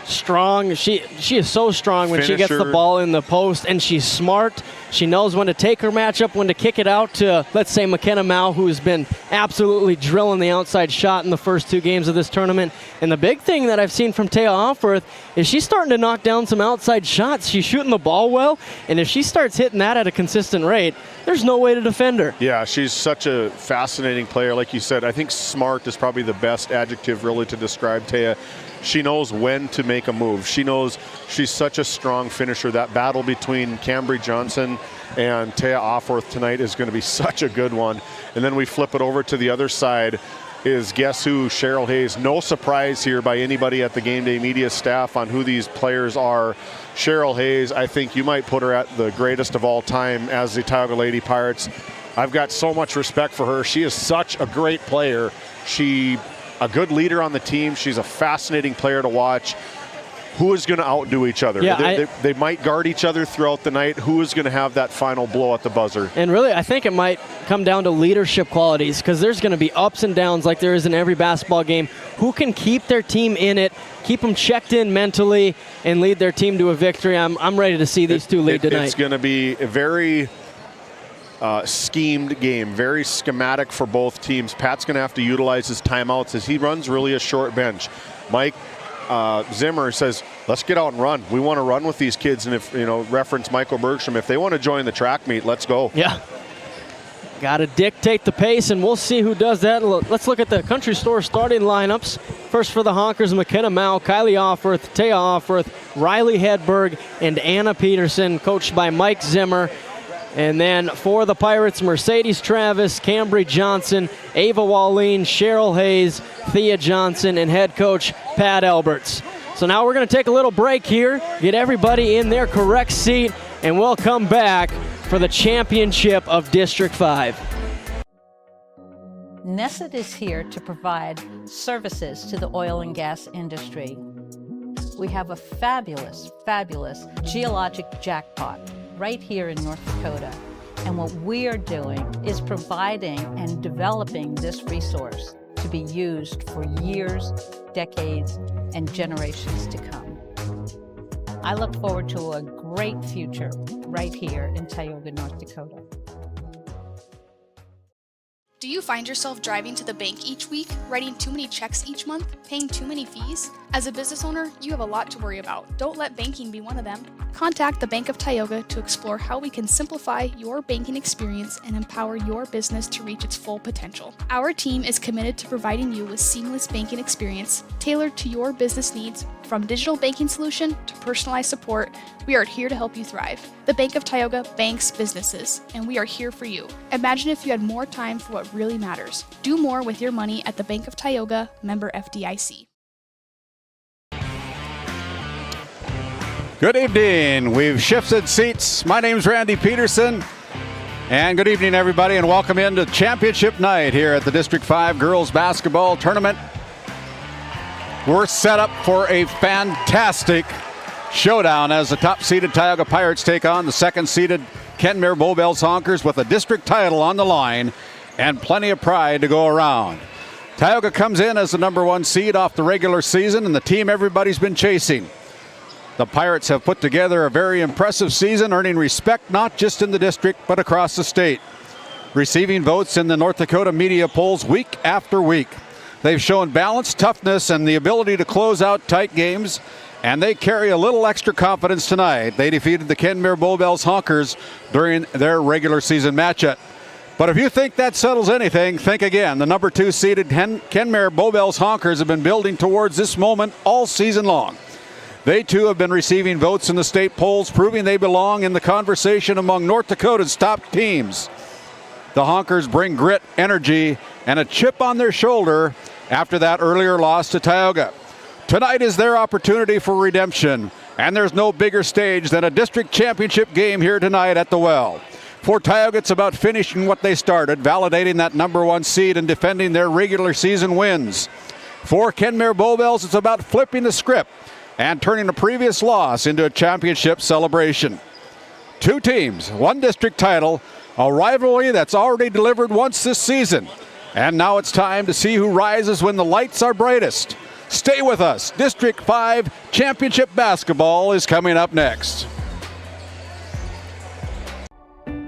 Strong. She is so strong when she gets the ball in the post, and she's smart. She knows when to take her matchup, when to kick it out to, let's say, McKenna Mao, who's been absolutely drilling the outside shot in the first 2 games of this tournament. And the big thing that I've seen from Taya Offorth is she's starting to knock down some outside shots. She's shooting the ball well, and if she starts hitting that at a consistent rate, there's no way to defend her. Yeah, she's such a fascinating player. Like you said, I think smart is probably the best adjective really to describe Taya. She knows when to make a move. She knows she's such a strong finisher. That battle between Cambry Johnson and Taya Offorth tonight is going to be such a good one. And then we flip it over to the other side is guess who? Cheryl Hayes. No surprise here by anybody at the Game Day media staff on who these players are. Cheryl Hayes, I think you might put her at the greatest of all time as the Tioga Lady Pirates. I've got so much respect for her. She is such a great player. A good leader on the team. She's a fascinating player to watch. Who is going to outdo each other? Yeah, they might guard each other throughout the night. Who is going to have that final blow at the buzzer? And really, I think it might come down to leadership qualities, because there's going to be ups and downs like there is in every basketball game. Who can keep their team in it, keep them checked in mentally, and lead their team to a victory? I'm ready to see these two lead tonight. It's going to be a very schemed game, very schematic for both teams. Pat's going to have to utilize his timeouts as he runs really a short bench. Mike Zimmer says, let's get out and run. We want to run with these kids, and if, reference Michael Bergstrom, if they want to join the track meet, let's go. Yeah. Got to dictate the pace, and we'll see who does that. Let's look at the Country Store starting lineups. First for the Honkers, McKenna Mao, Kylie Offorth, Taya Offorth, Riley Hedberg, and Anna Peterson, coached by Mike Zimmer. And then for the Pirates, Mercedes Travis, Cambry Johnson, Ava Wallin, Cheryl Hayes, Thea Johnson, and head coach Pat Alberts. So now we're going to take a little break here, get everybody in their correct seat, and we'll come back for the championship of District 5. Nesset is here to provide services to the oil and gas industry. We have a fabulous, fabulous geologic jackpot right here in North Dakota. And what we are doing is providing and developing this resource to be used for years, decades, and generations to come. I look forward to a great future right here in Tioga, North Dakota. Do you find yourself driving to the bank each week, writing too many checks each month, paying too many fees? As a business owner, you have a lot to worry about. Don't let banking be one of them. Contact the Bank of Tioga to explore how we can simplify your banking experience and empower your business to reach its full potential. Our team is committed to providing you with seamless banking experience tailored to your business needs. From digital banking solution to personalized support, we are here to help you thrive. The Bank of Tioga banks businesses, and we are here for you. Imagine if you had more time for what really matters. Do more with your money at the Bank of Tioga, member FDIC. Good evening. We've shifted seats. My name's Randy Peterson. And good evening, everybody, and welcome into championship night here at the District 5 Girls Basketball Tournament. We're set up for a fantastic showdown as the top-seeded Tioga Pirates take on the second-seeded Kenmare Bowbells Honkers with a district title on the line and plenty of pride to go around. Tioga comes in as the number 1 seed off the regular season and the team everybody's been chasing. The Pirates have put together a very impressive season, earning respect not just in the district but across the state, receiving votes in the North Dakota media polls week after week. They've shown balance, toughness, and the ability to close out tight games, and they carry a little extra confidence tonight. They defeated the Kenmare Bowbells Honkers during their regular season matchup. But if you think that settles anything, think again. The number 2 seeded Kenmare Bowbells Honkers have been building towards this moment all season long. They too have been receiving votes in the state polls, proving they belong in the conversation among North Dakota's top teams. The Honkers bring grit, energy, and a chip on their shoulder after that earlier loss to Tioga. Tonight is their opportunity for redemption, And there's no bigger stage than a district championship game here tonight at the Well. For Tioga, it's about finishing what they started, validating that #1 seed and defending their regular season wins. For Kenmare Bowbells, it's about flipping the script and turning a previous loss into a championship celebration. 2 teams, 1 district title, a rivalry that's already delivered once this season. And now it's time to see who rises when the lights are brightest. Stay with us. District 5 Championship Basketball is coming up next.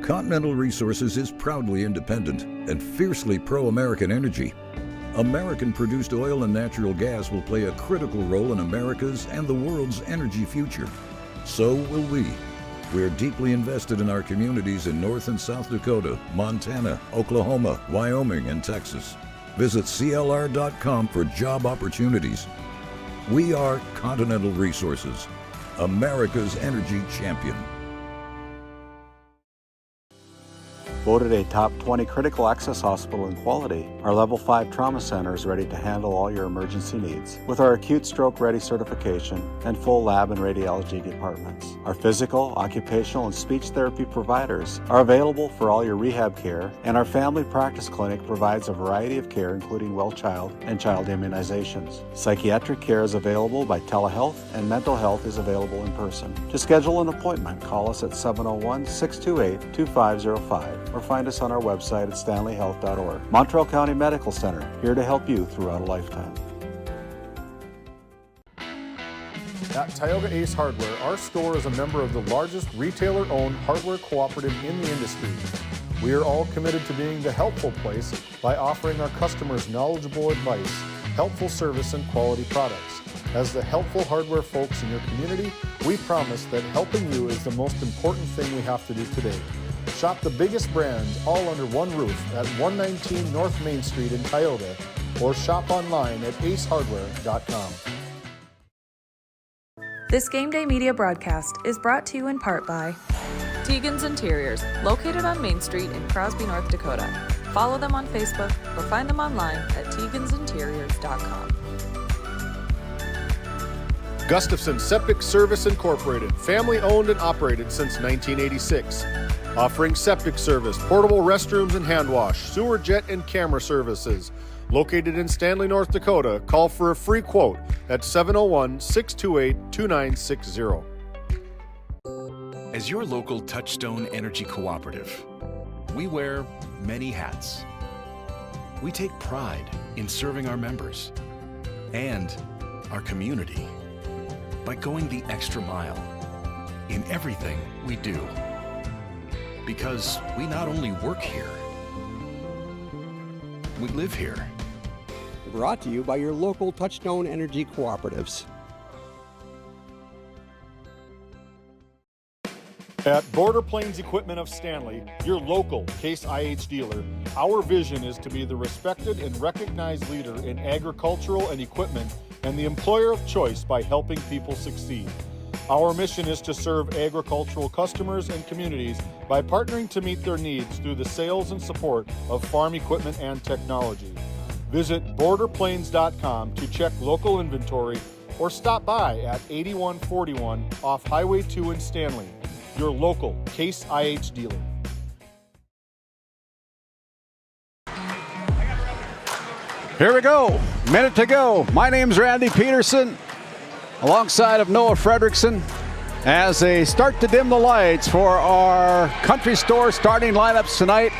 Continental Resources is proudly independent and fiercely pro-American energy. American-produced oil and natural gas will play a critical role in America's and the world's energy future. So will we. We are deeply invested in our communities in North and South Dakota, Montana, Oklahoma, Wyoming, and Texas. Visit CLR.com for job opportunities. We are Continental Resources, America's energy champion. Voted a top 20 critical access hospital in quality, our Level 5 Trauma Center is ready to handle all your emergency needs with our Acute Stroke Ready certification and full lab and radiology departments. Our physical, occupational, and speech therapy providers are available for all your rehab care, and our family practice clinic provides a variety of care including well child and child immunizations. Psychiatric care is available by telehealth, and mental health is available in person. To schedule an appointment, call us at 701-628-2505. or find us on our website at stanleyhealth.org. Montreal County Medical Center, here to help you throughout a lifetime. At Tioga Ace Hardware, our store is a member of the largest retailer-owned hardware cooperative in the industry. We are all committed to being the helpful place by offering our customers knowledgeable advice, helpful service, and quality products. As the helpful hardware folks in your community, we promise that helping you is the most important thing we have to do today. Shop the biggest brands all under one roof at 119 North Main Street in Tioga, or shop online at acehardware.com. This Game Day media broadcast is brought to you in part by Tegan's Interiors, located on Main Street in Crosby, North Dakota. Follow them on Facebook or find them online at tegansinteriors.com. Gustafson Septic Service Incorporated, family owned and operated since 1986. Offering septic service, portable restrooms and hand wash, sewer jet and camera services. Located in Stanley, North Dakota, call for a free quote at 701-628-2960. As your local Touchstone Energy Cooperative, we wear many hats. We take pride in serving our members and our community by going the extra mile in everything we do. Because we not only work here, we live here. Brought to you by your local Touchstone Energy Cooperatives. At Border Plains Equipment of Stanley, your local Case IH dealer, our vision is to be the respected and recognized leader in agricultural and equipment and the employer of choice by helping people succeed. Our mission is to serve agricultural customers and communities by partnering to meet their needs through the sales and support of farm equipment and technology. Visit borderplains.com to check local inventory or stop by at 8141 off Highway 2 in Stanley, your local Case IH dealer. Here we go. Minute to go. My name's Randy Peterson, alongside of Noah Fredrickson, as they start to dim the lights for our country store starting lineups tonight,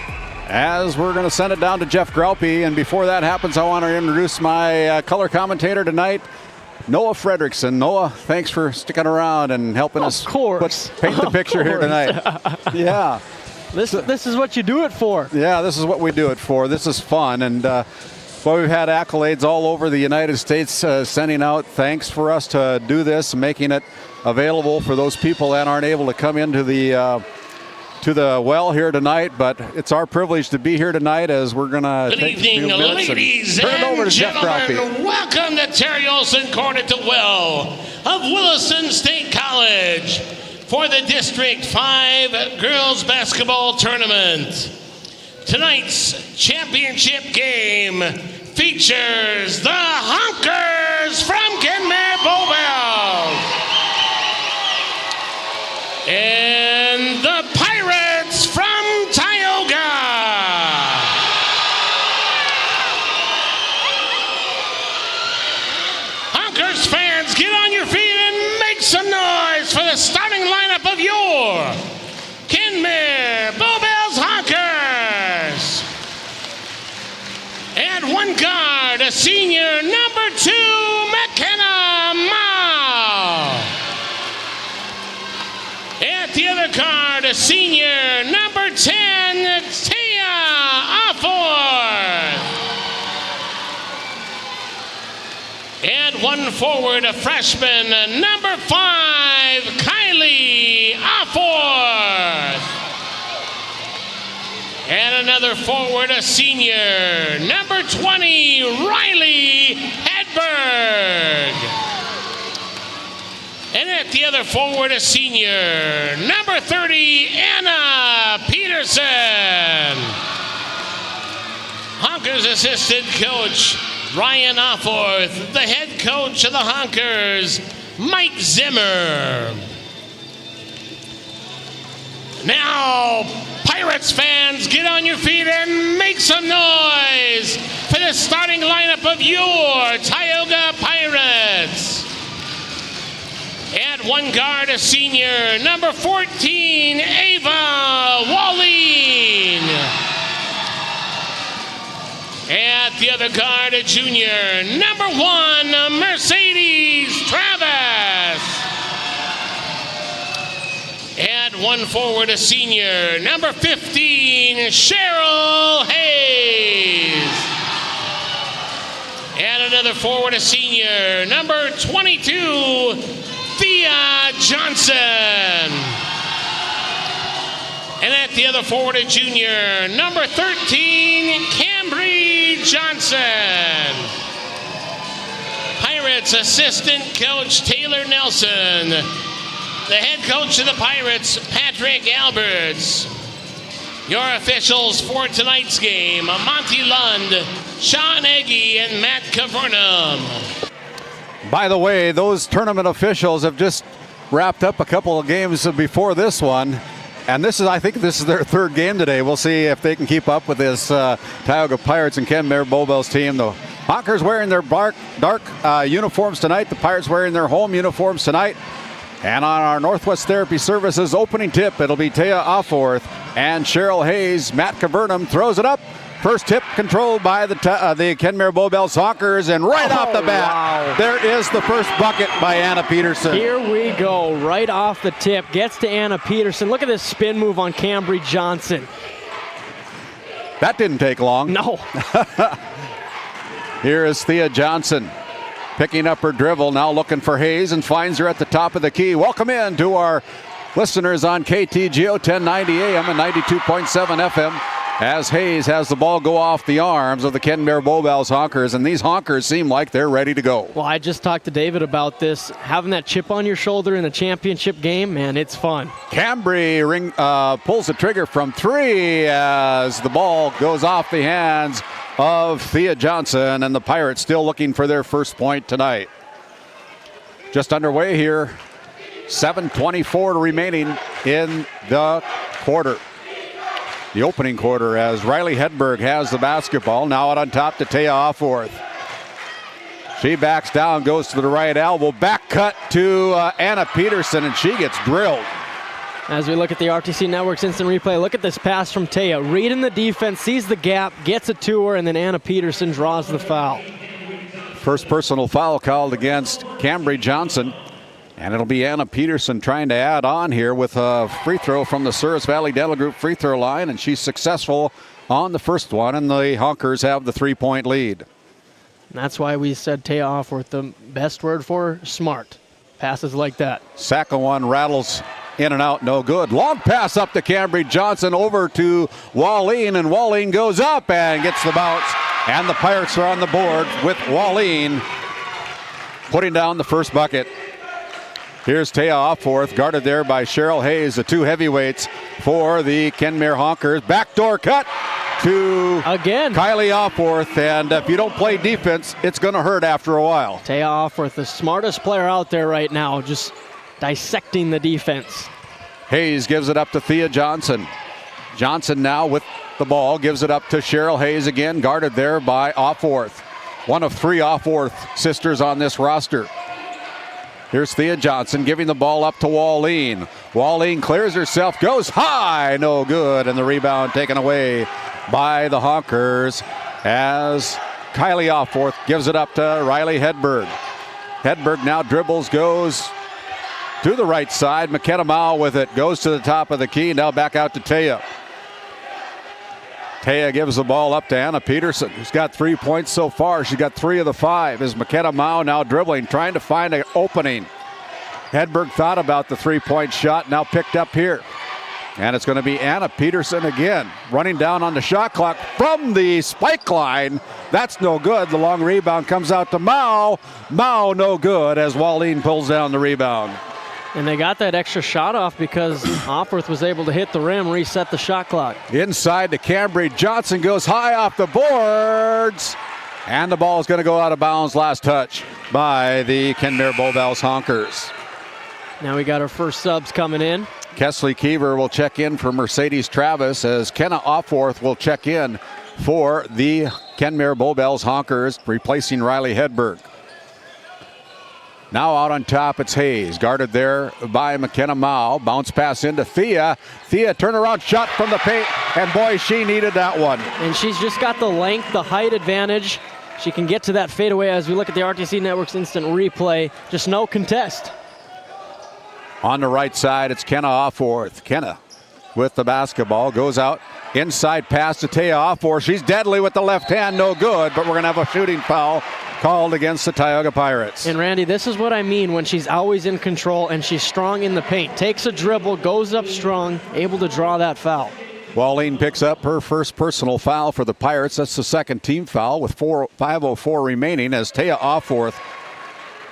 as we're going to send it down to Jeff Graupie. And before that happens, I want to introduce my color commentator tonight, Noah Fredrickson. Noah, thanks for sticking around and helping us paint the picture here tonight. Yeah. This is what you do it for. Yeah, this is what we do it for. This is fun. And well, we've had accolades all over the United States sending out thanks for us to do this, making it available for those people that aren't able to come into the well here tonight. But it's our privilege to be here tonight, as we're going to take a few minutes ladies and turn it over and to Jeff Graupie. gentlemen. Welcome to Terry Olson Court at the Well of Williston State College for the District 5 Girls Basketball Tournament. Tonight's championship game features the Honkers from Kenmare Bowbells. And the Pirates from Tioga. Honkers fans, get on your feet and make some noise for the starting lineup of your Kenmare Bowbells Honkers. At one guard, a senior, number 2, McKenna Mao. At the other guard, a senior, number 10, Tia Afforth. And one forward, a freshman, number 5, Kylie Afforth. And another forward, a senior, number 20, Riley Hedberg. And at the other forward, a senior, number 30, Anna Peterson. Honkers assistant coach, Ryan Afforth. The head coach of the Honkers, Mike Zimmer. Now, Pirates fans, get on your feet and make some noise for the starting lineup of your Tioga Pirates. At one guard, a senior, number 14, Ava Walleen. At the other guard, a junior, number 1, Mercedes Travis. At one forward, a senior, number 15, Cheryl Hayes. And another forward, a senior, number 22, Thea Johnson. And at the other forward, a junior, number 13, Cambry Johnson. Pirates assistant coach, Taylor Nelson. The head coach of the Pirates, Patrick Alberts. Your officials for tonight's game, Monty Lund, Sean Eggy, and Matt Cavernum. By the way, those tournament officials have just wrapped up a couple of games before this one. And I think this is their third game today. We'll see if they can keep up with this Tioga Pirates and Kenmare Bowbells team. The Honkers wearing their dark uniforms tonight. The Pirates wearing their home uniforms tonight. And on our Northwest Therapy Services opening tip, it'll be Tia Afforth and Cheryl Hayes. Matt Cavernum throws it up. First tip controlled by the Kenmare Bowbells Honkers, and right off the bat, there is the first bucket by Anna Peterson. Here we go, right off the tip. Gets to Anna Peterson. Look at this spin move on Cambry Johnson. That didn't take long. No. Here is Thea Johnson picking up her dribble, now looking for Hayes, and finds her at the top of the key. Welcome in to our listeners on KTGO 1090 AM and 92.7 FM. As Hayes has the ball go off the arms of the Kenmare Bowbells Honkers, and these Honkers seem like they're ready to go. Well, I just talked to David about this. Having that chip on your shoulder in a championship game, man, it's fun. Cambry pulls the trigger from 3 as the ball goes off the hands of Thea Johnson, and the Pirates still looking for their first point tonight. Just underway here. 7:24 remaining in the quarter. The opening quarter as Riley Hedberg has the basketball. Now out on top to Tia Afforth. She backs down, goes to the right elbow. Back cut to Anna Peterson, and she gets drilled. As we look at the RTC Network's instant replay, look at this pass from Tia. Reading the defense, sees the gap, gets it to her, and then Anna Peterson draws the foul. First personal foul called against Cambry Johnson. And it'll be Anna Peterson trying to add on here with a free throw from the Souris Valley Dental Group free throw line, and she's successful on the first one, and the Honkers have the 3-point lead. And that's why we said Tia Afforth, the best word for smart. Passes like that. Second one rattles in and out, no good. Long pass up to Cambry Johnson over to Walleen, and Walleen goes up and gets the bounce, and the Pirates are on the board with Walleen putting down the first bucket. Here's Tia Afforth, guarded there by Cheryl Hayes, the two heavyweights for the Kenmare Honkers. Backdoor cut to Kylie Afforth, and if you don't play defense, it's going to hurt after a while. Tia Afforth, the smartest player out there right now, just dissecting the defense. Hayes gives it up to Thea Johnson. Johnson now with the ball, gives it up to Cheryl Hayes again, guarded there by Offworth. One of 3 Offworth sisters on this roster. Here's Thea Johnson giving the ball up to Wallene. Wallene clears herself, goes high, no good, and the rebound taken away by the Honkers as Kylie Offworth gives it up to Riley Hedberg. Hedberg now dribbles, goes to the right side. McKenna Mao with it, goes to the top of the key, now back out to Taya. Taya gives the ball up to Anna Peterson, who's got 3 points so far. She's got 3 of the 5. Is McKenna Mao now dribbling, trying to find an opening. Hedberg thought about the 3-point shot, now picked up here. And it's going to be Anna Peterson again, running down on the shot clock from the spike line. That's no good. The long rebound comes out to Mao. Mao no good as Wallene pulls down the rebound. And they got that extra shot off because Offworth was able to hit the rim, reset the shot clock. Inside to Cambry. Johnson goes high off the boards. And the ball is going to go out of bounds. Last touch by the Kenmare Bowbells Honkers. Now we got our first subs coming in. Kesley Keever will check in for Mercedes Travis as Kenna Offworth will check in for the Kenmare Bowbells Honkers, replacing Riley Hedberg. Now out on top, it's Hayes, guarded there by McKenna Mao. Bounce pass into Thea. Thea turnaround shot from the paint, and boy, she needed that one. And she's just got the length, the height advantage. She can get to that fadeaway as we look at the RTC Network's instant replay. Just no contest. On the right side, it's Kenna Offworth. Kenna with the basketball, goes out, inside pass to Taya Offworth. She's deadly with the left hand, no good, but we're going to have a shooting foul called against the Tioga Pirates. And Randy, this is what I mean when she's always in control and she's strong in the paint. Takes a dribble, goes up strong, able to draw that foul. Wallene picks up her first personal foul for the Pirates. That's the second team foul with 5:04 remaining as Taya Offworth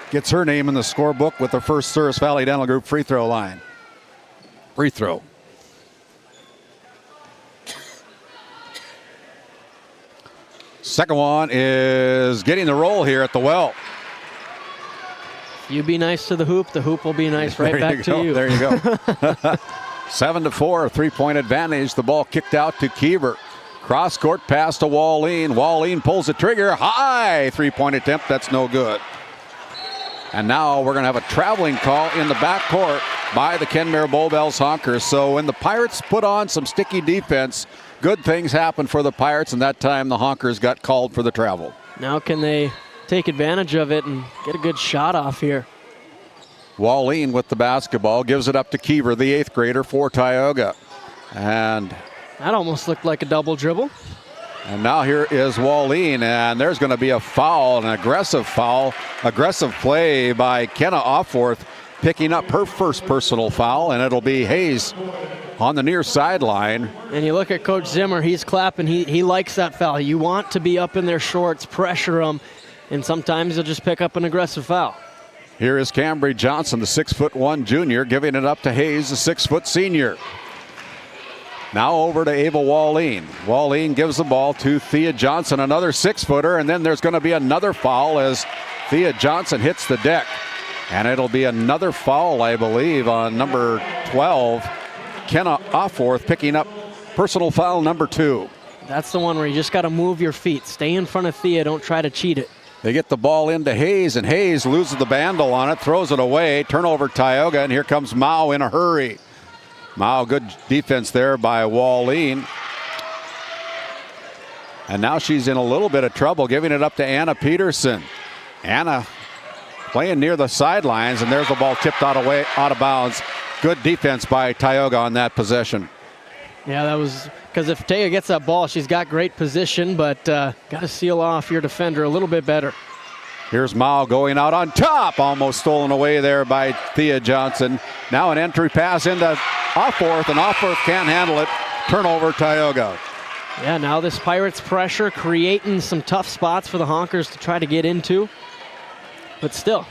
gets her name in the scorebook with the first Souris Valley Dental Group free throw line. Free throw. Second one is getting the roll here at the well. You be nice to the hoop will be nice right back to you. There you go. 7-4, a 3-point advantage. The ball kicked out to Keever. Cross court pass to Wallene. Wallene pulls the trigger. High 3-point attempt. That's no good. And now we're going to have a traveling call in the backcourt by the Kenmare Bowbells Honkers. So when the Pirates put on some sticky defense, good things happened for the Pirates, and that time the Honkers got called for the travel. Now can they take advantage of it and get a good shot off here? Wallene with the basketball, gives it up to Keever, the 8th grader for Tioga. And that almost looked like a double dribble. And now here is Wallene, and there's going to be a foul, an aggressive foul. Aggressive play by Kenna Offworth, picking up her first personal foul, and it'll be Hayes on the near sideline. And you look at Coach Zimmer, he's clapping. He likes that foul. You want to be up in their shorts, pressure them, and sometimes he'll just pick up an aggressive foul. Here is Cambry Johnson, the 6'1" junior, giving it up to Hayes, the 6' senior. Now over to Ava Wallene. Wallene gives the ball to Thea Johnson, another 6-footer, and then there's going to be another foul as Thea Johnson hits the deck. And it'll be another foul, I believe, on number 12. Kenna Offworth picking up personal foul number 2. That's the one where you just got to move your feet. Stay in front of Thea, don't try to cheat it. They get the ball into Hayes, and Hayes loses the bandle on it, throws it away. Turnover Tioga, and here comes Mao in a hurry. Mao, good defense there by Wallene. And now she's in a little bit of trouble, giving it up to Anna Peterson. Anna playing near the sidelines, and there's the ball tipped out of bounds. Good defense by Tioga on that possession. Yeah, that was because if Taya gets that ball, she's got great position, but got to seal off your defender a little bit better. Here's Mao going out on top, almost stolen away there by Thea Johnson. Now an entry pass into Offworth, and Offworth can't handle it. Turnover Tioga. Yeah, now this Pirates pressure creating some tough spots for the Honkers to try to get into. But still,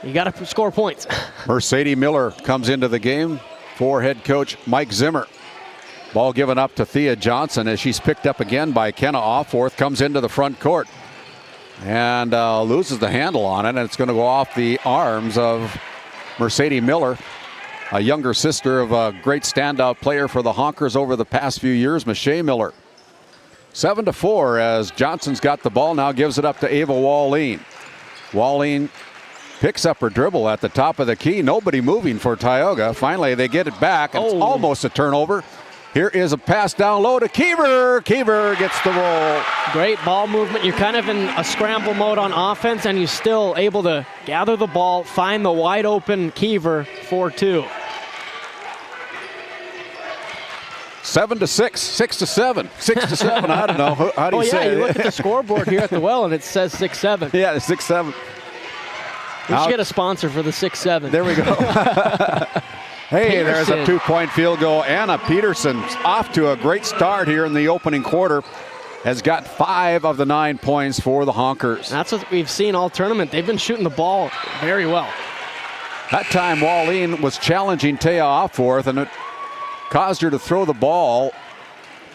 you got to score points. Mercedes Miller comes into the game for head coach Mike Zimmer. Ball given up to Thea Johnson as she's picked up again by Kenna Offworth. Comes into the front court and loses the handle on it, and it's going to go off the arms of Mercedes Miller. a younger sister of a great standout player for the Honkers over the past few years, Michelle Miller. 7-4 as Johnson's got the ball, now gives it up to Ava Wallin. Wallin picks up her dribble at the top of the key. Nobody moving for Tioga. Finally, they get it back, and it's almost a turnover. Here is a pass down low to Keever. Keever gets the roll. Great ball movement. You're kind of in a scramble mode on offense, and you're still able to gather the ball, find the wide open Keever, 4-2. 7-6, 6-7, 6-7. I don't know. How do you say it? You look at the scoreboard here at the well, and it says 6-7. Yeah, it's 6-7. We should get a sponsor for the 6-7. There we go. Hey, there's a 2-point field goal. Anna Peterson off to a great start here in the opening quarter. Has got 5 of the 9 points for the Honkers. That's what we've seen all tournament. They've been shooting the ball very well. That time, Wallin was challenging Taya Offworth, and it caused her to throw the ball,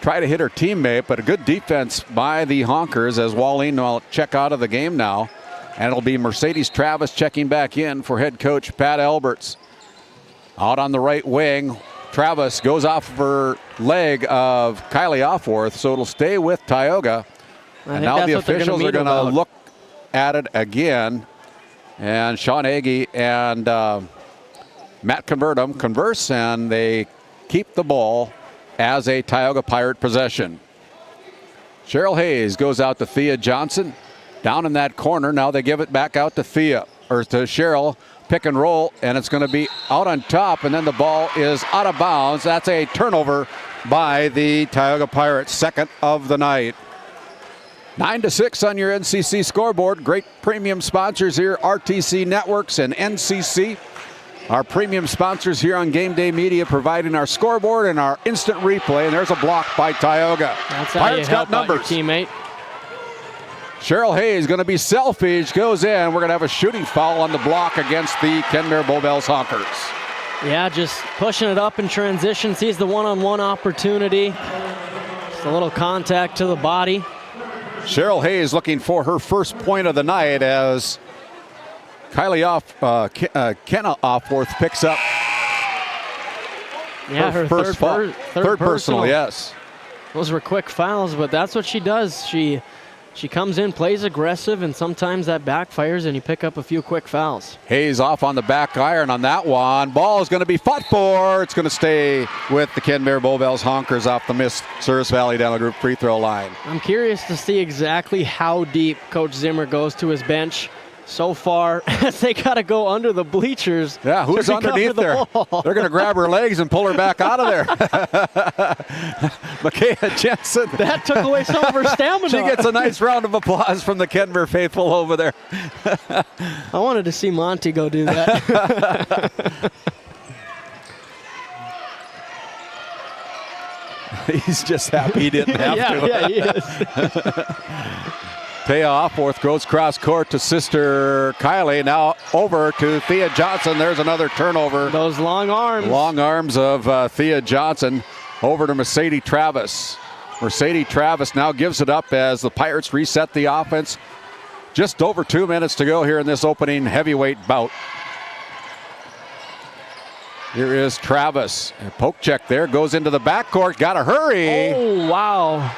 try to hit her teammate, but a good defense by the Honkers as Wallin will check out of the game now. And it'll be Mercedes Travis checking back in for head coach Pat Alberts. Out on the right wing, Travis goes off of her leg of Kylie Offworth, so it'll stay with Tioga. And now the officials are going to look at it again. And Sean Agee and Matt Convertum converse, and they keep the ball as a Tioga Pirate possession. Cheryl Hayes goes out to Thea Johnson. Down in that corner, now they give it back out to Thea, or to Cheryl. Pick and roll, and it's going to be out on top, and then the ball is out of bounds. That's a turnover by the Tioga Pirates, second of the night. 9-6 on your NCC scoreboard. Great premium sponsors here, RTC Networks and NCC. Our premium sponsors here on Game Day Media, providing our scoreboard and our instant replay, and there's a block by Tioga. That's how Pirates you help got numbers. Out your teammate. Cheryl Hayes going to be selfish, goes in. We're going to have a shooting foul on the block against the Kenmare Bowbells Honkers. Yeah, just pushing it up in transition. Sees the one-on-one opportunity. Just a little contact to the body. Cheryl Hayes looking for her first point of the night as Kenna Offworth picks up. Yeah, her third personal. Yes. Those were quick fouls, but that's what she does. She comes in, plays aggressive, and sometimes that backfires and you pick up a few quick fouls. Hayes off on the back iron on that one. Ball is going to be fought for. It's going to stay with the Kenmare Bowbells Honkers off the missed Service Valley Dental Group free throw line. I'm curious to see exactly how deep Coach Zimmer goes to his bench. So far, they got to go under the bleachers. Yeah, who's underneath there? They're going to grab her legs and pull her back out of there. Micaiah Jensen. That took away some of her stamina. She gets a nice round of applause from the Kenmare faithful over there. I wanted to see Monty go do that. He's just happy he didn't have to. Yeah, he is. Taya Offworth goes cross court to sister Kylie. Now over to Thea Johnson. There's another turnover. Those long arms. Long arms of Thea Johnson over to Mercedes Travis. Mercedes Travis now gives it up as the Pirates reset the offense. Just over 2 minutes to go here in this opening heavyweight bout. Here is Travis. A poke check there. Goes into the backcourt. Got to hurry. Oh, wow.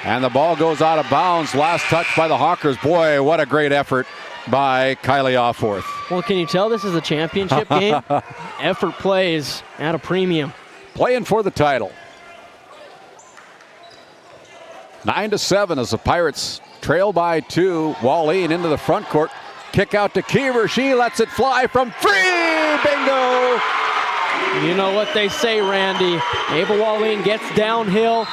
And the ball goes out of bounds. Last touch by the Honkers. Boy, what a great effort by Kylie Offworth. Well, can you tell this is a championship game? Effort plays at a premium. Playing for the title. 9-7 as the Pirates trail by 2. Wallin into the front court. Kick out to Keever. She lets it fly from free. Bingo! You know what they say, Randy. Ava Wallin gets downhill,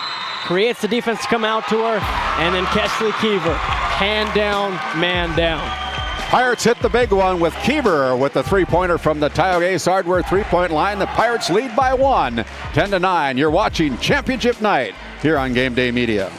creates the defense to come out to her, and then Kesley Keever, hand down, man down. Pirates hit the big one with Keever with the three-pointer from the Tioga Ace Hardware three-point line. The Pirates lead by 1, 10-9. You're watching Championship Night here on Game Day Media.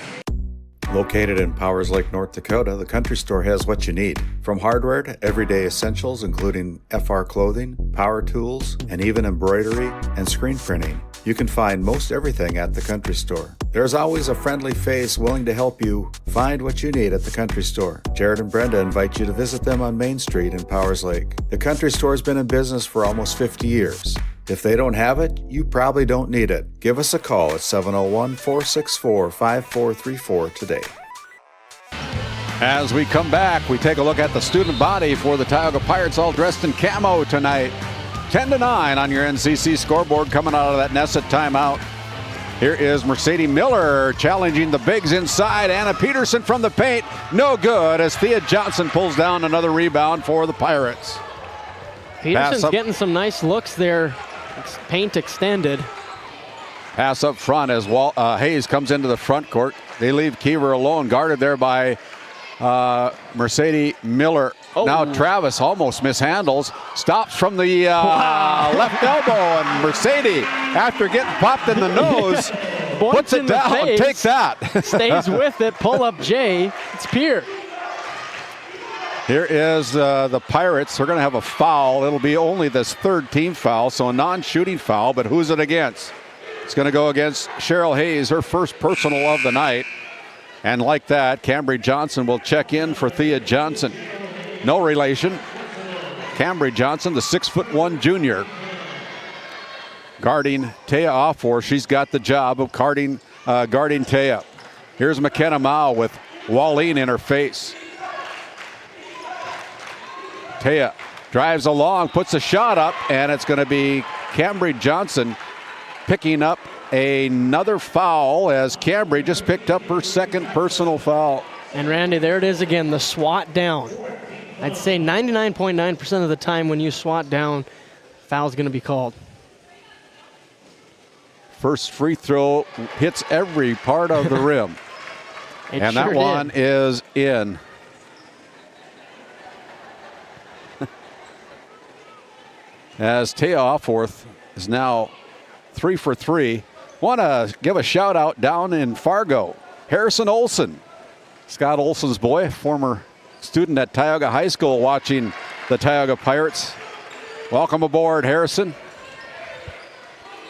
Located in Powers Lake, North Dakota, the Country Store has what you need. From hardware to everyday essentials, including FR clothing, power tools, and even embroidery and screen printing. You can find most everything at the Country Store. There's always a friendly face willing to help you find what you need at the Country Store. Jared and Brenda invite you to visit them on Main Street in Powers Lake. The Country Store has been in business for almost 50 years. If they don't have it, you probably don't need it. Give us a call at 701-464-5434 today. As we come back, we take a look at the student body for the Tioga Pirates, all dressed in camo tonight. 10-9 on your NCC scoreboard coming out of that Nesset timeout. Here is Mercedes Miller challenging the bigs inside. Anna Peterson from the paint. No good as Thea Johnson pulls down another rebound for the Pirates. Peterson's getting some nice looks there. It's paint extended. Pass up front as Hayes comes into the front court. They leave Kiever alone, guarded there by Mercedes Miller. Oh. Now Travis almost mishandles. Stops from the left elbow, and Mercedes, after getting popped in the nose, puts it down. Take that. Stays with it. Pull up Jay. It's Pierre. Here is the Pirates. They're going to have a foul. It'll be only this third team foul, so a non-shooting foul, but who's it against? It's going to go against Cheryl Hayes, her first personal of the night. And like that, Cambry Johnson will check in for Thea Johnson. No relation. Cambry Johnson, the 6'1" junior, guarding Taya Offor. She's got the job of guarding Taya. Here's McKenna Mao with Wallene in her face. Taya drives along, puts a shot up, and it's going to be Cambry Johnson picking up another foul as Cambry just picked up her second personal foul. And Randy, there it is again, the swat down. I'd say 99.9% of the time when you swat down, foul's going to be called. First free throw hits every part of the rim. And that one is in. As Taya Offorth is now 3 for 3. Want to give a shout out down in Fargo. Harrison Olson, Scott Olson's boy, former student at Tioga High School, watching the Tioga Pirates. Welcome aboard, Harrison.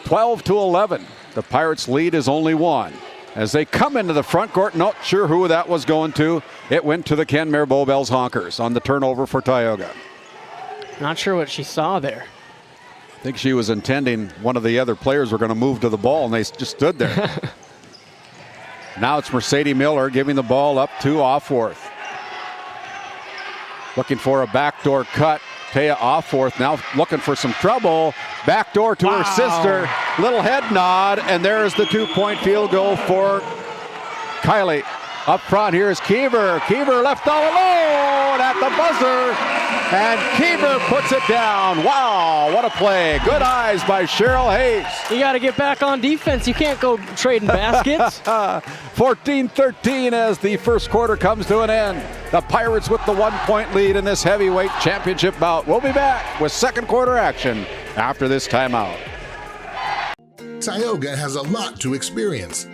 12-11. The Pirates' lead is only 1. As they come into the front court, not sure who that was going to. It went to the Kenmare Bowbells Honkers on the turnover for Tioga. Not sure what she saw there. I think she was intending one of the other players were going to move to the ball, and they just stood there. Now it's Mercedes Miller giving the ball up to Offorth. Looking for a backdoor cut. Taya Offorth now looking for some trouble. Backdoor to her sister. Little head nod, and there's the 2-point field goal for Kylie. Up front, here's Kiever. Kiever left all alone at the buzzer, and Kiever puts it down. Wow, what a play. Good eyes by Cheryl Hayes. You got to get back on defense. You can't go trading baskets. 14-13 as the first quarter comes to an end. The Pirates with the 1-point lead in this heavyweight championship bout. We'll be back with second quarter action after this timeout. Tioga has a lot to experience.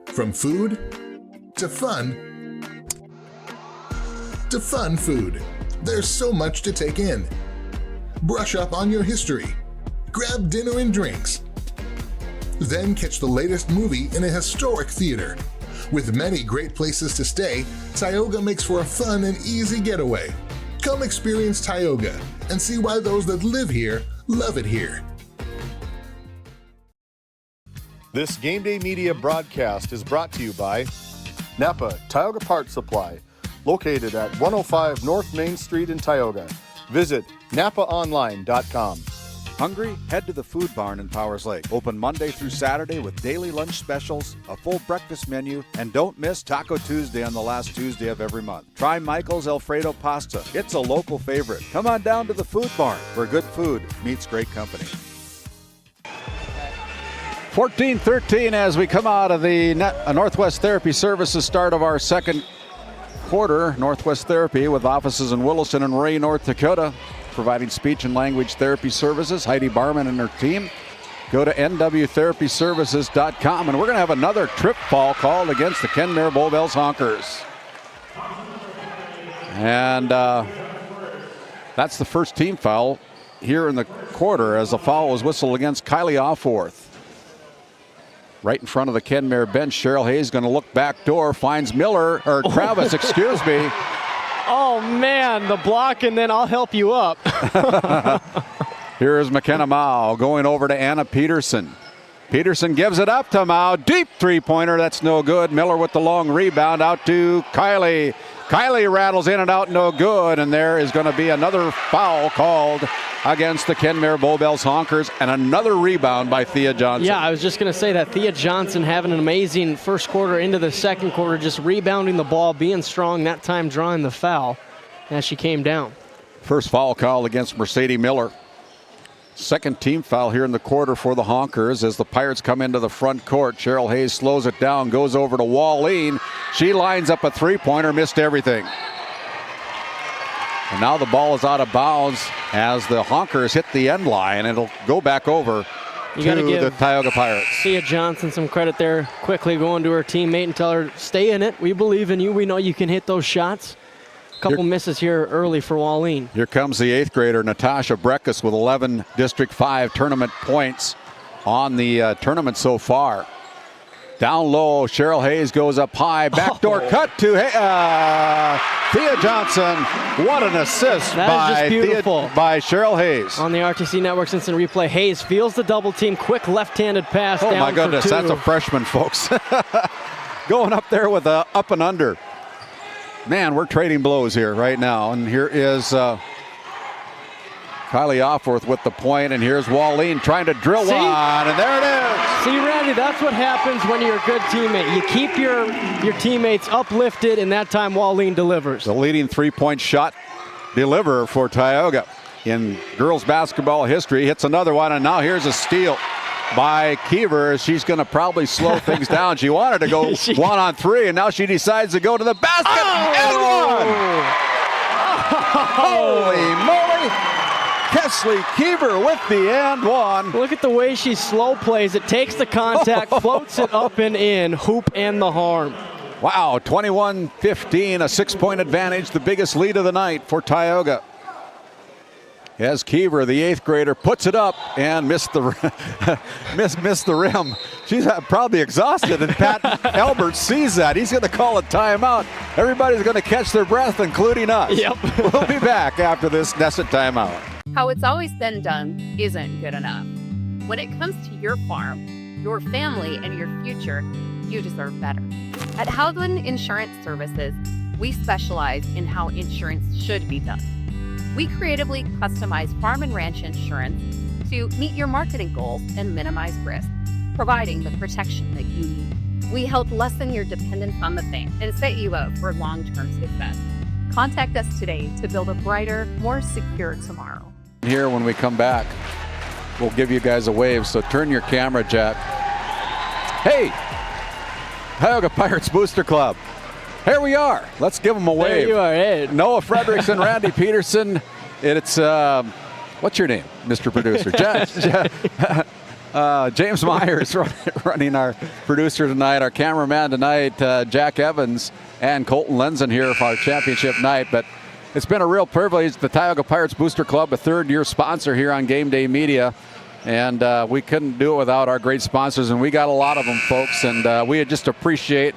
From food to fun food. There's so much to take in. Brush up on your history. Grab dinner and drinks. Then catch the latest movie in a historic theater. With many great places to stay, Tioga makes for a fun and easy getaway. Come experience Tioga and see why those that live here love it here. This Game Day Media broadcast is brought to you by Napa Tioga Parts Supply, located at 105 North Main Street in Tioga. Visit napaonline.com. Hungry? Head to the Food Barn in Powers Lake. Open Monday through Saturday with daily lunch specials, a full breakfast menu, and don't miss Taco Tuesday on the last Tuesday of every month. Try Michael's Alfredo Pasta. It's a local favorite. Come on down to the Food Barn, where good food meets great company. 14-13 as we come out of the Northwest Therapy Services start of our second quarter. Northwest Therapy with offices in Williston and Ray, North Dakota, providing speech and language therapy services. Heidi Barman and her team. Go to nwtherapyservices.com, and we're going to have another trip foul called against the Kenmare Bowbells Honkers. And that's the first team foul here in the quarter as a foul was whistled against Kylie Offorth. Right in front of the Kenmare bench, Cheryl Hayes going to look back door, finds Miller, or Travis, excuse me. Oh, man, the block, and then I'll help you up. Here's McKenna Mao going over to Anna Peterson. Peterson gives it up to Mao. Deep three-pointer. That's no good. Miller with the long rebound out to Kylie. Kylie rattles in and out, no good. And there is going to be another foul called against the Kenmare Bowbells Honkers, and another rebound by Thea Johnson. Yeah, I was just going to say that Thea Johnson having an amazing first quarter into the second quarter, just rebounding the ball, being strong, that time drawing the foul as she came down. First foul call against Mercedes Miller. Second team foul here in the quarter for the Honkers as the Pirates come into the front court. Cheryl Hayes slows it down, goes over to Wallene. She lines up a three-pointer, missed everything. And now the ball is out of bounds as the Honkers hit the end line. It'll go back over to the Tioga Pirates. Thea Johnson some credit there, quickly going to her teammate and tell her, stay in it. We believe in you. We know you can hit those shots. Couple misses here early for Wallene. Here comes the 8th grader, Natasha Breckus, with 11 District 5 tournament points on the tournament so far. Down low, Cheryl Hayes goes up high. Backdoor cut to Thea Johnson. What an assist by Cheryl Hayes. On the RTC Network's instant replay, Hayes feels the double team. Quick left-handed pass down. Oh my goodness, that's a freshman, folks. Going up there with a up and under. Man, we're trading blows here right now. And here is Kylie Offworth with the point, and here's Wallene trying to drill one, and there it is. See, Randy, that's what happens when you're a good teammate. You keep your teammates uplifted, and that time Wallene delivers. The leading three-point shot deliverer for Tioga in girls basketball history. Hits another one, and now here's a steal by Keever. She's going to probably slow things down. She wanted to go 1 on 3, and now she decides to go to the basket and one. Holy moly! Kesley Keever with the and one. Look at the way she slow plays. It takes the contact, floats it up and in, hoop and the harm. Wow, 21-15, a 6-point advantage, the biggest lead of the night for Tioga. As Keever, the 8th grader, puts it up and missed the rim. She's probably exhausted, and Pat Albert sees that. He's going to call a timeout. Everybody's going to catch their breath, including us. Yep. We'll be back after this Nesset timeout. How it's always been done isn't good enough. When it comes to your farm, your family, and your future, you deserve better. At Howland Insurance Services, we specialize in how insurance should be done. We creatively customize farm and ranch insurance to meet your marketing goals and minimize risk, providing the protection that you need. We help lessen your dependence on the bank and set you up for long-term success. Contact us today to build a brighter, more secure tomorrow. Here, when we come back, we'll give you guys a wave, so turn your camera, Jack. Hey, Tioga Pirates Booster Club. Here we are. Let's give them a wave. There you are, Ed. Noah Fredericks and Randy Peterson. It's, what's your name, Mr. Producer? James Myers running our producer tonight. Our cameraman tonight, Jack Evans, and Colton Lenzen here for our championship night. But it's been a real privilege. The Tioga Pirates Booster Club, a third-year sponsor here on Game Day Media. And we couldn't do it without our great sponsors, and we got a lot of them, folks. And we just appreciate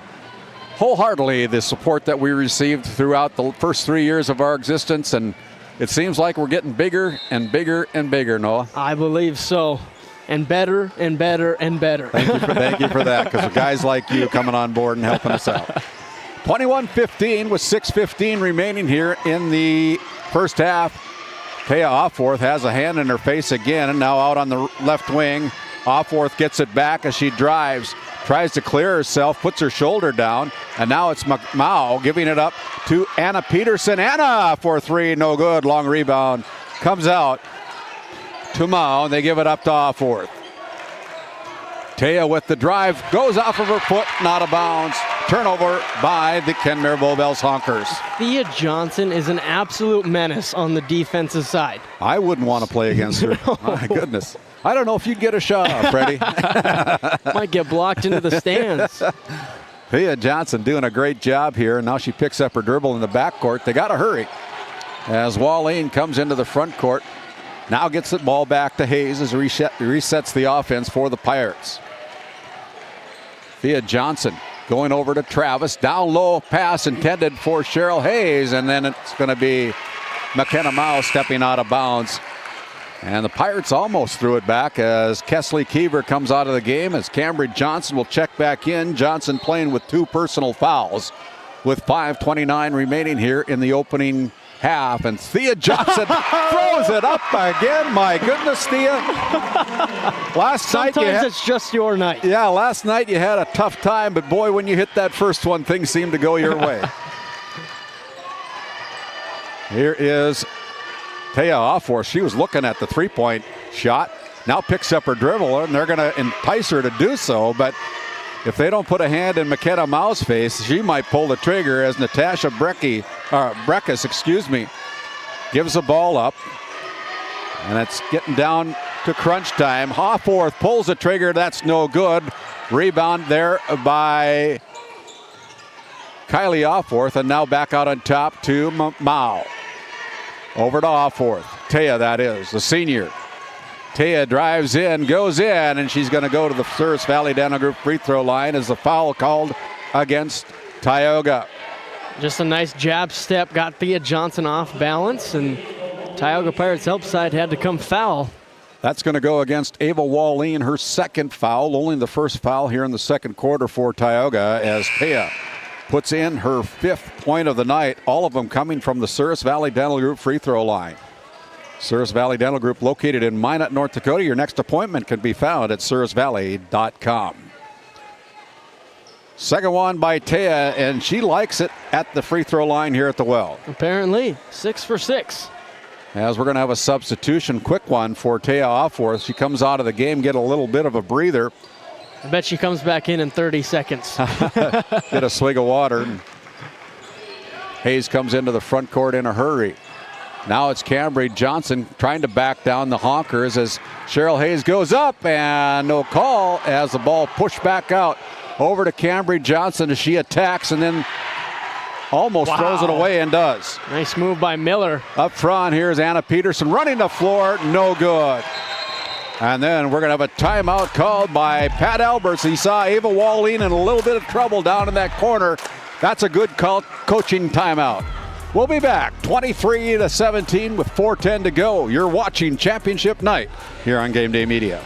wholeheartedly the support that we received throughout the first 3 years of our existence, and it seems like we're getting bigger and bigger and bigger, Noah. I believe so, and better and better and better. Thank you for that, because guys like you coming on board and helping us out. 21-15 with 6:15 remaining here in the first half. Taya Offworth has a hand in her face again, and now out on the left wing. Offworth gets it back as she drives. Tries to clear herself, puts her shoulder down, and now it's Mao giving it up to Anna Peterson. Anna for 3, no good. Long rebound comes out to Mao, and they give it up to Offworth. Taya with the drive, goes off of her foot, not a bounds. Turnover by the Kenmare Bowbells Honkers. Thea Johnson is an absolute menace on the defensive side. I wouldn't want to play against her. No. My goodness. I don't know if you'd get a shot off, Freddie. Might get blocked into the stands. Thea Johnson doing a great job here. Now she picks up her dribble in the backcourt. They got to hurry as Wallene comes into the front court. Now gets the ball back to Hayes as resets the offense for the Pirates. Thea Johnson going over to Travis. Down low pass intended for Cheryl Hayes, and then it's going to be McKenna Mao stepping out of bounds. And the Pirates almost threw it back as Kesley Keever comes out of the game as Cambridge Johnson will check back in. Johnson playing with 2 personal fouls with 5:29 remaining here in the opening half. And Thea Johnson throws it up again. My goodness, Thea. Sometimes it's just your night. Yeah, last night you had a tough time, but boy, when you hit that first one, things seem to go your way. Here is Thea Offworth. She was looking at the 3-point shot. Now picks up her dribble, and they're going to entice her to do so. But if they don't put a hand in McKenna Mao's face, she might pull the trigger as Natasha Breckus, gives the ball up. And it's getting down to crunch time. Offworth pulls the trigger. That's no good. Rebound there by Kylie Offworth, and now back out on top to Mao. Over to Offworth. Taya, that is, the senior. Taya drives in, goes in, and she's going to go to the Souris Valley Dental Group free throw line as the foul called against Tioga. Just a nice jab step, got Thea Johnson off balance, and Tioga Pirates help side had to come foul. That's going to go against Ava Wallin, her second foul, only the first foul here in the second quarter for Tioga as Taya puts in her 5th point of the night, all of them coming from the Souris Valley Dental Group free throw line. Souris Valley Dental Group located in Minot, North Dakota. Your next appointment can be found at sourisvalley.com. Second one by Taya, and she likes it at the free throw line here at the well. Apparently, 6 for 6. As we're going to have a substitution, quick one for Taya Offworth. She comes out of the game, get a little bit of a breather. I bet she comes back in 30 seconds. Get a swig of water. Hayes comes into the front court in a hurry. Now it's Cambridge Johnson trying to back down the Honkers as Cheryl Hayes goes up, and no call as the ball pushed back out over to Cambridge Johnson as she attacks and then almost throws it away and does. Nice move by Miller. Up front, here's Anna Peterson running the floor, no good. And then we're going to have a timeout called by Pat Alberts. He saw Ava Wallin in a little bit of trouble down in that corner. That's a good coaching timeout. We'll be back 23-17 with 4:10 to go. You're watching Championship Night here on Game Day Media.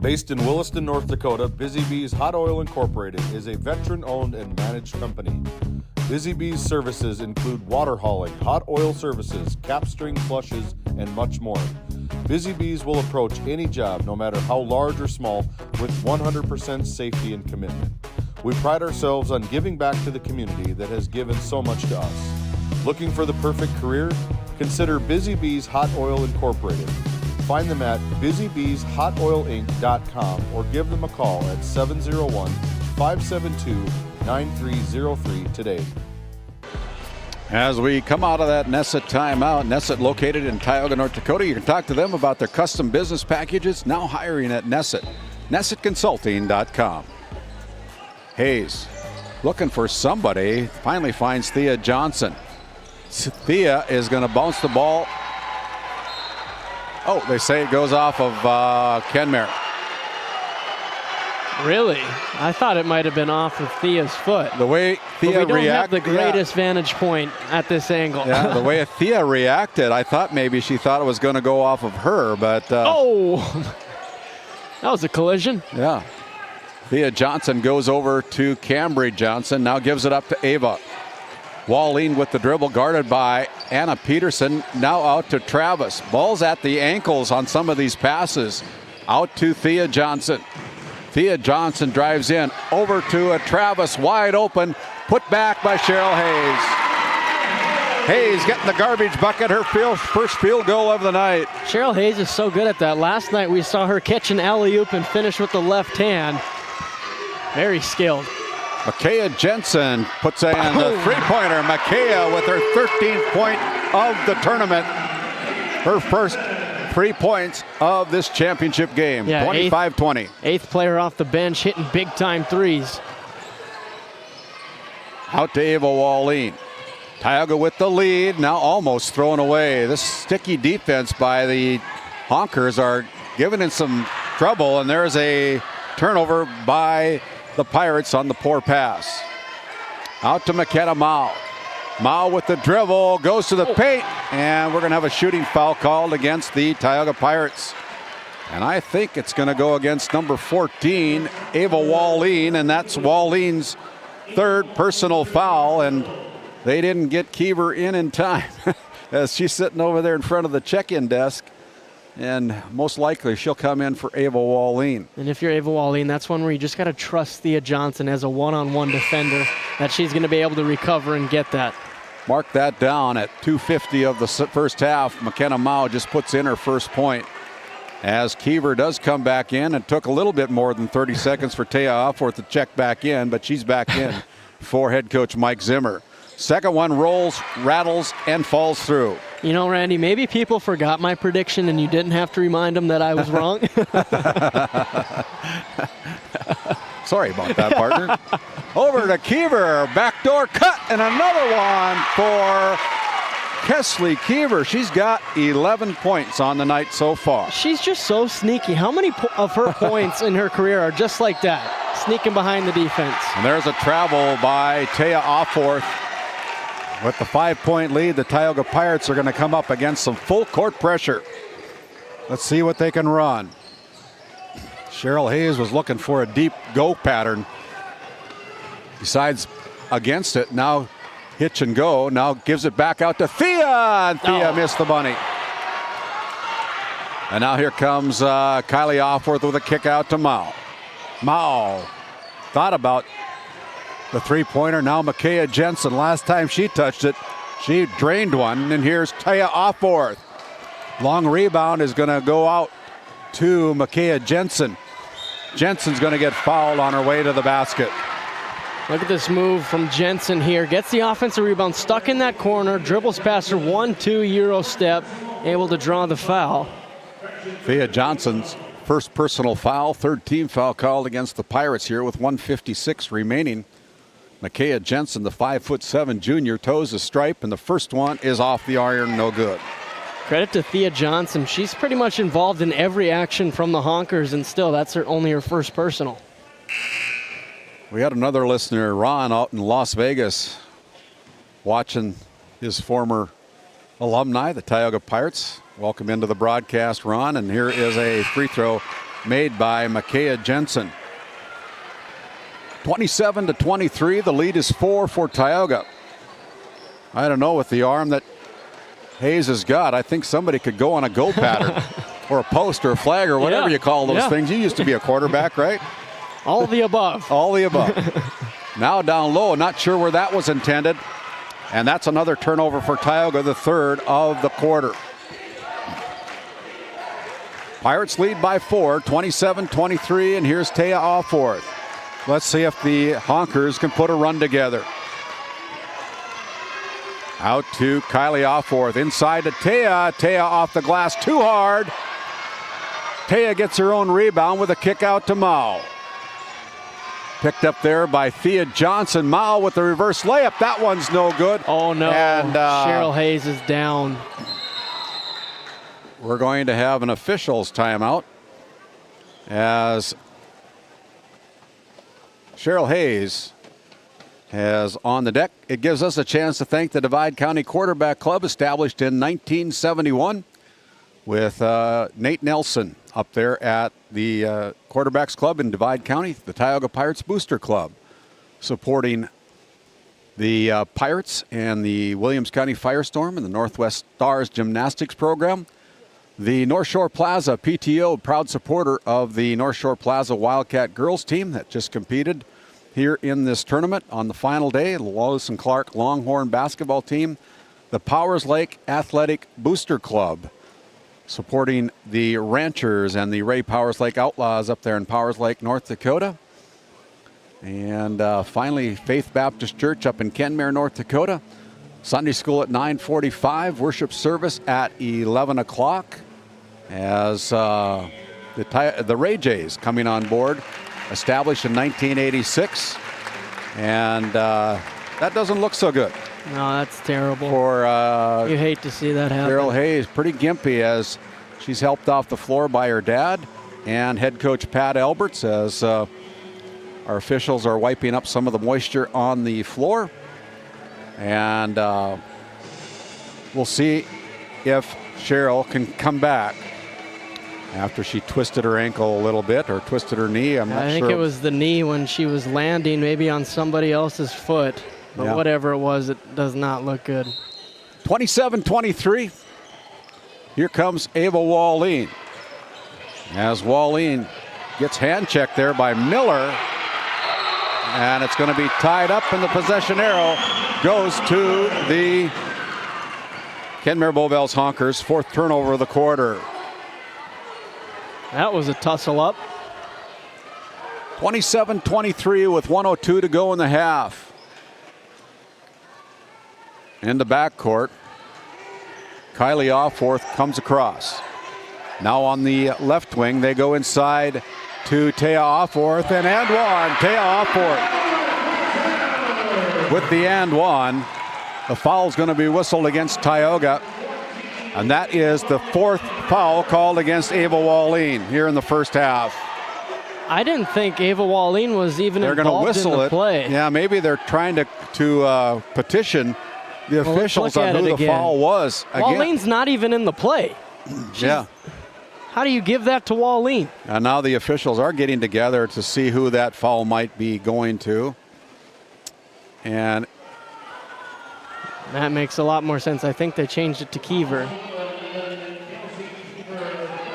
Based in Williston, North Dakota, Busy Bees Hot Oil Incorporated is a veteran-owned and managed company. Busy Bees services include water hauling, hot oil services, capstring flushes, and much more. Busy Bees will approach any job, no matter how large or small, with 100% safety and commitment. We pride ourselves on giving back to the community that has given so much to us. Looking for the perfect career? Consider Busy Bees Hot Oil Incorporated. Find them at busybeeshotoilinc.com or give them a call at 701-572-9303 today. As we come out of that Nesset timeout, Nesset located in Tioga, North Dakota. You can talk to them about their custom business packages, now hiring at Nesset. NessetConsulting.com. Hayes looking for somebody, finally finds Thea Johnson. Thea is going to bounce the ball. Oh, they say it goes off of Ken Merritt. Really? I thought it might have been off of Thea's foot. The way Thea reacted. We don't have the reacted, greatest vantage point at this angle. Yeah, the way Thea reacted, I thought maybe she thought it was going to go off of her, but... Oh! That was a collision. Yeah. Thea Johnson goes over to Cambridge Johnson, now gives it up to Ava. Wallin with the dribble, guarded by Anna Peterson. Now out to Travis. Ball's at the ankles on some of these passes. Out to Thea Johnson. Thea Johnson drives in, over to a Travis, wide open, put back by Cheryl Hayes. Hayes getting the garbage bucket, her first field goal of the night. Cheryl Hayes is so good at that. Last night we saw her catch an alley-oop and finish with the left hand. Very skilled. Makaya Jensen puts in the three-pointer. Makaya with her 13th point of the tournament. Her first 3 points of this championship game. Yeah, 25-20. Eighth player off the bench, hitting big-time threes. Out to Ava Wallin. Tioga with the lead, now almost thrown away. This sticky defense by the Honkers are giving in some trouble, and there's a turnover by the Pirates on the poor pass. Out to McKenna Mao. Mao with the dribble, goes to the paint, and we're going to have a shooting foul called against the Tioga Pirates. And I think it's going to go against number 14, Ava Wallin, and that's Wallin's third personal foul, and they didn't get Keever in time as she's sitting over there in front of the check-in desk. And most likely she'll come in for Ava Wallin. And if you're Ava Wallin, that's one where you just got to trust Thea Johnson as a one-on-one defender, that she's going to be able to recover and get that. Mark that down at 2:50 of the first half. McKenna Mao just puts in her first point. As Keever does come back in, it took a little bit more than 30 seconds for Taya Offworth to check back in, but she's back in for head coach Mike Zimmer. Second one rolls, rattles, and falls through. You know, Randy, maybe people forgot my prediction and you didn't have to remind them that I was wrong. Sorry about that, partner. Over to Keever, backdoor cut, and another one for Kesley Keever. She's got 11 points on the night so far. She's just so sneaky. How many of her points in her career are just like that, sneaking behind the defense? And there's a travel by Taya Offworth. With the 5-point lead, the Tioga Pirates are going to come up against some full court pressure. Let's see what they can run. Cheryl Hayes was looking for a deep go pattern. Decides against it. Now hitch and go. Now gives it back out to Thea. And Thea missed the bunny. And now here comes Kylie Offworth with a kick out to Mao. Mao thought about the three-pointer. Now Micaiah Jensen. Last time she touched it, she drained one. And here's Taya Offworth. Long rebound is going to go out to Micaiah Jensen. Jensen's going to get fouled on her way to the basket. Look at this move from Jensen here. Gets the offensive rebound, stuck in that corner, dribbles past her 1-2 Euro step, able to draw the foul. Thea Johnson's first personal foul, third team foul called against the Pirates here with 1:56 remaining. Micaiah Jensen, the 5'7" junior, toes the stripe, and the first one is off the iron, no good. Credit to Thea Johnson. She's pretty much involved in every action from the Honkers, and still, that's only her first personal. We had another listener, Ron, out in Las Vegas, watching his former alumni, the Tioga Pirates. Welcome into the broadcast, Ron, and here is a free throw made by Micaiah Jensen. 27-23, the lead is 4 for Tioga. I don't know, with the arm that Hayes has got, I think somebody could go on a go pattern or a post or a flag or whatever you call those things. You used to be a quarterback, right? All the above. All the above. Now down low, not sure where that was intended. And that's another turnover for Tioga, the third of the quarter. Pirates lead by 4, 27-23, and here's Taya Offworth. Let's see if the Honkers can put a run together. Out to Kylie Offworth, inside to Taya. Taya off the glass too hard. Taya gets her own rebound with a kick out to Mao. Picked up there by Thea Johnson. Mao with the reverse layup. That one's no good. Oh, no. And Cheryl Hayes is down. We're going to have an officials timeout as Cheryl Hayes has on the deck. It gives us a chance to thank the Divide County Quarterback Club, established in 1971 with Nate Nelson up there at the Quarterbacks Club in Divide County, the Tioga Pirates Booster Club, supporting the Pirates and the Williams County Firestorm and the Northwest Stars Gymnastics Program. The North Shore Plaza PTO, proud supporter of the North Shore Plaza Wildcat girls team that just competed here in this tournament on the final day. The Williston Clark Longhorn basketball team. The Powers Lake Athletic Booster Club, supporting the Ranchers and the Ray Powers Lake Outlaws up there in Powers Lake, North Dakota. And finally, Faith Baptist Church up in Kenmare, North Dakota. Sunday school at 9:45, worship service at 11 o'clock as the Ray Jays coming on board, established in 1986. And that doesn't look so good. No, that's terrible. For you hate to see that happen. Cheryl Hayes, pretty gimpy as she's helped off the floor by her dad and head coach Pat Alberts as our officials are wiping up some of the moisture on the floor. And we'll see if Cheryl can come back after she twisted her ankle a little bit, or twisted her knee. I'm not sure. I think it was the knee when she was landing, maybe on somebody else's foot. But Yeah. whatever it was, it does not look good. 27-23. Here comes Ava Wallin. As Wallin gets hand checked there by Miller. And it's going to be tied up, and the possession arrow goes to the Kenmare Bowbells Honkers. 4th turnover of the quarter. That was a tussle up. 27-23 with 1:02 to go in the half. In the backcourt, Kylie Offworth comes across. Now on the left wing, they go inside to Taya Offworth, and one. Taya Offworth with the and one. The foul's going to be whistled against Tioga. And that is the 4th foul called against Ava Wallin here in the first half. I didn't think Ava Wallin was even They're going to involved whistle in the it. play. Yeah, maybe they're trying to petition the Well, let's officials look on at who it the again. foul was. Wallin's not even in the play. Yeah. How do you give that to Wallin? And now the officials are getting together to see who that foul might be going to. And That makes a lot more sense. I think they changed it to Kiever.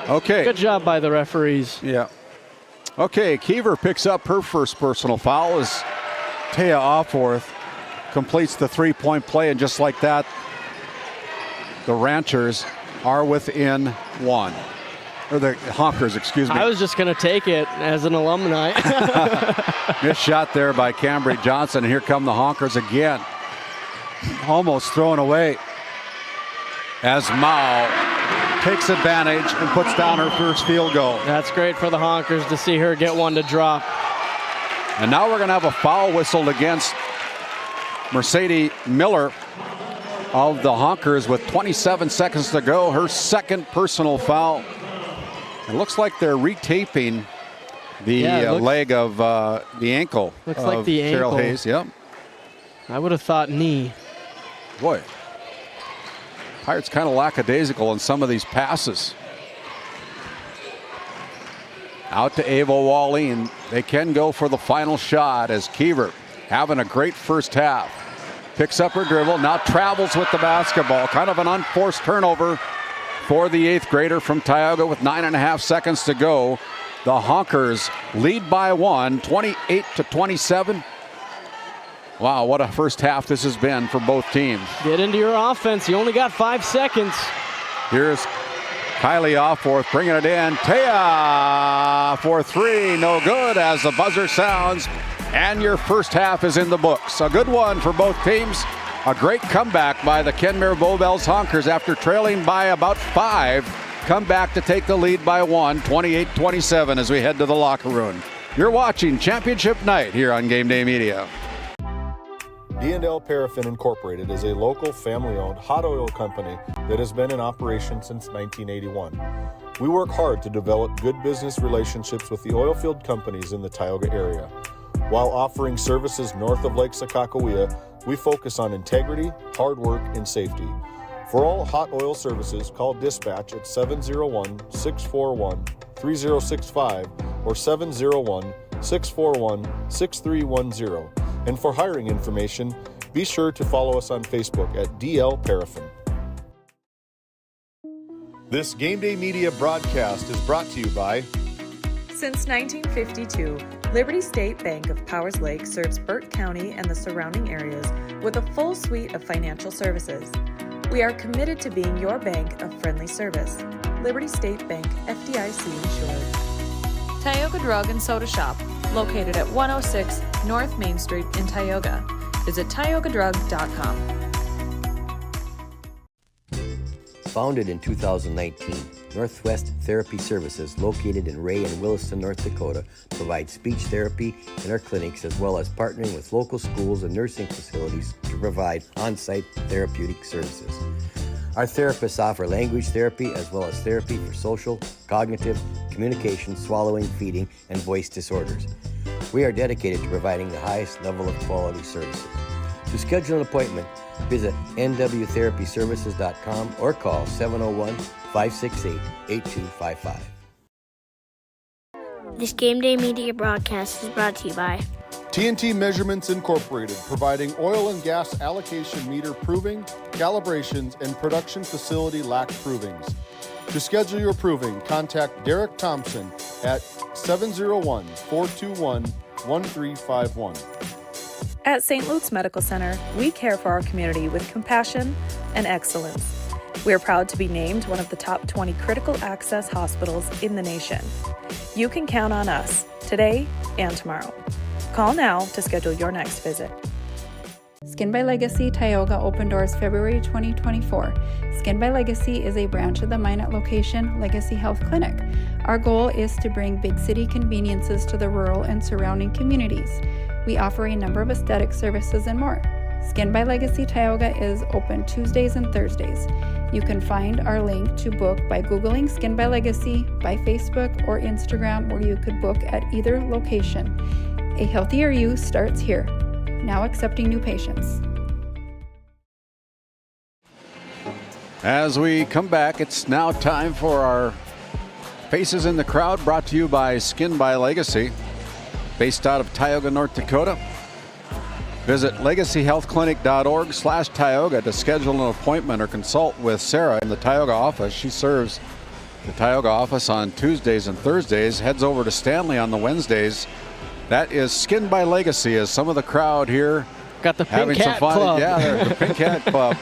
okay. Good job by the referees. Yeah. Okay, Kiever picks up her first personal foul as Taya Offworth completes the 3-point play, and just like that, the Ranchers are within 1. Or the Honkers, excuse me. I was just going to take it as an alumni. Missed shot there by Cambry Johnson. And here come the Honkers again. Almost thrown away as Mao takes advantage and puts down her first field goal. That's great for the Honkers to see her get one to drop. And now we're going to have a foul whistled against Mercedes Miller of the Honkers with 27 seconds to go. Her second personal foul. It looks like they're retaping the leg of the ankle. Looks of like the Cheryl ankle. Hayes. Yep. I would have thought knee. Boy, Pirates kind of lackadaisical in some of these passes. Out to Ava Wallin. They can go for the final shot as Kiever, having a great first half, picks up her dribble, now travels with the basketball. Kind of an unforced turnover for the 8th grader from Tioga with 9.5 seconds to go. The Honkers lead by 1, 28-27. Wow, what a first half this has been for both teams. Get into your offense. You only got 5 seconds. Here's Kylie Offworth bringing it in. Taya for 3, no good as the buzzer sounds. And your first half is in the books. A good one for both teams. A great comeback by the Kenmare Bowbells Honkers after trailing by about 5. Come back to take the lead by 1, 28-27 as we head to the locker room. You're watching Championship Night here on Game Day Media. D&L Paraffin Incorporated is a local family-owned hot oil company that has been in operation since 1981. We work hard to develop good business relationships with the oilfield companies in the Tioga area. While offering services north of Lake Sakakawea, we focus on integrity, hard work, and safety. For all hot oil services, call dispatch at 701-641-3065 or 701-641-6310. And for hiring information, be sure to follow us on Facebook at DL Paraffin. This Game Day Media broadcast is brought to you by... Since 1952, Liberty State Bank of Powers Lake serves Burt County and the surrounding areas with a full suite of financial services. We are committed to being your bank of friendly service. Liberty State Bank, FDIC insured. Tioga Drug and Soda Shop, located at 106 North Main Street in Tioga. Visit tiogadrug.com. Founded in 2019, Northwest Therapy Services, located in Ray and Williston, North Dakota, provides speech therapy in our clinics as well as partnering with local schools and nursing facilities to provide on-site therapeutic services. Our therapists offer language therapy as well as therapy for social, cognitive, communication, swallowing, feeding, and voice disorders. We are dedicated to providing the highest level of quality services. To schedule an appointment, visit nwtherapyservices.com or call 701-568-8255. This Game Day media broadcast is brought to you by TNT Measurements Incorporated, providing oil and gas allocation meter proving, calibrations, and production facility lac provings. To schedule your proving, contact Derek Thompson at 701-421-1351. At St. Luke's Medical Center, we care for our community with compassion and excellence. We are proud to be named one of the top 20 critical access hospitals in the nation. You can count on us today and tomorrow. Call now to schedule your next visit. Skin by Legacy Tioga opened doors February 2024. Skin by Legacy is a branch of the Minot location Legacy Health Clinic. Our goal is to bring big city conveniences to the rural and surrounding communities. We offer a number of aesthetic services and more. Skin by Legacy Tioga is open Tuesdays and Thursdays. You can find our link to book by Googling Skin by Legacy, by Facebook or Instagram, where you could book at either location. A healthier you starts here. Now accepting new patients. As we come back, it's now time for our Faces in the Crowd, brought to you by Skin by Legacy, based out of Tioga, North Dakota. Visit legacyhealthclinic.org/Tioga to schedule an appointment or consult with Sarah in the Tioga office. She serves the Tioga office on Tuesdays and Thursdays, heads over to Stanley on the Wednesdays. That is Skin by Legacy, as some of the crowd here got the having Pink some Hat fun. Club. Yeah, they're the Pink Hat Club.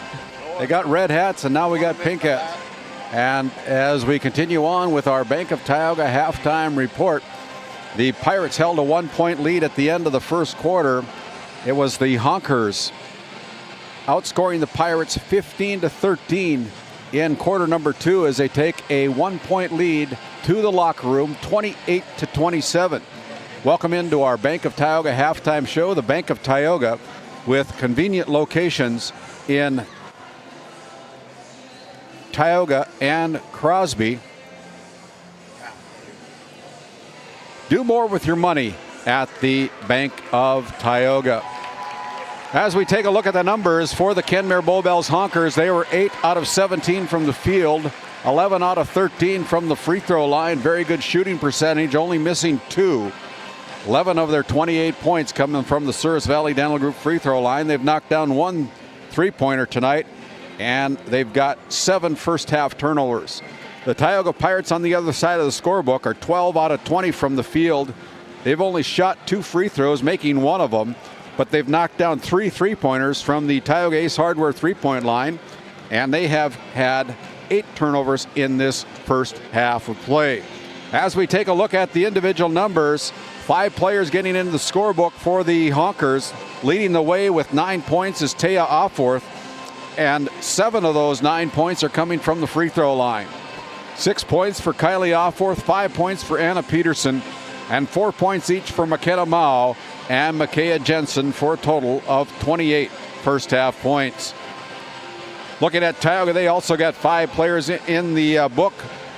They got red hats, and now we got pink hats. And as we continue on with our Bank of Tioga halftime report, the Pirates held a 1-point lead at the end of the first quarter. It was the Honkers outscoring the Pirates 15-13 in quarter number 2 as they take a 1-point lead to the locker room, 28-27. Welcome into our Bank of Tioga halftime show. The Bank of Tioga, with convenient locations in Tioga and Crosby. Do more with your money at the Bank of Tioga. As we take a look at the numbers for the Kenmare Bowbells Honkers, they were 8 out of 17 from the field, 11 out of 13 from the free throw line. Very good shooting percentage, only missing 2. 11 of their 28 points coming from the Souris Valley Dental Group free throw line. They've knocked down 1 3-pointer tonight, and they've got 7 first half turnovers. The Tioga Pirates on the other side of the scorebook are 12 out of 20 from the field. They've only shot 2 free throws, making 1 of them, but they've knocked down 3 3-pointers from the Tioga Ace Hardware 3-point line, and they have had 8 turnovers in this first half of play. As we take a look at the individual numbers, 5 players getting into the scorebook for the Honkers. Leading the way with 9 points is Taya Offworth, and 7 of those 9 points are coming from the free throw line. 6 points for Kylie Offworth, 5 points for Anna Peterson, and 4 points each for McKenna Mao and Micaiah Jensen, for a total of 28 first half points. Looking at Tioga, they also got 5 players in the book,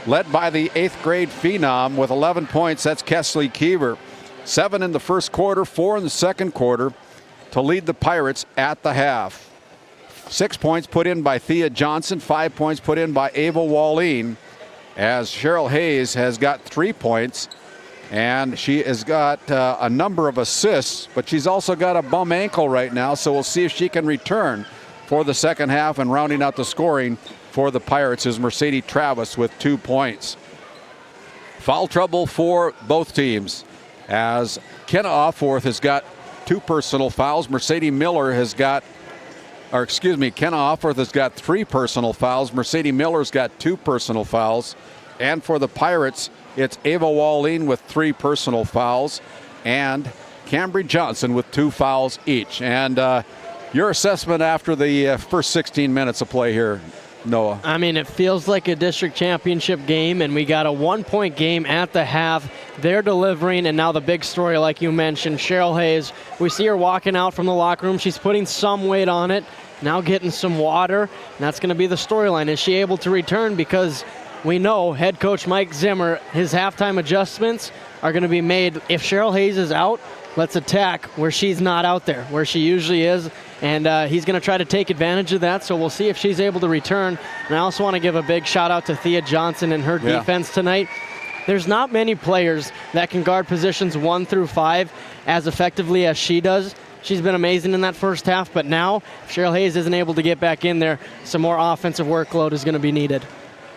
led by the 8th grade phenom with 11 points. That's Kesley Keever. 7 in the first quarter, 4 in the second quarter to lead the Pirates at the half. 6 points put in by Thea Johnson, 5 points put in by Ava Wallin, as Cheryl Hayes has got 3 points, and she has got a number of assists, but she's also got a bum ankle right now, so we'll see if she can return for the second half. And rounding out the scoring for the Pirates is Mercedes Travis with 2 points. Foul trouble for both teams, as Kenna Offworth has got 2 personal fouls. Kenna Offworth has got 3 personal fouls. Mercedes Miller's got 2 personal fouls. And for the Pirates, it's Ava Wallin with 3 personal fouls and Cambry Johnson with 2 fouls each. And your assessment after the first 16 minutes of play here, Noah? I mean, it feels like a district championship game, and we got a 1-point game at the half. They're delivering, and now the big story, like you mentioned, Cheryl Hayes. We see her walking out from the locker room. She's putting some weight on it, now getting some water, and that's going to be the storyline. Is she able to return? Because we know head coach Mike Zimmer, his halftime adjustments are going to be made. If Cheryl Hayes is out, let's attack where she's not out there, where she usually is. And he's going to try to take advantage of that, so we'll see if she's able to return. And I also want to give a big shout out to Thea Johnson and her defense tonight. There's not many players that can guard positions 1 through 5 as effectively as she does. She's been amazing in that first half, but now if Cheryl Hayes isn't able to get back in there, some more offensive workload is going to be needed.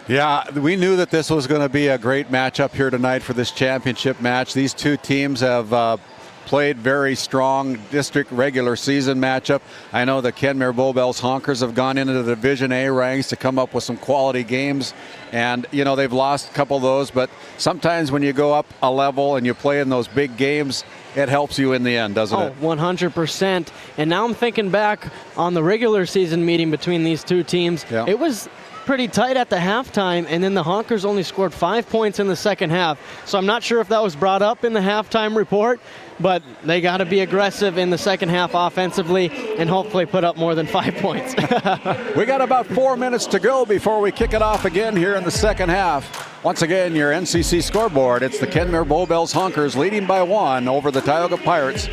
Yeah, we knew that this was going to be a great matchup here tonight for this championship match. These two teams have played very strong district regular season matchup. I know the Kenmare Bowbells Honkers have gone into the Division A ranks to come up with some quality games. And, you know, they've lost a couple of those, but sometimes when you go up a level and you play in those big games, it helps you in the end, doesn't it? 100%. And now I'm thinking back on the regular season meeting between these two teams. Yeah. It was pretty tight at the halftime, and then the Honkers only scored 5 points in the second half. So I'm not sure if that was brought up in the halftime report, but they got to be aggressive in the second half offensively and hopefully put up more than 5 points. We got about 4 minutes to go before we kick it off again here in the second half. Once again, your NCC scoreboard, it's the Kenmare Bowbells Honkers leading by 1 over the Tioga Pirates,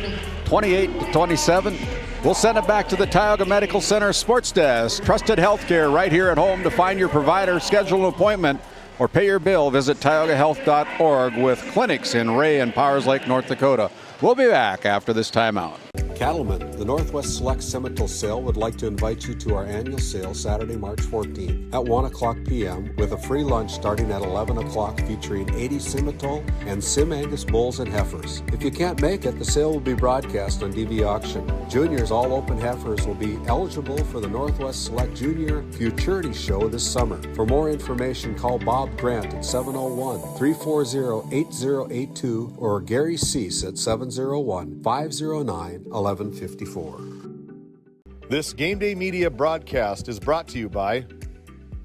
28-27. We'll send it back to the Tioga Medical Center Sports Desk. Trusted healthcare right here at home. To find your provider, schedule an appointment, or pay your bill, visit tiogahealth.org with clinics in Ray and Powers Lake, North Dakota. We'll be back after this timeout. Cattlemen, the Northwest Select Simmental Sale would like to invite you to our annual sale Saturday, March 14th at 1 o'clock p.m. with a free lunch starting at 11 o'clock featuring 80 Simmental and Sim Angus bulls and heifers. If you can't make it, the sale will be broadcast on DV Auction. Juniors all open heifers will be eligible for the Northwest Select Junior Futurity Show this summer. For more information, call Bob Grant at 701-340-8082 or Gary Cease at 701-509-1154. This Game Day Media broadcast is brought to you by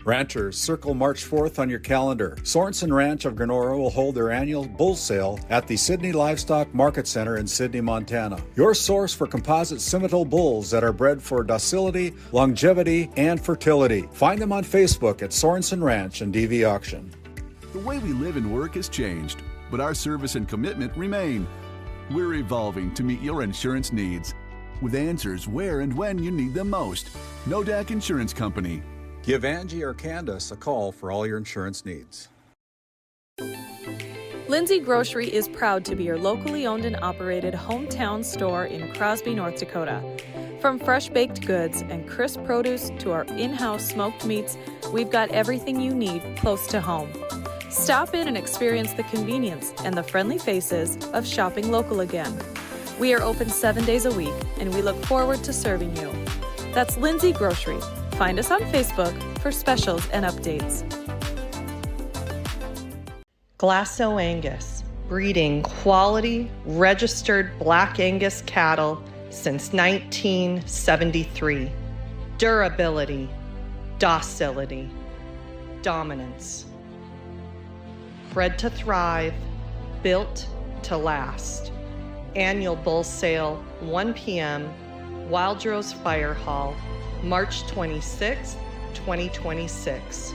Ranchers, circle March 4th on your calendar. Sorensen Ranch of Granora will hold their annual bull sale at the Sydney Livestock Market Center in Sydney, Montana. Your source for composite Simmental bulls that are bred for docility, longevity, and fertility. Find them on Facebook at Sorensen Ranch and DV Auction. The way we live and work has changed, but our service and commitment remain. We're evolving to meet your insurance needs with answers where and when you need them most. Nodak Insurance Company. Give Angie or Candace a call for all your insurance needs. Lindsay Grocery is proud to be your locally owned and operated hometown store in Crosby, North Dakota. From fresh baked goods and crisp produce to our in-house smoked meats, we've got everything you need close to home. Stop in and experience the convenience and the friendly faces of shopping local again. We are open 7 days a week, and we look forward to serving you. That's Lindsay Grocery. Find us on Facebook for specials and updates. Glasso Angus, breeding quality, registered Black Angus cattle since 1973. Durability, docility, dominance. Bred to thrive, built to last. Annual bull sale, 1 p.m., Wildrose Fire Hall, March 26, 2026.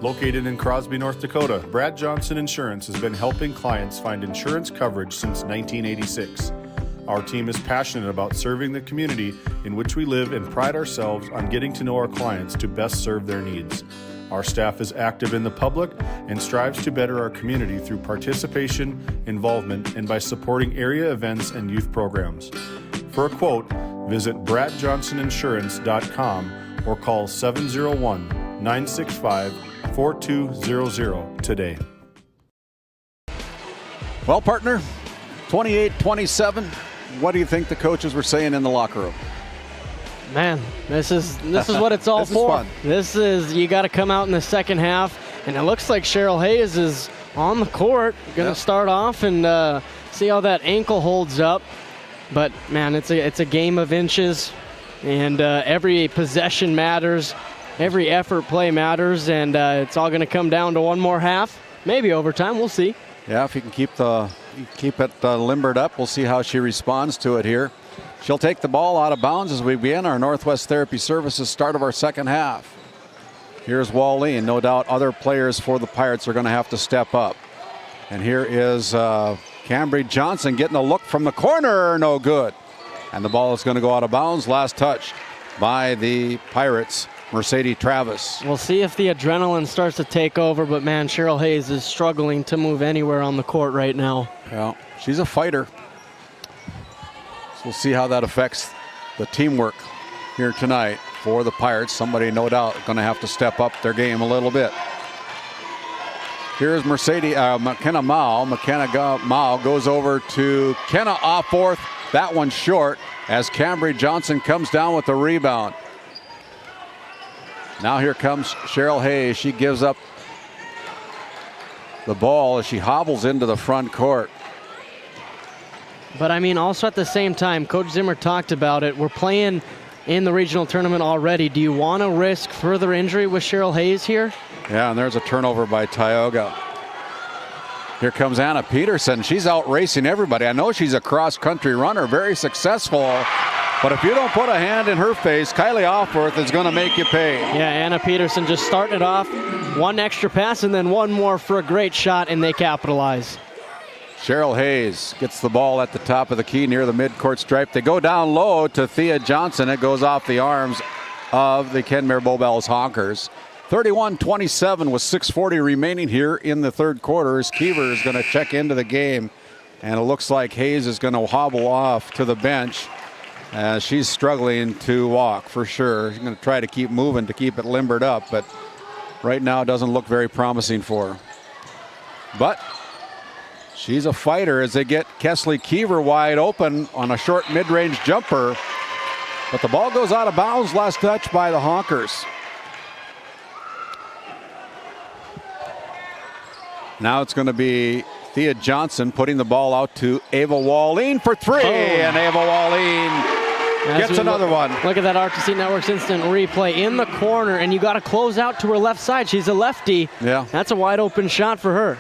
Located in Crosby, North Dakota, Brad Johnson Insurance has been helping clients find insurance coverage since 1986. Our team is passionate about serving the community in which we live and pride ourselves on getting to know our clients to best serve their needs. Our staff is active in the public and strives to better our community through participation, involvement, and by supporting area events and youth programs. For a quote, visit bradjohnsoninsurance.com or call 701-965-4200 today. Well, partner, 28-27. What do you think the coaches were saying in the locker room? Man, this is what it's all This is for. fun. This is, you got to come out in the second half, and it looks like Cheryl Hayes is on the court, going to start off and see how that ankle holds up. But man, it's a game of inches, and every possession matters, every effort play matters, and it's all going to come down to one more half, maybe overtime. We'll see. Yeah, if you can keep it limbered up, we'll see how she responds to it here. She'll take the ball out of bounds as we begin our Northwest Therapy Services start of our second half. Here's Wallin. No doubt other players for the Pirates are going to have to step up. And here is Cambry Johnson getting a look from the corner. No good. And the ball is going to go out of bounds. Last touch by the Pirates, Mercedes Travis. We'll see if the adrenaline starts to take over, but man, Cheryl Hayes is struggling to move anywhere on the court right now. Yeah, she's a fighter. So we'll see how that affects the teamwork here tonight for the Pirates. Somebody, no doubt, going to have to step up their game a little bit. Here's McKenna Mao. McKenna Mao goes over to Kenna Offworth. That one short as Cambry Johnson comes down with the rebound. Now here comes Cheryl Hayes. She gives up the ball as she hobbles into the front court. But I mean, also at the same time, Coach Zimmer talked about it. We're playing in the regional tournament already. Do you want to risk further injury with Cheryl Hayes here? Yeah, and there's a turnover by Tioga. Here comes Anna Peterson. She's out racing everybody. I know she's a cross-country runner, very successful. But if you don't put a hand in her face, Kylie Offworth is going to make you pay. Yeah, Anna Peterson just starting it off. One extra pass and then one more for a great shot, and they capitalize. Cheryl Hayes gets the ball at the top of the key near the midcourt stripe. They go down low to Thea Johnson. It goes off the arms of the Kenmare Bowbells Honkers. 31-27 with 6:40 remaining here in the third quarter as Keever is going to check into the game. And it looks like Hayes is going to hobble off to the bench as she's struggling to walk for sure. She's going to try to keep moving to keep it limbered up, but right now it doesn't look very promising for her. But she's a fighter as they get Kesley Keever wide open on a short mid-range jumper. But the ball goes out of bounds. Last touch by the Honkers. Now it's going to be Thea Johnson putting the ball out to Ava Wallin for three. And Ava Wallin gets another one. Look at that RTC Networks instant replay in the corner, and you got to close out to her left side. She's a lefty. Yeah. That's a wide open shot for her.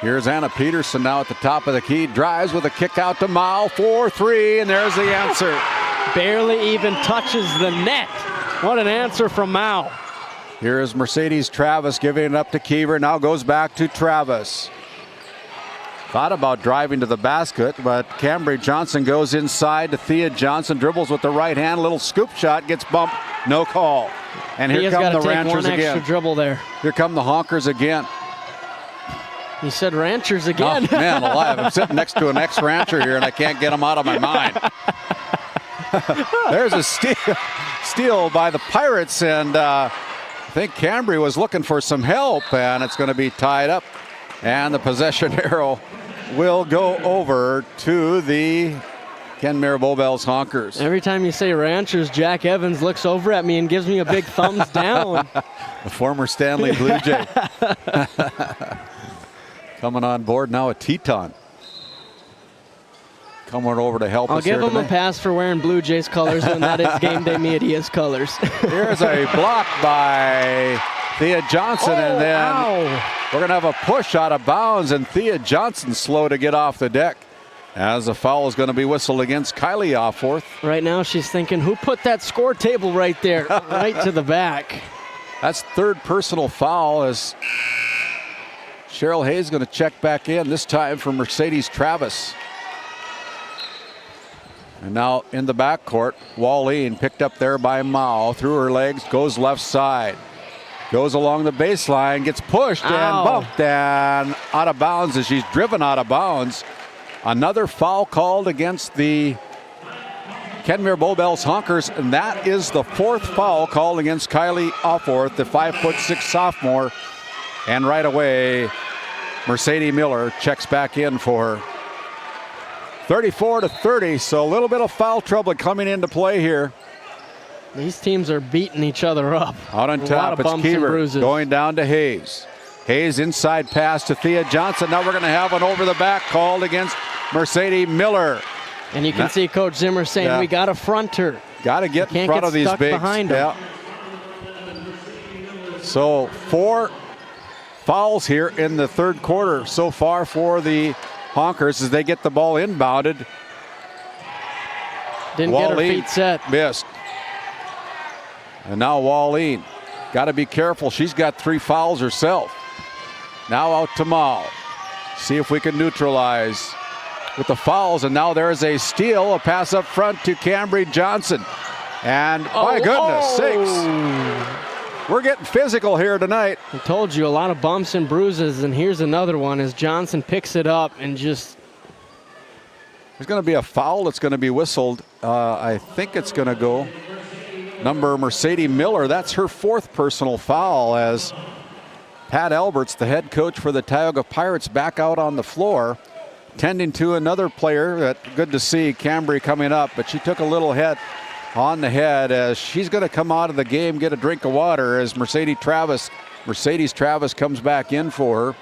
Here's Anna Peterson now at the top of the key. Drives with a kick out to Mao for three, and there's the answer. Barely even touches the net. What an answer from Mao. Here is Mercedes Travis giving it up to Keever. Now goes back to Travis. Thought about driving to the basket, but Cambry Johnson goes inside to Thea Johnson. Dribbles with the right hand. Little scoop shot. Gets bumped. No call. And here come the Ranchers again. Extra dribble there. Here come the Honkers again. You said Ranchers again. Oh, man alive. I'm sitting next to an ex-Rancher here, and I can't get him out of my mind. There's a steal by the Pirates, and I think Cambry was looking for some help, and it's going to be tied up. And the possession arrow will go over to the Kenmare Bowbells Honkers. Every time you say Ranchers, Jack Evans looks over at me and gives me a big thumbs down. The former Stanley Blue Jay. Coming on board now, a Teton. Coming over to help us. I'll give him a pass for wearing Blue Jays colors when that is Game Day Media's colors. Here's a block by Thea Johnson, and then we're going to have a push out of bounds, and Thea Johnson slow to get off the deck as a foul is going to be whistled against Kylie Offworth. Right now she's thinking, who put that score table right there, right to the back? That's third personal foul as Cheryl Hayes going to check back in, this time for Mercedes Travis. And now in the backcourt, Wallin picked up there by Mao, through her legs, goes left side. Goes along the baseline, gets pushed and bumped and out of bounds as she's driven out of bounds. Another foul called against the Kenmare Bowbells Honkers, and that is the fourth foul called against Kylie Offworth, the 5'6" sophomore. And right away, Mercedes Miller checks back in for her. 34-30, so a little bit of foul trouble coming into play here. These teams are beating each other up. Out on top, it's Keever going down to Hayes. Hayes inside pass to Thea Johnson. Now we're going to have an over the back called against Mercedes Miller. And you can see Coach Zimmer saying, we got to front her. Got to get in front of these bigs. Behind her. So 4 fouls here in the third quarter so far for the Honkers as they get the ball inbounded. Didn't get her feet set. Missed. And now Wallin Got to be careful. She's got 3 fouls herself. Now out to Mao. See if we can neutralize with the fouls. And now there's a steal, a pass up front to Cambry Johnson. And my goodness sakes, we're getting physical here tonight. I told you, a lot of bumps and bruises, and here's another one as Johnson picks it up and just... There's going to be a foul that's going to be whistled. I think it's going to go number Mercedes Miller. That's her 4th personal foul as Pat Alberts, the head coach for the Tioga Pirates, back out on the floor, tending to another player. Good to see Cambry coming up, but she took a little hit on the head as she's going to come out of the game, get a drink of water as Mercedes Travis comes back in for her.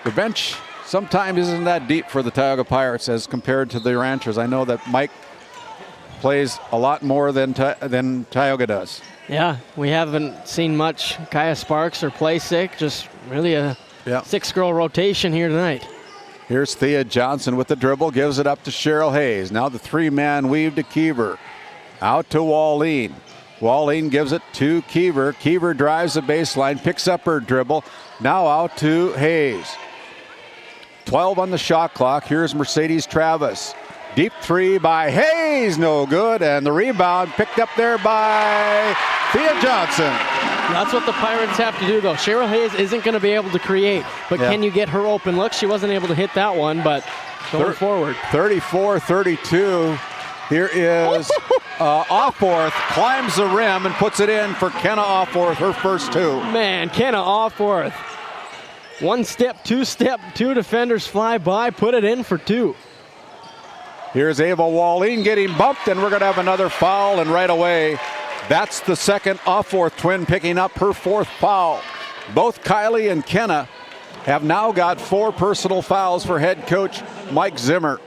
The bench sometimes isn't that deep for the Tioga Pirates as compared to the Ranchers. I know that Mike plays a lot more than Tioga does. Yeah, we haven't seen much Kaya Sparks or Playsick, just really a 6-girl rotation here tonight. Here's Thea Johnson with the dribble, gives it up to Cheryl Hayes. Now the 3-man weave to Keever. Out to Wallene. Wallene gives it to Keever. Keever drives the baseline, picks up her dribble. Now out to Hayes. 12 on the shot clock. Here's Mercedes Travis. Deep 3 by Hayes, no good. And the rebound picked up there by Thea Johnson. That's what the Pirates have to do, though. Cheryl Hayes isn't going to be able to create, but can you get her open look? She wasn't able to hit that one, but going forward. 34-32. Here is Offworth, climbs the rim and puts it in for Kenna Offworth, her first 2. Man, Kenna Offworth. 1 step, 2 step, 2 defenders fly by, put it in for 2. Here's Ava Wallene getting bumped, and we're going to have another foul, and right away, that's the second Offworth twin picking up her 4th foul. Both Kylie and Kenna have now got 4 personal fouls for head coach Mike Zimmer.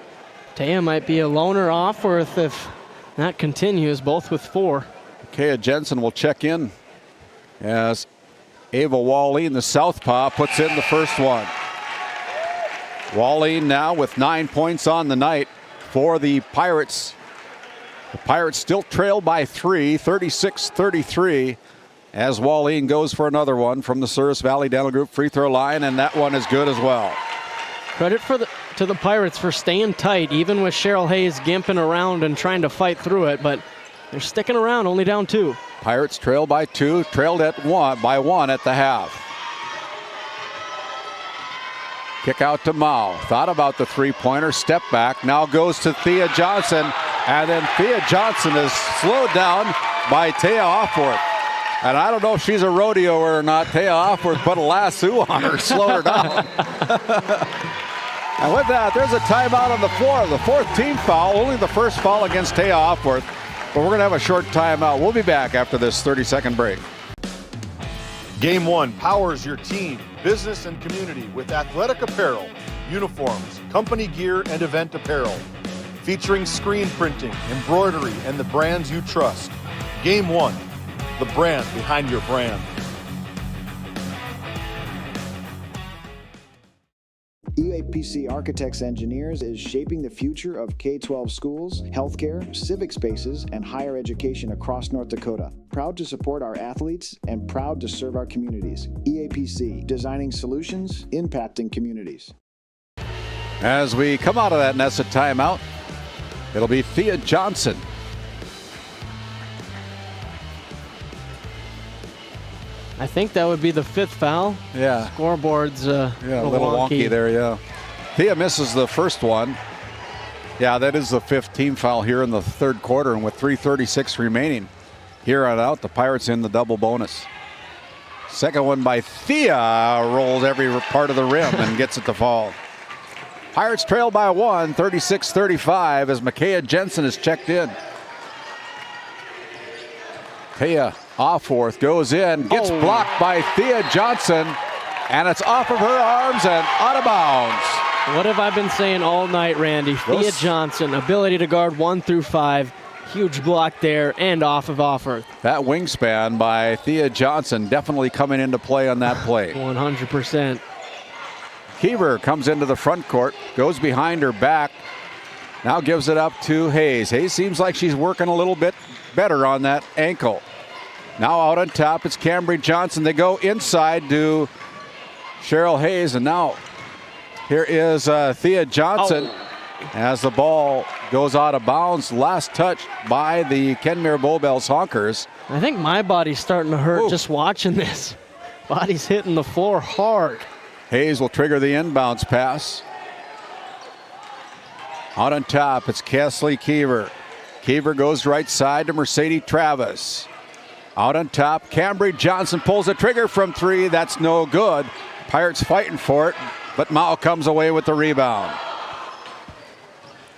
Taya might be a loner Offworth if that continues, both with 4. Kaya Jensen will check in as Ava Wallene, the southpaw, puts in the first one. Wallene now with 9 points on the night for the Pirates. The Pirates still trail by 3, 36-33, as Wallene goes for another one from the Service Valley Dental Group free throw line, and that one is good as well. Credit to the Pirates for staying tight, even with Cheryl Hayes gimping around and trying to fight through it, but they're sticking around, only down 2. Pirates trail by 2, trailed by 1 at the half. Kick out to Mao. Thought about the 3-pointer, step back, now goes to Thea Johnson, and then Thea Johnson is slowed down by Taya Offworth. And I don't know if she's a rodeoer or not. Taya Offworth put a lasso on her, slowed her down. And with that, there's a timeout on the floor. The 4th team foul, only the first foul against Taya Offworth. But we're going to have a short timeout. We'll be back after this 30-second break. Game One powers your team, business, and community with athletic apparel, uniforms, company gear, and event apparel. Featuring screen printing, embroidery, and the brands you trust. Game One, the brand behind your brand. EAPC Architects Engineers is shaping the future of K-12 schools, healthcare, civic spaces, and higher education across North Dakota. Proud to support our athletes and proud to serve our communities. EAPC, designing solutions, impacting communities. As we come out of that Nessa timeout, it'll be Thea Johnson. I think that would be the 5th foul. Yeah. Scoreboard's a little wonky there, yeah. Thea misses the first one. Yeah, that is the 5th team foul here in the 3rd quarter, and with 3:36 remaining here on out, the Pirates in the double bonus. Second one by Thea, rolls every part of the rim and gets it to fall. Pirates trail by 1, 36-35, as Micaiah Jensen is checked in. Thea Offworth goes in, gets blocked by Thea Johnson, and it's off of her arms and out of bounds. What have I been saying all night, Randy? Thea Johnson, ability to guard 1 through 5. Huge block there and off of Offworth. That wingspan by Thea Johnson definitely coming into play on that play. 100%. Keever comes into the front court, goes behind her back, now gives it up to Hayes. Hayes seems like she's working a little bit better on that ankle. Now out on top, it's Cambry Johnson. They go inside to Cheryl Hayes, and now here is Thea Johnson as the ball goes out of bounds. Last touch by the Kenmare Bowbells Honkers. I think my body's starting to hurt just watching this. Body's hitting the floor hard. Hayes will trigger the inbounds pass. Out on top, it's Kesley Keever. Keever goes right side to Mercedes Travis. Out on top, Cambry Johnson pulls the trigger from 3. That's no good. Pirates fighting for it, but Mao comes away with the rebound.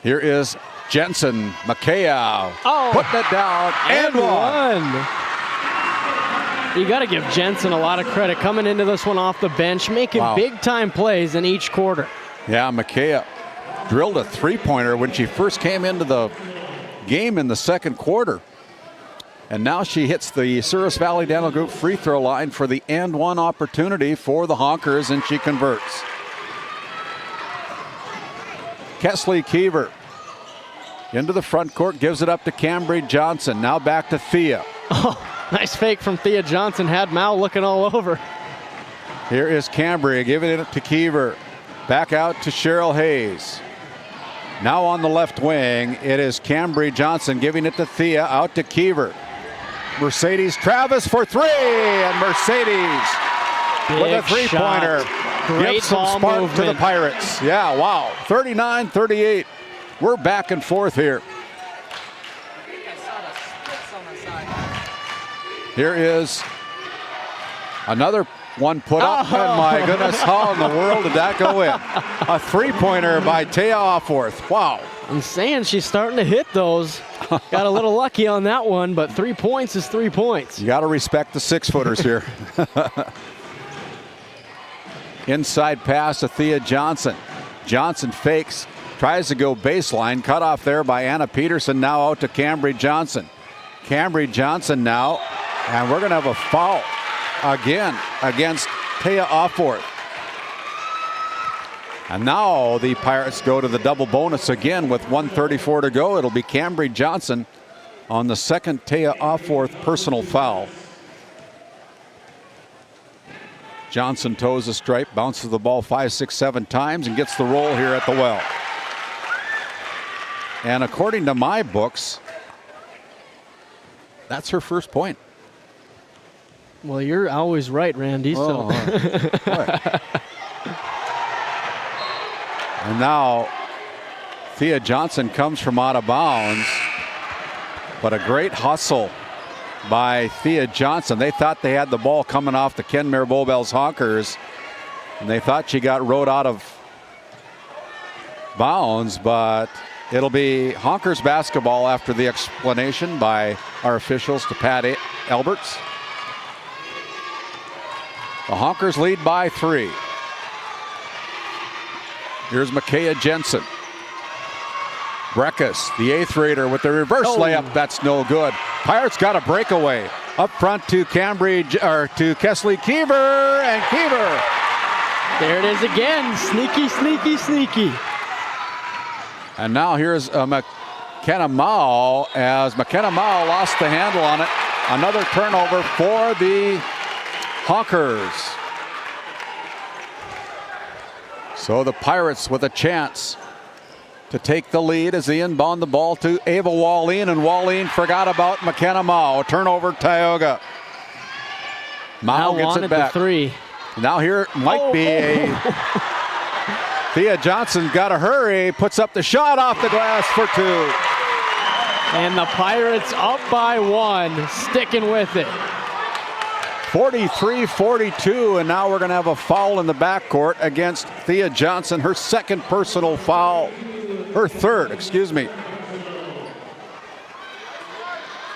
Here is Jensen Makaya putting it down and one. You got to give Jensen a lot of credit coming into this one off the bench, making big-time plays in each quarter. Yeah, Makaya drilled a three-pointer when she first came into the game in the second quarter. And now she hits the Souris Valley Dental Group free throw line for the and one opportunity for the Honkers, and she converts. Kesley Keever into the front court, gives it up to Cambry Johnson. Now back to Thea. Nice fake from Thea Johnson, had Mal looking all over. Here is Cambry giving it to Keever. Back out to Cheryl Hayes. Now on the left wing, it is Cambry Johnson giving it to Thea, out to Keever. Mercedes Travis for 3, and Mercedes with a three-pointer. Gives some spark to the Pirates. Yeah, wow. 39-38. We're back and forth here. Here is another one put up, and my goodness, how in the world did that go in? A three-pointer by Taya Offworth. Wow. I'm saying she's starting to hit those. Got a little lucky on that one, but 3 points is 3 points. You got to respect the six-footers here. Inside pass to Thea Johnson. Johnson fakes, tries to go baseline, cut off there by Anna Peterson. Now out to Cambry Johnson. Cambry Johnson now, and we're going to have a foul again against Taya Offworth. And now the Pirates go to the double bonus again with 1:34 to go. It'll be Cambry Johnson on the second Taya Offworth personal foul. Johnson toes the stripe, bounces the ball 5, 6, 7 times, and gets the roll here at the well. And according to my books, that's her first point. Well, you're always right, Randy. So. And now Thea Johnson comes from out of bounds, but a great hustle by Thea Johnson. They thought they had the ball coming off the Kenmare Bowbells Honkers, and they thought she got rode out of bounds, but it'll be Honkers basketball after the explanation by our officials to Pat Alberts. The Honkers lead by 3. Here's Makaya Jensen. Breckus, the 8th grader, with the reverse layup. That's no good. Pirates got a breakaway. Up front to to Kesley Keever, and Keever. There it is again. Sneaky, sneaky, sneaky. And now here's McKenna Mao, as McKenna Mao lost the handle on it. Another turnover for the Honkers. So the Pirates with a chance to take the lead as they inbound the ball to Ava Wallin, and Wallin forgot about McKenna Mao. Turnover, Tioga. Mao gets it back. The 3. Now here might be a... Thea Johnson's got to hurry, puts up the shot off the glass for 2. And the Pirates up by 1, sticking with it. 43-42, and now we're going to have a foul in the backcourt against Thea Johnson, her second personal foul. Her third, excuse me.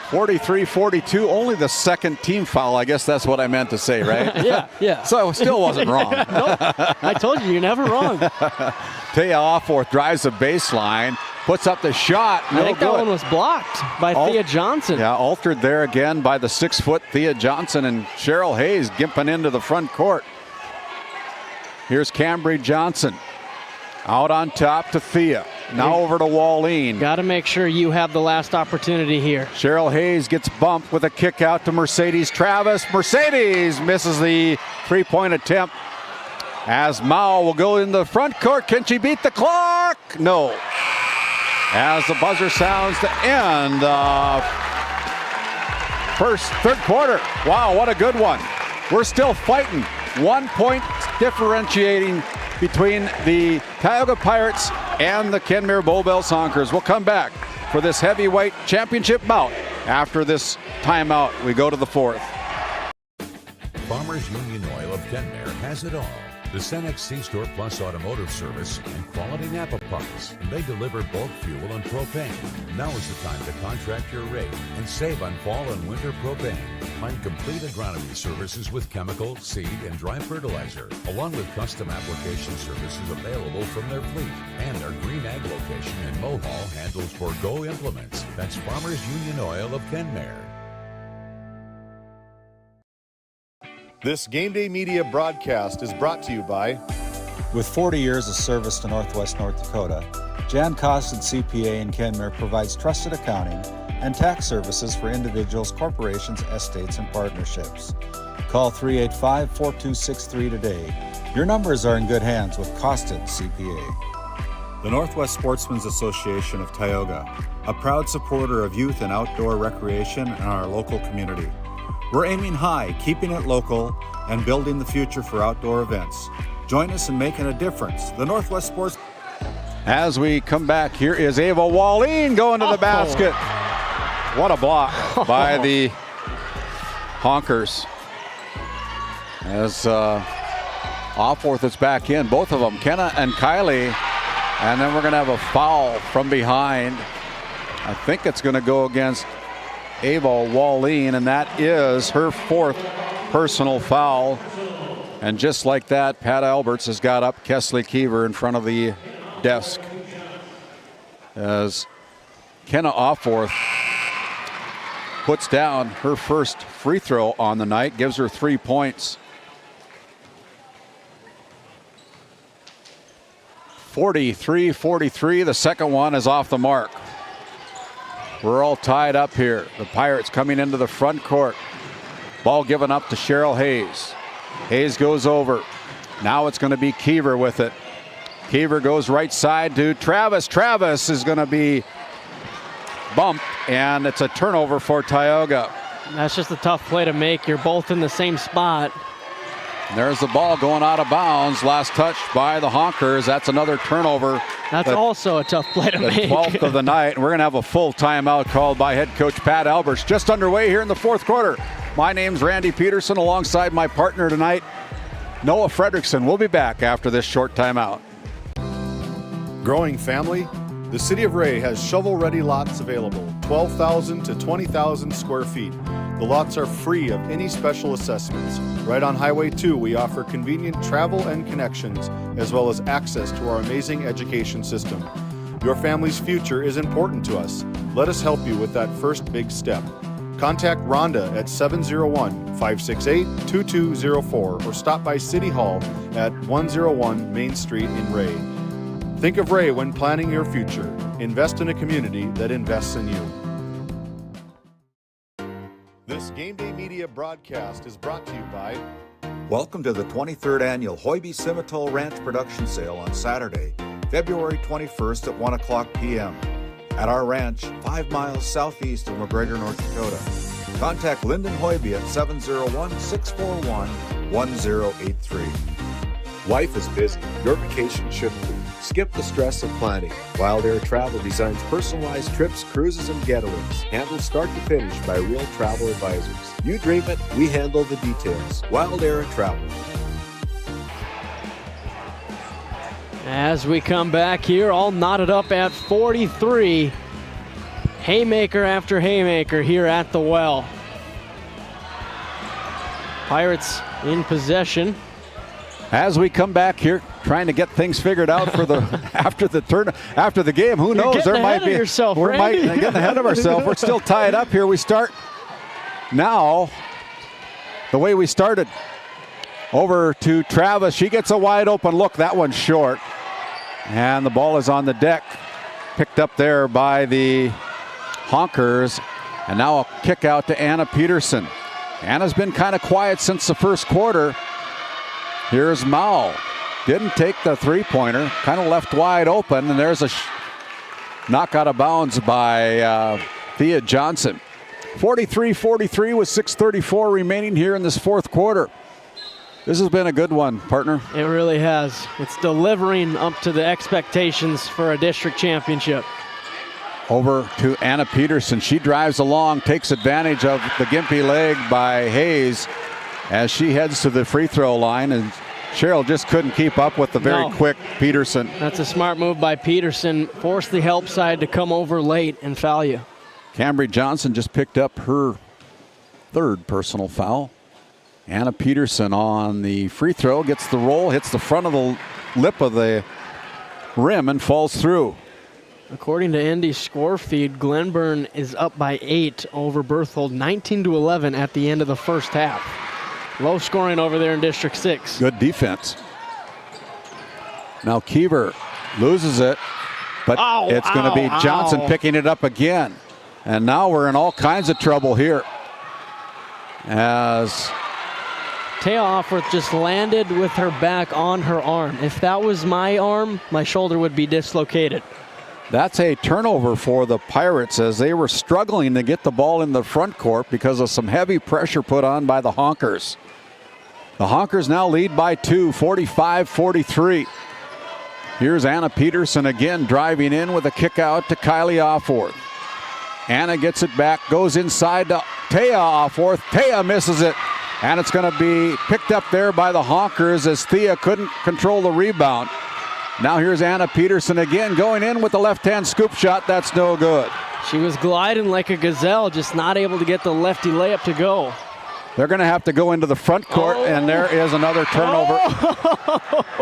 43-42, only the second team foul. I guess that's what I meant to say, right? Yeah. So I still wasn't wrong. Nope. I told you, you're never wrong. Taya Offworth drives the baseline, puts up the shot. I think that one was blocked by Thea Johnson. Yeah, altered there again by the 6-foot Thea Johnson, and Cheryl Hayes gimping into the front court. Here's Cambry Johnson. Out on top to Thea. Now over to Wallin. Got to make sure you have the last opportunity here. Cheryl Hayes gets bumped with a kick out to Mercedes Travis. Mercedes misses the three-point attempt as Mao will go in the front court. Can she beat the clock? No. As the buzzer sounds to end third quarter. Wow, what a good one. We're still fighting. 1 point differentiating between the Tioga Pirates and the Kenmare Bowbell Sonkers. We'll come back for this heavyweight championship bout. After this timeout, we go to the fourth. Farmers Union Oil of Kenmare has it all. The Cenex C-Store Plus Automotive Service and quality Napa parts. They deliver bulk fuel and propane. Now is the time to contract your rate and save on fall and winter propane. Find complete agronomy services with chemical, seed, and dry fertilizer, along with custom application services available from their fleet. And our Green Ag location in Mohall handles Forgo implements. That's Farmers Union Oil of Kenmare. This Game Day Media broadcast is brought to you by... With 40 years of service to Northwest North Dakota, Jan Costin CPA in Kenmare provides trusted accounting and tax services for individuals, corporations, estates, and partnerships. Call 385-4263 today. Your numbers are in good hands with Costin CPA. The Northwest Sportsmen's Association of Tioga, a proud supporter of youth and outdoor recreation in our local community. We're aiming high, keeping it local, and building the future for outdoor events. Join us in making a difference. The Northwest Sports... As we come back, here is Ava Wallin going to the basket. What a block by the Honkers. As Offworth is back in, both of them, Kenna and Kylie. And then we're going to have a foul from behind. I think it's going to go against Ava Wallin, and that is her fourth personal foul. And just like that, Pat Alberts has got up Kesley Keever in front of the desk. As Kenna Offworth puts down her first free throw on the night, gives her 3 points. 43-43, the second one is off the mark. We're all tied up here. The Pirates coming into the front court. Ball given up to Cheryl Hayes. Hayes goes over. Now it's going to be Keever with it. Keever goes right side to Travis. Travis is going to be bumped, and it's a turnover for Tioga. That's just a tough play to make. You're both in the same spot. There's the ball going out of bounds. Last touch by the Honkers. That's another turnover. That's also a tough play to make. The 12th of the night. And we're going to have a full timeout called by head coach Pat Alberts. Just underway here in the fourth quarter. My name's Randy Peterson alongside my partner tonight, Noah Fredrickson. We'll be back after this short timeout. Growing family? The City of Ray has shovel-ready lots available, 12,000 to 20,000 square feet. The lots are free of any special assessments. Right on Highway 2, we offer convenient travel and connections, as well as access to our amazing education system. Your family's future is important to us. Let us help you with that first big step. Contact Rhonda at 701-568-2204 or stop by City Hall at 101 Main Street in Ray. Think of Ray when planning your future. Invest in a community that invests in you. This Game Day Media broadcast is brought to you by... Welcome to the 23rd Annual Hoiby Simmental Ranch Production Sale on Saturday, February 21st at 1 o'clock p.m. at our ranch 5 miles southeast of McGregor, North Dakota. Contact Lyndon Hoiby at 701-641-1083. Life is busy. Your vacation shouldn't be. Skip the stress of planning. Wild Air Travel designs personalized trips, cruises, and getaways. Handled start to finish by real travel advisors. You dream it, we handle the details. Wild Air Travel. As we come back here, all knotted up at 43. Haymaker after haymaker here at the well. Pirates in possession. As we come back here, trying to get things figured out for the after the game. Who knows? There might be yourself, we're getting ahead of ourselves. We're still tied up here. We start now the way we started. Over to Travis. She gets a wide open look. That one's short. And the ball is on the deck picked up there by the Honkers. And now a kick out to Anna Peterson. Anna's been kind of quiet since the first quarter. Here's Mao. Didn't take the three-pointer, kind of left wide open, and there's a knock out of bounds by Thea Johnson. 43-43 with 6:34 remaining here in this fourth quarter. This has been a good one, partner. It really has. It's delivering up to the expectations for a district championship. Over to Anna Peterson. She drives along, takes advantage of the gimpy leg by Hayes as she heads to the free throw line, and Cheryl just couldn't keep up with the very quick Peterson. That's a smart move by Peterson. Force the help side to come over late and foul you. Cambry Johnson just picked up her third personal foul. Anna Peterson on the free throw, gets the roll, hits the front of the lip of the rim and falls through. According to Indy's score feed, Glenburn is up by 8 over Berthold, 19-11 at the end of the first half. Low scoring over there in District 6. Good defense. Now Kiever loses it, but it's going to be Johnson picking it up again. And now we're in all kinds of trouble here, as Taya Offworth just landed with her back on her arm. If that was my arm, my shoulder would be dislocated. That's a turnover for the Pirates, as they were struggling to get the ball in the front court because of some heavy pressure put on by the Honkers. The Honkers now lead by 2, 45-43. Here's Anna Peterson again driving in with a kick out to Kylie Offworth. Anna gets it back, goes inside to Taya Offworth. Taya misses it, and it's going to be picked up there by the Honkers as Thea couldn't control the rebound. Now here's Anna Peterson again going in with the left-hand scoop shot. That's no good. She was gliding like a gazelle, just not able to get the lefty layup to go. They're going to have to go into the front court, and there is another turnover.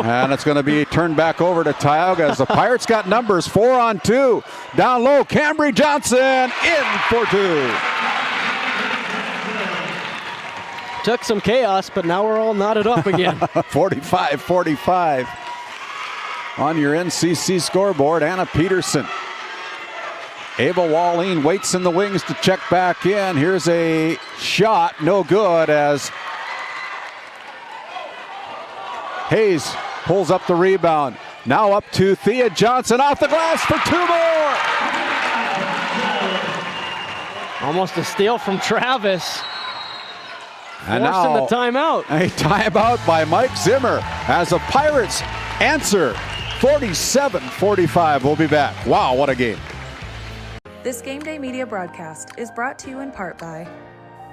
And it's going to be turned back over to Tioga as the Pirates got numbers 4 on 2. Down low, Cambry Johnson in for 2. Took some chaos, but now we're all knotted up again. 45-45. On your NCC scoreboard, Anna Peterson. Ava Wallin waits in the wings to check back in. Here's a shot, no good, as Hayes pulls up the rebound. Now up to Thea Johnson off the glass for 2 more. Almost a steal from Travis. And forcing now the timeout. A timeout by Mike Zimmer as the Pirates answer 47-45. We'll be back. Wow, what a game. This Game Day media broadcast is brought to you in part by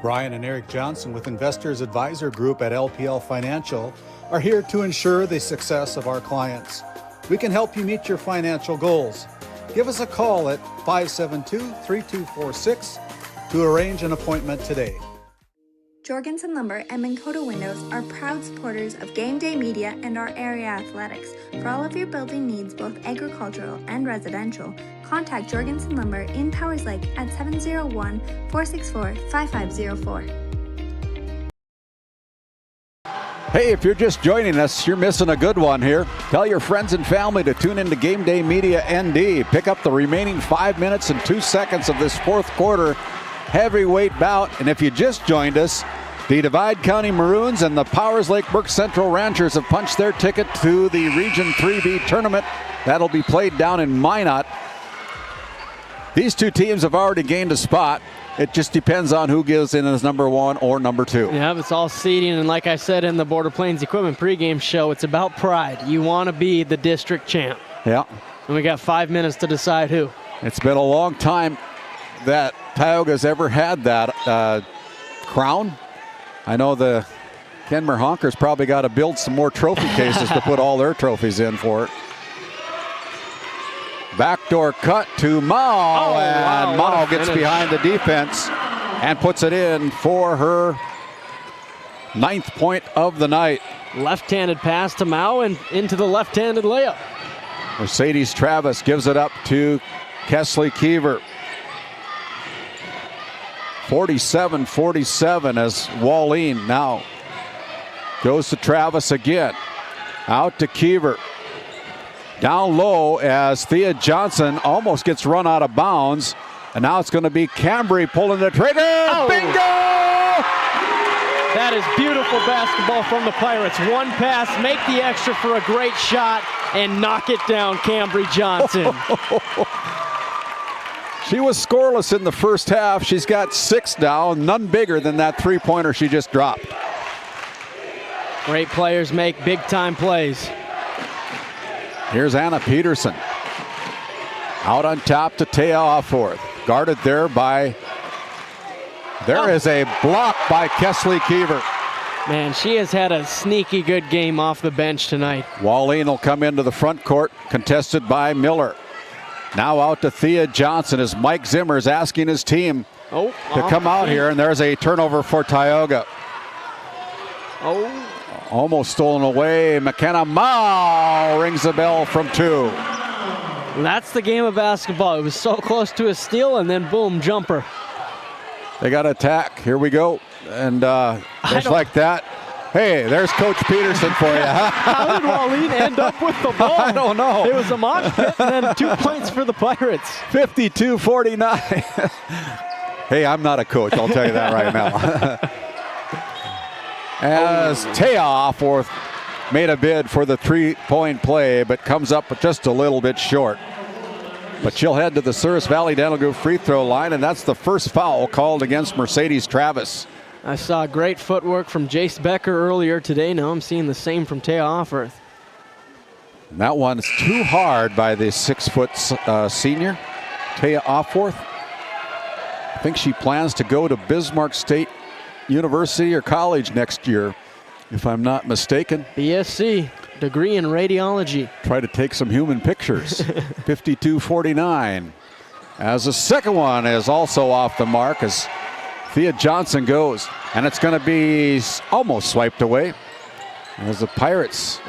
Brian and Eric Johnson with Investors Advisor Group at LPL Financial are here to ensure the success of our clients. We can help you meet your financial goals. Give us a call at 572-3246 to arrange an appointment today. Jorgensen Lumber and Minn Kota Windows are proud supporters of Game Day Media and our area athletics. For all of your building needs, both agricultural and residential, contact Jorgensen Lumber in Powers Lake at 701-464-5504. Hey, if you're just joining us, you're missing a good one here. Tell your friends and family to tune into Game Day Media ND. Pick up the remaining 5 minutes and 2 seconds of this fourth quarter heavyweight bout. And if you just joined us, the Divide County Maroons and the Powers Lake Burke Central Ranchers have punched their ticket to the Region 3B tournament. That'll be played down in Minot. These two teams have already gained a spot. It just depends on who gives in as number 1 or number 2. Yeah, it's all seeding, and like I said in the Border Plains Equipment pregame show, it's about pride. You want to be the district champ. Yeah. And we got 5 minutes to decide who. It's been a long time that Tioga's ever had that crown. I know the Kenmore Honkers probably got to build some more trophy cases to put all their trophies in for it. Backdoor cut to Mao, and Mao gets behind the defense and puts it in for her 9th point of the night. Left-handed pass to Mao and into the left-handed layup. Mercedes Travis gives it up to Kesley Kiever. 47-47 as Wallin now goes to Travis again. Out to Kiever. Down low as Thea Johnson almost gets run out of bounds. And now it's going to be Cambry pulling the trigger. Oh. Bingo! That is beautiful basketball from the Pirates. One pass, make the extra for a great shot, and knock it down, Cambry Johnson. She was scoreless in the first half. She's got 6 now, none bigger than that three-pointer she just dropped. Great players make big-time plays. Here's Anna Peterson. Out on top to Taya Offworth. Guarded there by... There is a block by Kesley Keever. Man, she has had a sneaky good game off the bench tonight. Wallin will come into the front court, contested by Miller. Now out to Thea Johnson as Mike Zimmer's asking his team to come out here, and there's a turnover for Tioga. Almost stolen away. McKenna Mao rings the bell from 2. That's the game of basketball. It was so close to a steal, and then boom, jumper. They got to attack. Here we go. And just like that. Hey, there's Coach Peterson for you. How did Wallin end up with the ball? I don't know. It was a mosh pit and then 2 points for the Pirates. 52-49. Hey, I'm not a coach. I'll tell you that right now. As Taya Offworth made a bid for the 3-point play, but comes up just a little bit short. But she'll head to the Service Valley Dental Group free throw line, and that's the first foul called against Mercedes Travis. I saw great footwork from Jace Becker earlier today. Now I'm seeing the same from Taya Offworth. And that one's too hard by the 6-foot senior, Taya Offworth. I think she plans to go to Bismarck State University or college next year, if I'm not mistaken. BSc, degree in radiology. Try to take some human pictures. 52-49. As the second one is also off the mark as Thea Johnson goes. And it's going to be almost swiped away. As the Pirates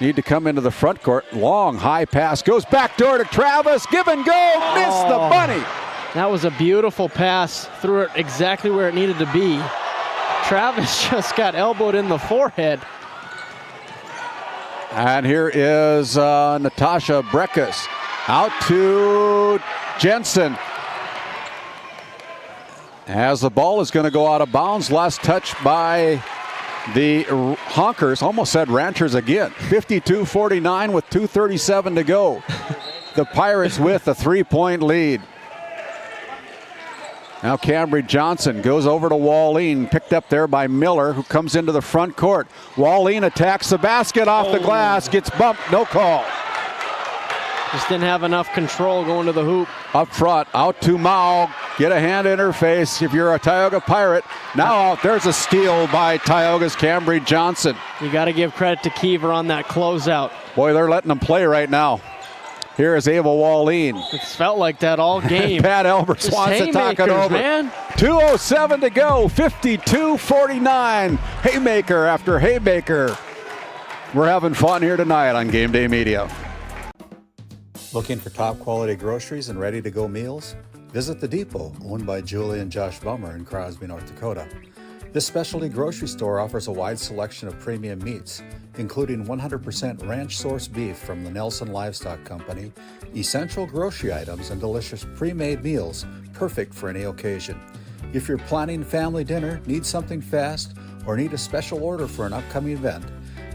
need to come into the front court. Long high pass goes backdoor to Travis. Give and go. Missed the bunny. That was a beautiful pass. Threw it exactly where it needed to be. Travis just got elbowed in the forehead. And here is Natasha Breckus out to Jensen. As the ball is going to go out of bounds. Last touch by the Honkers. Almost said Ranchers again. 52-49 with 2:37 to go. The Pirates with a 3-point lead. Now Cambry Johnson goes over to Wallin, picked up there by Miller, who comes into the front court. Wallin attacks the basket off the glass, gets bumped, no call. Just didn't have enough control going to the hoop. Up front, out to Mao, get a hand in her face if you're a Tioga Pirate. Now out, there's a steal by Tioga's Cambry Johnson. You got to give credit to Keever on that closeout. Boy, they're letting them play right now. Here is Ava Wallin. It's felt like that all game. Pat Elbers wants to talk it over. Man. 2:07 to go, 52-49. Haymaker after haymaker. We're having fun here tonight on Game Day Media. Looking for top quality groceries and ready to go meals? Visit The Depot, owned by Julie and Josh Bummer in Crosby, North Dakota. This specialty grocery store offers a wide selection of premium meats, including 100% ranch-sourced beef from the Nelson Livestock Company, essential grocery items, and delicious pre-made meals perfect for any occasion. If you're planning family dinner, need something fast, or need a special order for an upcoming event,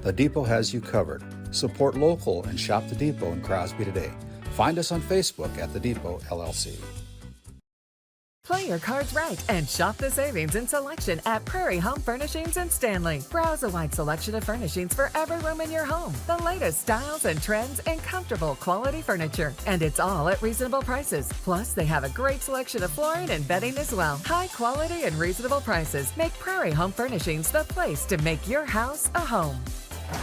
The Depot has you covered. Support local and shop The Depot in Crosby today. Find us on Facebook at The Depot LLC. Play your cards right and shop the savings and selection at Prairie Home Furnishings in Stanley. Browse a wide selection of furnishings for every room in your home. The latest styles and trends and comfortable quality furniture. And it's all at reasonable prices. Plus, they have a great selection of flooring and bedding as well. High quality and reasonable prices make Prairie Home Furnishings the place to make your house a home.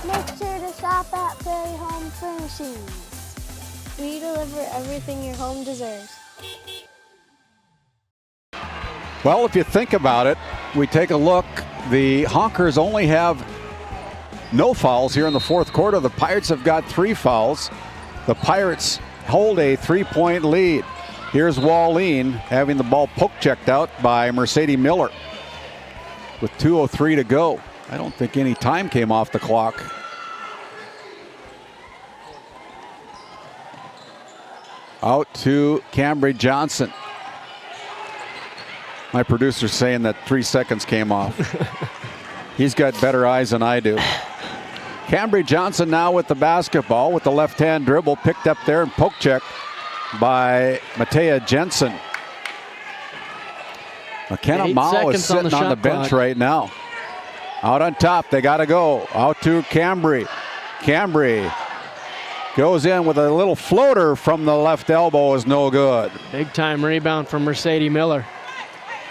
Make sure to shop at Prairie Home Furnishings. We deliver everything your home deserves. Well, if you think about it, we take a look. The Honkers only have no fouls here in the fourth quarter. The Pirates have got 3 fouls. The Pirates hold a 3-point lead. Here's Wallin having the ball poke checked out by Mercedes Miller with 2:03 to go. I don't think any time came off the clock. Out to Cambry Johnson. My producer's saying that 3 seconds came off. He's got better eyes than I do. Cambry Johnson now with the basketball with the left-hand dribble, picked up there and poke check by Matea Jensen. McKenna Mao is sitting on the bench right now. Out on top, they got to go. Out to Cambry. Cambry goes in with a little floater from the left elbow, is no good. Big time rebound from Mercedes Miller.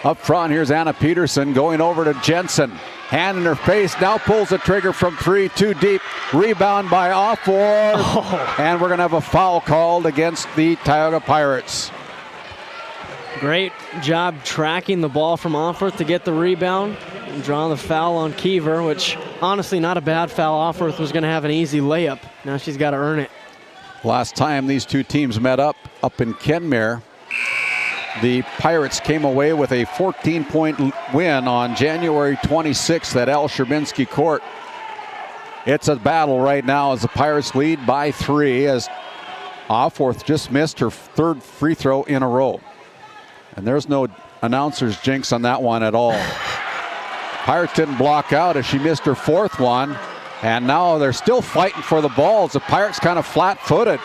Up front, here's Anna Peterson going over to Jensen. Hand in her face, now pulls the trigger from 3, too deep. Rebound by Offworth. Oh. And we're going to have a foul called against the Tioga Pirates. Great job tracking the ball from Offworth to get the rebound and draw the foul on Kiever, which honestly not a bad foul. Offworth was going to have an easy layup. Now she's got to earn it. Last time these two teams met up in Kenmare, the Pirates came away with a 14-point win on January 26th at Al Sherbinski Court. It's a battle right now as the Pirates lead by 3 as Offworth just missed her 3rd free throw in a row. And there's no announcer's jinx on that one at all. Pirates didn't block out as she missed her 4th one. And now they're still fighting for the balls. The Pirates kind of flat-footed.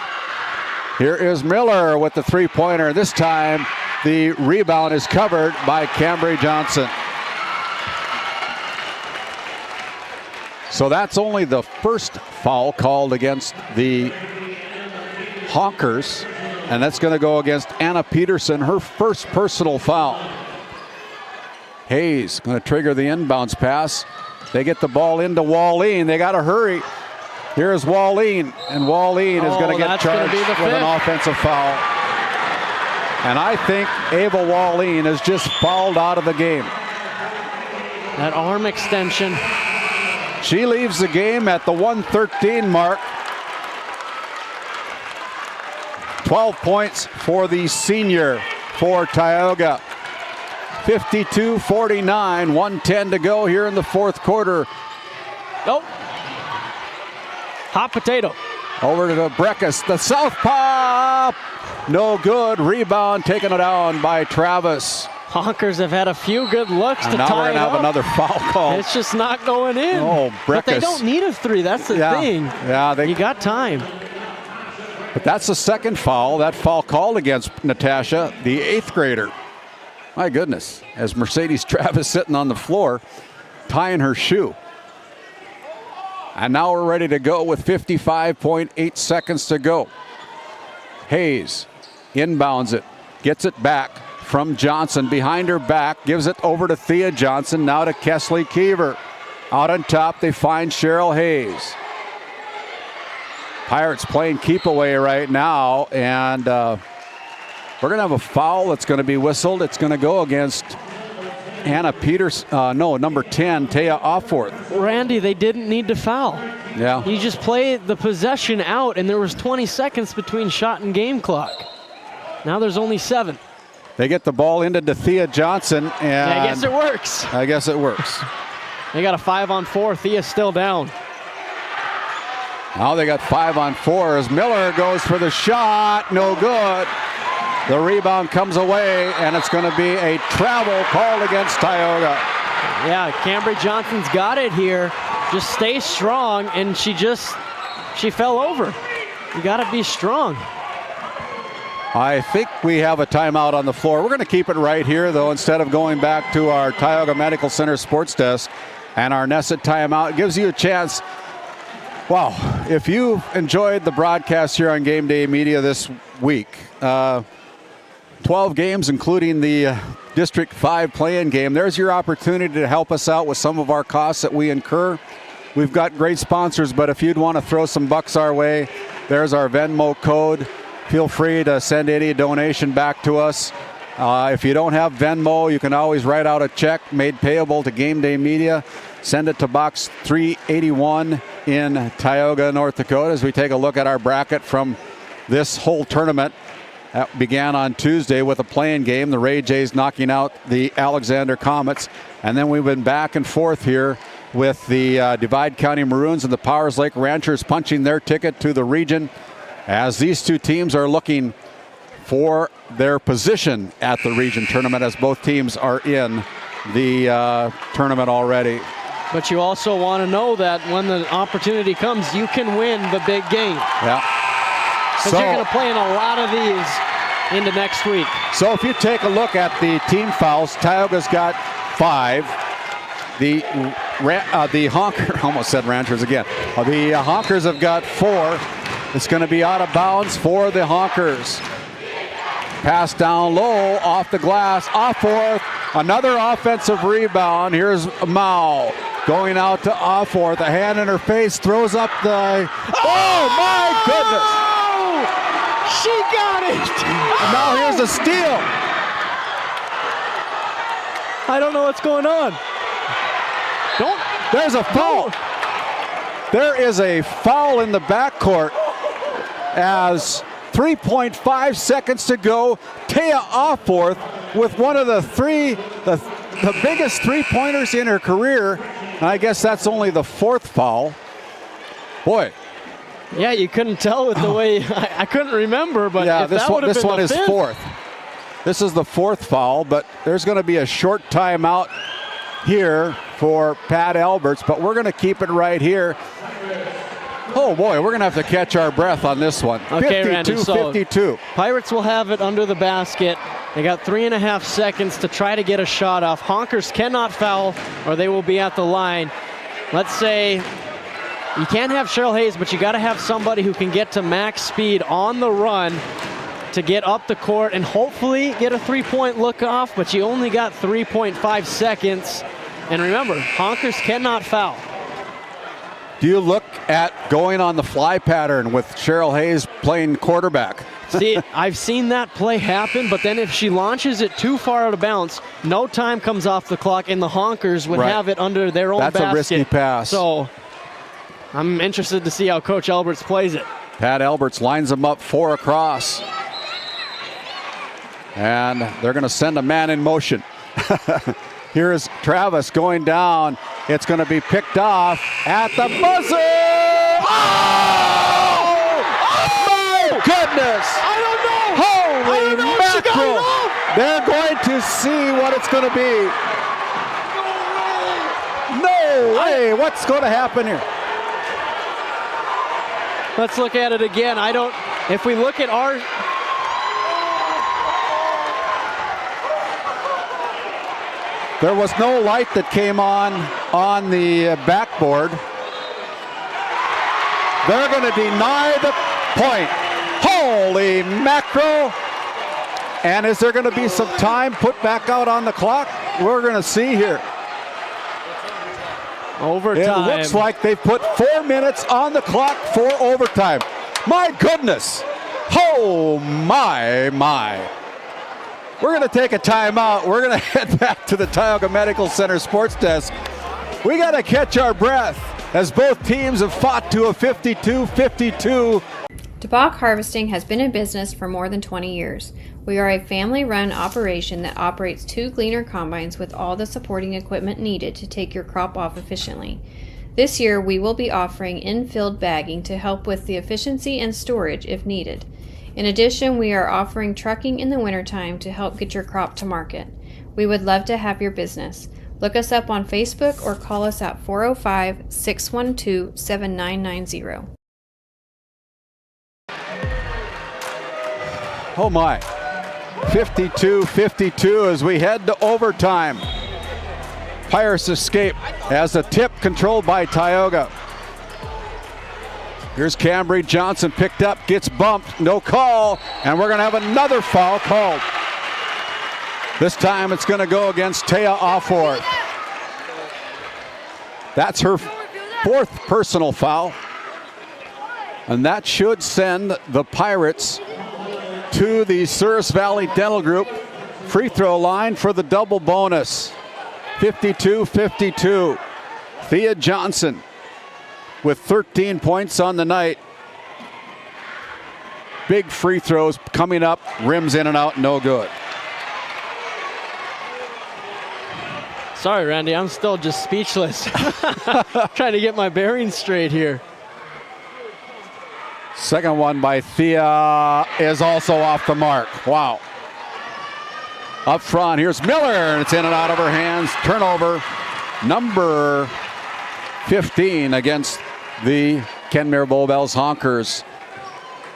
Here is Miller with the 3-pointer. This time the rebound is covered by Cambry Johnson. So that's only the first foul called against the Honkers. And that's going to go against Anna Peterson, her first personal foul. Hayes going to trigger the inbounds pass. They get the ball into Wallene. They got to hurry. Here's Wallene, and Wallene is going to get charged with an offensive foul. And I think Ava Wallene is just fouled out of the game. That arm extension. She leaves the game at the 1:13 mark. 12 points for the senior for Tioga. 52-49, 1:10 to go here in the 4th quarter. Nope. Hot potato. Over to Breckus, the southpaw. No good. Rebound taken down by Travis. Honkers have had a few good looks to tie it up. Now we're going to have another foul call. It's just not going in. Oh, Breckus. But they don't need a 3. That's the thing. Yeah, you got time. But that's the second foul. That foul called against Natasha, the 8th grader. My goodness, as Mercedes Travis sitting on the floor, tying her shoe. And now we're ready to go with 55.8 seconds to go. Hayes inbounds it, gets it back from Johnson behind her back, gives it over to Thea Johnson, now to Kesley Kiever. Out on top, they find Cheryl Hayes. Pirates playing keep away right now, and we're going to have a foul that's going to be whistled. It's going to go against Anna Peters. Number 10, Taya Offworth. Randy, they didn't need to foul. Yeah. You just play the possession out, and there was 20 seconds between shot and game clock. Now there's only 7. They get the ball into Thea Johnson, and I guess it works. I guess it works. They got a 5-on-4. Thea's still down. Now they got 5-on-4 as Miller goes for the shot. No good. The rebound comes away, and it's going to be a travel called against Tioga. Yeah, Cambry Johnson's got it here. Just stay strong, and she fell over. You got to be strong. I think we have a timeout on the floor. We're going to keep it right here, though, instead of going back to our Tioga Medical Center sports desk and our Nesset timeout. It gives you a chance. Wow, if you enjoyed the broadcast here on Game Day Media this week, 12 games, including the District 5 play-in game, there's your opportunity to help us out with some of our costs that we incur. We've got great sponsors, but if you'd want to throw some bucks our way, there's our Venmo code. Feel free to send any donation back to us. If you don't have Venmo, you can always write out a check made payable to Game Day Media. Send it to Box 381 in Tioga, North Dakota, as we take a look at our bracket from this whole tournament. That began on Tuesday with a play-in game, the Ray Jays knocking out the Alexander Comets. And then we've been back and forth here with the Divide County Maroons and the Powers Lake Ranchers punching their ticket to the region, as these two teams are looking for their position at the region tournament, as both teams are in the tournament already. But you also want to know that when the opportunity comes, you can win the big game. Yeah. Because you're going to play in a lot of these into next week. So if you take a look at the team fouls, Tioga's got 5. The Honker, almost said Ranchers again. The Honkers have got 4. It's going to be out of bounds for the Honkers. Pass down low, off the glass, Offorth. Another offensive rebound. Here's Mao going out to Offorth. A hand in her face, throws up the... Oh, my goodness! She got it! And now here's a steal. I don't know what's going on. There's a foul. There is a foul in the backcourt as 3.5 seconds to go. Taya Offorth with one of the biggest three-pointers in her career. And I guess that's only the 4th foul. Boy. Yeah, you couldn't tell with the way, I couldn't remember, but yeah, if this one is 4th. This is the 4th foul, but there's going to be a short timeout here for Pat Alberts, but we're going to keep it right here. Oh boy, we're going to have to catch our breath on this one. Okay, 52-52. Pirates will have it under the basket. They got 3.5 seconds to try to get a shot off. Honkers cannot foul or they will be at the line. Let's say you can't have Cheryl Hayes, but you got to have somebody who can get to max speed on the run to get up the court and hopefully get a 3-point look off, but you only got 3.5 seconds. And remember, Honkers cannot foul. Do you look at going on the fly pattern with Cheryl Hayes playing quarterback? See, I've seen that play happen, but then if she launches it too far out of bounds, no time comes off the clock, and the Honkers would have it under their own basket. That's a risky pass. So I'm interested to see how Coach Alberts plays it. Pat Alberts lines them up 4 across. And they're going to send a man in motion. Here's Travis going down. It's going to be picked off at the buzzer. Oh! My goodness! I don't know. Holy mackerel! They're going to see what it's going to be. No way! What's going to happen here? Let's look at it again. If we look at our... There was no light that came on the backboard. They're going to deny the point. Holy mackerel! And is there going to be some time put back out on the clock? We're going to see here. Overtime. It looks like they've put 4 minutes on the clock for overtime. My goodness! Oh my. We're going to take a timeout. We're going to head back to the Tioga Medical Center sports desk. We got to catch our breath as both teams have fought to a 52-52. DeBach Harvesting has been in business for more than 20 years. We are a family-run operation that operates 2 gleaner combines with all the supporting equipment needed to take your crop off efficiently. This year, we will be offering in-field bagging to help with the efficiency and storage if needed. In addition, we are offering trucking in the wintertime to help get your crop to market. We would love to have your business. Look us up on Facebook or call us at 405-612-7990. Oh my. 52-52 as we head to overtime. Pirates escape as a tip controlled by Tioga. Here's Cambry Johnson picked up, gets bumped, no call, and we're going to have another foul called. This time it's going to go against Taya Offorth. That's her 4th personal foul. And that should send the Pirates to the Souris Valley Dental Group free throw line for the double bonus. 52-52. Thea Johnson with 13 points on the night. Big free throws coming up, rims in and out, no good. Sorry, Randy, I'm still just speechless. Trying to get my bearings straight here. Second one by Thea is also off the mark. Wow. Up front, here's Miller, and it's in and out of her hands. Turnover, number 15 against the Kenmare Bowbells Honkers.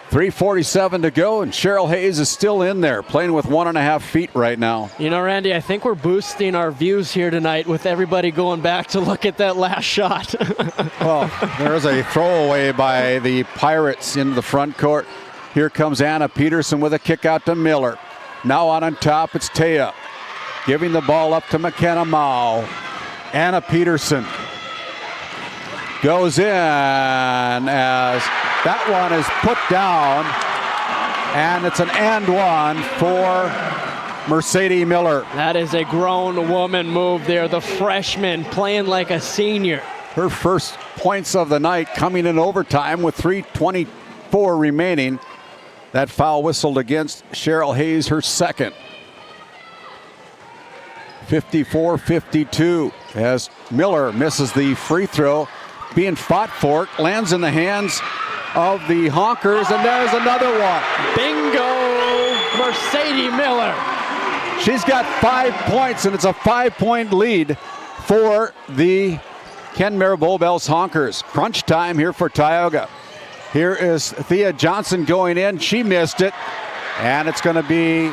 3:47 to go, and Cheryl Hayes is still in there, playing with 1.5 feet right now. You know, Randy, I think we're boosting our views here tonight with everybody going back to look at that last shot. Well, there's a throwaway by the Pirates into the front court. Here comes Anna Peterson with a kick out to Miller. Now on top, it's Taya, giving the ball up to McKenna Mao. Anna Peterson goes in as that one is put down, and it's an and one for Mercedes Miller. That is a grown woman move there. The freshman playing like a senior. Her first points of the night coming in overtime with 3:24 remaining. That foul whistled against Cheryl Hayes, her second. 54-52 as Miller misses the free throw. Being fought for it, lands in the hands of the Honkers, and there's another one. Bingo! Mercedes Miller. She's got 5 points, and it's a 5-point lead for the Kenmare Bowbells Honkers. Crunch time here for Tioga. Here is Thea Johnson going in. She missed it, and it's going to be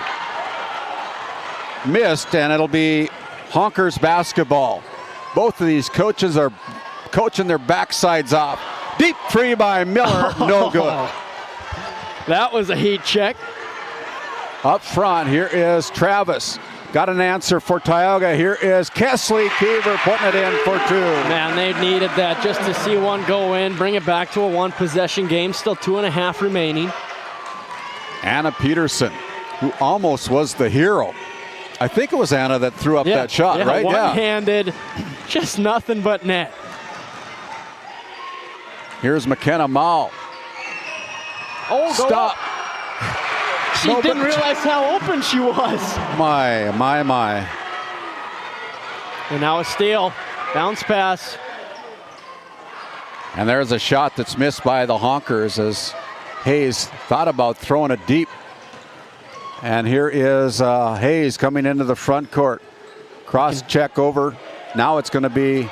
missed, and it'll be Honkers basketball. Both of these coaches are coaching their backsides off. Deep three by Miller, no good. That was a heat check. Up front, here is Travis. Got an answer for Tioga. Here is Kesley Keever putting it in for two. Man, they needed that just to see one go in, bring it back to a one-possession game. Still 2.5 remaining. Anna Peterson, who almost was the hero. I think it was Anna that threw up that shot, right? One-handed, just nothing but net. Here's McKenna Mao. Oh, stop. She didn't realize how open she was. My. And now a steal. Bounce pass. And there's a shot that's missed by the Honkers as Hayes thought about throwing it deep. And here is Hayes coming into the front court. Cross check over. Now it's going to be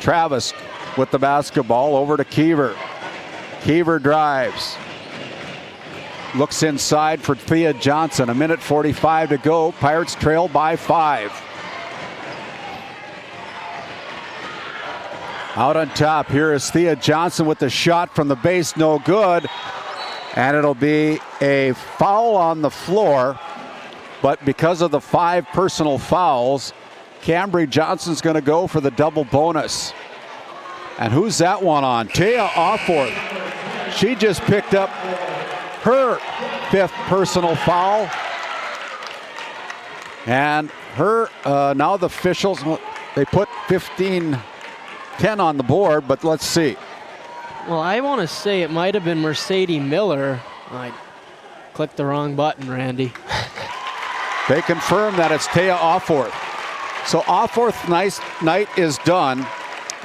Travis with the basketball over to Keever. Keever drives. Looks inside for Thea Johnson. 1:45 to go. Pirates trail by 5. Out on top, here is Thea Johnson with the shot from the base, no good. And it'll be a foul on the floor. But because of the 5 personal fouls, Cambry Johnson's going to go for the double bonus. And who's that one on? Taya Offworth. She just picked up her 5th personal foul. And her, now the officials, they put 15-10 on the board, but let's see. Well, I want to say it might have been Mercedes Miller. I clicked the wrong button, Randy. They confirm that it's Taya Offworth. So Offworth's night is done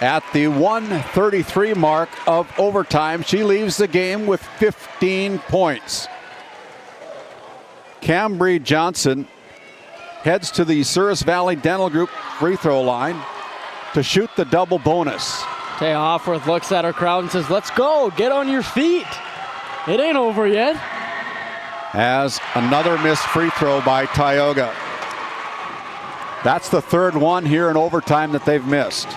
at the 1:33 mark of overtime. She leaves the game with 15 points. Cambry Johnson heads to the Souris Valley Dental Group free throw line to shoot the double bonus. Taya Offworth looks at her crowd and says, "Let's go, get on your feet. It ain't over yet." As another missed free throw by Tioga. That's the 3rd one here in overtime that they've missed.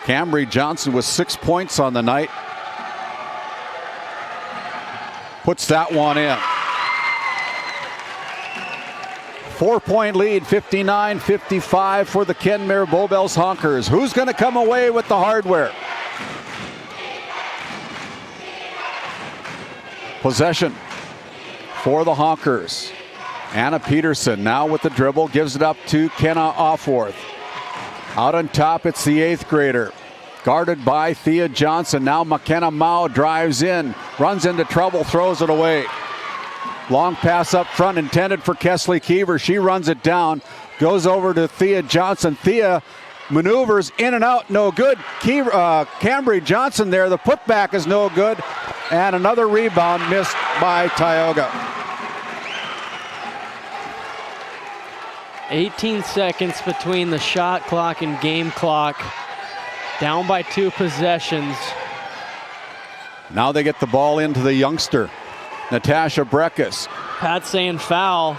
Cambry Johnson with 6 points on the night. Puts that one in. 4-point lead, 59-55 for the Kenmare Bowbells Honkers. Who's going to come away with the hardware? Possession for the Honkers. Anna Peterson now with the dribble, gives it up to Kenna Offworth. Out on top, it's the 8th grader. Guarded by Thea Johnson. Now McKenna Mao drives in, runs into trouble, throws it away. Long pass up front intended for Kesley Keever. She runs it down, goes over to Thea Johnson. Thea maneuvers in and out, no good. Cambry Johnson there, the putback is no good. And another rebound missed by Tioga. 18 seconds between the shot clock and game clock. Down by 2 possessions. Now they get the ball into the youngster, Natasha Breckus. Pat saying foul.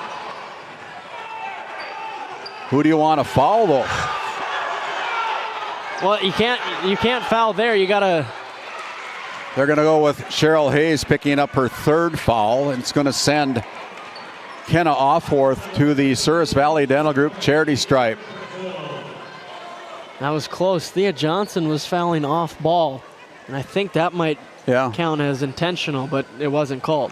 Who do you want to foul though? Well, you can't foul there. You gotta. They're going to go with Cheryl Hayes picking up her 3rd foul, and it's going to send Kenna Offworth to the Souris Valley Dental Group charity stripe. That was close. Thea Johnson was fouling off ball, and I think that might count as intentional, but it wasn't called.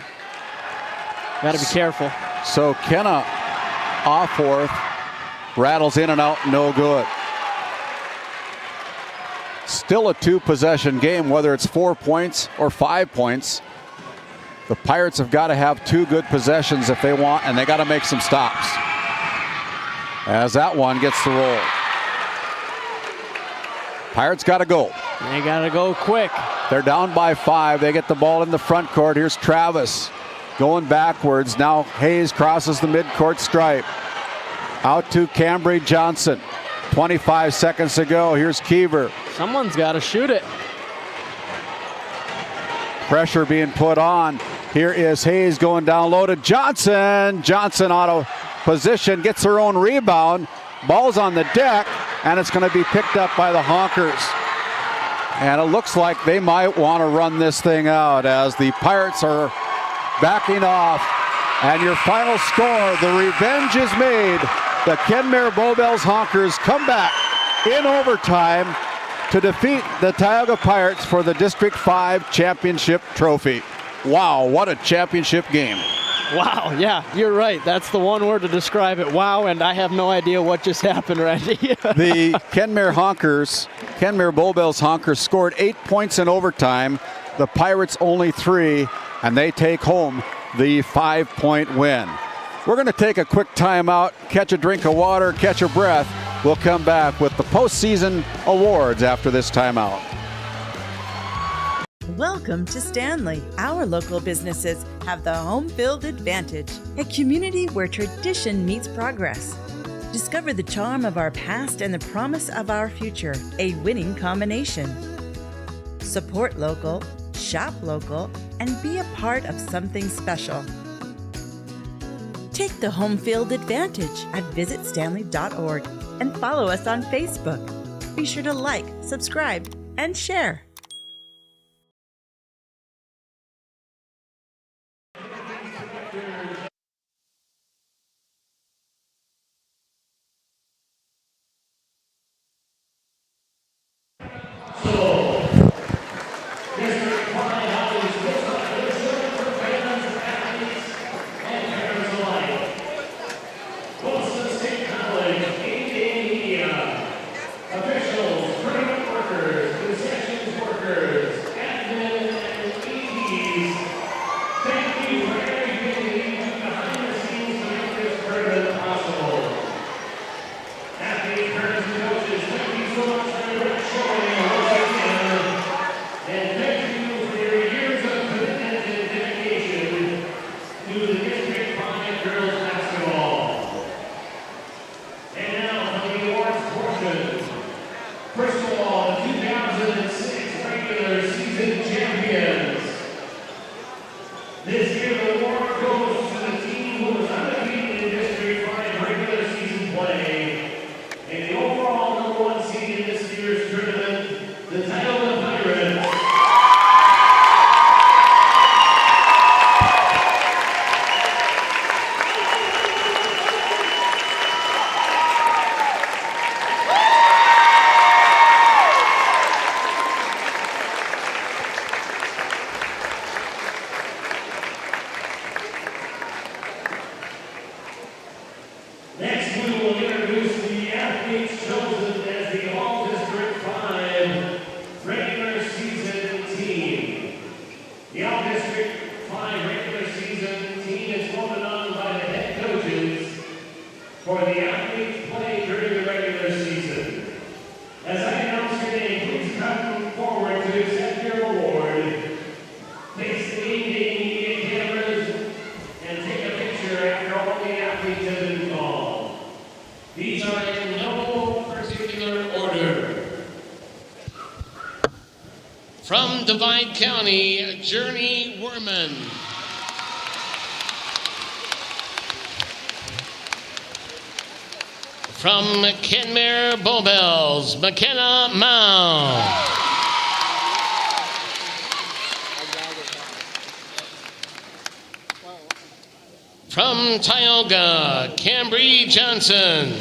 Got to be careful. So Kenna Offworth rattles in and out, no good. Still a 2-possession game, whether it's 4 points or 5 points. The Pirates have got to have 2 good possessions if they want, and they got to make some stops. As that one gets the roll. Pirates got to go. They got to go quick. They're down by 5. They get the ball in the front court. Here's Travis going backwards. Now Hayes crosses the midcourt stripe. Out to Cambry Johnson. 25 seconds to go. Here's Keever. Someone's got to shoot it. Pressure being put on. Here is Hayes going down low to Johnson. Johnson out of position, gets her own rebound. Ball's on the deck, and it's going to be picked up by the Honkers. And it looks like they might want to run this thing out as the Pirates are backing off. And your final score, the revenge is made. The Kenmare Bowbells Honkers come back in overtime to defeat the Tioga Pirates for the District 5 Championship Trophy. Wow, what a championship game. Wow, yeah, you're right. That's the one word to describe it. Wow, and I have no idea what just happened, Randy. The Kenmare Bowbells Honkers scored 8 points in overtime. The Pirates only 3, and they take home the 5-point win. We're going to take a quick timeout, catch a drink of water, catch a breath. We'll come back with the postseason awards after this timeout. Welcome to Stanley. Our local businesses have the home field advantage, a community where tradition meets progress. Discover the charm of our past and the promise of our future, a winning combination. Support local, shop local, and be a part of something special. Take the home field advantage at visitstanley.org and follow us on Facebook. Be sure to like, subscribe, and share. From Divide County, Journey Werman. From Kenmare Bowbells, McKenna Mao. From Tioga, Cambry Johnson.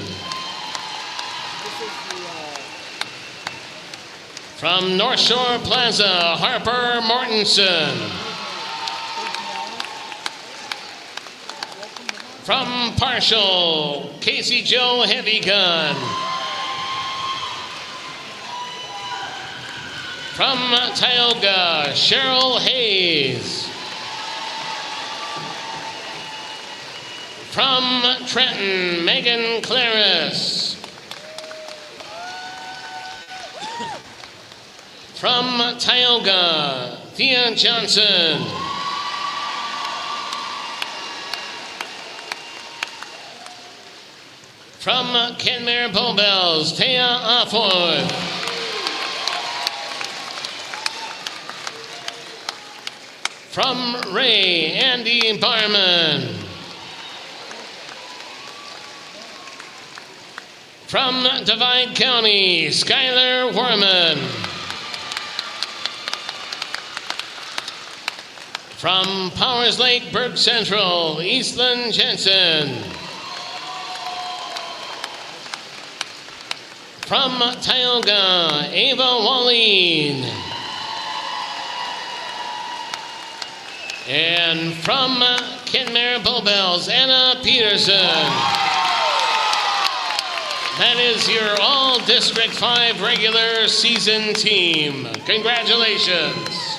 From North Shore Plaza, Harper Mortensen. From Partial, Casey Joe Heavy Gun. From Tioga, Cheryl Hayes. From Trenton, Megan Claris. From Tioga, Thea Johnson. From Kenmare Bowbells, Taya Offord. From Ray, Andy Barman. From Divide County, Skylar Worman. From Powers Lake, Burke Central, Eastland Jensen. From Tioga, Ava Walleen. And from Kenmare Bowbells, Anna Peterson. That is your All-District 5 regular season team. Congratulations.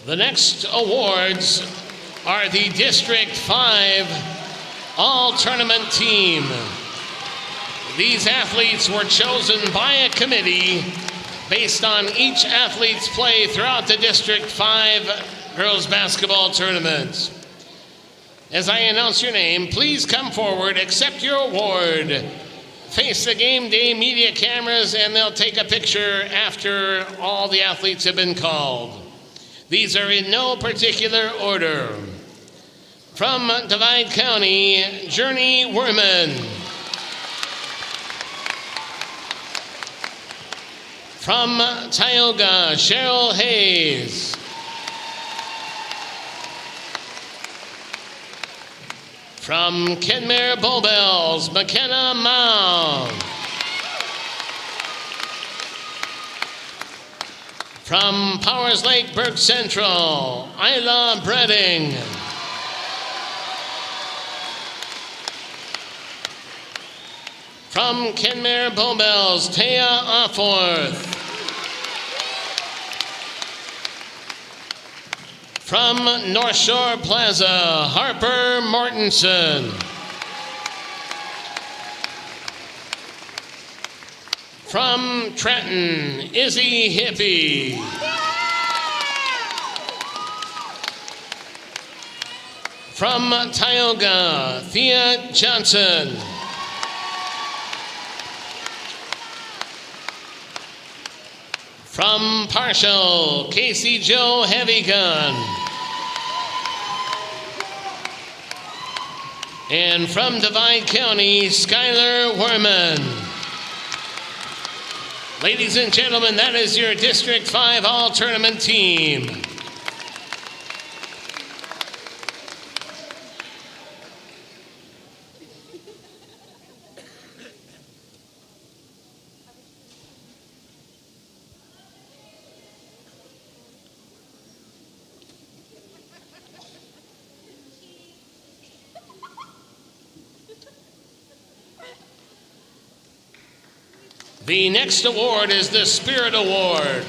The next awards are the District 5 All-Tournament Team. These athletes were chosen by a committee based on each athlete's play throughout the District 5 girls basketball tournament. As I announce your name, please come forward, accept your award, face the GameDay media cameras, and they'll take a picture after all the athletes have been called. These are in no particular order. From Divide County, Journey Werman. From Tioga, Cheryl Hayes. From Kenmare Bowbells, McKenna Mao. From Powers Lake, Burke Central, Isla Bredding. From Kenmare Bowbells, Taya Offorth. From North Shore Plaza, Harper Mortensen. From Trenton, Izzy Hippie. From Tioga, Thea Johnson. From Partial, Casey Joe Heavy Gun. And from Divide County, Skylar Werman. Ladies and gentlemen, that is your District 5 All-Tournament team. The next award is the Spirit Award.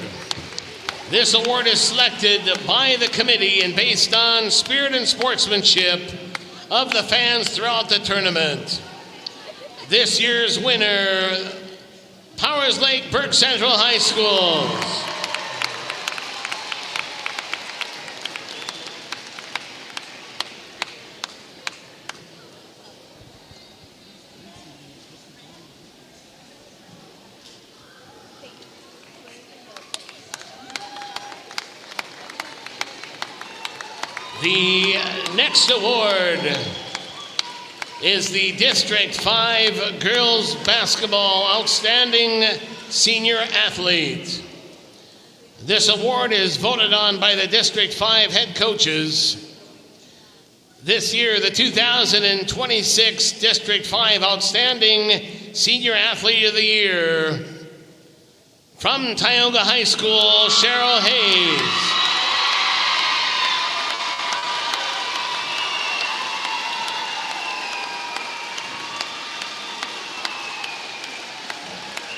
This award is selected by the committee and based on spirit and sportsmanship of the fans throughout the tournament. This year's winner, Powers Lake Burke Central High Schools. The next award is the District 5 Girls Basketball Outstanding Senior Athlete. This award is voted on by the District 5 head coaches. This year, the 2026 District 5 Outstanding Senior Athlete of the Year from Tioga High School, Cheryl Hayes.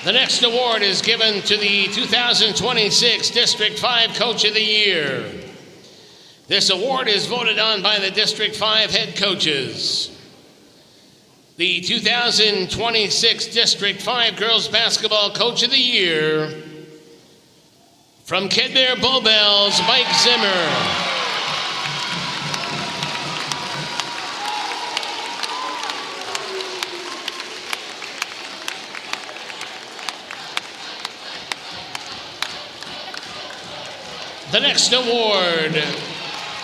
The next award is given to the 2026 District 5 Coach of the Year. This award is voted on by the District 5 head coaches. The 2026 District 5 Girls Basketball Coach of the Year from Kidmere Bowbells, Mike Zimmer. The next award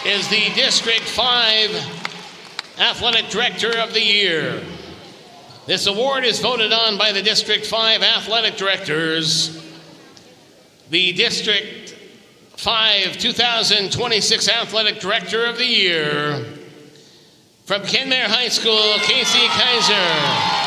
is the District 5 Athletic Director of the Year. This award is voted on by the District 5 Athletic Directors. The District 5 2026 Athletic Director of the Year from Kenmare High School, Casey Kaiser.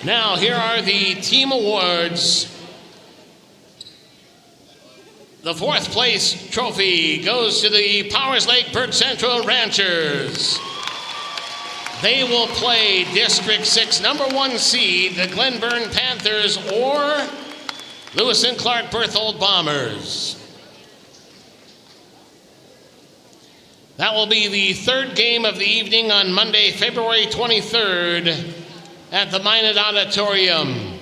Now, here are the team awards. The fourth place trophy goes to the Powers Lake Burke Central Ranchers. They will play District 6 number 1 seed, the Glenburn Panthers, or Lewis and Clark Berthold Bombers. That will be the third game of the evening on Monday, February 23rd. At the Minot Auditorium.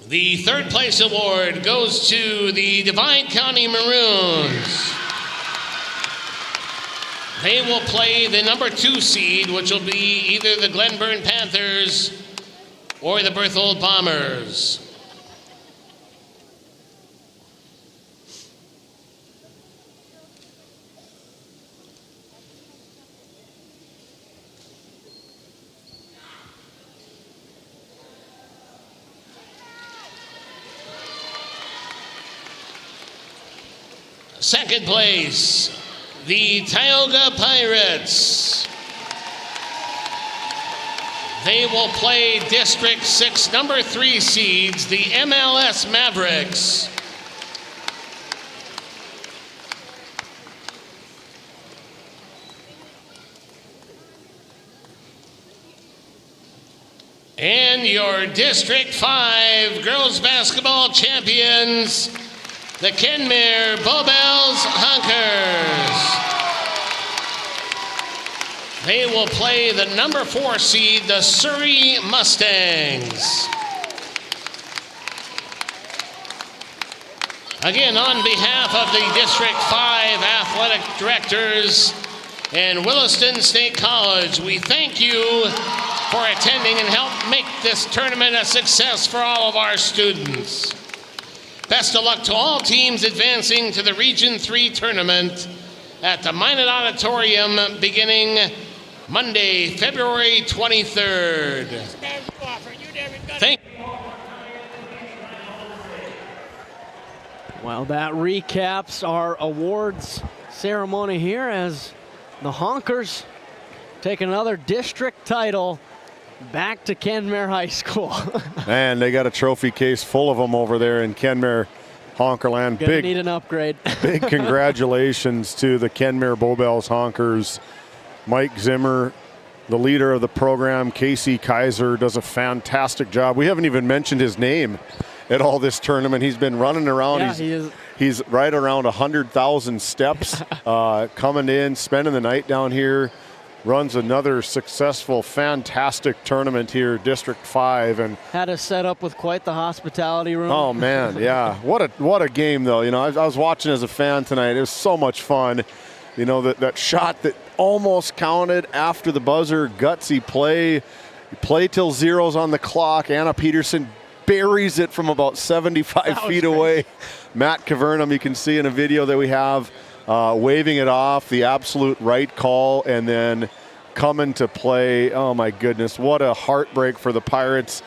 The third place award goes to the Divide County Maroons. They will play the number 2 seed, which will be either the Glenburn Panthers or the Berthold Bombers. Second place, the Tioga Pirates. They will play District 6 number 3 seeds, the MLS Mavericks. And your District 5 girls basketball champions, the Kenmare Bowbells Hunkers. They will play the number 4 seed, the Surrey Mustangs. Again, on behalf of the District 5 Athletic Directors and Williston State College, we thank you for attending and help make this tournament a success for all of our students. Best of luck to all teams advancing to the Region 3 tournament at the Minot Auditorium beginning Monday, February 23rd. Thank you. Well, that recaps our awards ceremony here as the Honkers take another district title back to Kenmare High School. Man, they got a trophy case full of them over there in Kenmare Honkerland. Gonna need an upgrade. Big congratulations to the Kenmare Bowbells Honkers. Mike Zimmer, the leader of the program. Casey Kaiser does a fantastic job. We haven't even mentioned his name at all this tournament. He's been running around. Yeah, He's right around 100,000 steps coming in, spending the night down here. Runs another successful, fantastic tournament here, District 5, and had us set up with quite the hospitality room. Oh man, yeah, what a game though. You know, I was watching as a fan tonight. It was so much fun. You know, that shot that almost counted after the buzzer, gutsy play till zero's on the clock. Anna Peterson buries it from about 75 feet away. Matt Cavernum, you can see in a video that we have, waving it off, the absolute right call, and then coming to play. Oh my goodness, what a heartbreak for the Pirates.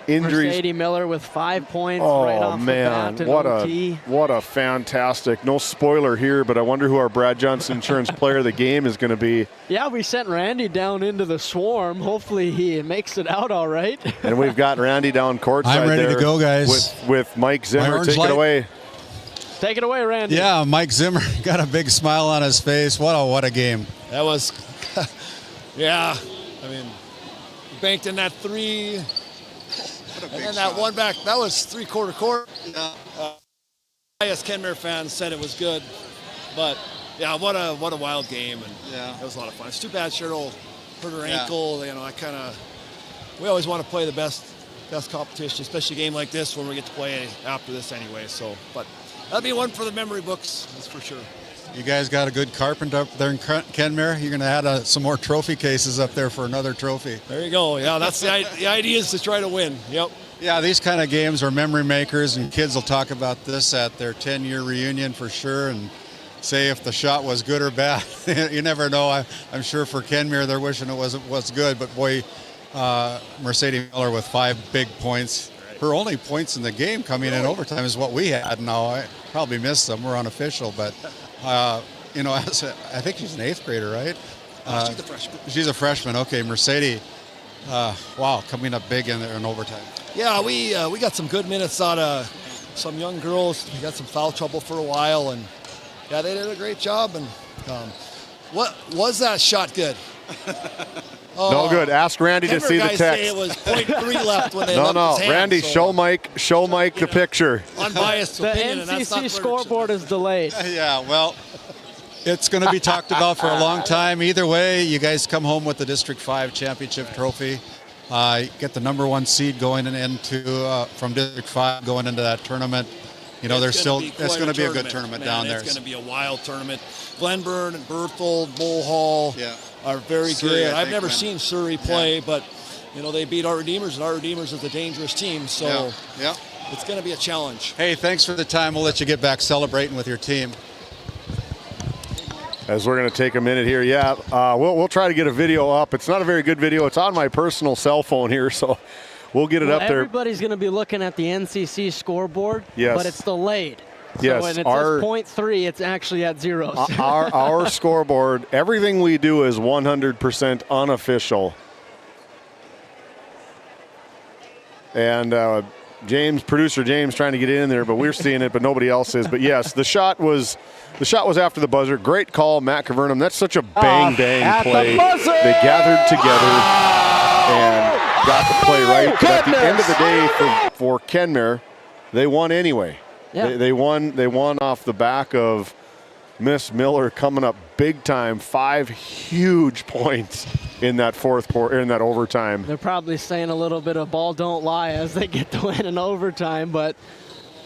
Injuries. Mercedes Miller with 5 points Oh right off man, the bat. what a fantastic, no spoiler here, but I wonder who our Brad Johnson Insurance Player of the Game is going to be. Yeah, we sent Randy down into the swarm. Hopefully he makes it out all right. And we've got Randy down courtside. I'm ready there to go, guys. With Mike Zimmer. Take it away. Take it away, Randy. Yeah, Mike Zimmer got a big smile on his face. What a game. That was, yeah. I mean, banked in that three. And then that one back, that was three-quarter court. Yeah. As Kenmare fans said it was good. But, yeah, what a wild game. And yeah, it was a lot of fun. It's too bad Cheryl hurt her ankle. You know, we always want to play the best competition, especially a game like this when we get to play after this anyway. So, but that'll be one for the memory books, that's for sure. You guys got a good carpet up there in Kenmare. You're going to add some more trophy cases up there for another trophy. There you go. Yeah, that's the idea is to try to win. Yep. Yeah, these kind of games are memory makers, and kids will talk about this at their 10-year reunion for sure and say if the shot was good or bad. You never know. I'm sure for Kenmare they're wishing it was good, but boy, Mercedes Miller with 5 big points. Her only points in the game coming in overtime is what we had. Now, I probably missed them. We're unofficial, but you know, I think she's an 8th grader, right? She's a freshman. She's a freshman. Okay, Mercedes. Wow, coming up big in overtime. Yeah, we got some good minutes out of some young girls. We got some foul trouble for a while, and yeah, they did a great job. And what was that shot good? No good. Ask Randy to see the text. Say it was 0.3 left when they left his hand, Randy, so, show Mike the picture. Unbiased the opinion. The NCC scoreboard is delayed. Yeah, well, it's going to be talked about for a long time. Either way, you guys come home with the District 5 championship trophy. Get the #1 seed going into from District 5 going into that tournament. You know, it's going to be a good tournament down there. It's going to be a wild tournament. Glenburn and Berthold, Mulhall are very good. I've never seen Surrey play, but you know they beat our Redeemers, and our Redeemers is a dangerous team. So it's going to be a challenge. Hey, thanks for the time. We'll let you get back celebrating with your team. As we're going to take a minute here, we'll try to get a video up. It's not a very good video. It's on my personal cell phone here, so we'll get it up there. Everybody's going to be looking at the NCC scoreboard, but it's delayed. Yes, so when it says 0.3, it's actually at zeros. Our scoreboard, everything we do is 100% unofficial. And producer James trying to get in there, but we're seeing it, but nobody else is. But yes, the shot was after the buzzer. Great call, Matt Cavernum. That's such a bang play. They gathered together and got the play right. But at the end of the day, for Kenmare, they won anyway. Yeah. They won off the back of Miss Miller coming up big time. 5 huge points in that fourth quarter, in that overtime. They're probably saying a little bit of ball don't lie as they get to win in overtime, but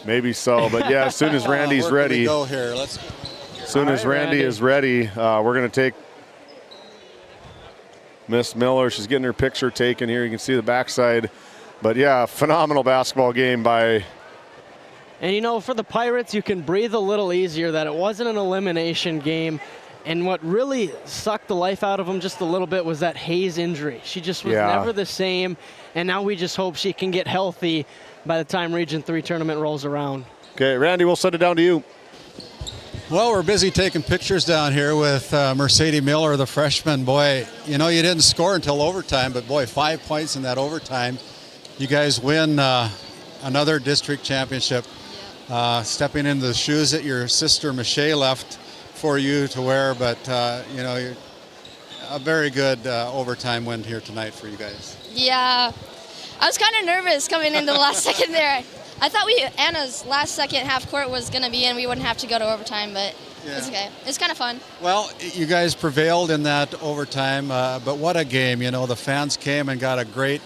maybe so. But yeah, as soon as Randy's ready, go here. As soon as Randy is ready, we're going to take Miss Miller. She's getting her picture taken here. You can see the backside. But yeah, phenomenal basketball game by. And, you know, for the Pirates, you can breathe a little easier that it wasn't an elimination game. And what really sucked the life out of them just a little bit was that Hayes injury. She just was never the same. And now we just hope she can get healthy by the time Region 3 tournament rolls around. Okay, Randy, we'll send it down to you. Well, we're busy taking pictures down here with Mercedes Miller, the freshman. Boy, you know, you didn't score until overtime, but boy, 5 points in that overtime. You guys win another district championship, stepping into the shoes that your sister Michelle left for you to wear. But, you know, a very good overtime win here tonight for you guys. Yeah, I was kind of nervous coming into the last second there. I thought Anna's last second half court was going to be in. We wouldn't have to go to overtime, but it's okay. It's kind of fun. Well, you guys prevailed in that overtime, but what a game. You know, the fans came and got a great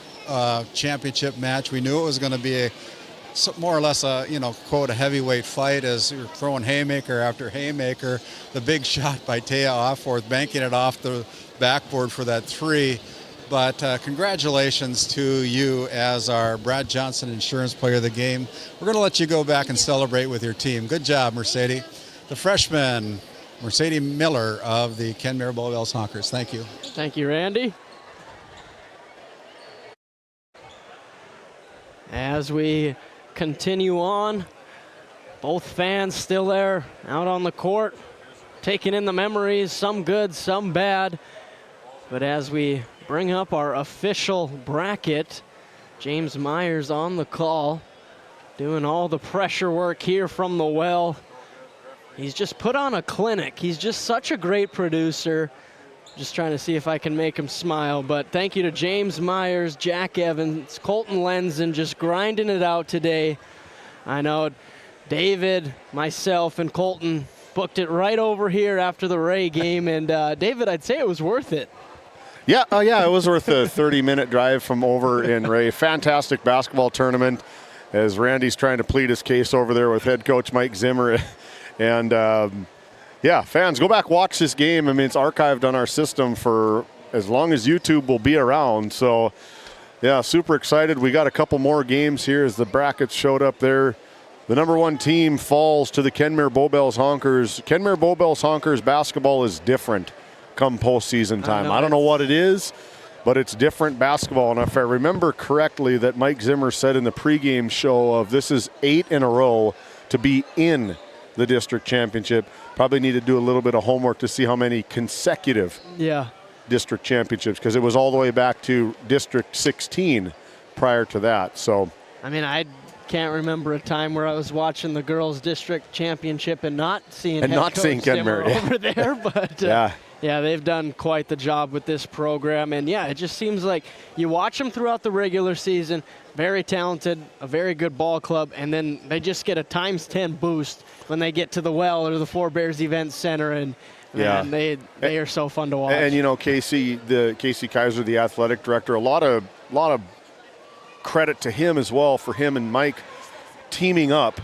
championship match. We knew it was going to be more or less a, you know, quote, a heavyweight fight as you're throwing haymaker after haymaker. The big shot by Taya Offorth, banking it off the backboard for that three. But congratulations to you as our Brad Johnson Insurance Player of the Game. We're going to let you go back and celebrate with your team. Good job, Mercedes. The freshman, Mercedes Miller of the Kenmare Bowbells Honkers. Thank you. Thank you, Randy. As we continue on, both fans still there out on the court, taking in the memories, some good, some bad. But as we bring up our official bracket, James Myers on the call, doing all the pressure work here from the well. He's just put on a clinic. He's just such a great producer. Just trying to see if I can make him smile. But thank you to James Myers, Jack Evans, Colton Lenzen, just grinding it out today. I know David, myself, and Colton booked it right over here after the Ray game. And David, I'd say it was worth it. Yeah, it was worth a 30-minute drive from over in Ray. Fantastic basketball tournament as Randy's trying to plead his case over there with head coach Mike Zimmer. And, fans, go back, watch this game. I mean, it's archived on our system for as long as YouTube will be around. So, yeah, super excited. We got a couple more games here as the brackets showed up there. The number one team falls to the Kenmare Bowbells Honkers. Kenmare Bowbells Honkers basketball is different come postseason time. I don't know what it is, but it's different basketball. And if I remember correctly, that Mike Zimmer said in the pregame show of this is 8 in a row to be in the district championship. Probably need to do a little bit of homework to see how many consecutive district championships, because it was all the way back to District 16 prior to that. So, I mean, I can't remember a time where I was watching the girls' district championship and not seeing Kenmare over there, but yeah, they've done quite the job with this program. And, yeah, it just seems like you watch them throughout the regular season, very talented, a very good ball club, and then they just get a ×10 boost when they get to the Well or the Four Bears Event Center. And, man, they are so fun to watch. And, you know, Casey Kaiser, the athletic director, a lot of credit to him as well for him and Mike teaming up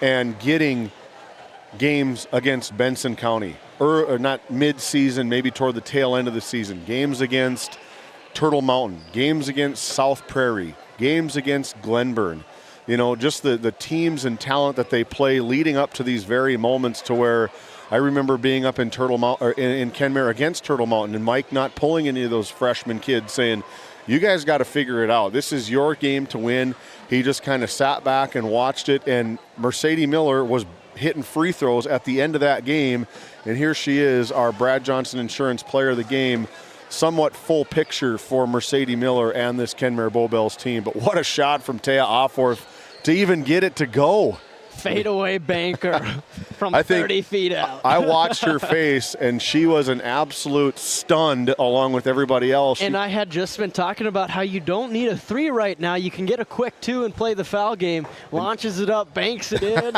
and getting games against Benson County. Or not mid-season, maybe toward the tail end of the season. Games against Turtle Mountain, games against South Prairie, games against Glenburn. You know, just the teams and talent that they play leading up to these very moments, to where I remember being up in Turtle Mountain, or in Kenmare against Turtle Mountain, and Mike not pulling any of those freshman kids, saying, you guys got to figure it out. This is your game to win. He just kind of sat back and watched it, and Mercedes Miller was hitting free throws at the end of that game. And here she is, our Brad Johnson Insurance Player of the Game. Somewhat full picture for Mercedes Miller and this Kenmare Bowbells team. But what a shot from Taya Offorth to even get it to go. Fadeaway banker from 30 feet out. I watched her face, and she was an absolute stunned along with everybody else. And I had just been talking about how you don't need a 3 right now. You can get a quick 2 and play the foul game. Launches it up, banks it in.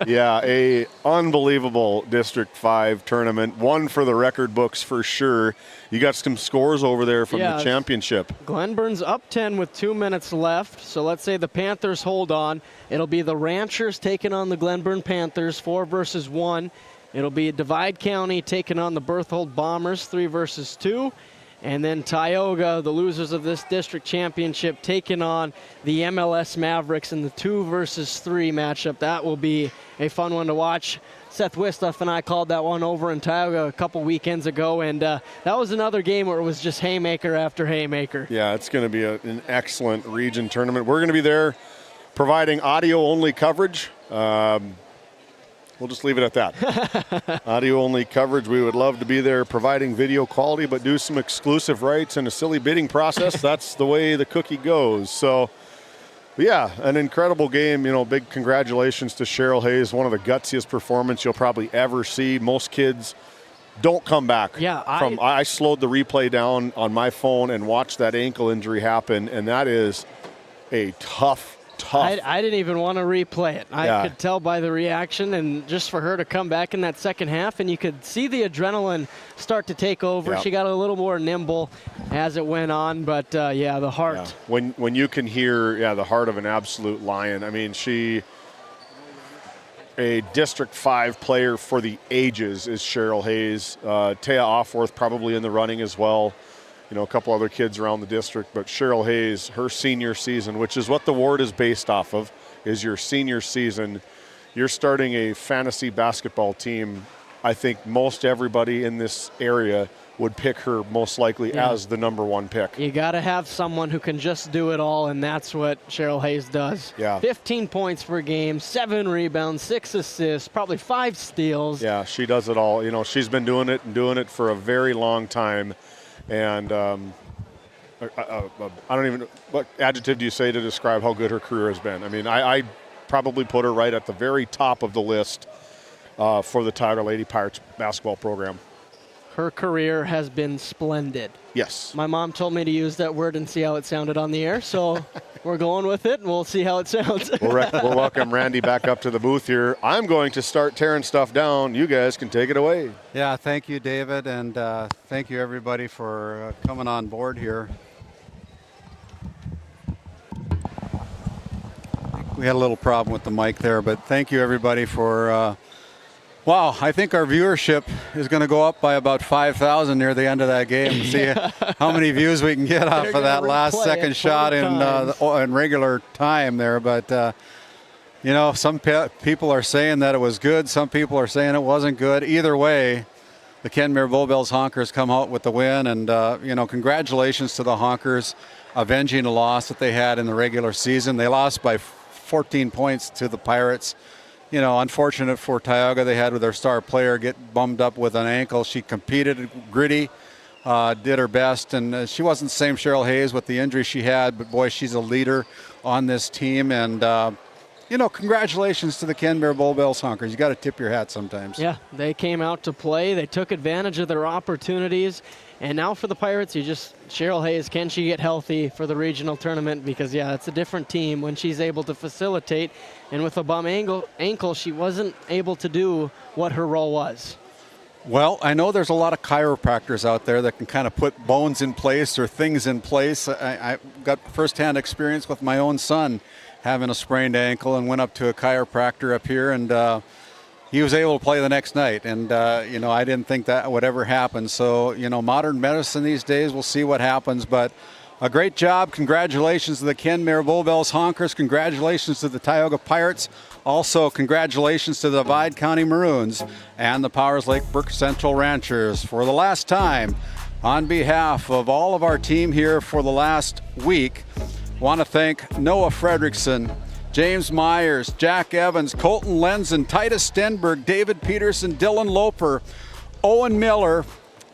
Yeah, a unbelievable District 5 tournament. One for the record books for sure. You got some scores over there from the championship. Glenburn's up 10 with 2 minutes left. So let's say the Panthers hold on. It'll be the Ranchers taking on the Glenburn Panthers, 4 versus 1. It'll be Divide County taking on the Berthold Bombers, 3 versus 2. And then Tioga, the losers of this district championship, taking on the MLS Mavericks in the 2 versus 3 matchup. That will be a fun one to watch. Seth Wistoff and I called that one over in Tioga a couple weekends ago, and that was another game where it was just haymaker after haymaker. Yeah, it's going to be an excellent region tournament. We're going to be there providing audio-only coverage. We'll just leave it at that. Audio-only coverage. We would love to be there providing video quality, but do some exclusive rights and a silly bidding process. That's the way the cookie goes. So, yeah, an incredible game. You know, big congratulations to Cheryl Hayes. One of the gutsiest performances you'll probably ever see. Most kids don't come back. Yeah, I slowed the replay down on my phone and watched that ankle injury happen, and that is a tough. I didn't even want to replay it. I could tell by the reaction, and just for her to come back in that second half, and you could see the adrenaline start to take over. Yeah. She got a little more nimble as it went on, but the heart. Yeah. When you can hear, the heart of an absolute lion. I mean, a District 5 player for the ages is Cheryl Hayes. Taya Offworth probably in the running as well. You know, a couple other kids around the district, but Cheryl Hayes, her senior season, which is what the award is based off of, is your senior season. You're starting a fantasy basketball team. I think most everybody in this area would pick her most likely as the number one pick. You got to have someone who can just do it all, and that's what Cheryl Hayes does. Yeah. 15 points per game, 7 rebounds, 6 assists, probably 5 steals. Yeah, she does it all. You know, she's been doing it for a very long time. And I don't even, what adjective do you say to describe how good her career has been? I mean, I probably put her right at the very top of the list for the Tioga Lady Pirates basketball program. Her career has been splendid. Yes. My mom told me to use that word and see how it sounded on the air, so we're going with it, and we'll see how it sounds. We'll welcome Randy back up to the booth here. I'm going to start tearing stuff down. You guys can take it away. Yeah, thank you, David, and thank you, everybody, for coming on board here. We had a little problem with the mic there, but thank you, everybody, for wow, I think our viewership is going to go up by about 5,000 near the end of that game. See how many views we can get off of that last second shot in regular time there. But, you know, some people are saying that it was good. Some people are saying it wasn't good. Either way, the Kenmare Bullbells Honkers come out with the win. And, you know, congratulations to the Honkers avenging a loss that they had in the regular season. They lost by 14 points to the Pirates. You know, unfortunate for Tioga, they had with their star player get bummed up with an ankle. She competed gritty, did her best, and she wasn't the same Cheryl Hayes with the injury she had, but boy, she's a leader on this team. And, you know, congratulations to the Kenmare Bullbells Honkers. You got to tip your hat sometimes. Yeah, they came out to play. They took advantage of their opportunities. And now for the Pirates, Cheryl Hayes, can she get healthy for the regional tournament? Because, it's a different team when she's able to facilitate. And with a bum ankle, she wasn't able to do what her role was. Well, I know there's a lot of chiropractors out there that can kind of put bones in place or things in place. I got firsthand experience with my own son having a sprained ankle and went up to a chiropractor up here, and he was able to play the next night. And, you know, I didn't think that would ever happen. So, you know, modern medicine these days, we'll see what happens. But a great job. Congratulations to the Kenmare Bullbells Honkers. Congratulations to the Tioga Pirates. Also, congratulations to the Divide County Maroons and the Powers Lake Brook Central Ranchers. For the last time, on behalf of all of our team here for the last week, want to thank Noah Fredrickson, James Myers, Jack Evans, Colton Lenzen, Titus Stenberg, David Peterson, Dylan Loper, Owen Miller,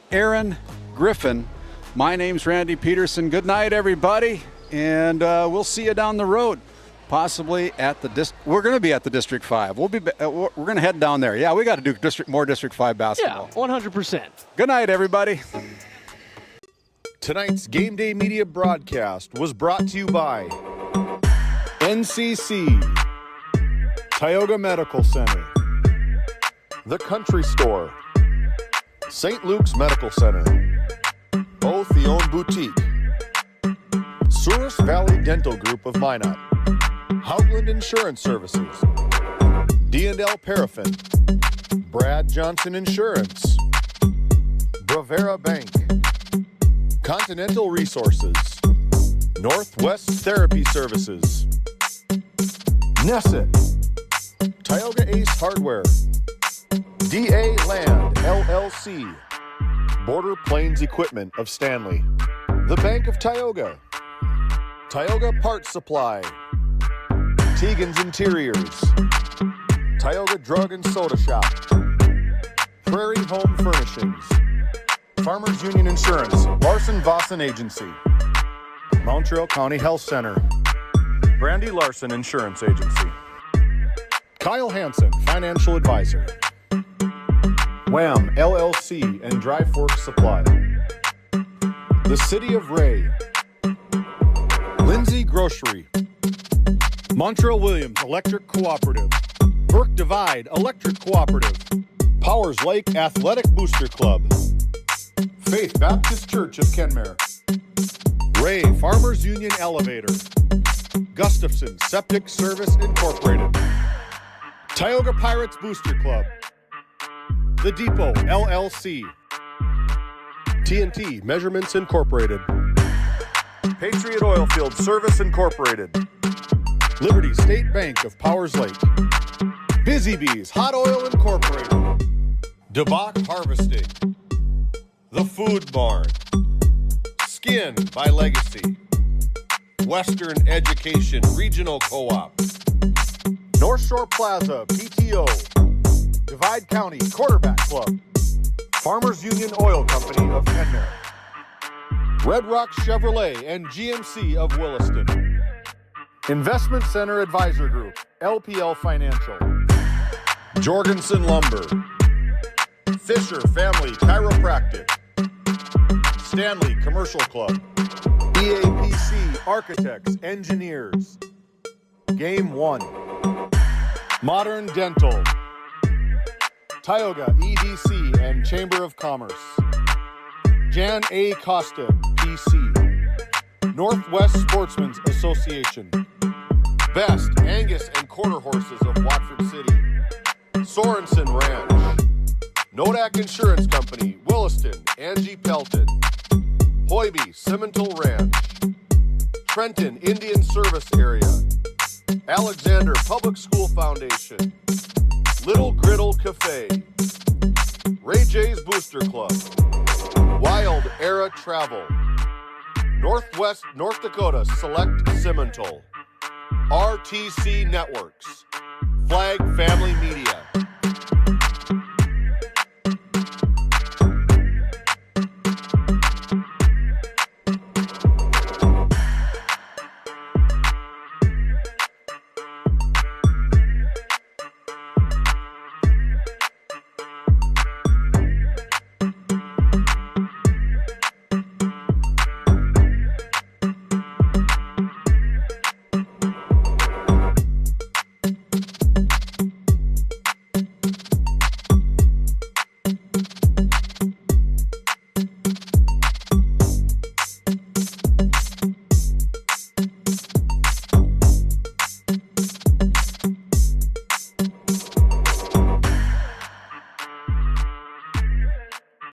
Aaron Griffin. My name's Randy Peterson. Good night, everybody, and we'll see you down the road, possibly at the we're going to be at the District 5. We're going to head down there. Yeah, we got to do more District 5 basketball. Yeah, 100%. Good night, everybody. Tonight's Game Day Media broadcast was brought to you by NCC, Tioga Medical Center, The Country Store, St. Luke's Medical Center, Both the Own Boutique, Souris Valley Dental Group of Minot, Hougland Insurance Services, D&L Paraffin, Brad Johnson Insurance, Bravera Bank, Continental Resources, Northwest Therapy Services, Nesset, Tioga Ace Hardware, DA Land LLC, Border Plains Equipment of Stanley, the Bank of Tioga, Tioga Parts Supply, Tegan's Interiors, Tioga Drug and Soda Shop, Prairie Home Furnishings, Farmers Union Insurance, Larson Vossen Agency, Montreal County Health Center, Brandy Larson Insurance Agency, Kyle Hansen, Financial Advisor, Wham! LLC and Dry Fork Supply, the City of Ray, Lindsay Grocery, Montreal Williams Electric Cooperative, Burke Divide Electric Cooperative, Powers Lake Athletic Booster Club, Faith Baptist Church of Kenmare, Ray Farmers Union Elevator, Gustafson Septic Service Incorporated, Tioga Pirates Booster Club, The Depot LLC, TNT Measurements Incorporated, Patriot Oilfield Service Incorporated, Liberty State Bank of Powers Lake, Busy Bees Hot Oil Incorporated, DeBach Harvesting, The Food Barn, Skin by Legacy, Western Education Regional Co-op, North Shore Plaza PTO, Divide County Quarterback Club, Farmers Union Oil Company of Kenmare, Red Rock Chevrolet and GMC of Williston, Investment Center Advisor Group, LPL Financial, Jorgensen Lumber, Fisher Family Chiropractic, Stanley Commercial Club, EAPC Architects, Engineers, Game 1, Modern Dental, Tioga EDC and Chamber of Commerce, Jan A. Costa, PC, Northwest Sportsmen's Association, Best Angus and Quarter Horses of Watford City, Sorensen Ranch, Nodak Insurance Company, Williston, Angie Pelton, Hoiby Simmental Ranch, Trenton Indian Service Area, Alexander Public School Foundation, Little Griddle Cafe, Ray J's Booster Club, Wild Era Travel, Northwest North Dakota Select Simmental, RTC Networks, Flag Family Media,